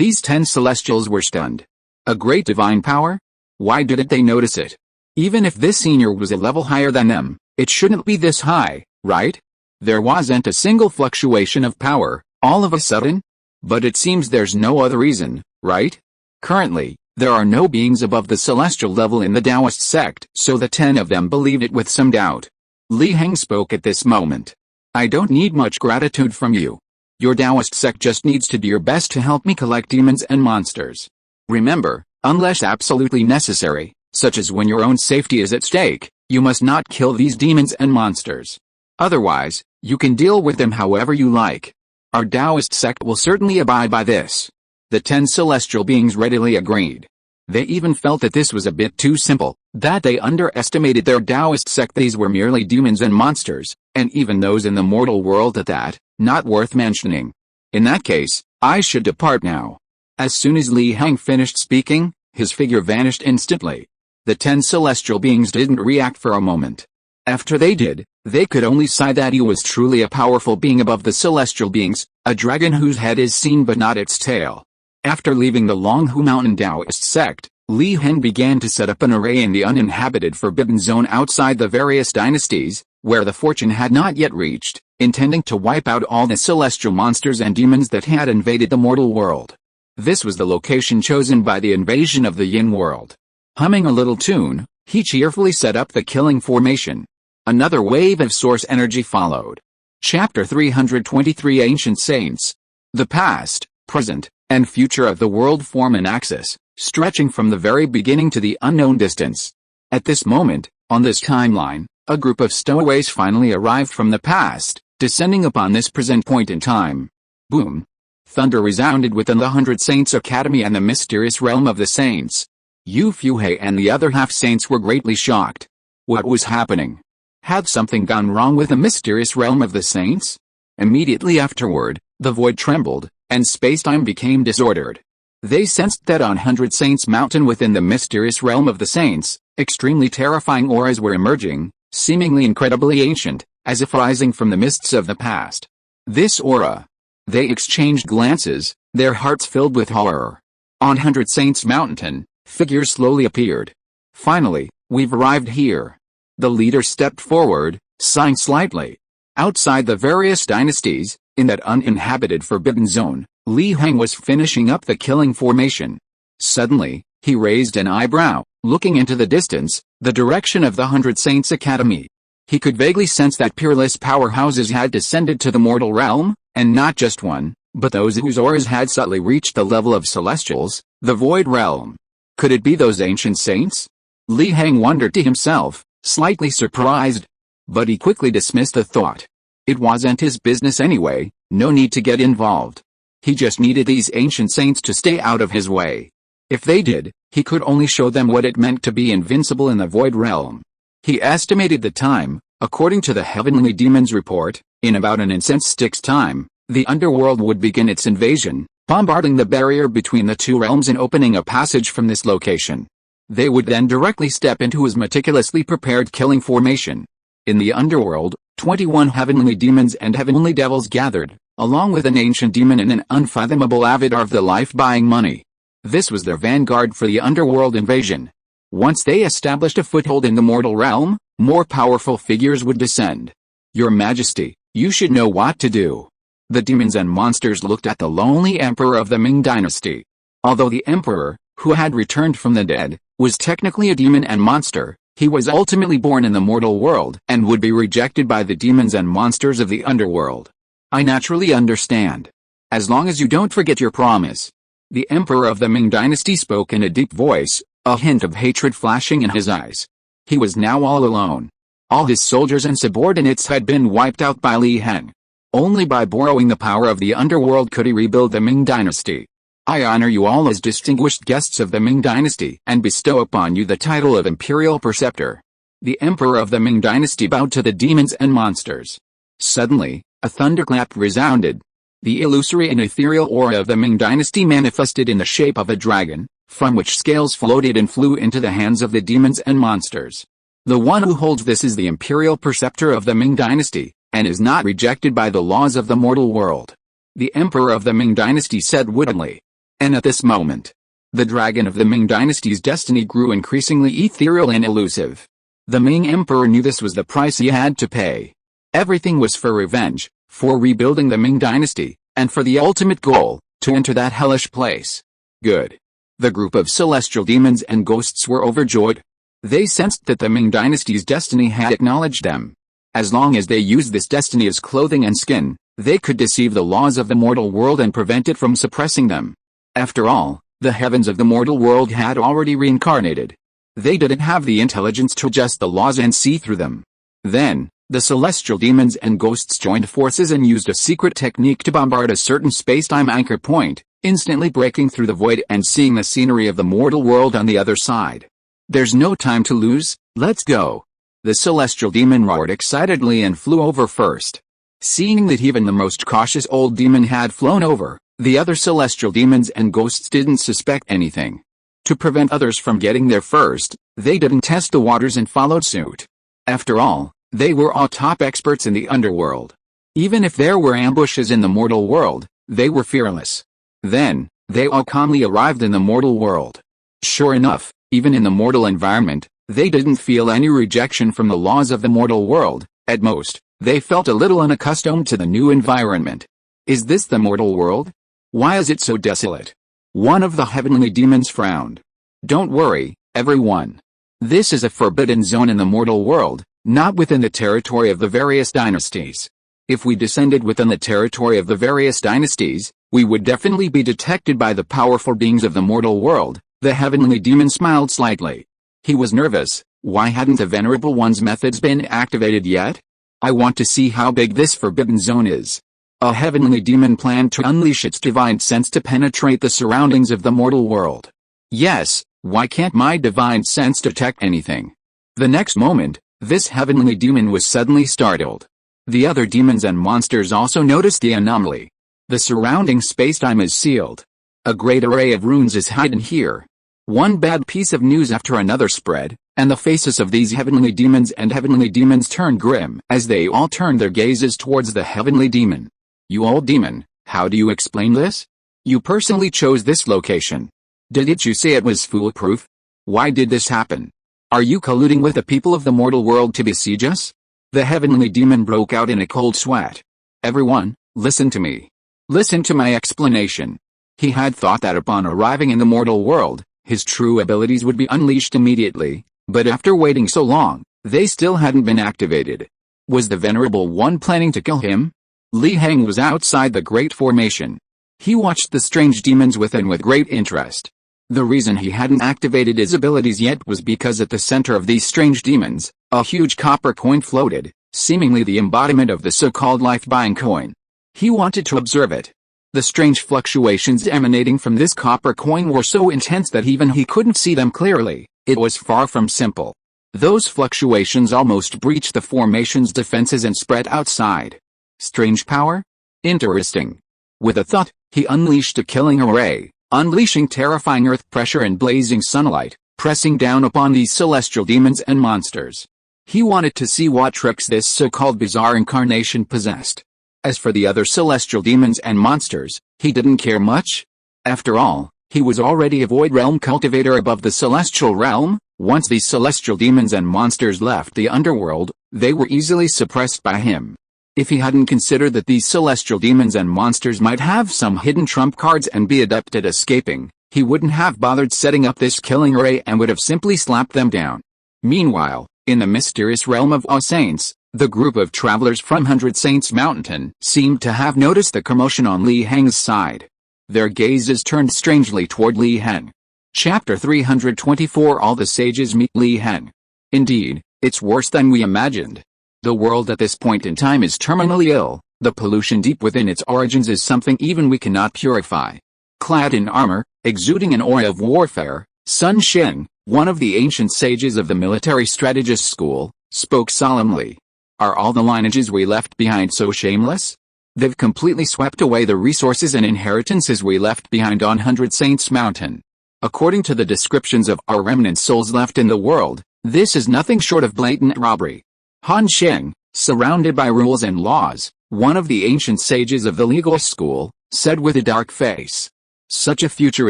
These 10 celestials were stunned. A great divine power? Why didn't they notice it? Even if this senior was a level higher than them, it shouldn't be this high, right? There wasn't a single fluctuation of power, all of a sudden? But it seems there's no other reason, right? Currently, there are no beings above the celestial level in the Taoist sect, so the 10 of them believed it with some doubt. Li Heng spoke at this moment. "I don't need much gratitude from you. Your Taoist sect just needs to do your best to help me collect demons and monsters. Remember, unless absolutely necessary, such as when your own safety is at stake, you must not kill these demons and monsters. Otherwise, you can deal with them however you like. Our Taoist sect will certainly abide by this." The 10 celestial beings readily agreed. They even felt that this was a bit too simple, that they underestimated their Taoist sect. These were merely demons and monsters, and even those in the mortal world at that, not worth mentioning. In that case, I should depart now. As soon as Li Heng finished speaking, his figure vanished instantly. The 10 celestial beings didn't react for a moment. After they did, they could only sigh that he was truly a powerful being above the celestial beings, a dragon whose head is seen but not its tail. After leaving the Longhu Mountain Taoist sect, Li Heng began to set up an array in the uninhabited Forbidden Zone outside the various dynasties, where the fortune had not yet reached, intending to wipe out all the celestial monsters and demons that had invaded the mortal world. This was the location chosen by the invasion of the Yin world. Humming a little tune, he cheerfully set up the killing formation. Another wave of source energy followed. Chapter 323 Ancient Saints. The past, present, and future of the world form an axis, stretching from the very beginning to the unknown distance. At this moment, on this timeline, a group of stowaways finally arrived from the past, descending upon this present point in time. Boom! Thunder resounded within the 100 Saints Academy and the mysterious realm of the Saints. Yu Fuhei and the other half-saints were greatly shocked. What was happening? Had something gone wrong with the mysterious realm of the Saints? Immediately afterward, the void trembled, and space-time became disordered. They sensed that on 100 Saints Mountain within the mysterious realm of the Saints, extremely terrifying auras were emerging, seemingly incredibly ancient, as if rising from the mists of the past. This aura. They exchanged glances, their hearts filled with horror. On 100 Saints Mountain, figures slowly appeared. "Finally, we've arrived here." The leader stepped forward, sighing slightly. Outside the various dynasties, in that uninhabited Forbidden Zone, Li Heng was finishing up the killing formation. Suddenly, he raised an eyebrow, looking into the distance, the direction of the 100 Saints Academy. He could vaguely sense that peerless powerhouses had descended to the mortal realm, and not just one, but those whose auras had subtly reached the level of celestials, the void realm. Could it be those ancient saints? Li Heng wondered to himself, slightly surprised. But he quickly dismissed the thought. It wasn't his business anyway, no need to get involved. He just needed these ancient saints to stay out of his way. If they did, he could only show them what it meant to be invincible in the void realm. He estimated the time, according to the Heavenly Demon's report, in about an incense stick's time, the underworld would begin its invasion, bombarding the barrier between the two realms and opening a passage from this location. They would then directly step into his meticulously prepared killing formation. In the underworld, 21 heavenly demons and heavenly devils gathered, along with an ancient demon and an unfathomable avatar of the life buying money. This was their vanguard for the underworld invasion. Once they established a foothold in the mortal realm, more powerful figures would descend. "Your Majesty, you should know what to do." The demons and monsters looked at the lonely emperor of the Ming dynasty. Although the emperor, who had returned from the dead, was technically a demon and monster, He was ultimately born in the mortal world and would be rejected by the demons and monsters of the underworld. I naturally understand. As long as you don't forget your promise. The emperor of the Ming dynasty spoke in a deep voice, a hint of hatred flashing in his eyes. He was now all alone. All his soldiers and subordinates had been wiped out by Li Heng. Only by borrowing the power of the underworld could he rebuild the Ming dynasty. I honor you all as distinguished guests of the Ming dynasty and bestow upon you the title of Imperial Preceptor. The emperor of the Ming dynasty bowed to the demons and monsters. Suddenly, a thunderclap resounded. The illusory and ethereal aura of the Ming dynasty manifested in the shape of a dragon, from which scales floated and flew into the hands of the demons and monsters. The one who holds this is the Imperial Preceptor of the Ming dynasty, and is not rejected by the laws of the mortal world. The emperor of the Ming dynasty said woodenly. And at this moment, the dragon of the Ming dynasty's destiny grew increasingly ethereal and elusive. The Ming emperor knew this was the price he had to pay. Everything was for revenge, for rebuilding the Ming dynasty, and for the ultimate goal, to enter that hellish place. Good. The group of celestial demons and ghosts were overjoyed. They sensed that the Ming dynasty's destiny had acknowledged them. As long as they used this destiny as clothing and skin, they could deceive the laws of the mortal world and prevent it from suppressing them. After all, the heavens of the mortal world had already reincarnated. They didn't have the intelligence to adjust the laws and see through them. Then, the celestial demons and ghosts joined forces and used a secret technique to bombard a certain space-time anchor point, instantly breaking through the void and seeing the scenery of the mortal world on the other side. There's no time to lose, let's go. The celestial demon roared excitedly and flew over first. Seeing that even the most cautious old demon had flown over, the other celestial demons and ghosts didn't suspect anything. To prevent others from getting there first, they didn't test the waters and followed suit. After all, they were all top experts in the underworld. Even if there were ambushes in the mortal world, they were fearless. Then, they all calmly arrived in the mortal world. Sure enough, even in the mortal environment, they didn't feel any rejection from the laws of the mortal world. At most, they felt a little unaccustomed to the new environment. Is this the mortal world? Why is it so desolate? One of the heavenly demons frowned. Don't worry, everyone. This is a forbidden zone in the mortal world, not within the territory of the various dynasties. If we descended within the territory of the various dynasties, we would definitely be detected by the powerful beings of the mortal world. The heavenly demon smiled slightly. He was nervous. Why hadn't the Venerable One's methods been activated yet? I want to see how big this forbidden zone is. A heavenly demon planned to unleash its divine sense to penetrate the surroundings of the mortal world. Yes, why can't my divine sense detect anything? The next moment, this heavenly demon was suddenly startled. The other demons and monsters also noticed the anomaly. The surrounding spacetime is sealed. A great array of runes is hidden here. One bad piece of news after another spread, and the faces of these heavenly demons turned grim as they all turned their gazes towards the heavenly demon. You old demon, how do you explain this? You personally chose this location. Didn't you say it was foolproof? Why did this happen? Are you colluding with the people of the mortal world to besiege us? The heavenly demon broke out in a cold sweat. Everyone, listen to me. Listen to my explanation. He had thought that upon arriving in the mortal world, his true abilities would be unleashed immediately, but after waiting so long, they still hadn't been activated. Was the Venerable One planning to kill him? Li Heng was outside the Great Formation. He watched the strange demons within with great interest. The reason he hadn't activated his abilities yet was because at the center of these strange demons, a huge copper coin floated, seemingly the embodiment of the so-called life-buying coin. He wanted to observe it. The strange fluctuations emanating from this copper coin were so intense that even he couldn't see them clearly. It was far from simple. Those fluctuations almost breached the formation's defenses and spread outside. Strange power? Interesting. With a thought, he unleashed a killing array, unleashing terrifying earth pressure and blazing sunlight, pressing down upon these celestial demons and monsters. He wanted to see what tricks this so-called bizarre incarnation possessed. As for the other celestial demons and monsters, he didn't care much. After all, he was already a void realm cultivator above the celestial realm. Once these celestial demons and monsters left the underworld, they were easily suppressed by him. If he hadn't considered that these celestial demons and monsters might have some hidden trump cards and be adept at escaping, he wouldn't have bothered setting up this killing array and would have simply slapped them down. Meanwhile, in the mysterious realm of all saints, the group of travelers from Hundred Saints Mountain seemed to have noticed the commotion on Li Heng's side. Their gazes turned strangely toward Li Heng. Chapter 324 All the sages meet Li Heng. Indeed, it's worse than we imagined. The world at this point in time is terminally ill. The pollution deep within its origins is something even we cannot purify. Clad in armor, exuding an aura of warfare, Sun Sheng, one of the ancient sages of the military strategist school, spoke solemnly. Are all the lineages we left behind so shameless? They've completely swept away the resources and inheritances we left behind on Hundred Saints Mountain. According to the descriptions of our remnant souls left in the world, this is nothing short of blatant robbery. Han Sheng, surrounded by rules and laws, one of the ancient sages of the legal school, said with a dark face. Such a future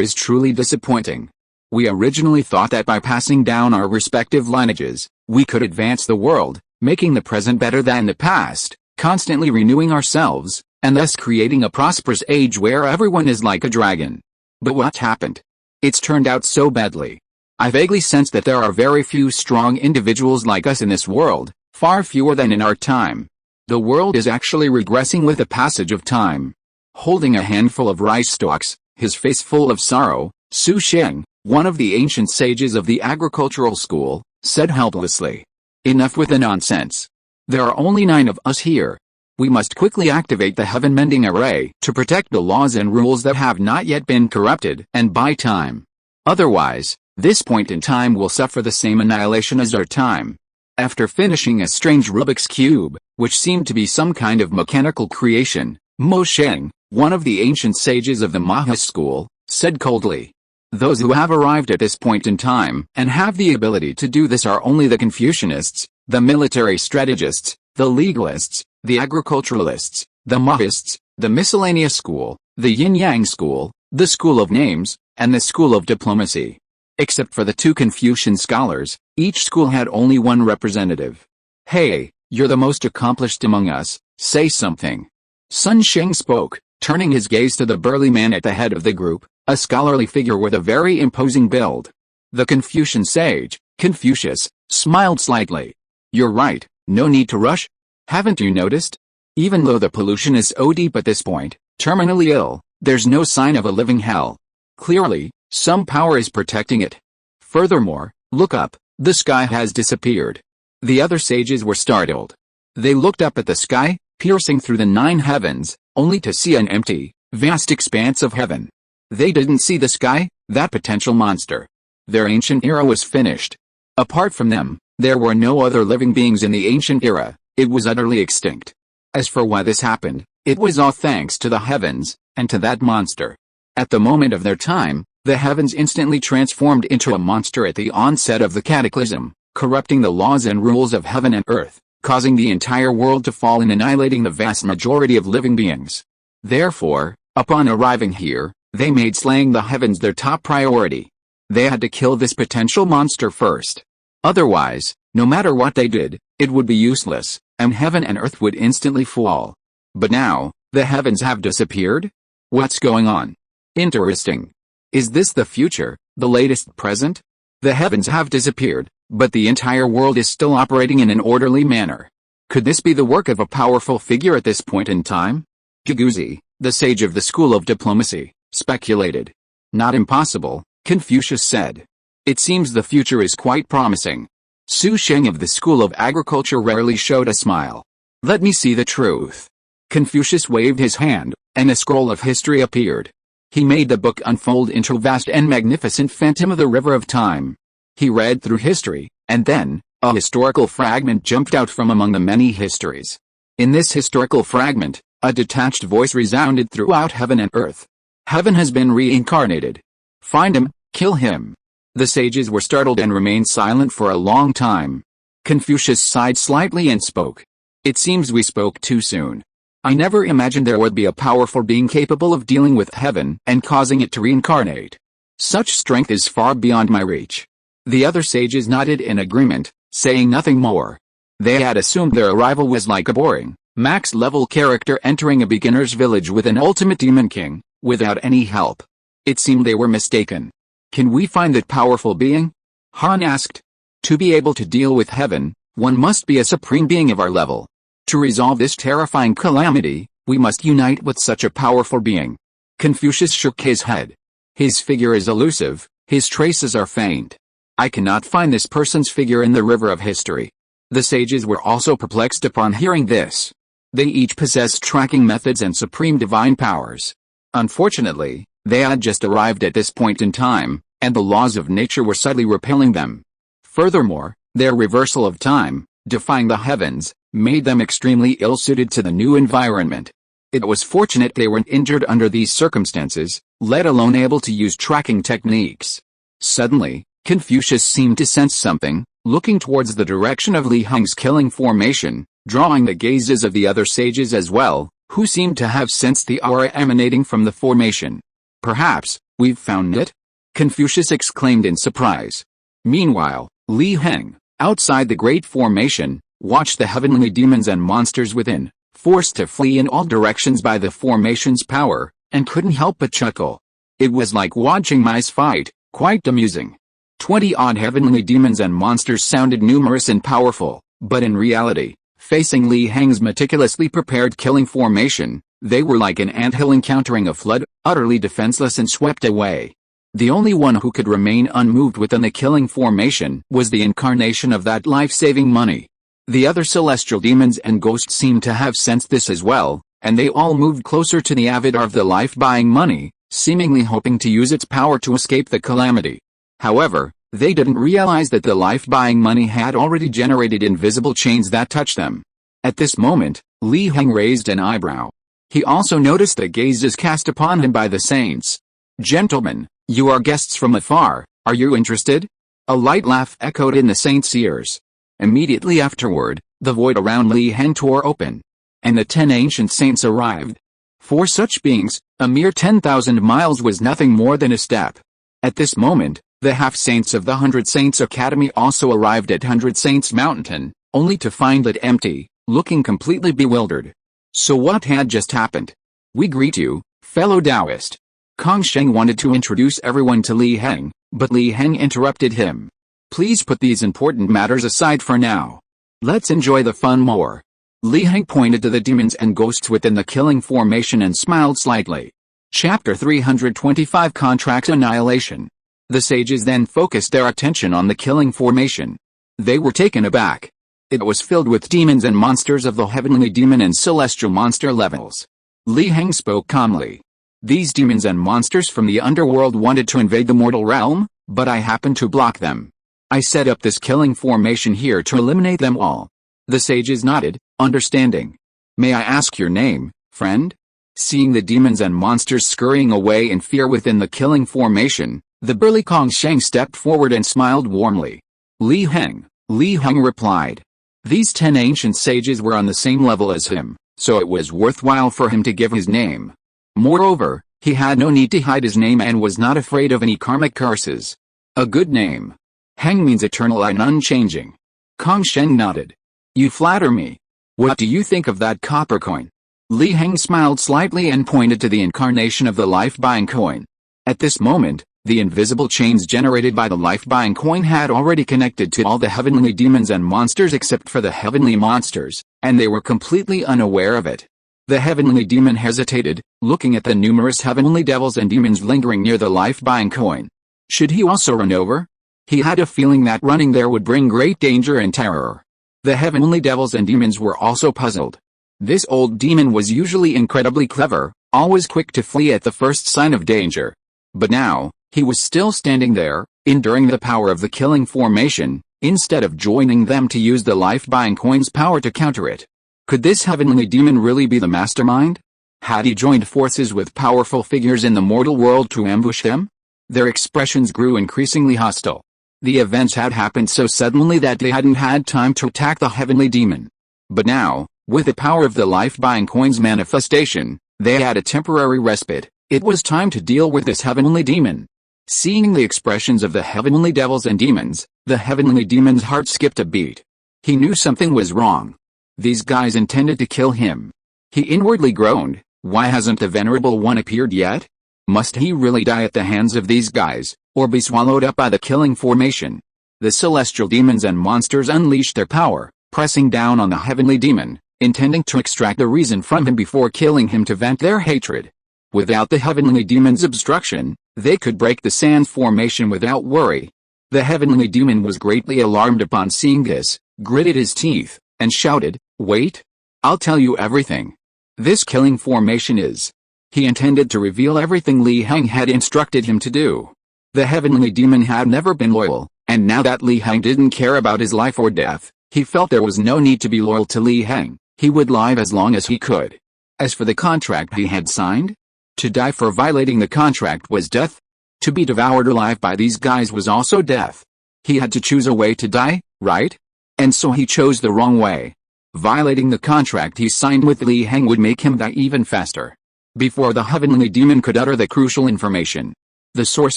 is truly disappointing. We originally thought that by passing down our respective lineages, we could advance the world, making the present better than the past, constantly renewing ourselves, and thus creating a prosperous age where everyone is like a dragon. But what happened? It's turned out so badly. I vaguely sense that there are very few strong individuals like us in this world, far fewer than in our time. The world is actually regressing with the passage of time. Holding a handful of rice stalks, his face full of sorrow, Su Sheng, one of the ancient sages of the agricultural school, said helplessly. Enough with the nonsense. There are only 9 of us here. We must quickly activate the heaven-mending array to protect the laws and rules that have not yet been corrupted and buy time. Otherwise, this point in time will suffer the same annihilation as our time. After finishing a strange Rubik's Cube, which seemed to be some kind of mechanical creation, Mo Sheng, one of the ancient sages of the Maha school, said coldly. Those who have arrived at this point in time and have the ability to do this are only the Confucianists, the military strategists, the legalists, the agriculturalists, the Mahists, the miscellaneous school, the yin-yang school, the school of names, and the school of diplomacy. Except for the 2 Confucian scholars, each school had only one representative. Hey, you're the most accomplished among us, say something. Sun Sheng spoke, turning his gaze to the burly man at the head of the group, a scholarly figure with a very imposing build. The Confucian sage, Confucius, smiled slightly. You're right, no need to rush. Haven't you noticed? Even though the pollution is so deep at this point, terminally ill, there's no sign of a living hell. Clearly, some power is protecting it. Furthermore, look up, the sky has disappeared. The other sages were startled. They looked up at the sky, piercing through the 9 heavens, only to see an empty, vast expanse of heaven. They didn't see the sky, that potential monster. Their ancient era was finished. Apart from them, there were no other living beings in the ancient era, it was utterly extinct. As for why this happened, it was all thanks to the heavens, and to that monster. At the moment of their time, the heavens instantly transformed into a monster at the onset of the cataclysm, corrupting the laws and rules of heaven and earth, causing the entire world to fall and annihilating the vast majority of living beings. Therefore, upon arriving here, they made slaying the heavens their top priority. They had to kill this potential monster first. Otherwise, no matter what they did, it would be useless, and heaven and earth would instantly fall. But now, the heavens have disappeared? What's going on? Interesting. Is this the future, the latest present? The heavens have disappeared, but the entire world is still operating in an orderly manner. Could this be the work of a powerful figure at this point in time? Guguzi, the sage of the school of diplomacy, speculated. Not impossible, Confucius said. It seems the future is quite promising. Su Sheng of the school of agriculture rarely showed a smile. Let me see the truth. Confucius waved his hand, and a scroll of history appeared. He made the book unfold into a vast and magnificent phantom of the river of time. He read through history, and then, a historical fragment jumped out from among the many histories. In this historical fragment, a detached voice resounded throughout heaven and earth. Heaven has been reincarnated. Find him, kill him. The sages were startled and remained silent for a long time. Confucius sighed slightly and spoke. It seems we spoke too soon. I never imagined there would be a powerful being capable of dealing with heaven and causing it to reincarnate. Such strength is far beyond my reach. The other sages nodded in agreement, saying nothing more. They had assumed their arrival was like a boring, max-level character entering a beginner's village with an ultimate demon king, without any help. It seemed they were mistaken. Can we find that powerful being? Han asked. To be able to deal with heaven, one must be a supreme being of our level. To resolve this terrifying calamity, we must unite with such a powerful being. Confucius shook his head. His figure is elusive, his traces are faint. I cannot find this person's figure in the river of history. The sages were also perplexed upon hearing this. They each possessed tracking methods and supreme divine powers. Unfortunately, they had just arrived at this point in time, and the laws of nature were subtly repelling them. Furthermore, their reversal of time, defying the heavens, made them extremely ill-suited to the new environment. It was fortunate they weren't injured under these circumstances, let alone able to use tracking techniques. Suddenly, Confucius seemed to sense something, looking towards the direction of Li Heng's killing formation, drawing the gazes of the other sages as well, who seemed to have sensed the aura emanating from the formation. "Perhaps, we've found it?" Confucius exclaimed in surprise. Meanwhile, Li Heng, outside the great formation, watched the heavenly demons and monsters within, forced to flee in all directions by the formation's power, and couldn't help but chuckle. It was like watching mice fight, quite amusing. 20-odd heavenly demons and monsters sounded numerous and powerful, but in reality, facing Li Heng's meticulously prepared killing formation, they were like an anthill encountering a flood, utterly defenseless and swept away. The only one who could remain unmoved within the killing formation was the incarnation of that life-saving money. The other celestial demons and ghosts seemed to have sensed this as well, and they all moved closer to the avatar of the life-buying money, seemingly hoping to use its power to escape the calamity. However, they didn't realize that the life-buying money had already generated invisible chains that touched them. At this moment, Li Heng raised an eyebrow. He also noticed the gazes cast upon him by the saints. "Gentlemen, you are guests from afar, are you interested?" A light laugh echoed in the saint's ears. Immediately afterward, the void around Li Heng tore open, and the 10 ancient saints arrived. For such beings, a mere 10,000 miles was nothing more than a step. At this moment, the half-saints of the 100 Saints Academy also arrived at 100 Saints Mountain, only to find it empty, looking completely bewildered. So what had just happened? "We greet you, fellow Taoist." Kong Sheng wanted to introduce everyone to Li Heng, but Li Heng interrupted him. "Please put these important matters aside for now. Let's enjoy the fun more." Li Heng pointed to the demons and ghosts within the killing formation and smiled slightly. Chapter 325 Contract Annihilation. The sages then focused their attention on the killing formation. They were taken aback. It was filled with demons and monsters of the heavenly demon and celestial monster levels. Li Heng spoke calmly. "These demons and monsters from the underworld wanted to invade the mortal realm, but I happened to block them. I set up this killing formation here to eliminate them all." The sages nodded, understanding. "May I ask your name, friend?" Seeing the demons and monsters scurrying away in fear within the killing formation, the burly Kong Sheng stepped forward and smiled warmly. "Li Heng," Li Heng replied. These 10 ancient sages were on the same level as him, so it was worthwhile for him to give his name. Moreover, he had no need to hide his name and was not afraid of any karmic curses. A good name. Heng means eternal and unchanging. Kong Sheng nodded. "You flatter me. What do you think of that copper coin?" Li Heng smiled slightly and pointed to the incarnation of the life-buying coin. At this moment, the invisible chains generated by the life-buying coin had already connected to all the heavenly demons and monsters except for the heavenly monsters, and they were completely unaware of it. The heavenly demon hesitated, looking at the numerous heavenly devils and demons lingering near the life-buying coin. Should he also run over? He had a feeling that running there would bring great danger and terror. The heavenly devils and demons were also puzzled. This old demon was usually incredibly clever, always quick to flee at the first sign of danger. But now, he was still standing there, enduring the power of the killing formation, instead of joining them to use the life-buying coin's power to counter it. Could this heavenly demon really be the mastermind? Had he joined forces with powerful figures in the mortal world to ambush them? Their expressions grew increasingly hostile. The events had happened so suddenly that they hadn't had time to attack the heavenly demon. But now, with the power of the life-buying coin's manifestation, they had a temporary respite. It was time to deal with this heavenly demon. Seeing the expressions of the heavenly devils and demons, the heavenly demon's heart skipped a beat. He knew something was wrong. These guys intended to kill him. He inwardly groaned, why hasn't the Venerable One appeared yet? Must he really die at the hands of these guys, or be swallowed up by the killing formation? The celestial demons and monsters unleashed their power, pressing down on the heavenly demon, intending to extract the reason from him before killing him to vent their hatred. Without the heavenly demon's obstruction, they could break the sand formation without worry. The heavenly demon was greatly alarmed upon seeing this, gritted his teeth, and shouted, "Wait! I'll tell you everything. This killing formation is..." He intended to reveal everything Li Heng had instructed him to do. The heavenly demon had never been loyal, and now that Li Heng didn't care about his life or death, he felt there was no need to be loyal to Li Heng. He would live as long as he could. As for the contract he had signed, to die for violating the contract was death. To be devoured alive by these guys was also death. He had to choose a way to die, right? And so he chose the wrong way. Violating the contract he signed with Li Heng would make him die even faster. Before the heavenly demon could utter the crucial information, the source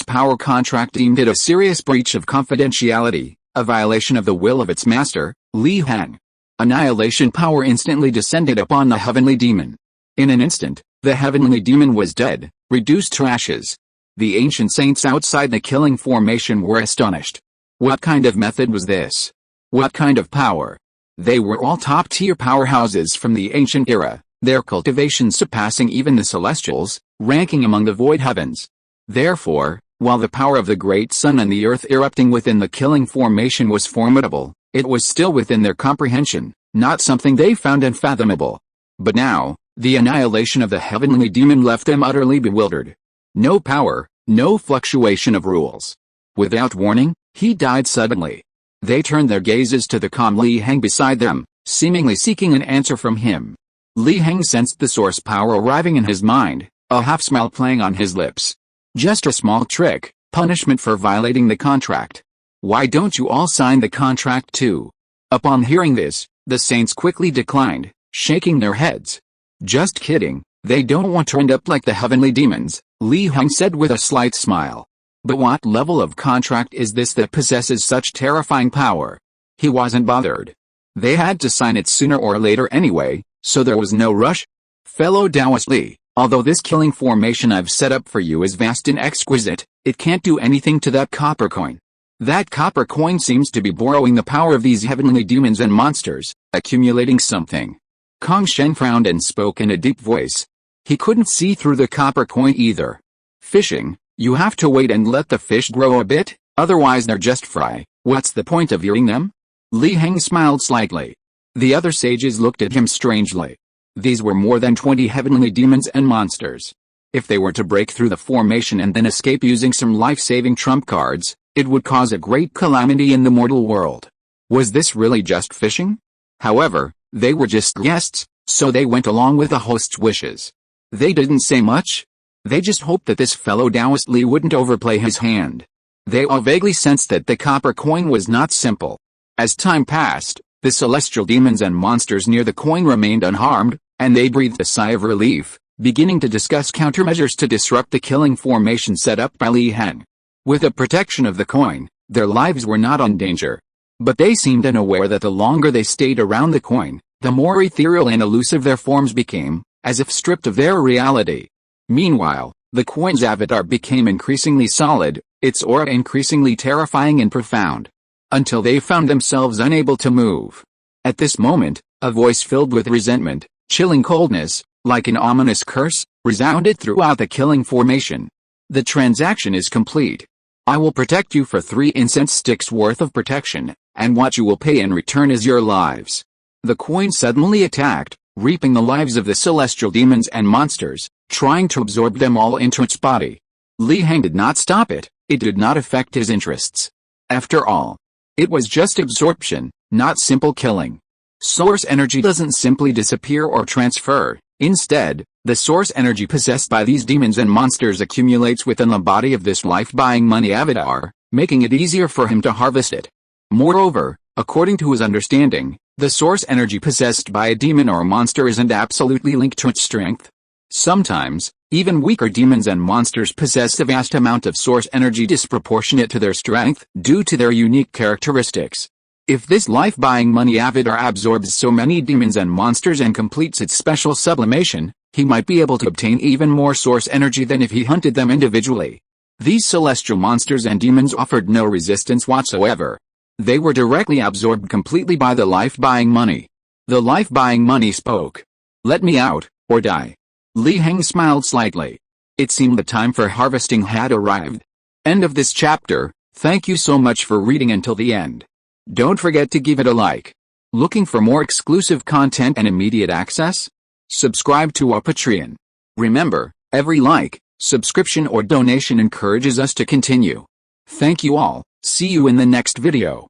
power contract deemed it a serious breach of confidentiality, a violation of the will of its master, Li Heng. Annihilation power instantly descended upon the heavenly demon. In an instant, the heavenly demon was dead, reduced to ashes. The ancient saints outside the killing formation were astonished. What kind of method was this? What kind of power? They were all top-tier powerhouses from the ancient era, their cultivation surpassing even the celestials, ranking among the void heavens. Therefore, while the power of the great sun and the earth erupting within the killing formation was formidable, it was still within their comprehension, not something they found unfathomable. But now, the annihilation of the heavenly demon left them utterly bewildered. No power, no fluctuation of rules. Without warning, he died suddenly. They turned their gazes to the calm Li Heng beside them, seemingly seeking an answer from him. Li Heng sensed the source power arriving in his mind, a half-smile playing on his lips. Just a small trick, punishment for violating the contract. Why don't you all sign the contract too? Upon hearing this, the saints quickly declined, shaking their heads. Just kidding, they don't want to end up like the heavenly demons, Li Heng said with a slight smile. But what level of contract is this that possesses such terrifying power? He wasn't bothered. They had to sign it sooner or later anyway, so there was no rush. Fellow Taoist Li, although this killing formation I've set up for you is vast and exquisite, it can't do anything to that copper coin. That copper coin seems to be borrowing the power of these heavenly demons and monsters, accumulating something. Kong Shen frowned and spoke in a deep voice. He couldn't see through the copper coin either. Fishing, you have to wait and let the fish grow a bit, otherwise they're just fry. What's the point of eating them? Li Heng smiled slightly. The other sages looked at him strangely. These were more than 20 heavenly demons and monsters. If they were to break through the formation and then escape using some life-saving trump cards, it would cause a great calamity in the mortal world. Was this really just fishing? However, they were just guests, so they went along with the host's wishes. They didn't say much. They just hoped that this fellow Taoist Li wouldn't overplay his hand. They all vaguely sensed that the copper coin was not simple. As time passed, the celestial demons and monsters near the coin remained unharmed, and they breathed a sigh of relief, beginning to discuss countermeasures to disrupt the killing formation set up by Li Heng. With the protection of the coin, their lives were not in danger. But they seemed unaware that the longer they stayed around the coin, the more ethereal and elusive their forms became, as if stripped of their reality. Meanwhile, the coin's avatar became increasingly solid, its aura increasingly terrifying and profound, until they found themselves unable to move. At this moment, a voice filled with resentment, chilling coldness, like an ominous curse, resounded throughout the killing formation. The transaction is complete. I will protect you for 3 incense sticks worth of protection, and what you will pay in return is your lives. The coin suddenly attacked, reaping the lives of the celestial demons and monsters, trying to absorb them all into its body. Li Heng did not stop it. It did not affect his interests. After all, it was just absorption, not simple killing. Source energy doesn't simply disappear or transfer. Instead, the source energy possessed by these demons and monsters accumulates within the body of this life-buying money avatar, making it easier for him to harvest it. Moreover, according to his understanding, the source energy possessed by a demon or monster isn't absolutely linked to its strength. Sometimes, even weaker demons and monsters possess a vast amount of source energy disproportionate to their strength due to their unique characteristics. If this life-buying money avatar absorbs so many demons and monsters and completes its special sublimation, he might be able to obtain even more source energy than if he hunted them individually. These celestial monsters and demons offered no resistance whatsoever. They were directly absorbed completely by the life-buying money. The life-buying money spoke. Let me out, or die. Heng smiled slightly. It seemed the time for harvesting had arrived. End of this chapter. Thank you so much for reading until the end. Don't forget to give it a like. Looking for more exclusive content and immediate access? Subscribe to our Patreon. Remember, every like, subscription or donation encourages us to continue. Thank you all. See you in the next video.